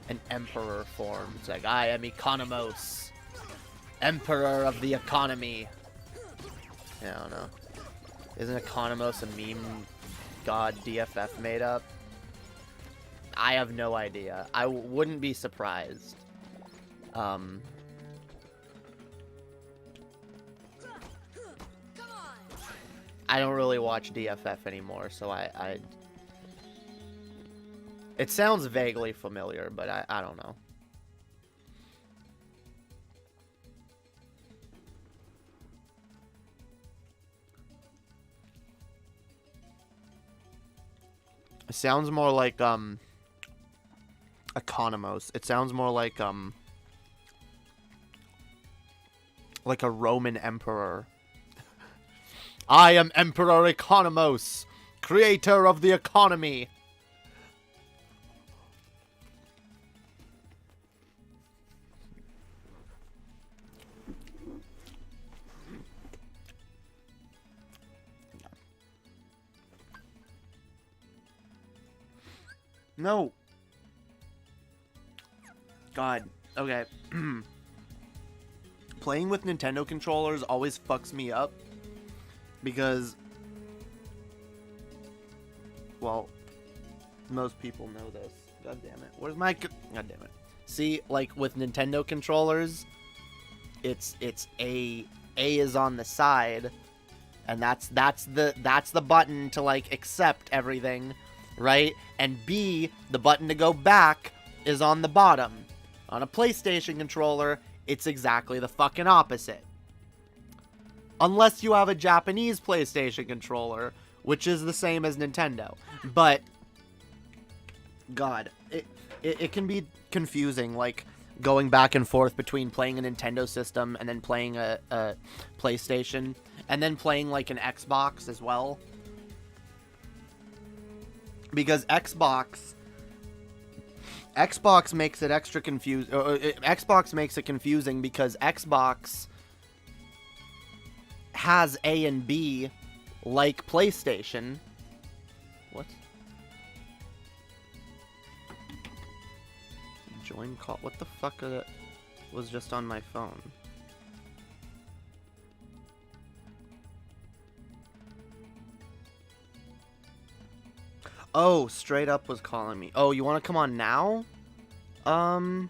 an emperor form. It's like, I am Economos, emperor of the economy. Yeah, I don't know. Isn't Economos a meme god DFF made up? I have no idea. I wouldn't be surprised. I don't really watch DFF anymore, so I it sounds vaguely familiar, but I don't know. It sounds more like Economos. It sounds more like a Roman emperor. I am Emperor Economos, creator of the economy. No. God. Okay. Playing with Nintendo controllers always fucks me up. Because, well, most people know this. God damn it. Where's my... God damn it. See, like, with Nintendo controllers, it's A is on the side, and that's the button to, like, accept everything, right? And B, the button to go back, is on the bottom. On a PlayStation controller, it's exactly the fucking opposite. Unless you have a Japanese PlayStation controller, which is the same as Nintendo. But, God, it can be confusing, like, going back and forth between playing a Nintendo system and then playing a PlayStation, and then playing, like, an Xbox as well. Because Xbox makes it extra confusing. Xbox makes it confusing because Xbox has A and B like PlayStation. What? Join call. What the fuck was just on my phone? Oh, Straight Up was calling me. Oh, you want to come on now? I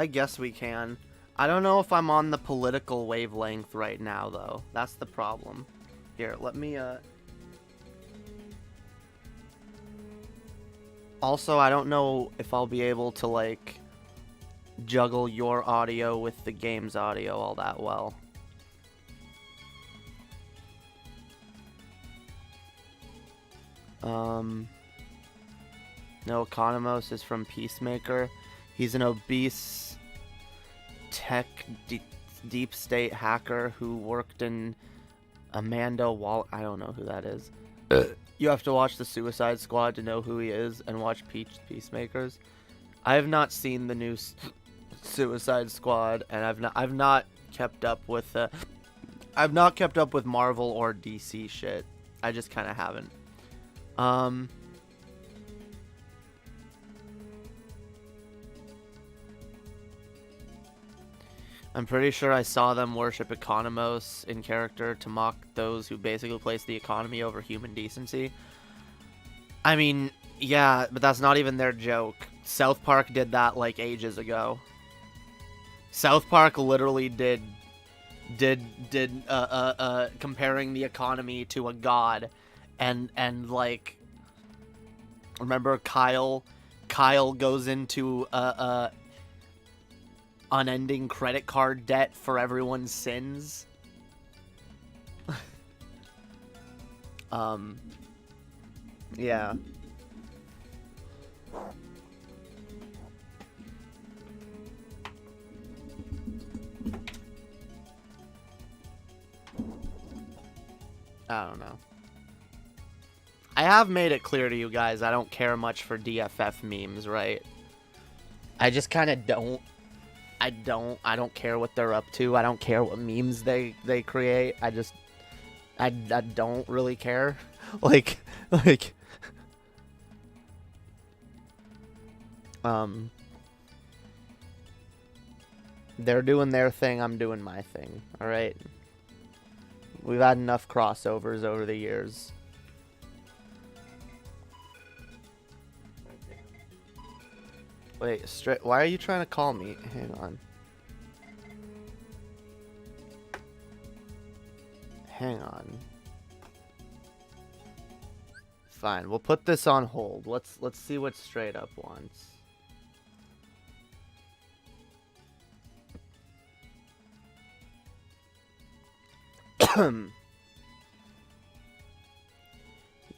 guess we can. I don't know if I'm on the political wavelength right now, though. That's the problem. Here, let me, Also, I don't know if I'll be able to, like, juggle your audio with the game's audio all that well. No, Economos is from Peacemaker. He's an obese tech deep state hacker who worked in Amanda Wall. I don't know who that is. You have to watch the Suicide Squad to know who he is, and watch Peacemakers. I have not seen the new Suicide Squad, and I've not kept up with Marvel or DC shit. I just kind of haven't. I'm pretty sure I saw them worship Economos in character to mock those who basically place the economy over human decency. I mean, yeah, but that's not even their joke. South Park did that like ages ago. South Park literally did comparing the economy to a god, and like, remember Kyle goes into unending credit card debt for everyone's sins. Yeah. I don't know. I have made it clear to you guys I don't care much for DFF memes, right? I just kind of don't. I don't care what they're up to. I don't care what memes they create. I don't really care. Like they're doing their thing, I'm doing my thing. All right. We've had enough crossovers over the years. Wait, straight. Why are you trying to call me? Hang on. Hang on. Fine, we'll put this on hold. Let's see what Straight Up wants.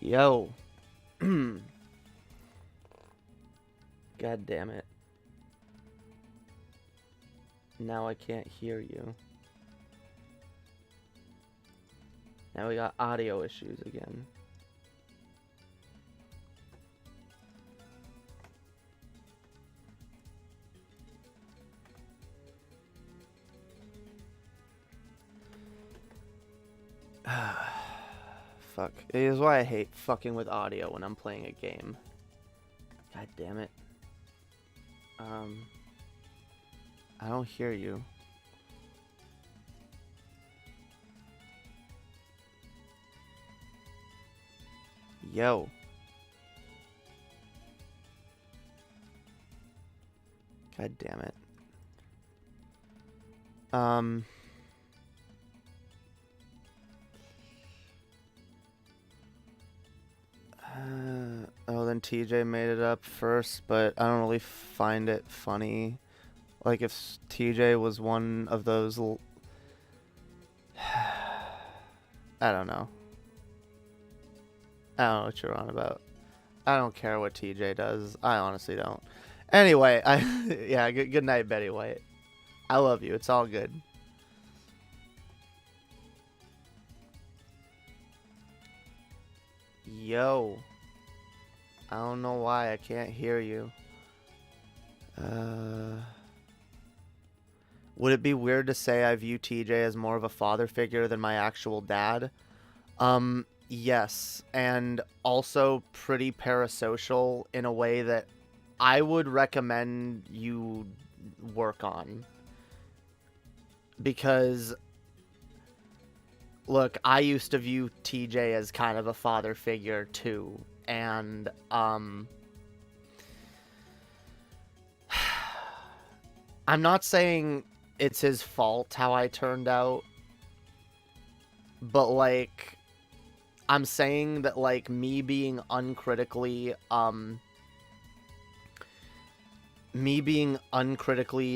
Yo. God damn it. Now I can't hear you. Now we got audio issues again. Fuck. It is why I hate fucking with audio when I'm playing a game. God damn it. I don't hear you. Yo. God damn it. Oh, then TJ made it up first, but I don't really find it funny. Like, if TJ was one of those I don't know. I don't know what you're on about. I don't care what TJ does. I honestly don't. Anyway, yeah, good night, Betty White. I love you. It's all good. Yo. I don't know why I can't hear you. Would it be weird to say I view TJ as more of a father figure than my actual dad? Yes. And also pretty parasocial in a way that I would recommend you work on. Because, look, I used to view TJ as kind of a father figure too. And, I'm not saying it's his fault how I turned out, but, like, I'm saying that, like, me being uncritically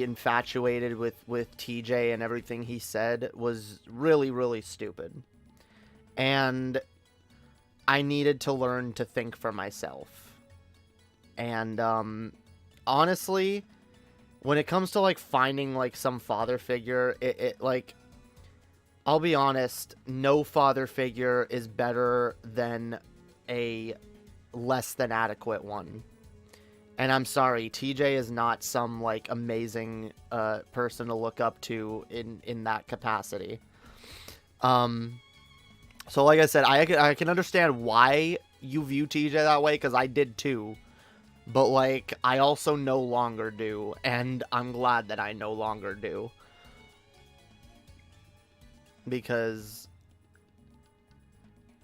infatuated with TJ and everything he said was really, really stupid. And I needed to learn to think for myself. And, honestly, when it comes to, like, finding, like, some father figure, it like, I'll be honest, no father figure is better than a less than adequate one. And I'm sorry, TJ is not some, like, amazing person to look up to in that capacity. So like I said, I can understand why you view TJ that way, because I did too. But, like, I also no longer do, and I'm glad that I no longer do. Because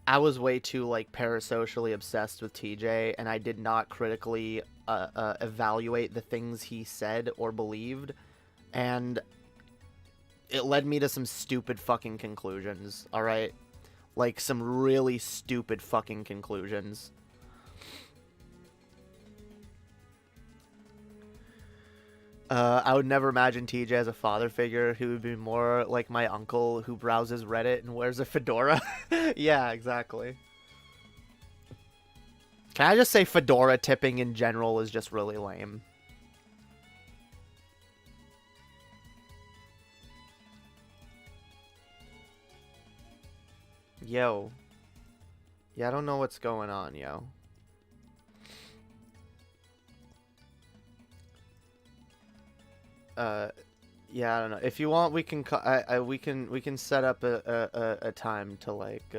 I was way too, like, parasocially obsessed with TJ, and I did not critically evaluate the things he said or believed, and it led me to some stupid fucking conclusions, alright? Like, some really stupid fucking conclusions. I would never imagine TJ as a father figure. He would be more like my uncle who browses Reddit and wears a fedora. Yeah, exactly. Can I just say fedora tipping in general is just really lame? Yo. Yeah, I don't know what's going on, yo. Yeah, I don't know. If you want, we can we can set up a time to, like,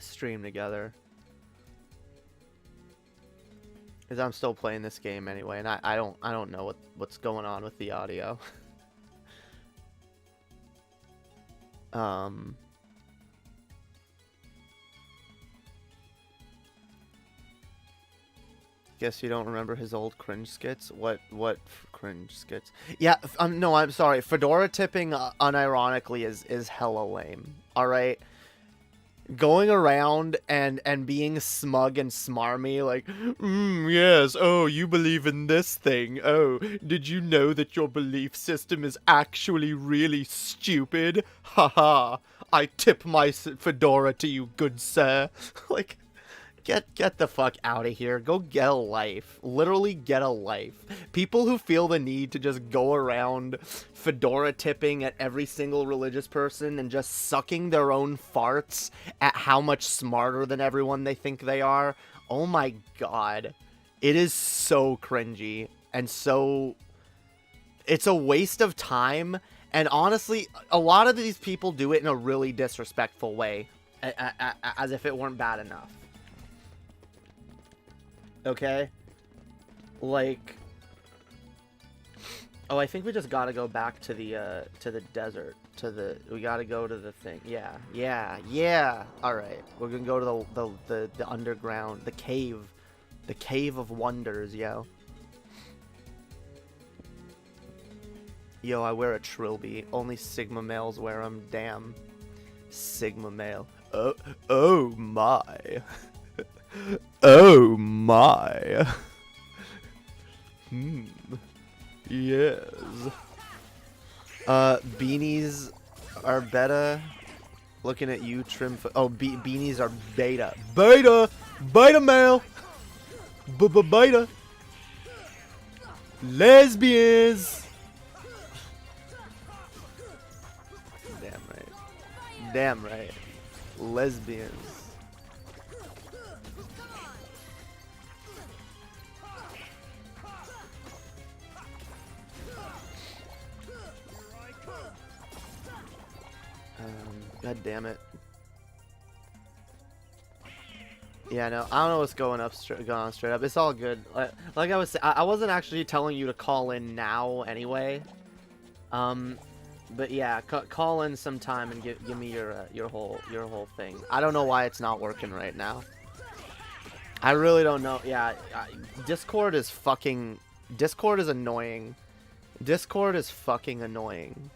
stream together. Cause I'm still playing this game anyway, and I don't know what's going on with the audio. Guess you don't remember his old cringe skits? What cringe skits? Yeah, no, I'm sorry. Fedora tipping, unironically, is hella lame. Alright? Going around and being smug and smarmy, like, yes, oh, you believe in this thing. Oh, did you know that your belief system is actually really stupid? Haha, I tip my fedora to you, good sir. Like, get the fuck out of here. Go get a life. Literally get a life. People who feel the need to just go around fedora tipping at every single religious person and just sucking their own farts at how much smarter than everyone they think they are. Oh my god. It is so cringy and so... It's a waste of time. And honestly, a lot of these people do it in a really disrespectful way. As if it weren't bad enough. Okay? Like... Oh, I think we just gotta go back to the desert. We gotta go to the thing. Yeah. Alright. We're gonna go to the underground, the cave. The Cave of Wonders, yo. Yo, I wear a trilby. Only Sigma males wear them. Damn. Sigma male. Oh my. Oh my. Yes. Beanies are beta. Looking at you, trim. Oh, beanies are beta. Beta male. Beta. Lesbians. Damn right. Lesbians. God damn it. Yeah, no, I don't know what's going on straight up. It's all good. Like I was saying, I wasn't actually telling you to call in now anyway. But yeah, call in sometime and give me your whole thing. I don't know why it's not working right now. I really don't know. Yeah, Discord is annoying. Discord is fucking annoying.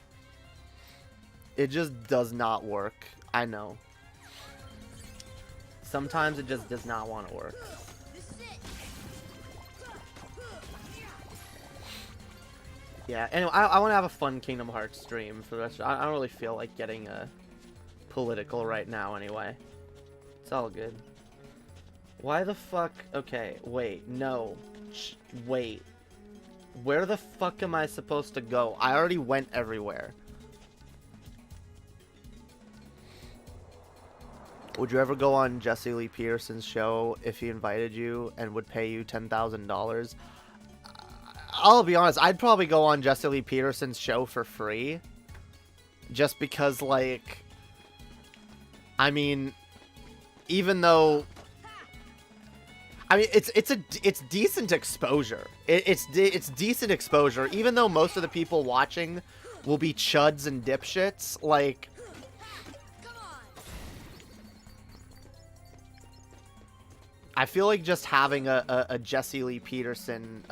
It just does not work. I know. Sometimes it just does not want to work. Yeah, anyway, I want to have a fun Kingdom Hearts stream for the rest. I don't really feel like getting political right now anyway. It's all good. Why the fuck? Okay, wait, no. Wait. Where the fuck am I supposed to go? I already went everywhere. Would you ever go on Jesse Lee Peterson's show if he invited you and would pay you $10,000? I'll be honest, I'd probably go on Jesse Lee Peterson's show for free. Just because, like... I mean... Even though... I mean, it's decent exposure. It's decent exposure. Even though most of the people watching will be chuds and dipshits, like... I feel like just having a Jesse Lee Peterson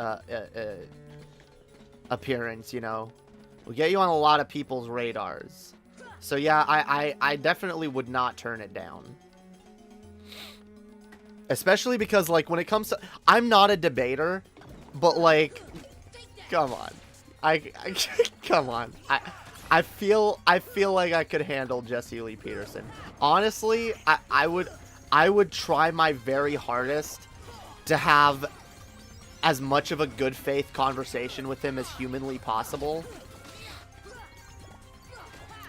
appearance, you know, will get you on a lot of people's radars. So yeah, I definitely would not turn it down. Especially because, like, when it comes to... I'm not a debater, but, like, come on. Come on. I feel like I could handle Jesse Lee Peterson. Honestly, I would try my very hardest to have as much of a good faith conversation with him as humanly possible.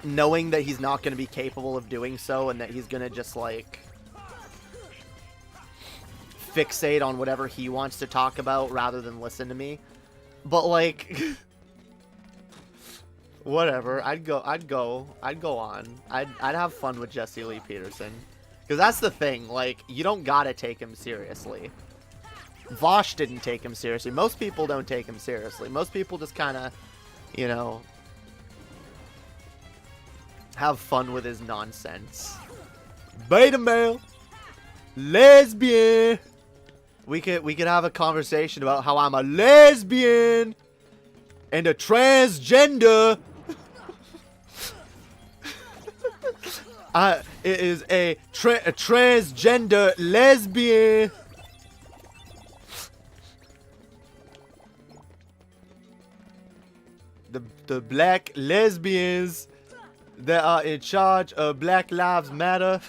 Knowing that he's not going to be capable of doing so and that he's going to just, like, fixate on whatever he wants to talk about rather than listen to me. But, like, whatever. I'd go on. I'd have fun with Jesse Lee Peterson. Because that's the thing, like, you don't gotta take him seriously. Vosh didn't take him seriously. Most people don't take him seriously. Most people just kind of, you know, have fun with his nonsense. Beta male. Lesbian. We could have a conversation about how I'm a lesbian and a transgender. It is a transgender lesbian. The black lesbians that are in charge of Black Lives Matter.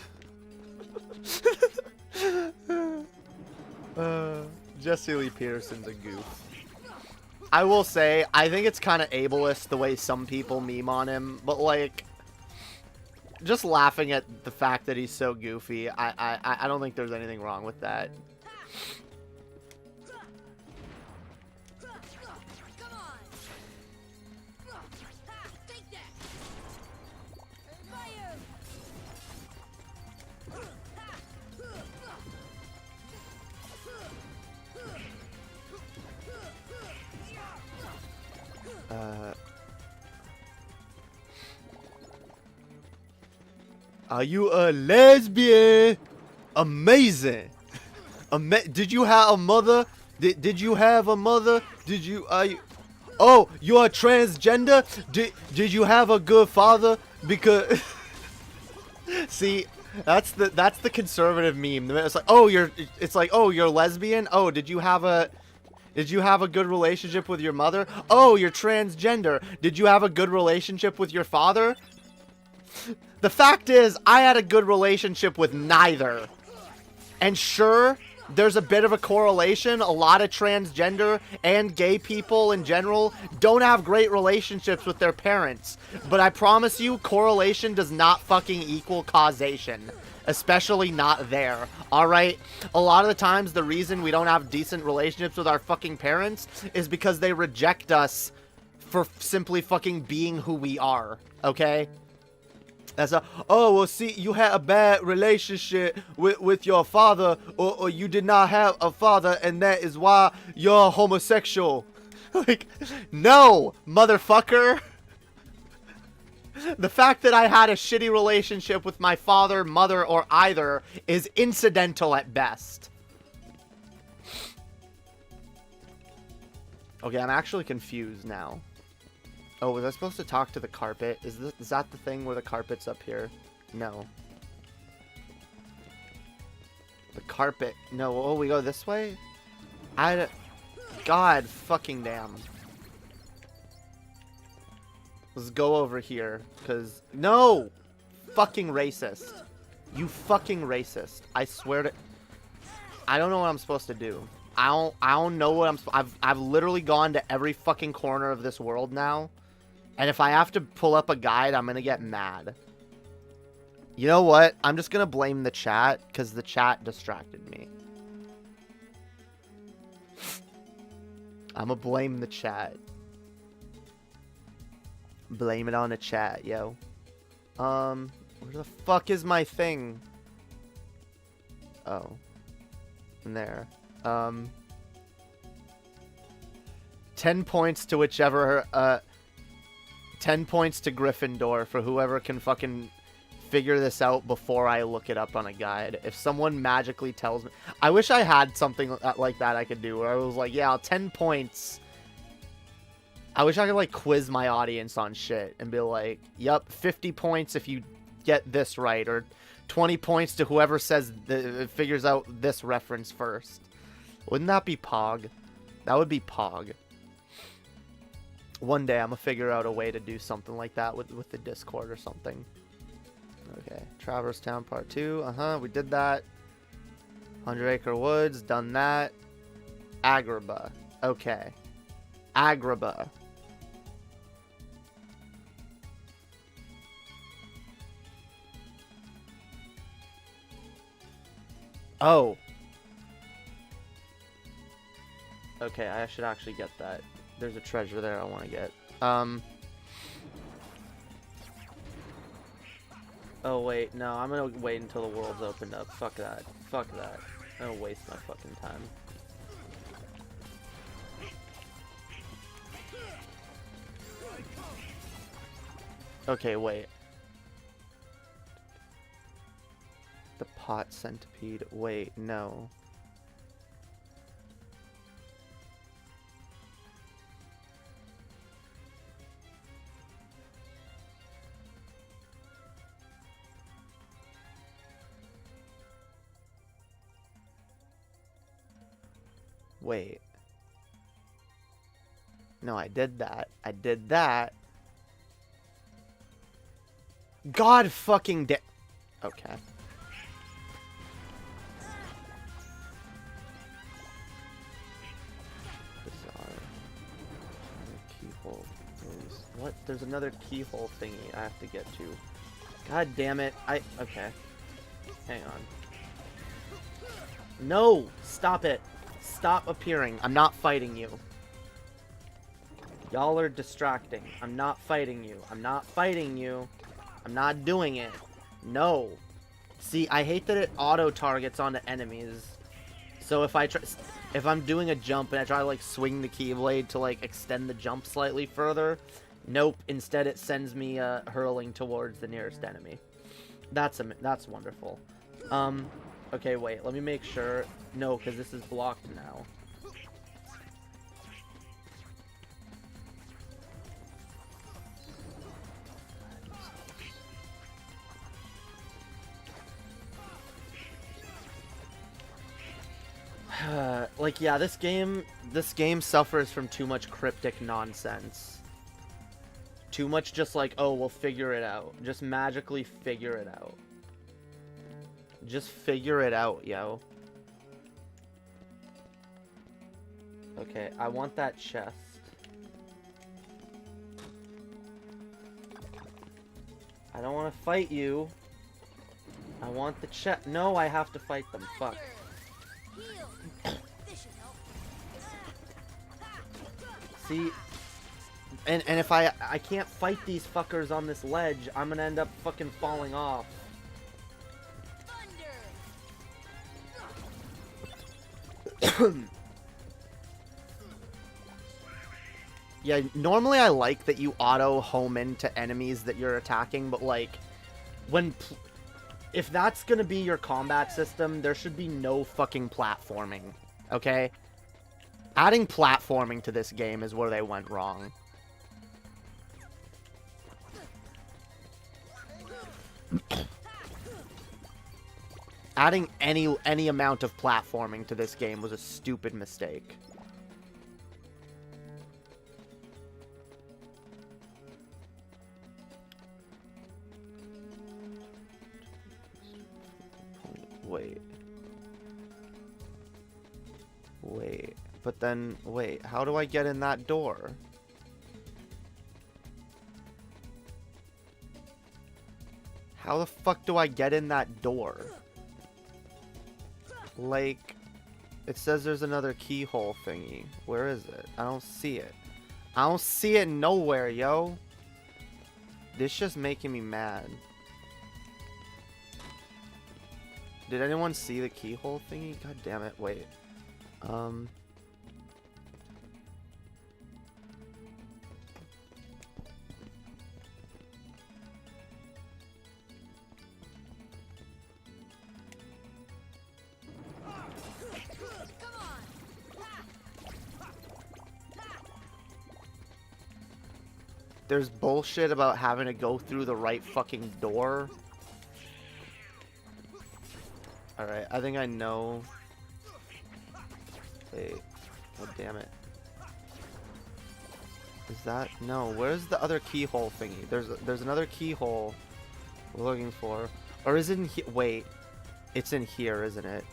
Jesse Lee Peterson's a goof. I will say, I think it's kind of ableist the way some people meme on him, but like, just laughing at the fact that he's so goofy, I don't think there's anything wrong with that. Are you a lesbian? Amazing. Did you have a mother? Did you have a mother? Did you? Oh, you are transgender? Did you have a good father? Because see, that's the conservative meme. It's like, oh, you're lesbian. Oh, did you have a good relationship with your mother? Oh, you're transgender. Did you have a good relationship with your father? The fact is, I had a good relationship with neither. And sure, there's a bit of a correlation. A lot of transgender and gay people in general don't have great relationships with their parents. But I promise you, correlation does not fucking equal causation. Especially not there. Alright? A lot of the times, the reason we don't have decent relationships with our fucking parents is because they reject us for simply fucking being who we are. Okay? Oh, well, see, you had a bad relationship with your father, or you did not have a father, and that is why you're homosexual. Like, no, motherfucker. The fact that I had a shitty relationship with my father, mother, or either is incidental at best. Okay, I'm actually confused now. Oh, was I supposed to talk to the carpet? Is that the thing where the carpet's up here? No. The carpet. No, oh, we go this way? God fucking damn. Let's go over here, because... No! Fucking racist. You fucking racist. I swear to... I don't know what I'm supposed to do. I don't know what I've literally gone to every fucking corner of this world now. And if I have to pull up a guide, I'm gonna get mad. You know what? I'm just gonna blame the chat, because the chat distracted me. I'm gonna blame the chat. Blame it on the chat, yo. Where the fuck is my thing? Oh. In there. 10 points to whichever, 10 points to Gryffindor for whoever can fucking figure this out before I look it up on a guide. If someone magically tells me... I wish I had something like that I could do, where I was like, yeah, 10 points. I wish I could, like, quiz my audience on shit and be like, yup, 50 points if you get this right, or 20 points to whoever says figures out this reference first. Wouldn't that be Pog? That would be Pog. One day I'm gonna figure out a way to do something like that with the Discord or something. Okay, Traverse Town Part 2. We did that. 100 Acre Woods, done that. Agrabah. Okay. Agrabah. Oh. Okay, I should actually get that. There's a treasure there I want to get. Oh, wait. No, I'm going to wait until the world's opened up. Fuck that. Fuck that. I'm going to waste my fucking time. Okay, wait. The pot centipede. Wait, no. Wait. No, I did that. I did that. God fucking okay. Bizarre. Keyhole. What? There's another keyhole thingy I have to get to. God damn it. Okay. Hang on. No! Stop it. Stop appearing. I'm not fighting you. Y'all are distracting. I'm not fighting you. I'm not fighting you. I'm not doing it. No. See, I hate that it auto-targets onto enemies. So if I'm doing a jump and I try to, like, swing the keyblade to, like, extend the jump slightly further, nope. Instead, it sends me hurling towards the nearest enemy. That's wonderful. Okay, wait. Let me make sure. No, because this is blocked now. Like, yeah, this game suffers from too much cryptic nonsense. Too much just like, oh, we'll figure it out. Just magically figure it out. Just figure it out, yo. Okay, I want that chest. I don't want to fight you. I want the chest. No, I have to fight them. Fuck. See, and if I can't fight these fuckers on this ledge, I'm gonna end up fucking falling off. Yeah, normally I like that you auto home into enemies that you're attacking, but like, if that's gonna be your combat system, there should be no fucking platforming, okay? Adding platforming to this game is where they went wrong. Adding any amount of platforming to this game was a stupid mistake. Wait, but then, wait, how do I get in that door? How the fuck do I get in that door? Like, it says there's another keyhole thingy. Where is it? I don't see it. I don't see it nowhere, yo. This just making me mad. Did anyone see the keyhole thingy? God damn it, wait. There's bullshit about having to go through the right fucking door. Alright, I think I know. Wait. Oh, damn it. Is that... No, where's the other keyhole thingy? There's another keyhole we're looking for. Or is it in here? Wait. It's in here, isn't it?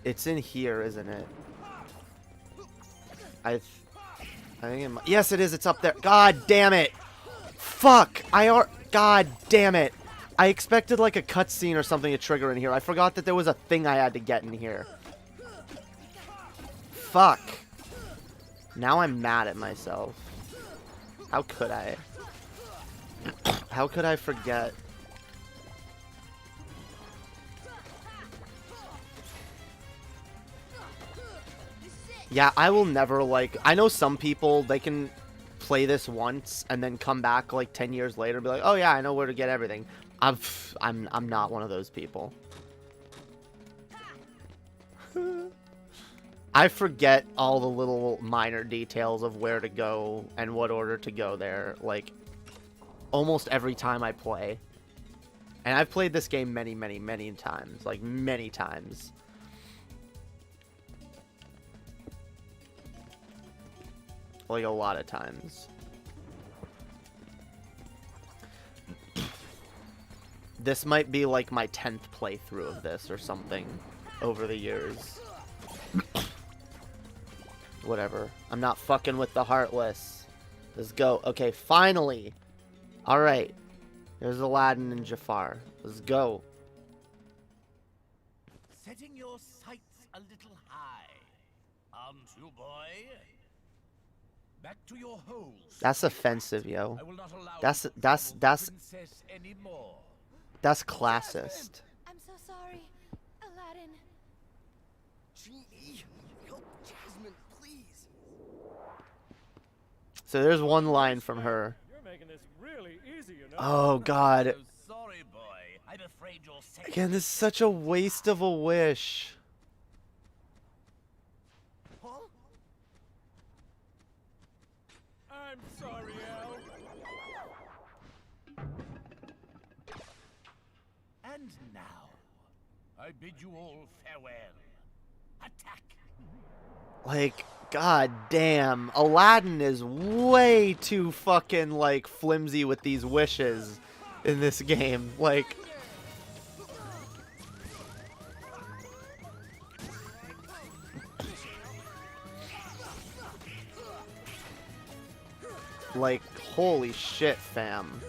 It's in here, isn't it? I think it might... Yes, it is. It's up there. God damn it. Fuck. God damn it. I expected like a cutscene or something to trigger in here. I forgot that there was a thing I had to get in here. Fuck. Now I'm mad at myself. How could I? How could I forget? Yeah, I will never, like... I know some people, they can play this once and then come back like 10 years later and be like, oh yeah, I know where to get everything. I'm not one of those people. I forget all the little minor details of where to go and what order to go there, like, almost every time I play. And I've played this game many, many, many times. Like, many times. Like, a lot of times. This might be like my 10th playthrough of this or something over the years. Whatever. I'm not fucking with the Heartless. Let's go. Okay, finally. Alright. There's Aladdin and Jafar. Let's go. Setting your sights a little high. Aren't you, boy? Back to your holes. That's offensive, yo. I will not allow That's princess anymore. That's classist. I'm so sorry, Aladdin. Genie, help Jasmine, please. So there's one line from her. You're making this really easy, you know? Oh god. So sorry, boy. I'm afraid you're safe. Again, this is such a waste of a wish. Huh? I'm sorry, Al. And now, I bid you all farewell. Attack! Like, god damn. Aladdin is way too fucking, like, flimsy with these wishes in this game. Like... Like, holy shit, fam.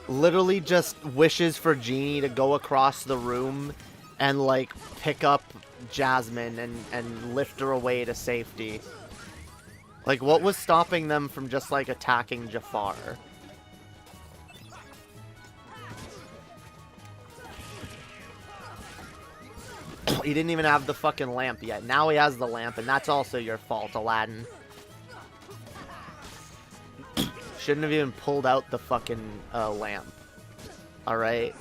Literally just wishes for Genie to go across the room and, like, pick up Jasmine and lift her away to safety. Like, what was stopping them from just, like, attacking Jafar? He didn't even have the fucking lamp yet. Now he has the lamp, and that's also your fault, Aladdin. Shouldn't have even pulled out the fucking lamp. Alright?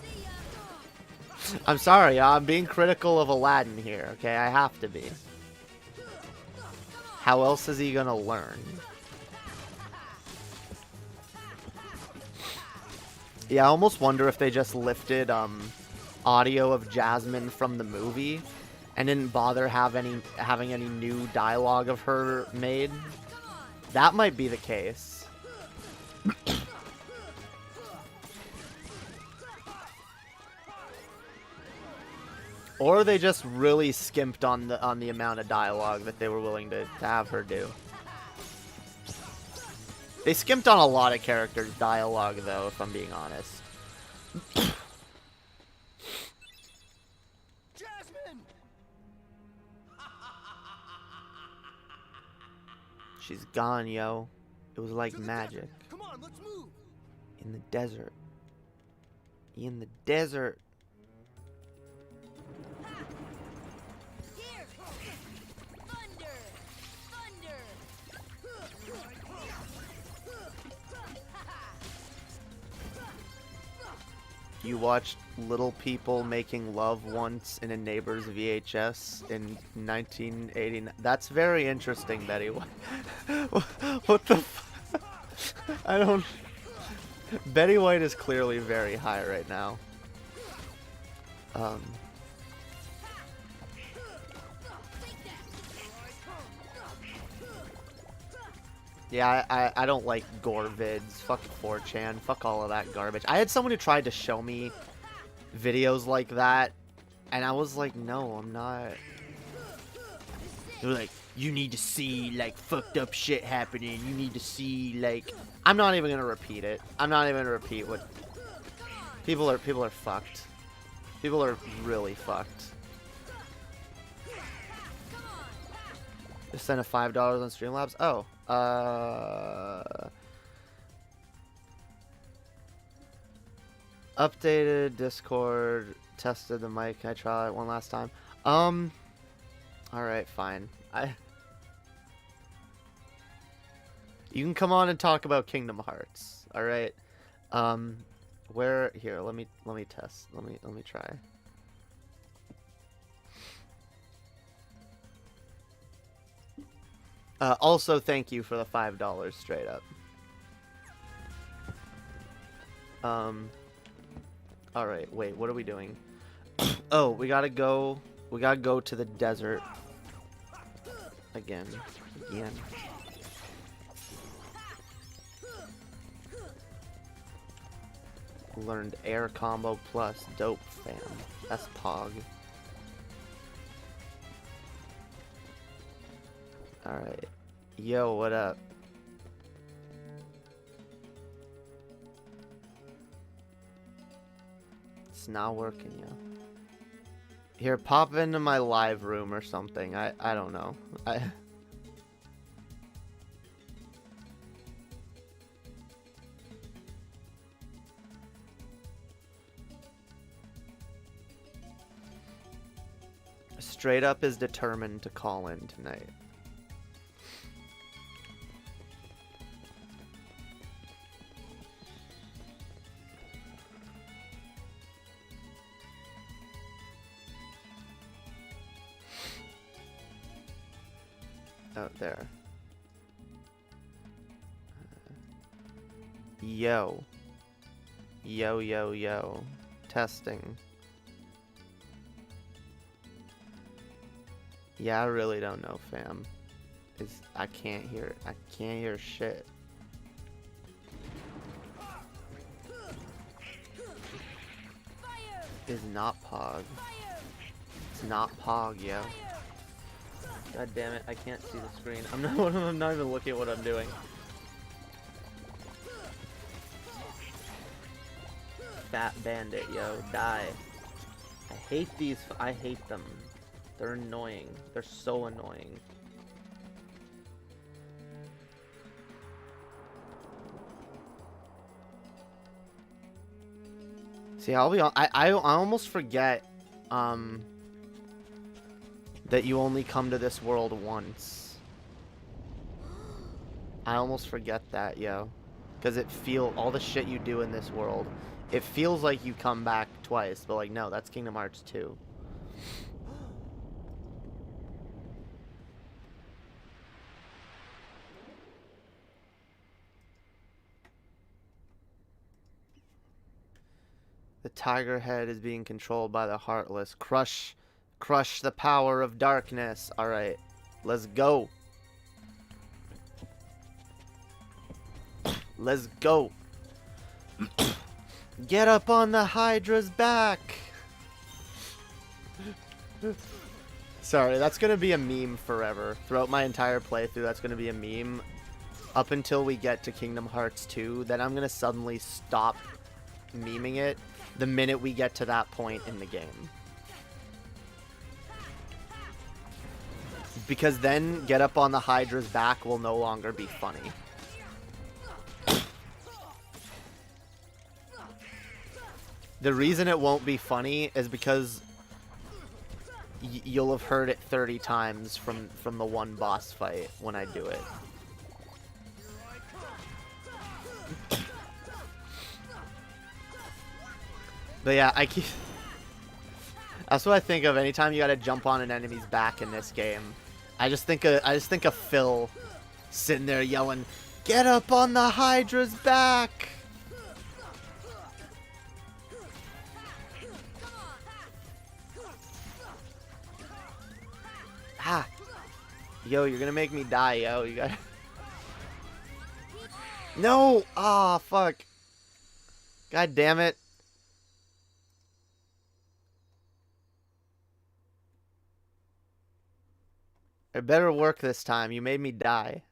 I'm sorry, I'm being critical of Aladdin here, okay? I have to be. How else is he gonna learn? Yeah, I almost wonder if they just lifted, audio of Jasmine from the movie and didn't bother having any new dialogue of her made. That might be the case. Or they just really skimped on the amount of dialogue that they were willing to have her do. They skimped on a lot of characters' dialogue, though, if I'm being honest. Jasmine! She's gone, yo. It was like magic. Come on, let's move. In the desert. In the desert. Here! Thunder! Thunder! You watched Little People Making Love once in a neighbor's VHS in 1989. That's very interesting, Betty. What the I don't... Betty White is clearly very high right now. Yeah, I don't like gore vids. Fuck 4chan. Fuck all of that garbage. I had someone who tried to show me videos like that, and I was like, no, I'm not. They were like, you need to see, like, fucked up shit happening. You need to see, like... I'm not even gonna repeat it. I'm not even gonna repeat what... People are fucked. People are really fucked. Just sent a $5 on Streamlabs? Oh. Updated Discord. Tested the mic. Can I try it one last time? Alright, fine. You can come on and talk about Kingdom Hearts. Alright. Where here, let me test. Let me try. Also, thank you for the $5 straight up. Alright, wait, what are we doing? Oh, we gotta go to the desert. Again. Learned air combo plus. Dope, fam. That's Pog. Alright. Yo, what up? It's not working, yo. Here, pop into my live room or something. I don't know. Straight Up is determined to call in tonight. Oh, there. Yo. Yo, yo, yo. Testing. Yeah, I really don't know, fam. I can't hear it. I can't hear shit. It's not Pog. It's not Pog, yo. God damn it, I can't see the screen. I'm not even looking at what I'm doing. Fat Bandit, yo, die. I hate these. I hate them. They're annoying. They're so annoying. See, I'll be on. I almost forget that you only come to this world once. I almost forget that, yo. Because all the shit you do in this world, it feels like you come back twice, but like, no, that's Kingdom Hearts 2. The tiger head is being controlled by the heartless. Crush the power of darkness. Alright, let's go. Let's go. Get up on the Hydra's back. Sorry, that's gonna be a meme forever. Throughout my entire playthrough, that's gonna be a meme. Up until we get to Kingdom Hearts 2, then I'm gonna suddenly stop memeing it the minute we get to that point in the game. Because then Get Up on the Hydra's back will no longer be funny. The reason it won't be funny is because you'll have heard it 30 times from the one boss fight when I do it. But yeah, that's what I think of anytime you gotta jump on an enemy's back in this game. I just think of Phil sitting there yelling, "Get up on the Hydra's back!" Ah! Yo, you're gonna make me die, yo. You got. No! Ah, fuck. God damn it. It better work this time. You made me die.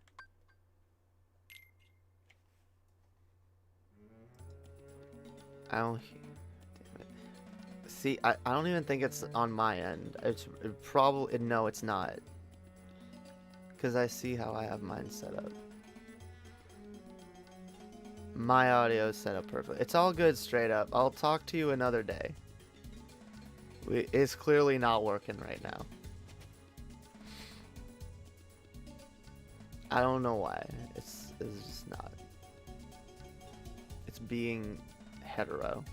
I don't... Damn it. See, I don't even think it's on my end. It's probably... No, it's not. Because I see how I have mine set up. My audio is set up perfectly. It's all good, straight up. I'll talk to you another day. It's clearly not working right now. I don't know why. It's just not. It's being hetero.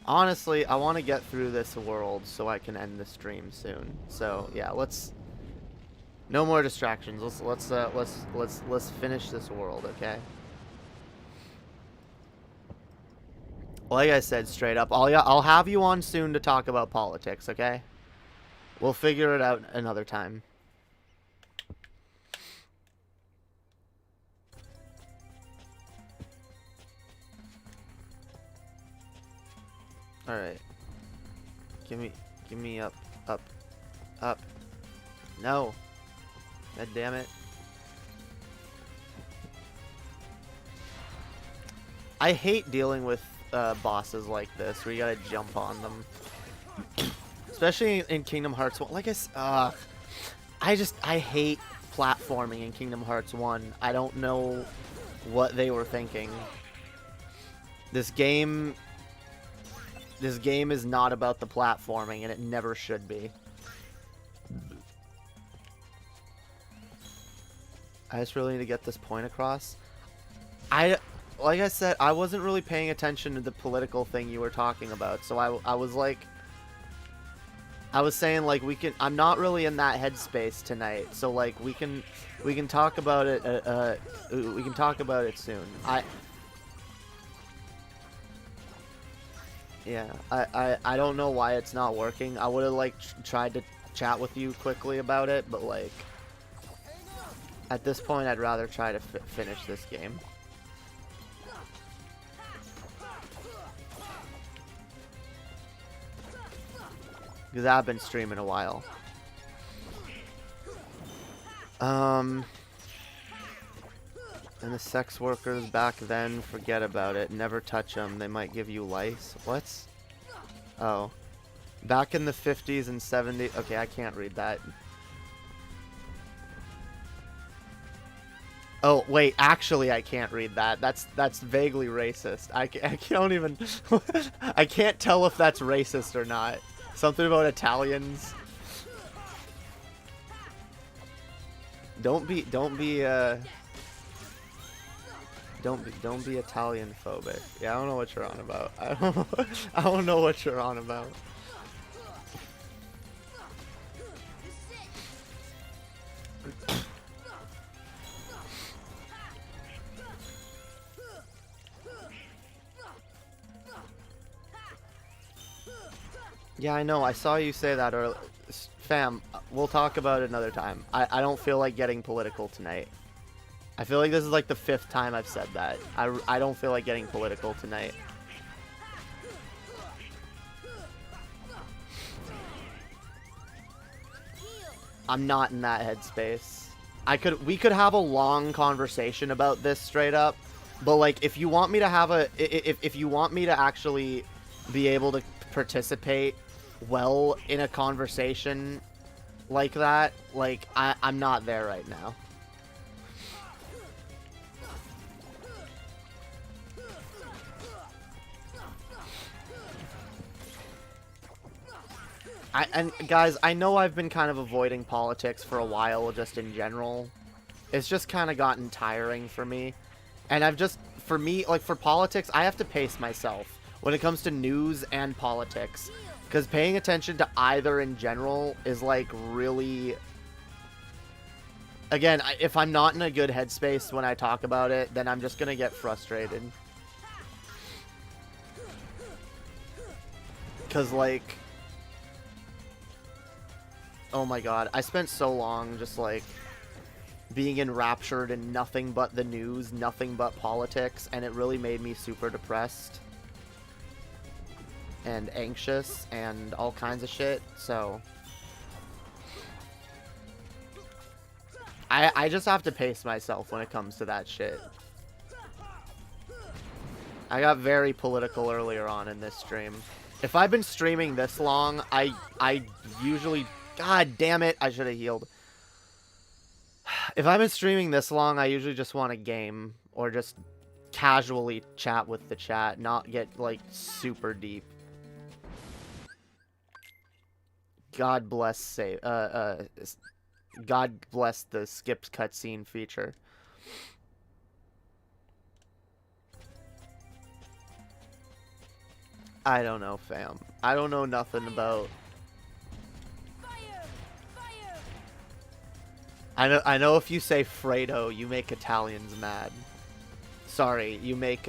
Honestly, I want to get through this world so I can end the stream soon. So yeah, let's. No more distractions. Let's finish this world, okay? Like I said, straight up, I'll have you on soon to talk about politics, okay? We'll figure it out another time. Alright. Give me up. No. God damn it. I hate dealing with bosses like this where you gotta jump on them. Especially in Kingdom Hearts 1. Like I hate platforming in Kingdom Hearts 1. I don't know what they were thinking. This game is not about the platforming, and it never should be. I just really need to get this point across. Like I said, I wasn't really paying attention to the political thing you were talking about, so I was like, I was saying like I'm not really in that headspace tonight, so like we can talk about it. We can talk about it soon. Yeah, I don't know why it's not working. I would have like tried to chat with you quickly about it, but like at this point, I'd rather try to finish this game. Because I've been streaming a while. And the sex workers back then, forget about it. Never touch them. They might give you lice. What? Oh. Back in the 50s and 70s. Okay, I can't read that. Oh, wait. Actually, I can't read that. That's vaguely racist. I can't even... I can't tell if that's racist or not. Something about Italians. Don't be Italian phobic. Yeah, I don't know what you're on about. I don't know what you're on about. Yeah, I know. I saw you say that earlier. Fam, we'll talk about it another time. I don't feel like getting political tonight. I feel like this is like the 5th time I've said that. I don't feel like getting political tonight. I'm not in that headspace. We could have a long conversation about this straight up, but like if you want me to have if you want me to actually be able to participate well in a conversation like that, like I'm not there right now. And guys, I know I've been kind of avoiding politics for a while, just in general. It's just kind of gotten tiring for me. And for me, like for politics, I have to pace myself when it comes to news and politics. Because paying attention to either in general is like really... Again, if I'm not in a good headspace when I talk about it, then I'm just going to get frustrated. Because like... Oh my god, I spent so long just like being enraptured in nothing but the news, nothing but politics, and it really made me super depressed and anxious and all kinds of shit. So I just have to pace myself when it comes to that shit. I got very political earlier on in this stream. If I've been streaming this long, I usually... God damn it, I should have healed. If I've been streaming this long, I usually just want a game. Or just casually chat with the chat, not get, like, super deep. God bless God bless the skipped cutscene feature. I don't know, fam. I don't know nothing about... I know if you say Fredo, you make Italians mad. Sorry, you make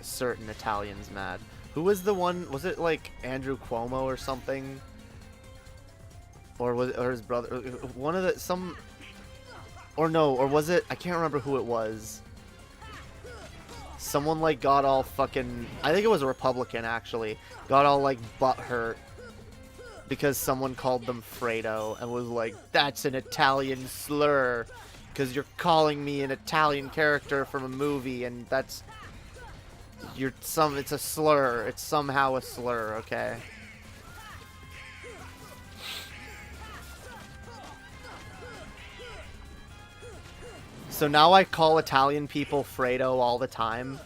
certain Italians mad. Who was the one? Was it like Andrew Cuomo or something? or his brother, one of the or was it? I can't remember who it was. Someone like got all fucking, I think it was a Republican actually, got all like butthurt because someone called them Fredo and was like, that's an Italian slur because you're calling me an Italian character from a movie and that's it's a slur. It's somehow a slur, okay? So now I call Italian people Fredo all the time,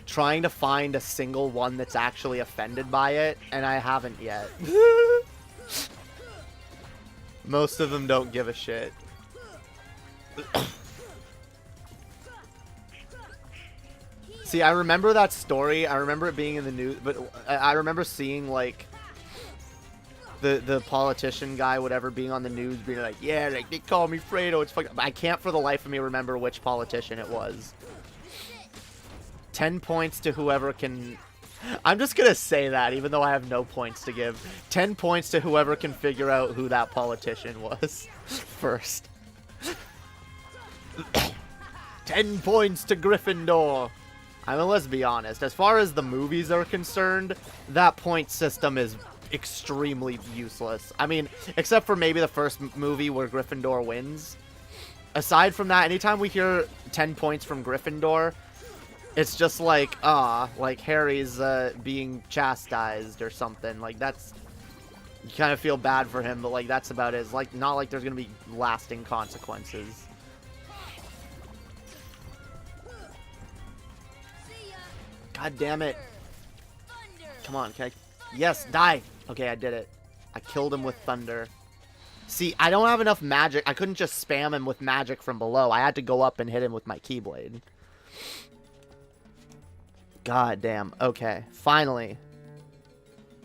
trying to find a single one that's actually offended by it, and I haven't yet. Most of them don't give a shit. See, I remember that story. I remember it being in the news, but I remember seeing, like, the politician guy, whatever, being on the news, being like, yeah, like, they call me Fredo, it's fucking... I can't for the life of me remember which politician it was. 10 points to whoever can... I'm just gonna say that, even though I have no points to give. 10 points to whoever can figure out who that politician was first. 10 points to Gryffindor. I mean, let's be honest. As far as the movies are concerned, that point system is extremely useless. I mean, except for maybe the first movie where Gryffindor wins. Aside from that, anytime we hear 10 points from Gryffindor, it's just like, like Harry's being chastised or something. Like, that's... You kind of feel bad for him, but, like, that's about it. It's like, not like there's gonna be lasting consequences. God damn it. Come on, can I... Yes, die! Okay, I did it. I killed him with thunder. See, I don't have enough magic. I couldn't just spam him with magic from below. I had to go up and hit him with my Keyblade. God damn. Okay, finally.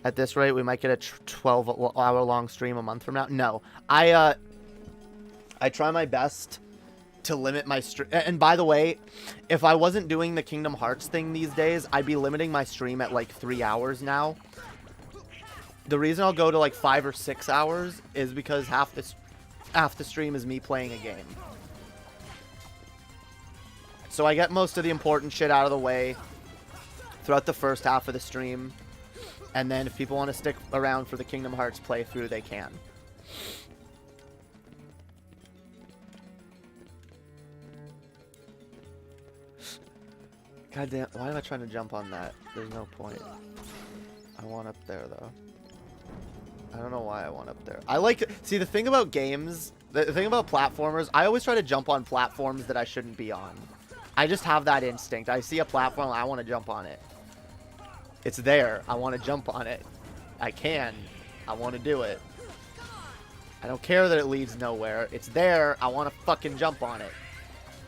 At this rate, we might get a 12-hour-long stream a month from now. No. I try my best to limit my stream. And by the way, if I wasn't doing the Kingdom Hearts thing these days, I'd be limiting my stream at like 3 hours now. The reason I'll go to like 5 or 6 hours is because half the stream is me playing a game. So I get most of the important shit out of the way throughout the first half of the stream. And then if people want to stick around for the Kingdom Hearts playthrough, they can. God damn, why am I trying to jump on that? There's no point. I want up there, though. I don't know why I want up there. I like to... See, the thing about games... The thing about platformers, I always try to jump on platforms that I shouldn't be on. I just have that instinct. I see a platform, I want to jump on it. It's there. I want to jump on it. I can. I want to do it. I don't care that it leads nowhere. It's there. I want to fucking jump on it.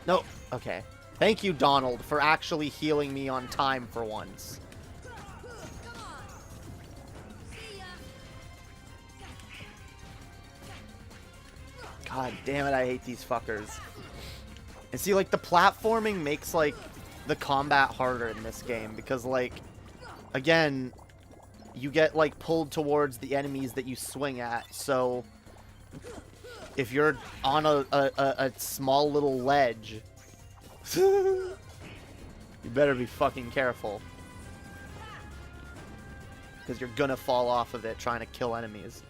No. Okay. Thank you, Donald, for actually healing me on time for once. God damn it, I hate these fuckers. And see, like, the platforming makes, like, the combat harder in this game. Because, like, again, you get, like, pulled towards the enemies that you swing at. So, if you're on a small little ledge... you better be fucking careful. Because you're gonna fall off of it trying to kill enemies.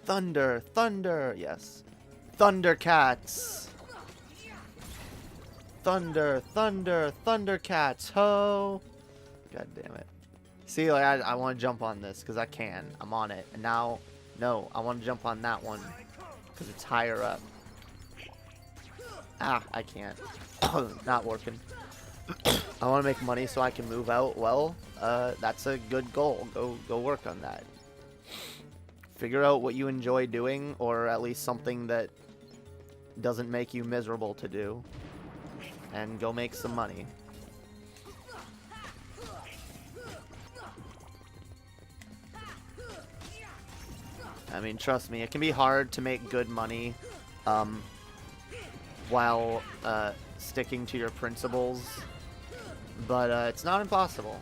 Thunder, thunder, yes. Thundercats. Thunder, thunder, Thundercats, ho. God damn it. See, like, I want to jump on this because I can. I'm on it. And now, no, I want to jump on that one because it's higher up. Ah, I can't. Not working. I want to make money so I can move out. Well, that's a good goal. Go work on that. Figure out what you enjoy doing, or at least something that doesn't make you miserable to do, and go make some money. I mean, trust me, it can be hard to make good money while sticking to your principles, but it's not impossible.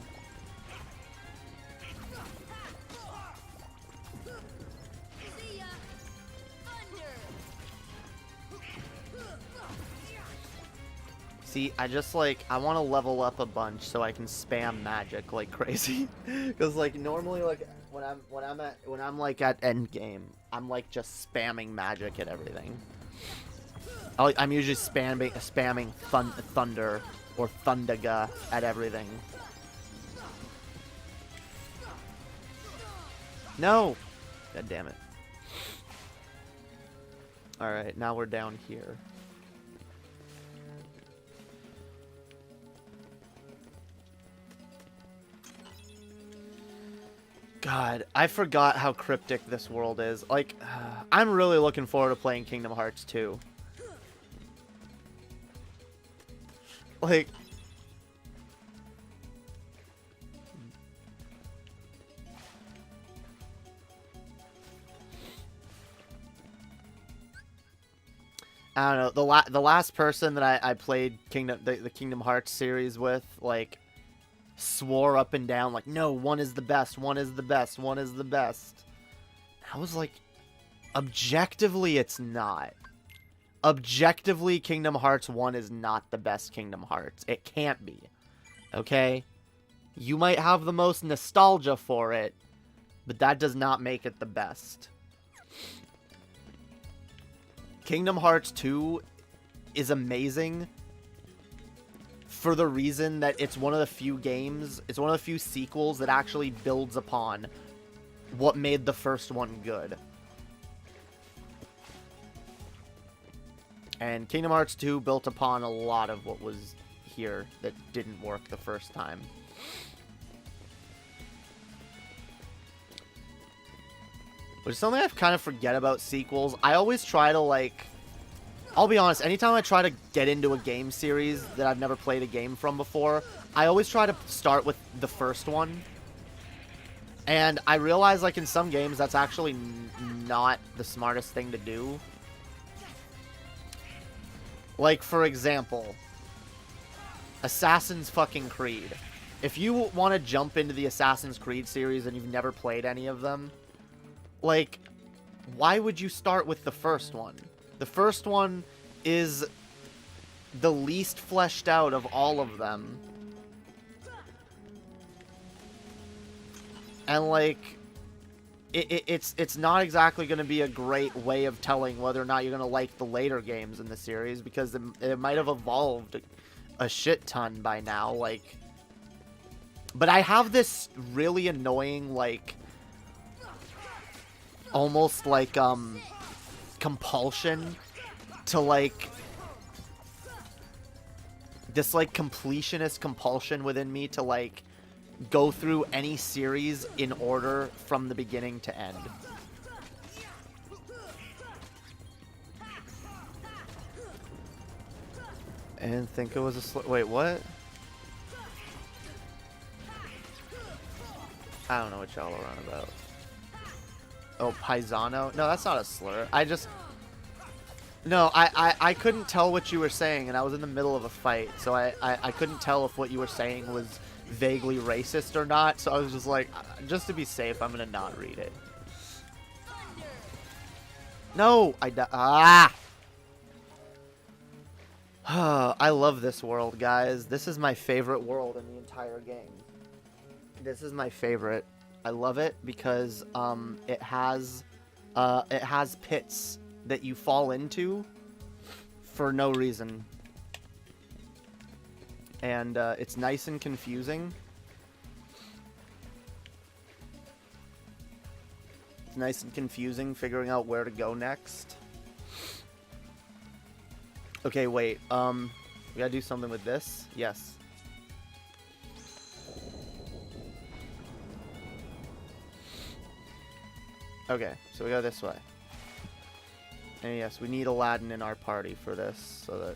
See, I just like, I want to level up a bunch so I can spam magic like crazy. Cause like normally like when I'm like at end game, I'm like just spamming magic at everything. I'm usually spamming thunder or thundaga at everything. No! God damn it. Alright, now we're down here. God, I forgot how cryptic this world is. Like, I'm really looking forward to playing Kingdom Hearts 2. Like... I don't know, the last person that I played the Kingdom Hearts series with, like, swore up and down, like, no, one is the best, one is the best, one is the best. I was like, objectively, it's not. Objectively, Kingdom Hearts 1 is not the best Kingdom Hearts. It can't be. Okay? You might have the most nostalgia for it, but that does not make it the best. Kingdom Hearts 2 is amazing for the reason that it's one of the few games, it's one of the few sequels that actually builds upon what made the first one good. And Kingdom Hearts 2 built upon a lot of what was here that didn't work the first time. Which is something I kind of forget about sequels. I always try to, like... I'll be honest, anytime I try to get into a game series that I've never played a game from before, I always try to start with the first one. And I realize, like, in some games, that's actually not the smartest thing to do. Like, for example, Assassin's fucking Creed. If you want to jump into the Assassin's Creed series and you've never played any of them, like, why would you start with the first one? The first one is the least fleshed out of all of them. And, like, it's not exactly going to be a great way of telling whether or not you're going to like the later games in the series, because it might have evolved a shit ton by now, like... But I have this really annoying, like... almost like compulsion to, like, this, like, completionist compulsion within me to, like, go through any series in order from the beginning to end. And think it was a wait, what? I don't know what y'all are on about. Oh, paisano? No, that's not a slur. I just... No, I couldn't tell what you were saying, and I was in the middle of a fight, so I couldn't tell if what you were saying was vaguely racist or not, so I was just like, just to be safe, I'm gonna not read it. No! I love this world, guys. This is my favorite world in the entire game. This is my favorite. I love it because it has pits that you fall into for no reason, and it's nice and confusing. It's nice and confusing figuring out where to go next. Okay, wait. We gotta do something with this. Yes. Okay, so we go this way. And yes, we need Aladdin in our party for this, so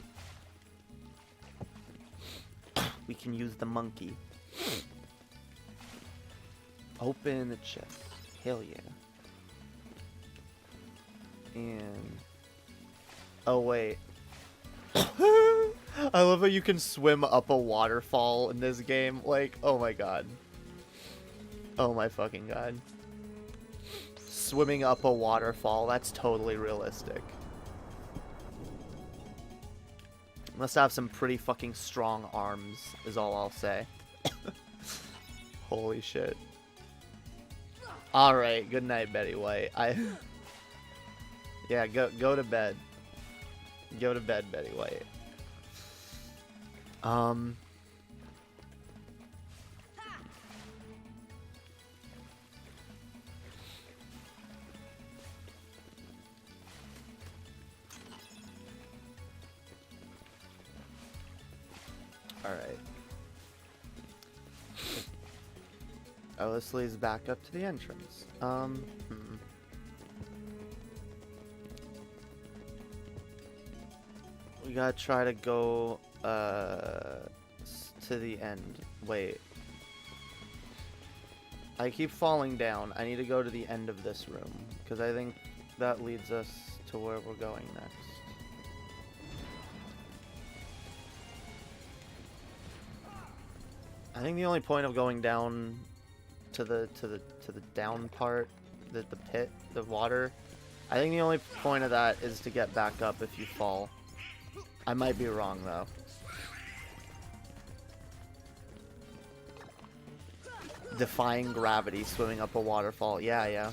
that we can use the monkey. Open the chest. Hell yeah. And... oh, wait. I love how you can swim up a waterfall in this game. Like, oh my god. Oh my fucking god. Swimming up a waterfall, that's totally realistic. Must have some pretty fucking strong arms, is all I'll say. Holy shit. Alright, good night, Betty White. Yeah, go to bed. Go to bed, Betty White. Alright. Oh, this leads back up to the entrance. We gotta try to go, to the end. Wait. I keep falling down. I need to go to the end of this room, because I think that leads us to where we're going next. I think the only point of going down to the down part, the pit, the water, I think the only point of that is to get back up if you fall. I might be wrong though. Defying gravity, swimming up a waterfall. Yeah.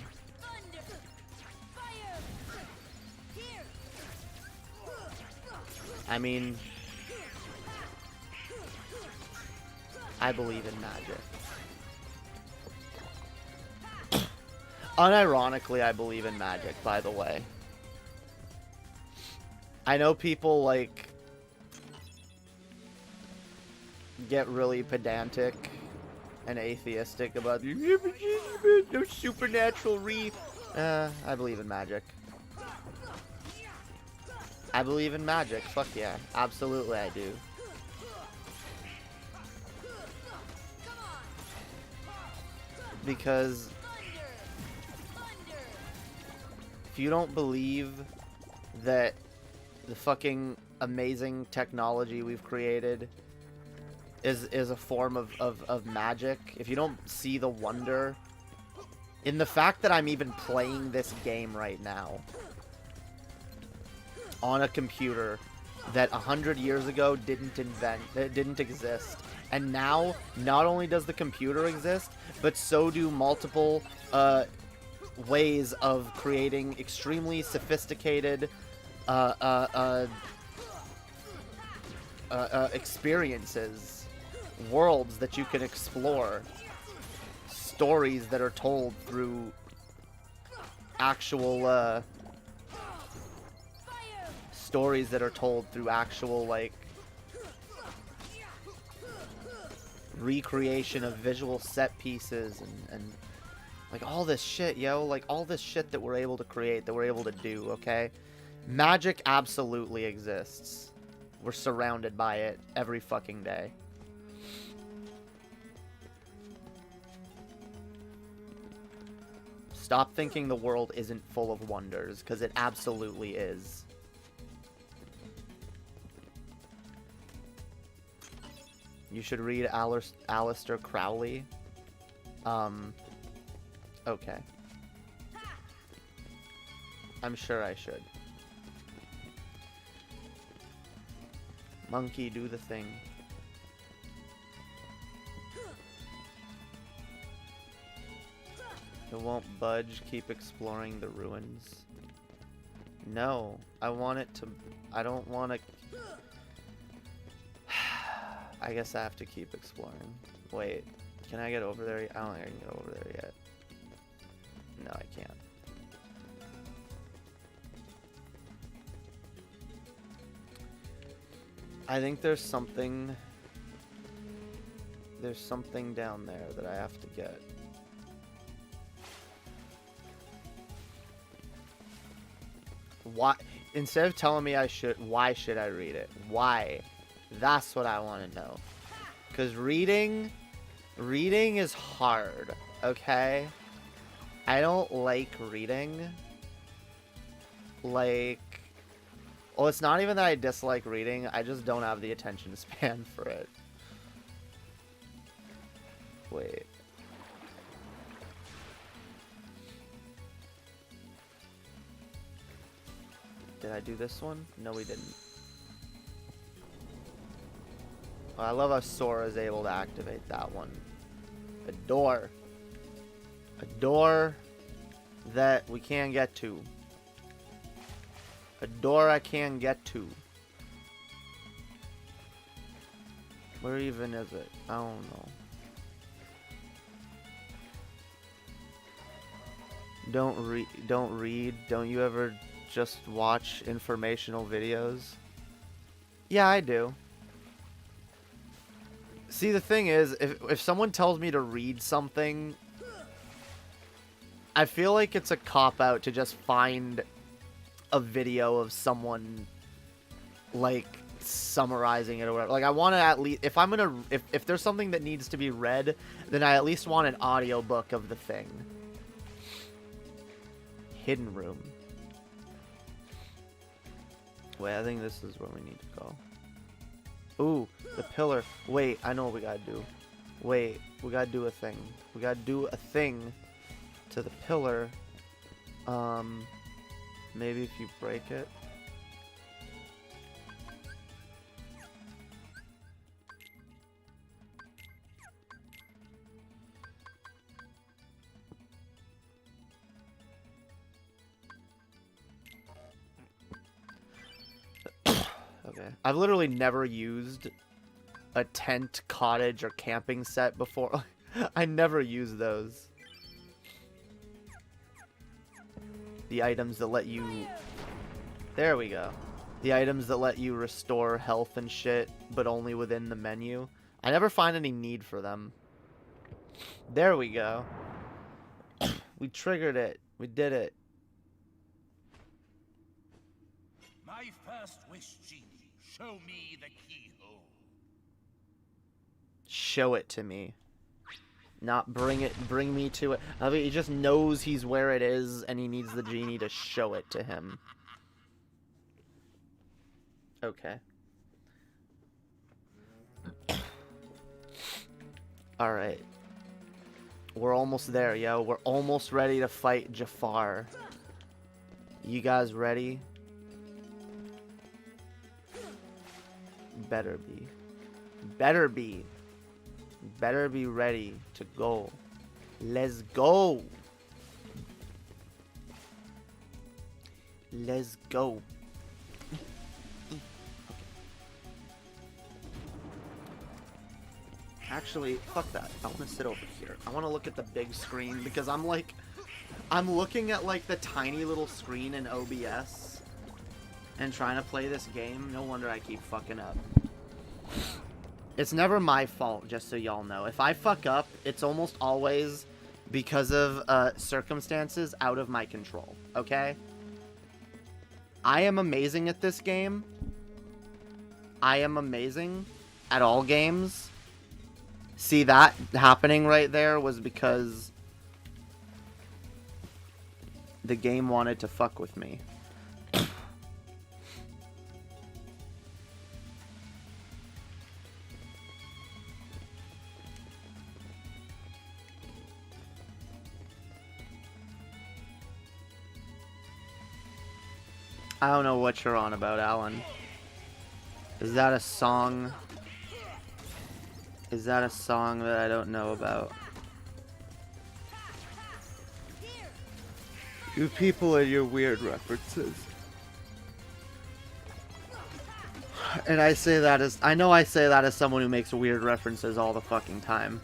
I mean, I believe in magic. Unironically, I believe in magic, by the way. I know people, like, get really pedantic and atheistic about no supernatural I believe in magic. I believe in magic. Fuck yeah. Absolutely I do. Because if you don't believe that the fucking amazing technology we've created is a form of magic, if you don't see the wonder in the fact that I'm even playing this game right now on a computer that 100 years ago didn't exist, and now not only does the computer exist, but so do multiple ways of creating extremely sophisticated experiences, worlds that you can explore, stories that are told through actual like recreation of visual set pieces and like all this shit, yo, like all this shit that we're able to create, that we're able to do, okay? Magic absolutely exists. We're surrounded by it every fucking day. Stop thinking the world isn't full of wonders, because it absolutely is. You should read Aleister Crowley. Okay. I'm sure I should. Monkey, do the thing. It won't budge, keep exploring the ruins. No, I want it to... I don't want to... I guess I have to keep exploring. Wait, can I get over there? I don't think I can get over there yet. No, I can't. I think there's something down there that I have to get. Why? Instead of telling me I should, why should I read it? Why? That's what I want to know. Because reading is hard, okay? I don't like reading. Like, well, it's not even that I dislike reading, I just don't have the attention span for it. Wait. Did I do this one? No, we didn't. I love how Sora is able to activate that one. A door. A door that we can't get to. A door I can't get to. Where even is it? I don't know. Don't read. Don't you ever just watch informational videos? Yeah, I do. See, the thing is, if someone tells me to read something, I feel like it's a cop-out to just find a video of someone, like, summarizing it or whatever. Like, I want to at least, if there's something that needs to be read, then I at least want an audiobook of the thing. Hidden room. Wait, I think this is where we need to go. Ooh, the pillar. Wait, I know what we gotta do. Wait, we gotta do a thing. We gotta do a thing to the pillar. Maybe if you break it. Okay. I've literally never used a tent, cottage, or camping set before. I never use those. The items that let you... There we go. The items that let you restore health and shit, but only within the menu. I never find any need for them. There we go. We triggered it. We did it. My first wish, Genie. Show me the keyhole. Show it to me. Not bring me to it. I mean, he just knows he's where it is, and he needs the genie to show it to him. Okay. Alright. We're almost there, yo. We're almost ready to fight Jafar. You guys ready? Better be. Better be. Better be ready to go. Let's go. Let's go. Actually, fuck that. I want to sit over here. I want to look at the big screen because I'm looking at like the tiny little screen in OBS and trying to play this game. No wonder I keep fucking up. It's never my fault, just so y'all know. If I fuck up, it's almost always because of circumstances out of my control, okay? I am amazing at this game. I am amazing at all games. See, that happening right there was because the game wanted to fuck with me. I don't know what you're on about, Alan. Is that a song? Is that a song that I don't know about? You people and your weird references. And I say that as... I know I say that as someone who makes weird references all the fucking time.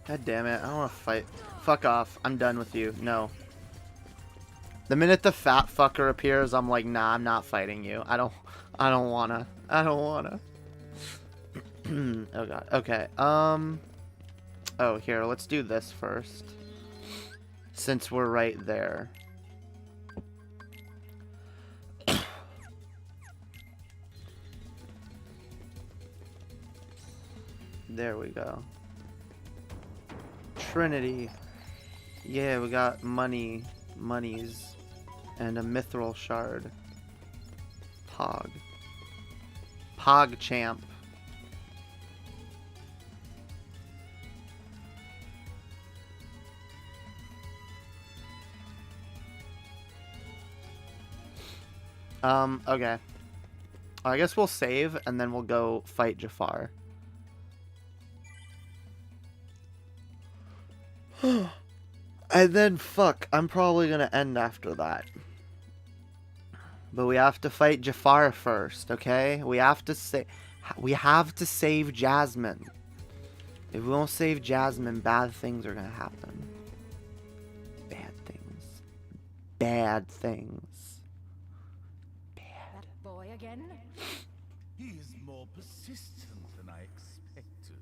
God damn it, I don't want to fight. Fuck off, I'm done with you. No. The minute the fat fucker appears, I'm like, nah, I'm not fighting you. I don't wanna. I don't wanna. Oh god, okay. Oh, here, let's do this first. Since we're right there. There we go. Trinity. Yeah, we got monies, and a mithril shard. Pogchamp. Okay. I guess we'll save, and then we'll go fight Jafar. And then, fuck, I'm probably gonna end after that. But we have to fight Jafar first, okay? We have to save Jasmine. If we don't save Jasmine, bad things are gonna happen. Bad things. Bad things. That boy again? He is more persistent than I expected.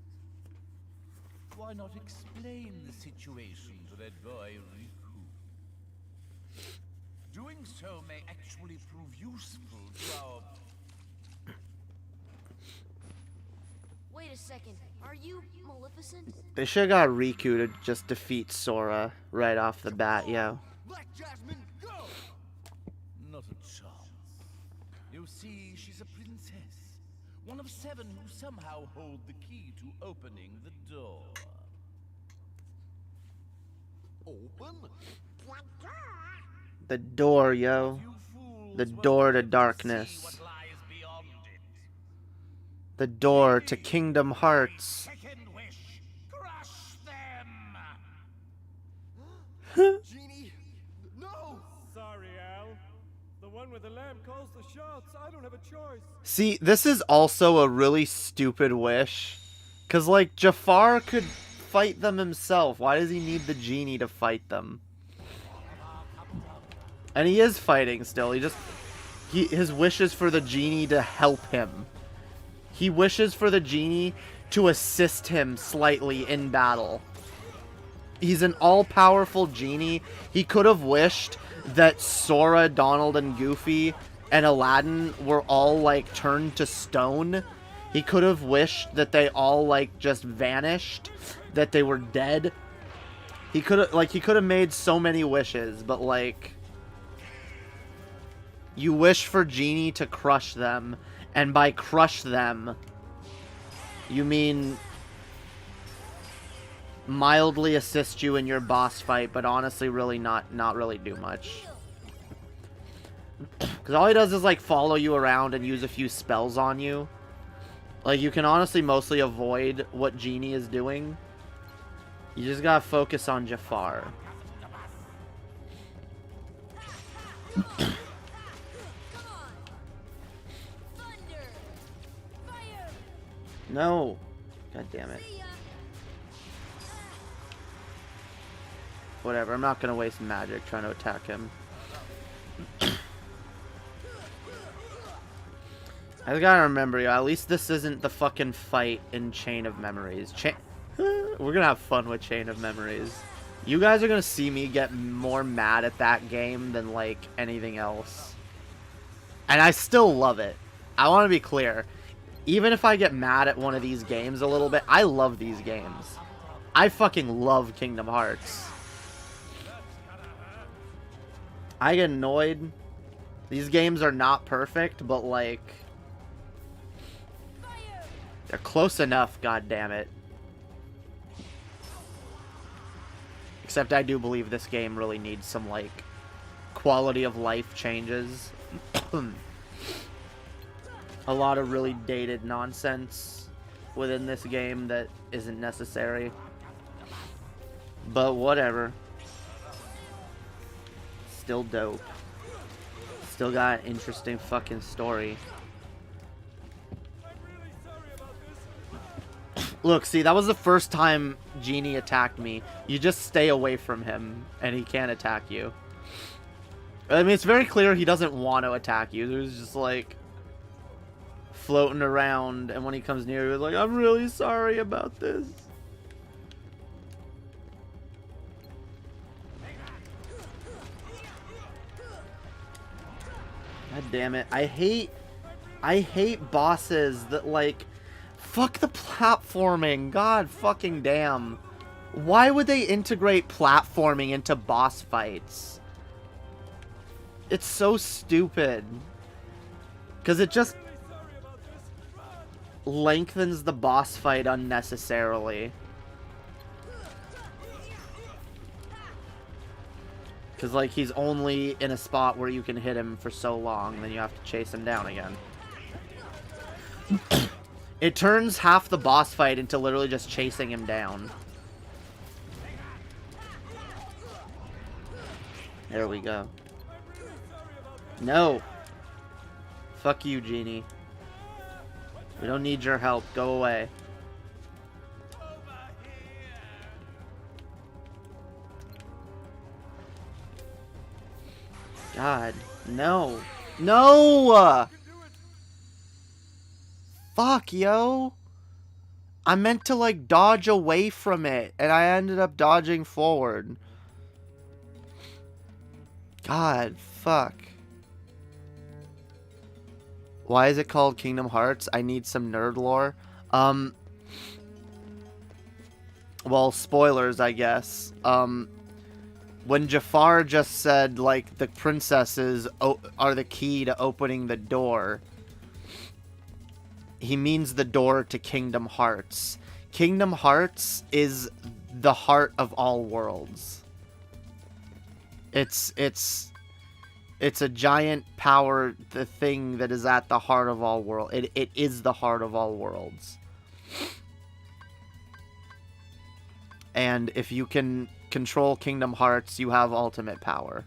Why not explain the situation to that boy, Riku? Doing so may actually prove useful to our... Wait a second. Are you Maleficent? They should've got Riku to just defeat Sora right off the bat, yo. Let Jasmine go! Not a chance. You see, she's a princess. One of 7 who somehow hold the key to opening the door. Open? The door, yo. The door to darkness. The door to Kingdom Hearts. Genie, no! Sorry, Al. The one with the lamp calls the shots. I don't have a choice. See, this is also a really stupid wish. Because, like, Jafar could fight them himself. Why does he need the genie to fight them? And he is fighting still. His wish is for the genie to help him. He wishes for the genie to assist him slightly in battle. He's an all-powerful genie. He could have wished that Sora, Donald, and Goofy and Aladdin were all, like, turned to stone. He could have wished that they all, like, just vanished, that they were dead. He could have made so many wishes, but, like, you wish for Genie to crush them, and by crush them, you mean mildly assist you in your boss fight, but honestly really not really do much. Because all he does is, like, follow you around and use a few spells on you. Like, you can honestly mostly avoid what Genie is doing. You just gotta focus on Jafar. No. God damn it. Whatever, I'm not gonna waste magic trying to attack him. I gotta remember, yo, at least this isn't the fucking fight in Chain of Memories. We're gonna have fun with Chain of Memories. You guys are gonna see me get more mad at that game than, like, anything else. And I still love it. I want to be clear. Even if I get mad at one of these games a little bit, I love these games. I fucking love Kingdom Hearts. I get annoyed. These games are not perfect, but, like, they're close enough, goddammit. Except I do believe this game really needs some, like, quality of life changes. A lot of really dated nonsense within this game that isn't necessary. But whatever. Still dope. Still got an interesting fucking story. Look, see, that was the first time Genie attacked me. You just stay away from him, and he can't attack you. I mean, it's very clear he doesn't want to attack you. He's just, like, floating around, and when he comes near, he's like, I'm really sorry about this. God damn it. I hate bosses that, like, fuck the platforming. God fucking damn. Why would they integrate platforming into boss fights? It's so stupid. Because it just lengthens the boss fight unnecessarily. Because, like, he's only in a spot where you can hit him for so long, and then you have to chase him down again. It turns half the boss fight into literally just chasing him down. There we go. No! Fuck you, Genie. We don't need your help. Go away. God, no. No! Fuck, yo. I meant to, like, dodge away from it, and I ended up dodging forward. God, fuck. Why is it called Kingdom Hearts? I need some nerd lore. Well, spoilers, I guess. When Jafar just said, like, the princesses are the key to opening the door, he means the door to Kingdom Hearts. Kingdom Hearts is the heart of all worlds. It's a giant power, the thing that is at the heart of all worlds. It is the heart of all worlds. And if you can control Kingdom Hearts, you have ultimate power.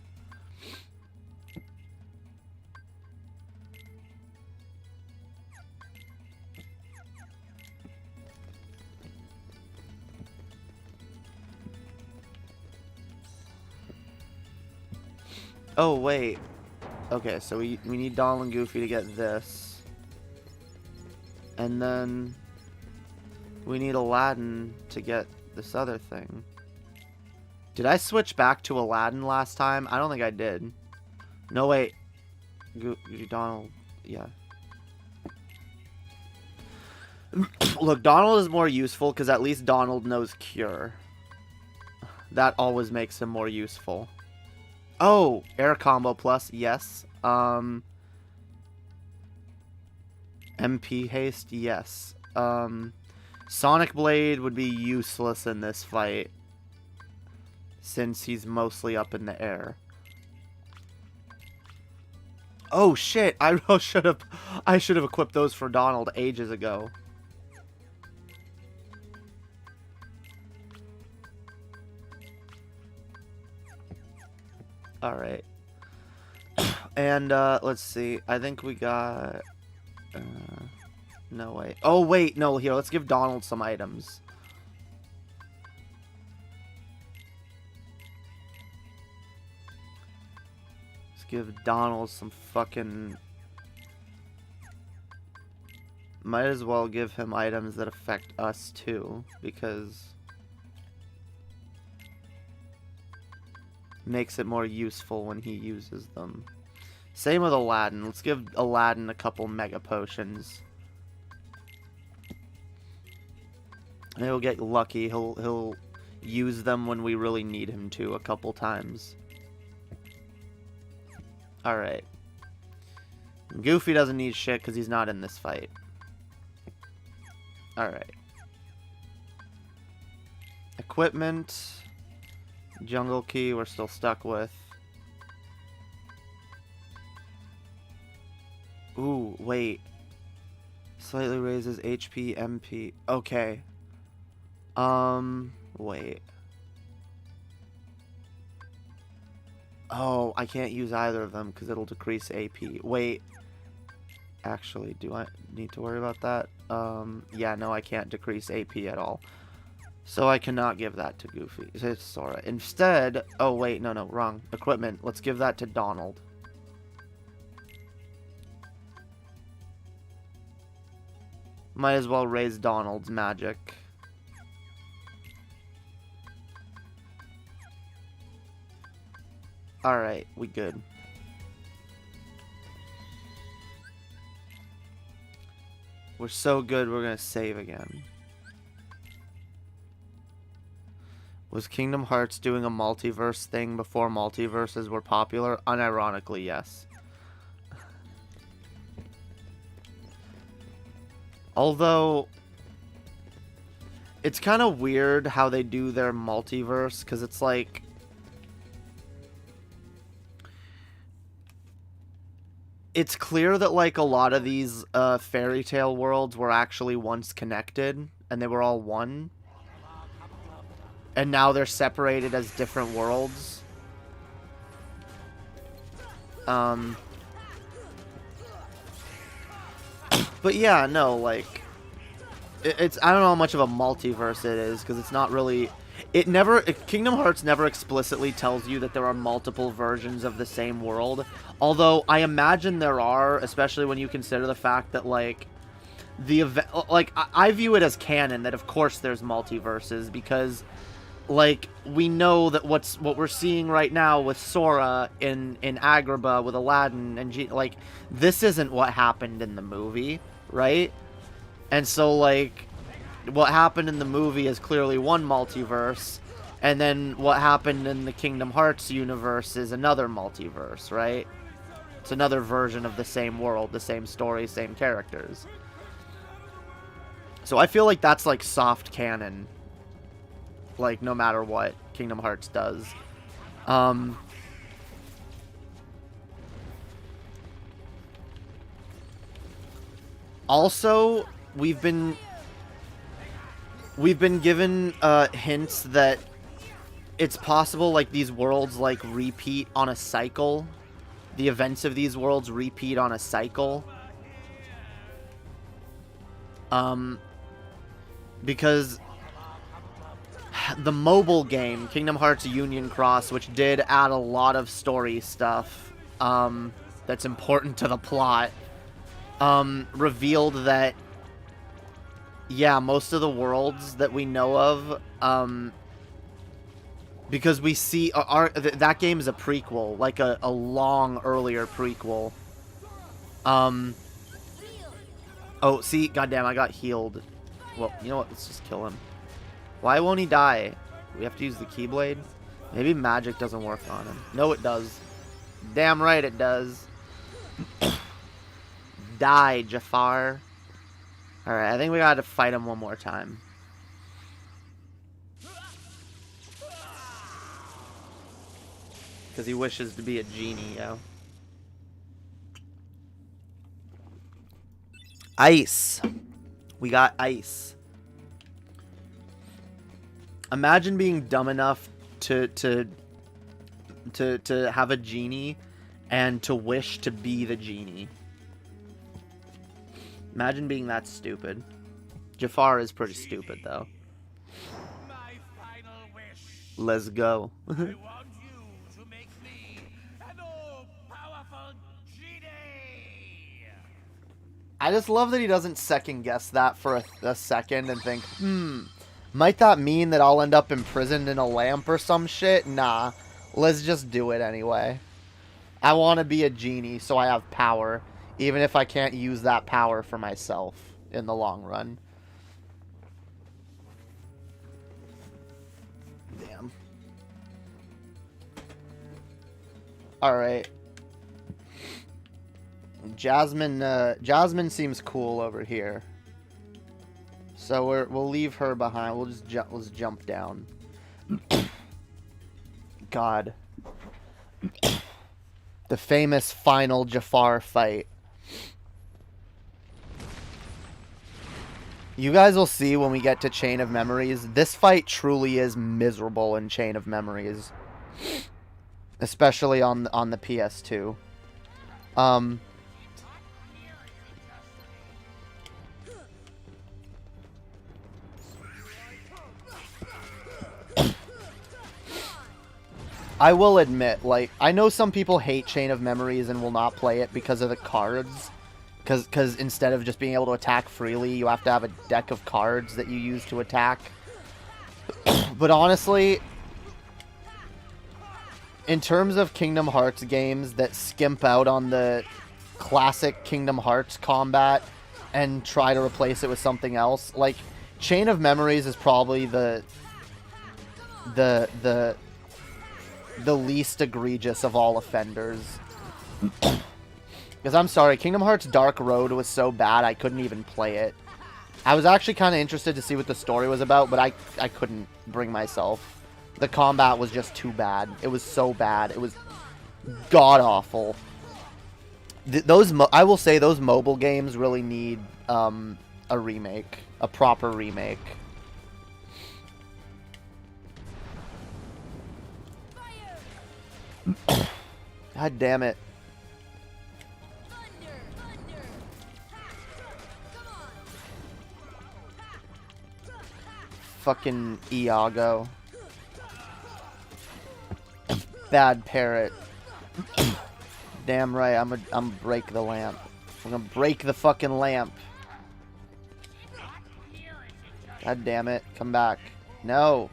Oh, wait. Okay, so we need Donald and Goofy to get this. And then we need Aladdin to get this other thing. Did I switch back to Aladdin last time? I don't think I did. No, wait. Donald, yeah. Look, Donald is more useful because at least Donald knows Cure. That always makes him more useful. Oh, air combo plus, yes. MP haste, yes. Sonic Blade would be useless in this fight, since he's mostly up in the air. Oh shit! I should have equipped those for Donald ages ago. All right. And let's see. I think we got. No way. Oh wait, no. Here, let's give Donald some items. Give Donald some fucking... Might as well give him items that affect us too, because... makes it more useful when he uses them. Same with Aladdin. Let's give Aladdin a couple mega potions. And he'll get lucky. He'll use them when we really need him to a couple times. Alright. Goofy doesn't need shit because he's not in this fight. Alright. Equipment. Jungle Key we're still stuck with. Ooh, wait. Slightly raises HP, MP. Okay. Wait. Oh, I can't use either of them because it'll decrease AP. Wait. Actually, do I need to worry about that? Yeah, no, I can't decrease AP at all. So I cannot give that to Goofy. It's Sora. Instead... Oh, wait, no, wrong. Equipment. Let's give that to Donald. Might as well raise Donald's magic. Alright, we good. We're so good, we're gonna save again. Was Kingdom Hearts doing a multiverse thing before multiverses were popular? Unironically, yes. Although, it's kind of weird how they do their multiverse, because it's like... it's clear that like a lot of these fairy tale worlds were actually once connected and they were all one. And now they're separated as different worlds. But yeah, no, like it's I don't know how much of a multiverse it is because it's not really Kingdom Hearts never explicitly tells you that there are multiple versions of the same world. Although I imagine there are, especially when you consider the fact that like the event, like I view it as canon that of course there's multiverses because like we know that what we're seeing right now with Sora in Agrabah with Aladdin and like this isn't what happened in the movie, right? And so like what happened in the movie is clearly one multiverse, and then what happened in the Kingdom Hearts universe is another multiverse, right? It's another version of the same world, the same story, same characters. So I feel like that's like soft canon. Like no matter what Kingdom Hearts does. Also, we've been given hints that it's possible like these worlds like repeat on a cycle. The events of these worlds repeat on a cycle. Because the mobile game, Kingdom Hearts Union Cross, which did add a lot of story stuff that's important to the plot, revealed that yeah, most of the worlds that we know of, because we see that game is a prequel, like a long earlier prequel. Oh, see, goddamn, I got healed. Well, you know what? Let's just kill him. Why won't he die? We have to use the Keyblade? Maybe magic doesn't work on him. No, it does. Damn right it does. Die, Jafar. Alright, I think we gotta fight him one more time. Because he wishes to be a genie, yo. Ice. We got ice. Imagine being dumb enough to have a genie and to wish to be the genie. Imagine being that stupid. Jafar is pretty stupid, though. My final wish. Let's go. I want you to make me an all-powerful genie. I just love that he doesn't second guess that for a second and think, might that mean that I'll end up imprisoned in a lamp or some shit? Nah, let's just do it anyway. I want to be a genie so I have power, even if I can't use that power for myself in the long run. Damn. Alright. Jasmine seems cool over here. So we'll leave her behind. We'll just let's jump down. God. The famous final Jafar fight. You guys will see when we get to Chain of Memories. This fight truly is miserable in Chain of Memories. Especially on the PS2. I will admit, like, I know some people hate Chain of Memories and will not play it because of the cards. Because instead of just being able to attack freely, you have to have a deck of cards that you use to attack. But honestly, in terms of Kingdom Hearts games that skimp out on the classic Kingdom Hearts combat and try to replace it with something else, like, Chain of Memories is probably the least egregious of all offenders. Because I'm sorry, Kingdom Hearts Dark Road was so bad I couldn't even play it. I was actually kind of interested to see what the story was about, but I couldn't bring myself. The combat was just too bad. It was so bad. It was god-awful. I will say those mobile games really need a remake, a proper remake. God damn it. Fucking Iago. Bad parrot. Damn right, I'm break the lamp. I'm gonna break the fucking lamp. God damn it, come back. No.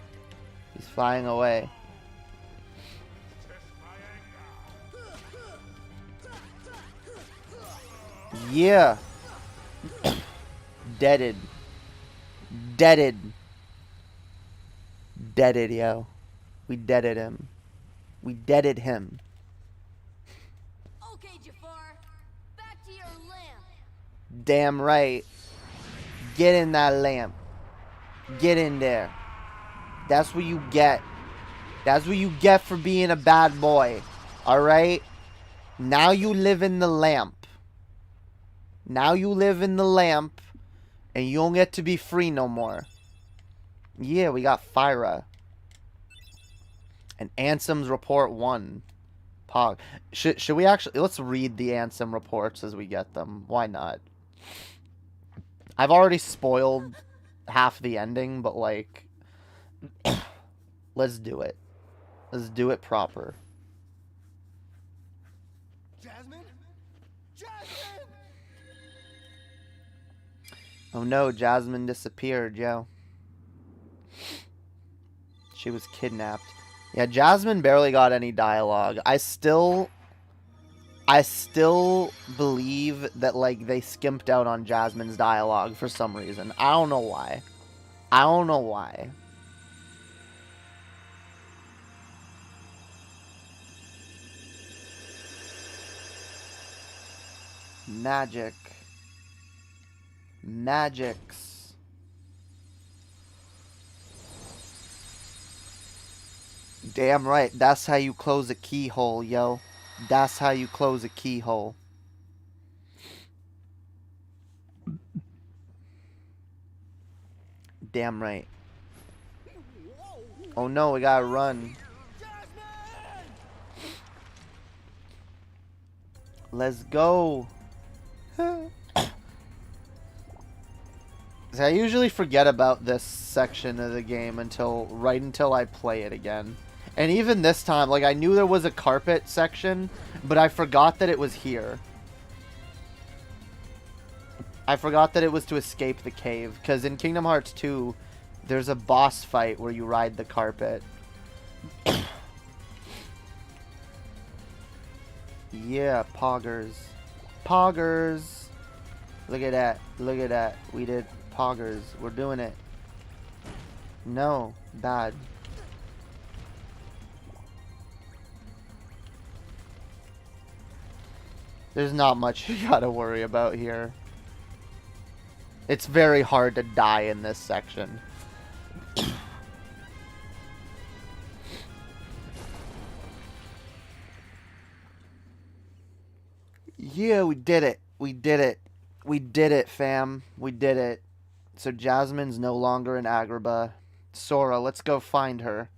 He's flying away. Yeah. Deaded. Deaded. Deaded, yo. We deaded him. We deaded him. Okay, Jafar. Back to your lamp. Damn right. Get in that lamp. Get in there. That's what you get. That's what you get for being a bad boy. Alright? Now you live in the lamp. Now you live in the lamp. And you don't get to be free no more. Yeah, we got Fyra. And Ansem's report 1. Pog. Should we actually... Let's read the Ansem reports as we get them. Why not? I've already spoiled half the ending, but like... let's do it. Let's do it proper. Jasmine? Jasmine! Oh no, Jasmine disappeared, yo. She was kidnapped. Yeah, Jasmine barely got any dialogue. I still believe that, like, they skimped out on Jasmine's dialogue for some reason. I don't know why. I don't know why. Magic. Magics. Damn right. That's how you close a keyhole, yo. That's how you close a keyhole. Damn right. Oh no, we gotta run. Let's go. I usually forget about this section of the game right until I play it again. And even this time, like, I knew there was a carpet section, but I forgot that it was here. I forgot that it was to escape the cave, because in Kingdom Hearts 2, there's a boss fight where you ride the carpet. Yeah, poggers. Poggers! Look at that. Look at that. We did poggers. We're doing it. No. Bad. There's not much you gotta worry about here. It's very hard to die in this section. Yeah, we did it. We did it. We did it, fam. We did it. So Jasmine's no longer in Agrabah. Sora, let's go find her.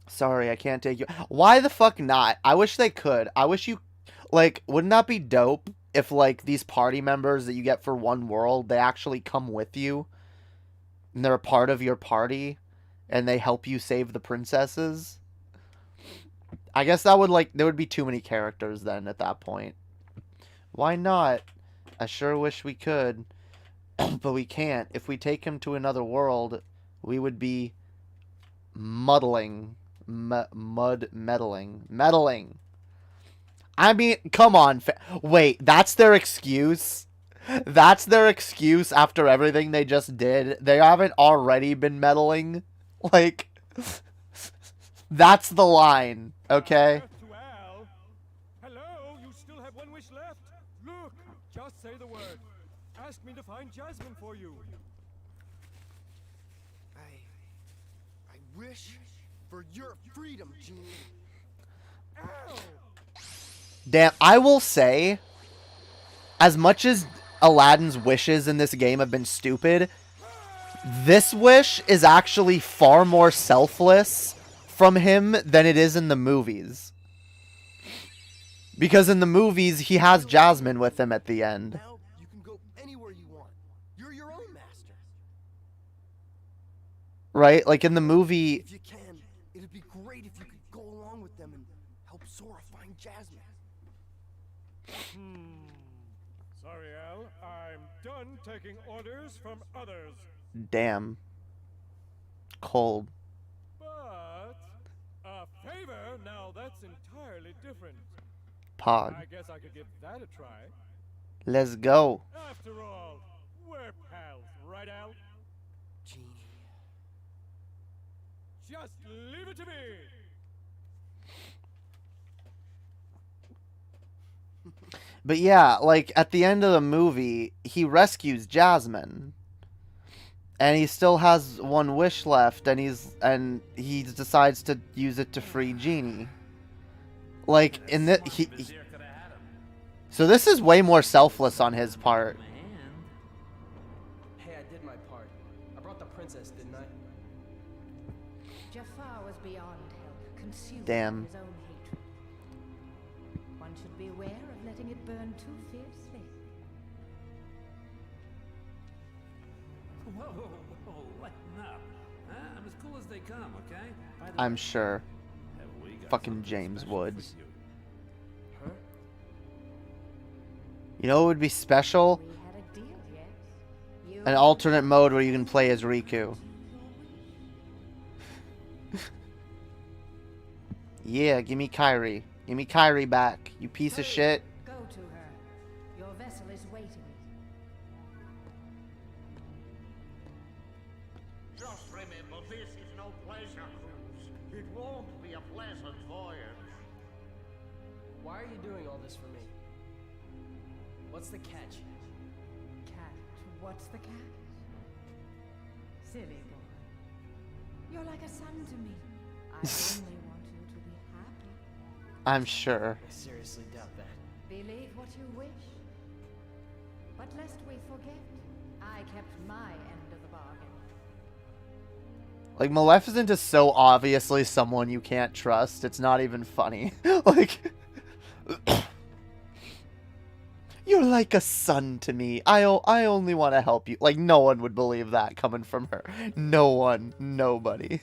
Sorry, I can't take you. Why the fuck not? I wish they could. I wish you... Like, wouldn't that be dope if, like, these party members that you get for one world, they actually come with you? And they're a part of your party? And they help you save the princesses? I guess that would, like, there would be too many characters then at that point. Why not? I sure wish we could. But we can't. If we take him to another world, we would be meddling. Meddling. I mean, come on. Wait, that's their excuse? That's their excuse after everything they just did? They haven't already been meddling? Like, that's the line, okay? Hello, you still have one wish left. Look, just say the word. Ask me to find Jasmine for you. I wish for your freedom, Genie. Ow! Damn, I will say, as much as Aladdin's wishes in this game have been stupid, this wish is actually far more selfless from him than it is in the movies. Because in the movies, he has Jasmine with him at the end. Now you can go anywhere you want. You're your own master. Right? Like in the movie... If you can, it'd be great if you could go along with them and help Sora find Jasmine. Sorry, Al. I'm done taking orders from others. Damn. Cold. But a favor? Now that's entirely different. Pog. I guess I could give that a try. Let's go. After all, we're pals, right, Al? Genie. Just leave it to me. But yeah, like at the end of the movie, he rescues Jasmine. And he still has one wish left, and he decides to use it to free Genie. Like in the so this is way more selfless on his part. Hey, I did my part. I brought the princess, didn't I? Jafar was beyond help, consumed Damn. by his own hatred. One should beware of letting it burn too fiercely. Whoa, whoa, whoa, lighten up. Huh? I'm as cool as they come, okay? I'm sure. Fucking James Woods. Huh? You know what would be special? We had a deal, yes. You An alternate mode where you can play as Riku. Yeah, give me Kyrie. Give me Kyrie back, you piece of shit. go to her. Your vessel is waiting. Just remember, this is no pleasure cruise. It won't be a pleasant voyage. Why are you doing all this for me? What's the catch? Cat, what's the catch? Silly boy. You're like a son to me. I only want you to be happy. I'm sure. I seriously doubt that. Believe what you wish. But lest we forget, I kept my end of the bargain. Like, Maleficent is so obviously someone you can't trust. It's not even funny. Like... You're like a son to me. I only want to help you. Like, no one would believe that coming from her. No one. Nobody.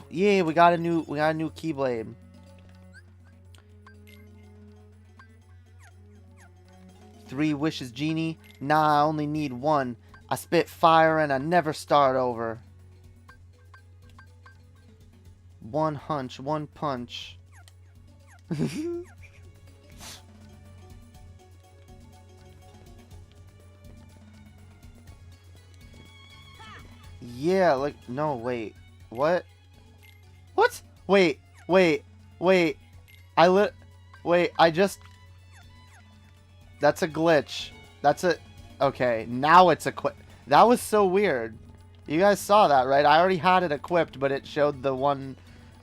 Yeah, we got a new Keyblade. Three wishes, Genie. Nah, I only need one. I spit fire and I never start over. One hunch, one punch. Yeah, like, no, wait. What? What? Wait. I just... That's a glitch. Okay, now it's equipped. That was so weird. You guys saw that, right? I already had it equipped, but it showed the one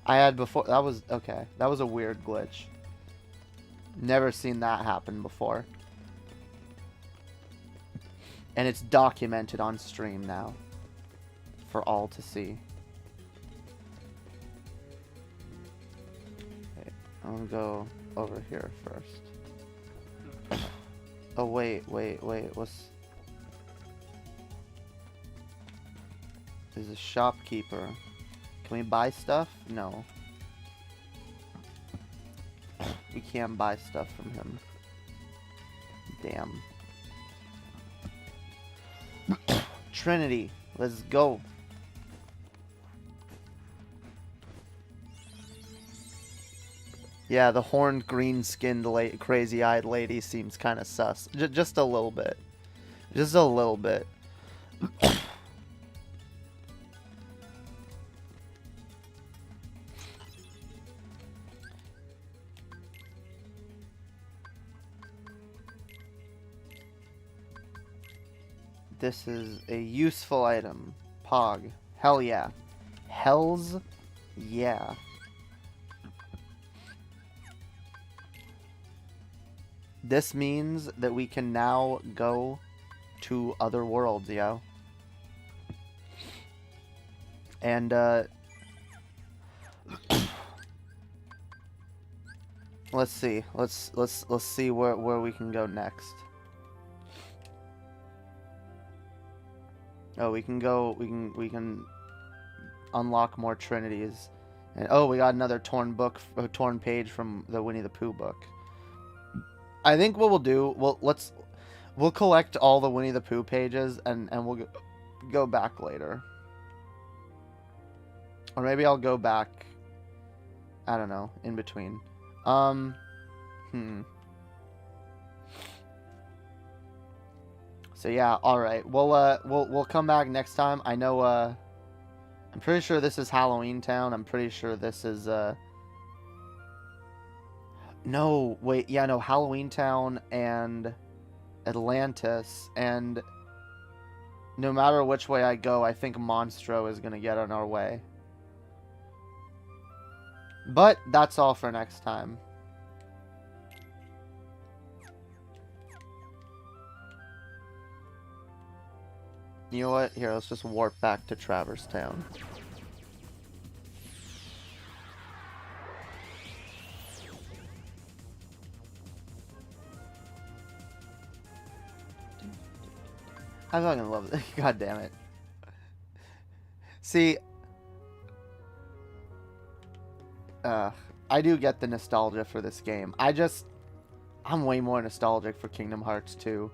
I had before. That was... Okay, that was a weird glitch. Never seen that happen before. And it's documented on stream now. For all to see. Okay, I'm gonna go over here first. Oh, wait. What's... There's a shopkeeper. Can we buy stuff? No. We can't buy stuff from him. Damn. Trinity, let's go. Yeah, the horned, green-skinned, crazy-eyed lady seems kind of sus. Just a little bit. Just a little bit. This is a useful item. Pog. Hell yeah. Hells yeah. This means that we can now go to other worlds, yo. And let's see. Let's see where we can go next. Oh, we can unlock more trinities. And oh, we got another torn page from the Winnie the Pooh book. I think what we'll do, we'll collect all the Winnie the Pooh pages and we'll go back later. Or maybe I'll go back, I don't know, in between. So yeah, all right. We'll come back next time. I know I'm pretty sure this is Halloween Town. I'm pretty sure this is no, wait, yeah, no, Halloween Town and Atlantis, and no matter which way I go, I think Monstro is going to get on our way. But that's all for next time. You know what? Here, let's just warp back to Traverse Town. I fucking love it. God damn it. See, I do get the nostalgia for this game. I'm way more nostalgic for Kingdom Hearts 2.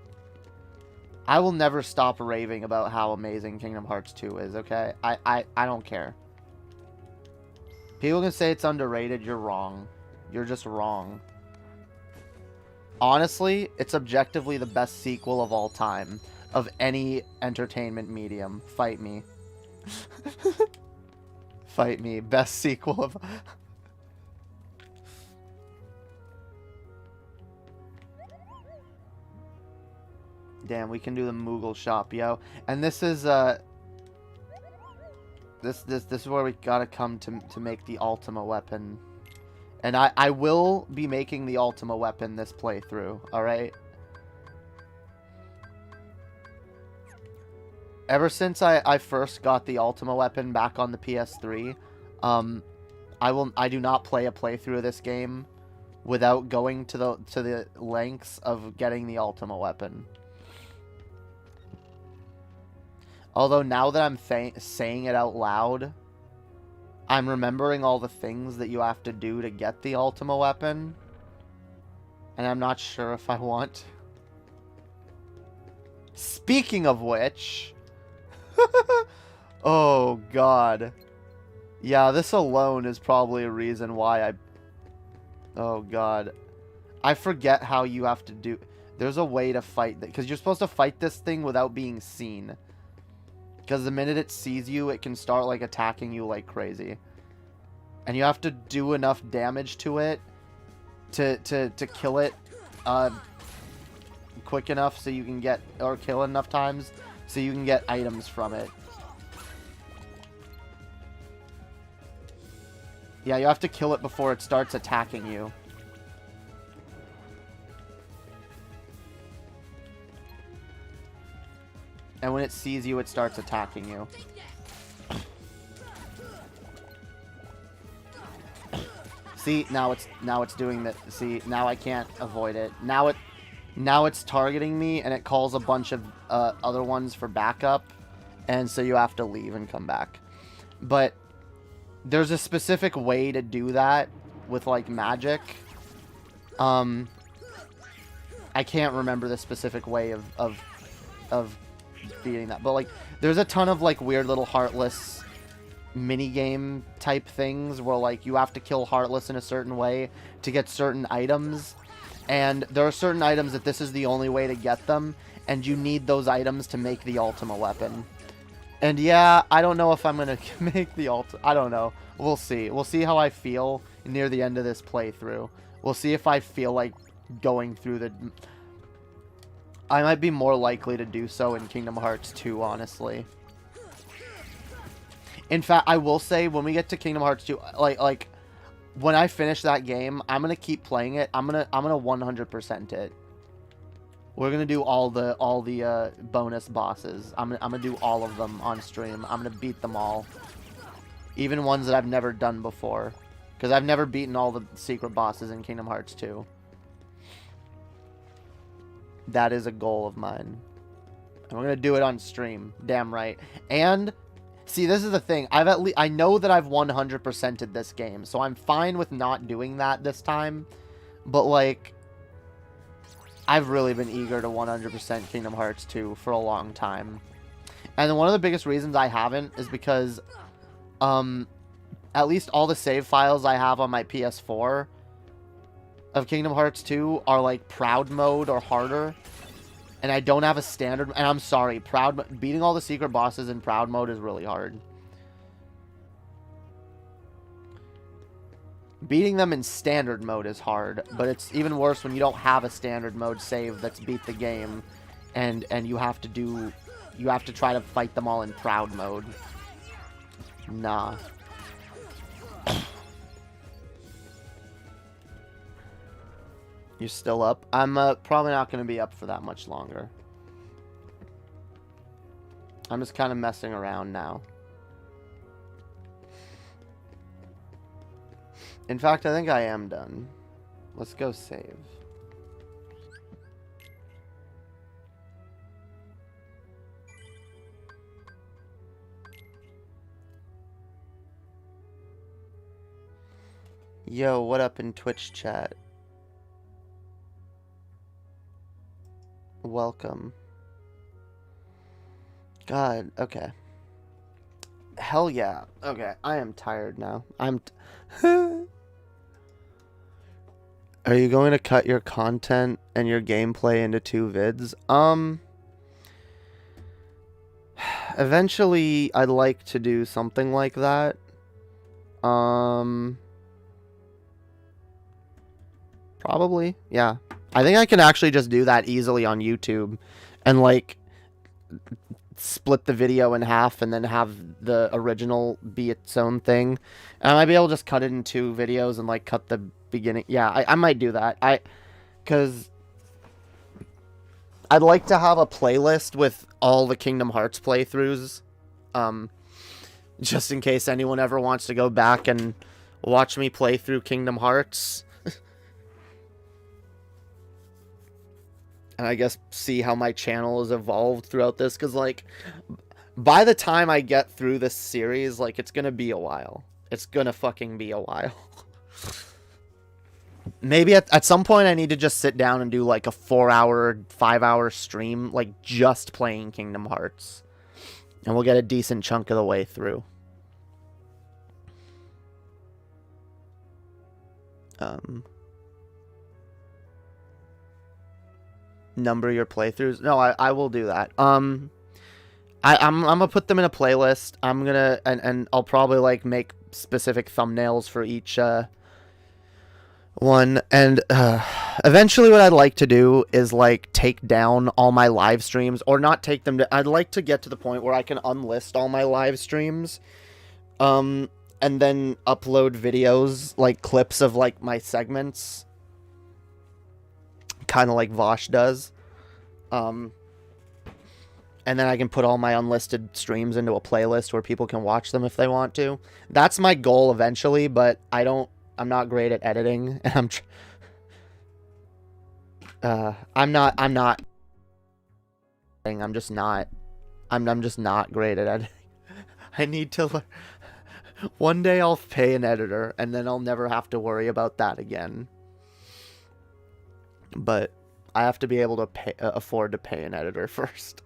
I will never stop raving about how amazing Kingdom Hearts 2 is, okay? I don't care. People can say it's underrated. You're wrong. You're just wrong. Honestly, it's objectively the best sequel of all time. Of any entertainment medium. Fight me. Fight me. Best sequel of... Damn, we can do the Moogle shop, yo. And this is this is where we gotta come to make the Ultima weapon. And I will be making the Ultima weapon this playthrough, alright? Ever since I first got the Ultima weapon back on the PS3, I do not play a playthrough of this game without going to the lengths of getting the Ultima weapon. Although now that I'm saying it out loud, I'm remembering all the things that you have to do to get the Ultima weapon. And I'm not sure if I want. Speaking of which... oh, God. Yeah, this alone is probably a reason why I... Oh, God. I forget how you have to do... There's a way to fight that... Because you're supposed to fight this thing without being seen. Because the minute it sees you, it can start, like, attacking you like crazy. And you have to do enough damage to it to kill it quick enough so you can get... Or kill it enough times so you can get items from it. Yeah, you have to kill it before it starts attacking you. And when it sees you, it starts attacking you. See, now it's doing that. See, now I can't avoid it. Now it's targeting me, and it calls a bunch of other ones for backup, and so you have to leave and come back. But there's a specific way to do that with, like, magic. I can't remember the specific way of beating that, but, like, there's a ton of, like, weird little Heartless minigame type things where, like, you have to kill Heartless in a certain way to get certain items, and there are certain items that this is the only way to get them, and you need those items to make the Ultima weapon. And yeah, I don't know if I'm gonna make the I don't know. We'll see. We'll see how I feel near the end of this playthrough. We'll see if I feel like going through the... I might be more likely to do so in Kingdom Hearts 2, honestly. In fact, I will say, when we get to Kingdom Hearts 2, like when I finish that game, I'm gonna keep playing it. I'm gonna 100% it. We're gonna do all the bonus bosses. I'm gonna do all of them on stream. I'm gonna beat them all, even ones that I've never done before, because I've never beaten all the secret bosses in Kingdom Hearts 2. That is a goal of mine, and we're gonna do it on stream. Damn right. And see, this is the thing. I know that I've 100%ed this game, so I'm fine with not doing that this time. But like, I've really been eager to 100% Kingdom Hearts 2 for a long time. And one of the biggest reasons I haven't is because at least all the save files I have on my PS4 of Kingdom Hearts 2 are like Proud Mode or harder. And I don't have a standard, and I'm sorry, beating all the secret bosses in Proud Mode is really hard. Beating them in standard mode is hard, but it's even worse when you don't have a standard mode save that's beat the game, and you have to try to fight them all in Proud Mode. Nah. You're still up? I'm probably not going to be up for that much longer. I'm just kind of messing around now. In fact, I think I am done. Let's go save. Yo, what up in Twitch chat? Welcome. God, okay. Hell yeah. Okay, I am tired now. Are you going to cut your content and your gameplay into 2 vids? Eventually, I'd like to do something like that. Probably, yeah. I think I can actually just do that easily on YouTube and, like, split the video in half and then have the original be its own thing. And I might be able to just cut it in 2 videos and, like, cut the beginning. Yeah, I might do that. Because I'd like to have a playlist with all the Kingdom Hearts playthroughs. Just in case anyone ever wants to go back and watch me play through Kingdom Hearts. And I guess see how my channel has evolved throughout this. Because, like, by the time I get through this series, like, it's going to be a while. It's going to fucking be a while. Maybe at some point I need to just sit down and do, like, a 4-hour, 5-hour stream, like, just playing Kingdom Hearts. And we'll get a decent chunk of the way through. Number your playthroughs. No, I will do that. I'm gonna put them in a playlist. I'm gonna and I'll probably like make specific thumbnails for each one. And eventually, what I'd like to do is like take down all my live streams, or not take them. I'd like to get to the point where I can unlist all my live streams, and then upload videos, like clips of like my segments. Kind of like Vosh does. And then I can put all my unlisted streams into a playlist where people can watch them if they want to. That's my goal eventually, but I'm not great at editing, and I'm just not great at editing. I need to learn. One day I'll pay an editor, and then I'll never have to worry about that again. But I have to be able to afford to pay an editor first.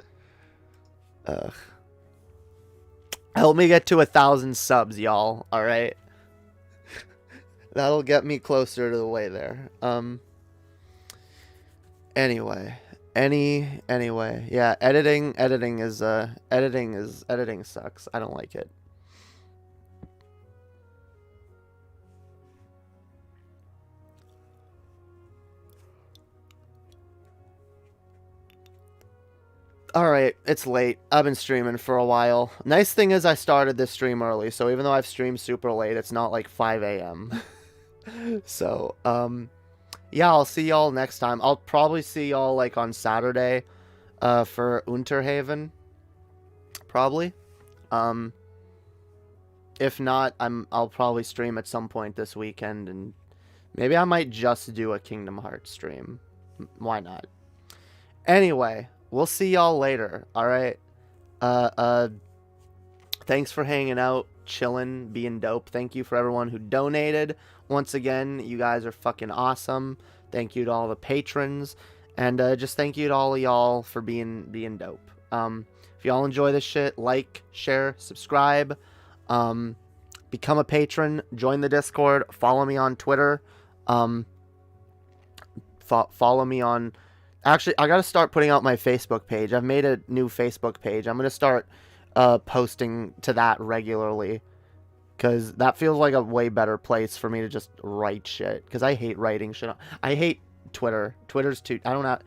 Help me get to 1,000 subs, y'all. All right, that'll get me closer to the way there. Anyway, yeah. Editing sucks. I don't like it. Alright, it's late. I've been streaming for a while. Nice thing is I started this stream early, so even though I've streamed super late, it's not like 5 a.m. So, yeah, I'll see y'all next time. I'll probably see y'all like on Saturday for Unterhaven. Probably. If not, I'll probably stream at some point this weekend, and maybe I might just do a Kingdom Hearts stream. Why not? Anyway, we'll see y'all later. All right. Thanks for hanging out, chilling, being dope. Thank you for everyone who donated. Once again, you guys are fucking awesome. Thank you to all the patrons, and just thank you to all of y'all for being dope. If y'all enjoy this shit, like, share, subscribe, become a patron, join the Discord, follow me on Twitter, follow me on... Actually, I gotta start putting out my Facebook page. I've made a new Facebook page. I'm gonna start posting to that regularly, because that feels like a way better place for me to just write shit, because I hate writing shit. I hate Twitter. Twitter's too... I don't know.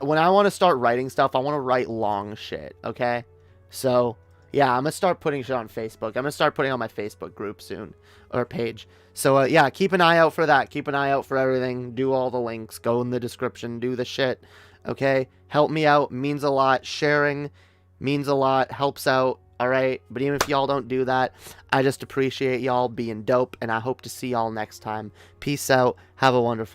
When I want to start writing stuff, I want to write long shit, okay? So, yeah, I'm going to start putting shit on Facebook. I'm going to start putting on my Facebook group soon, or page. So, yeah, keep an eye out for that. Keep an eye out for everything. Do all the links. Go in the description. Do the shit, okay? Help me out. Means a lot. Sharing means a lot. Helps out, all right? But even if y'all don't do that, I just appreciate y'all being dope, and I hope to see y'all next time. Peace out. Have a wonderful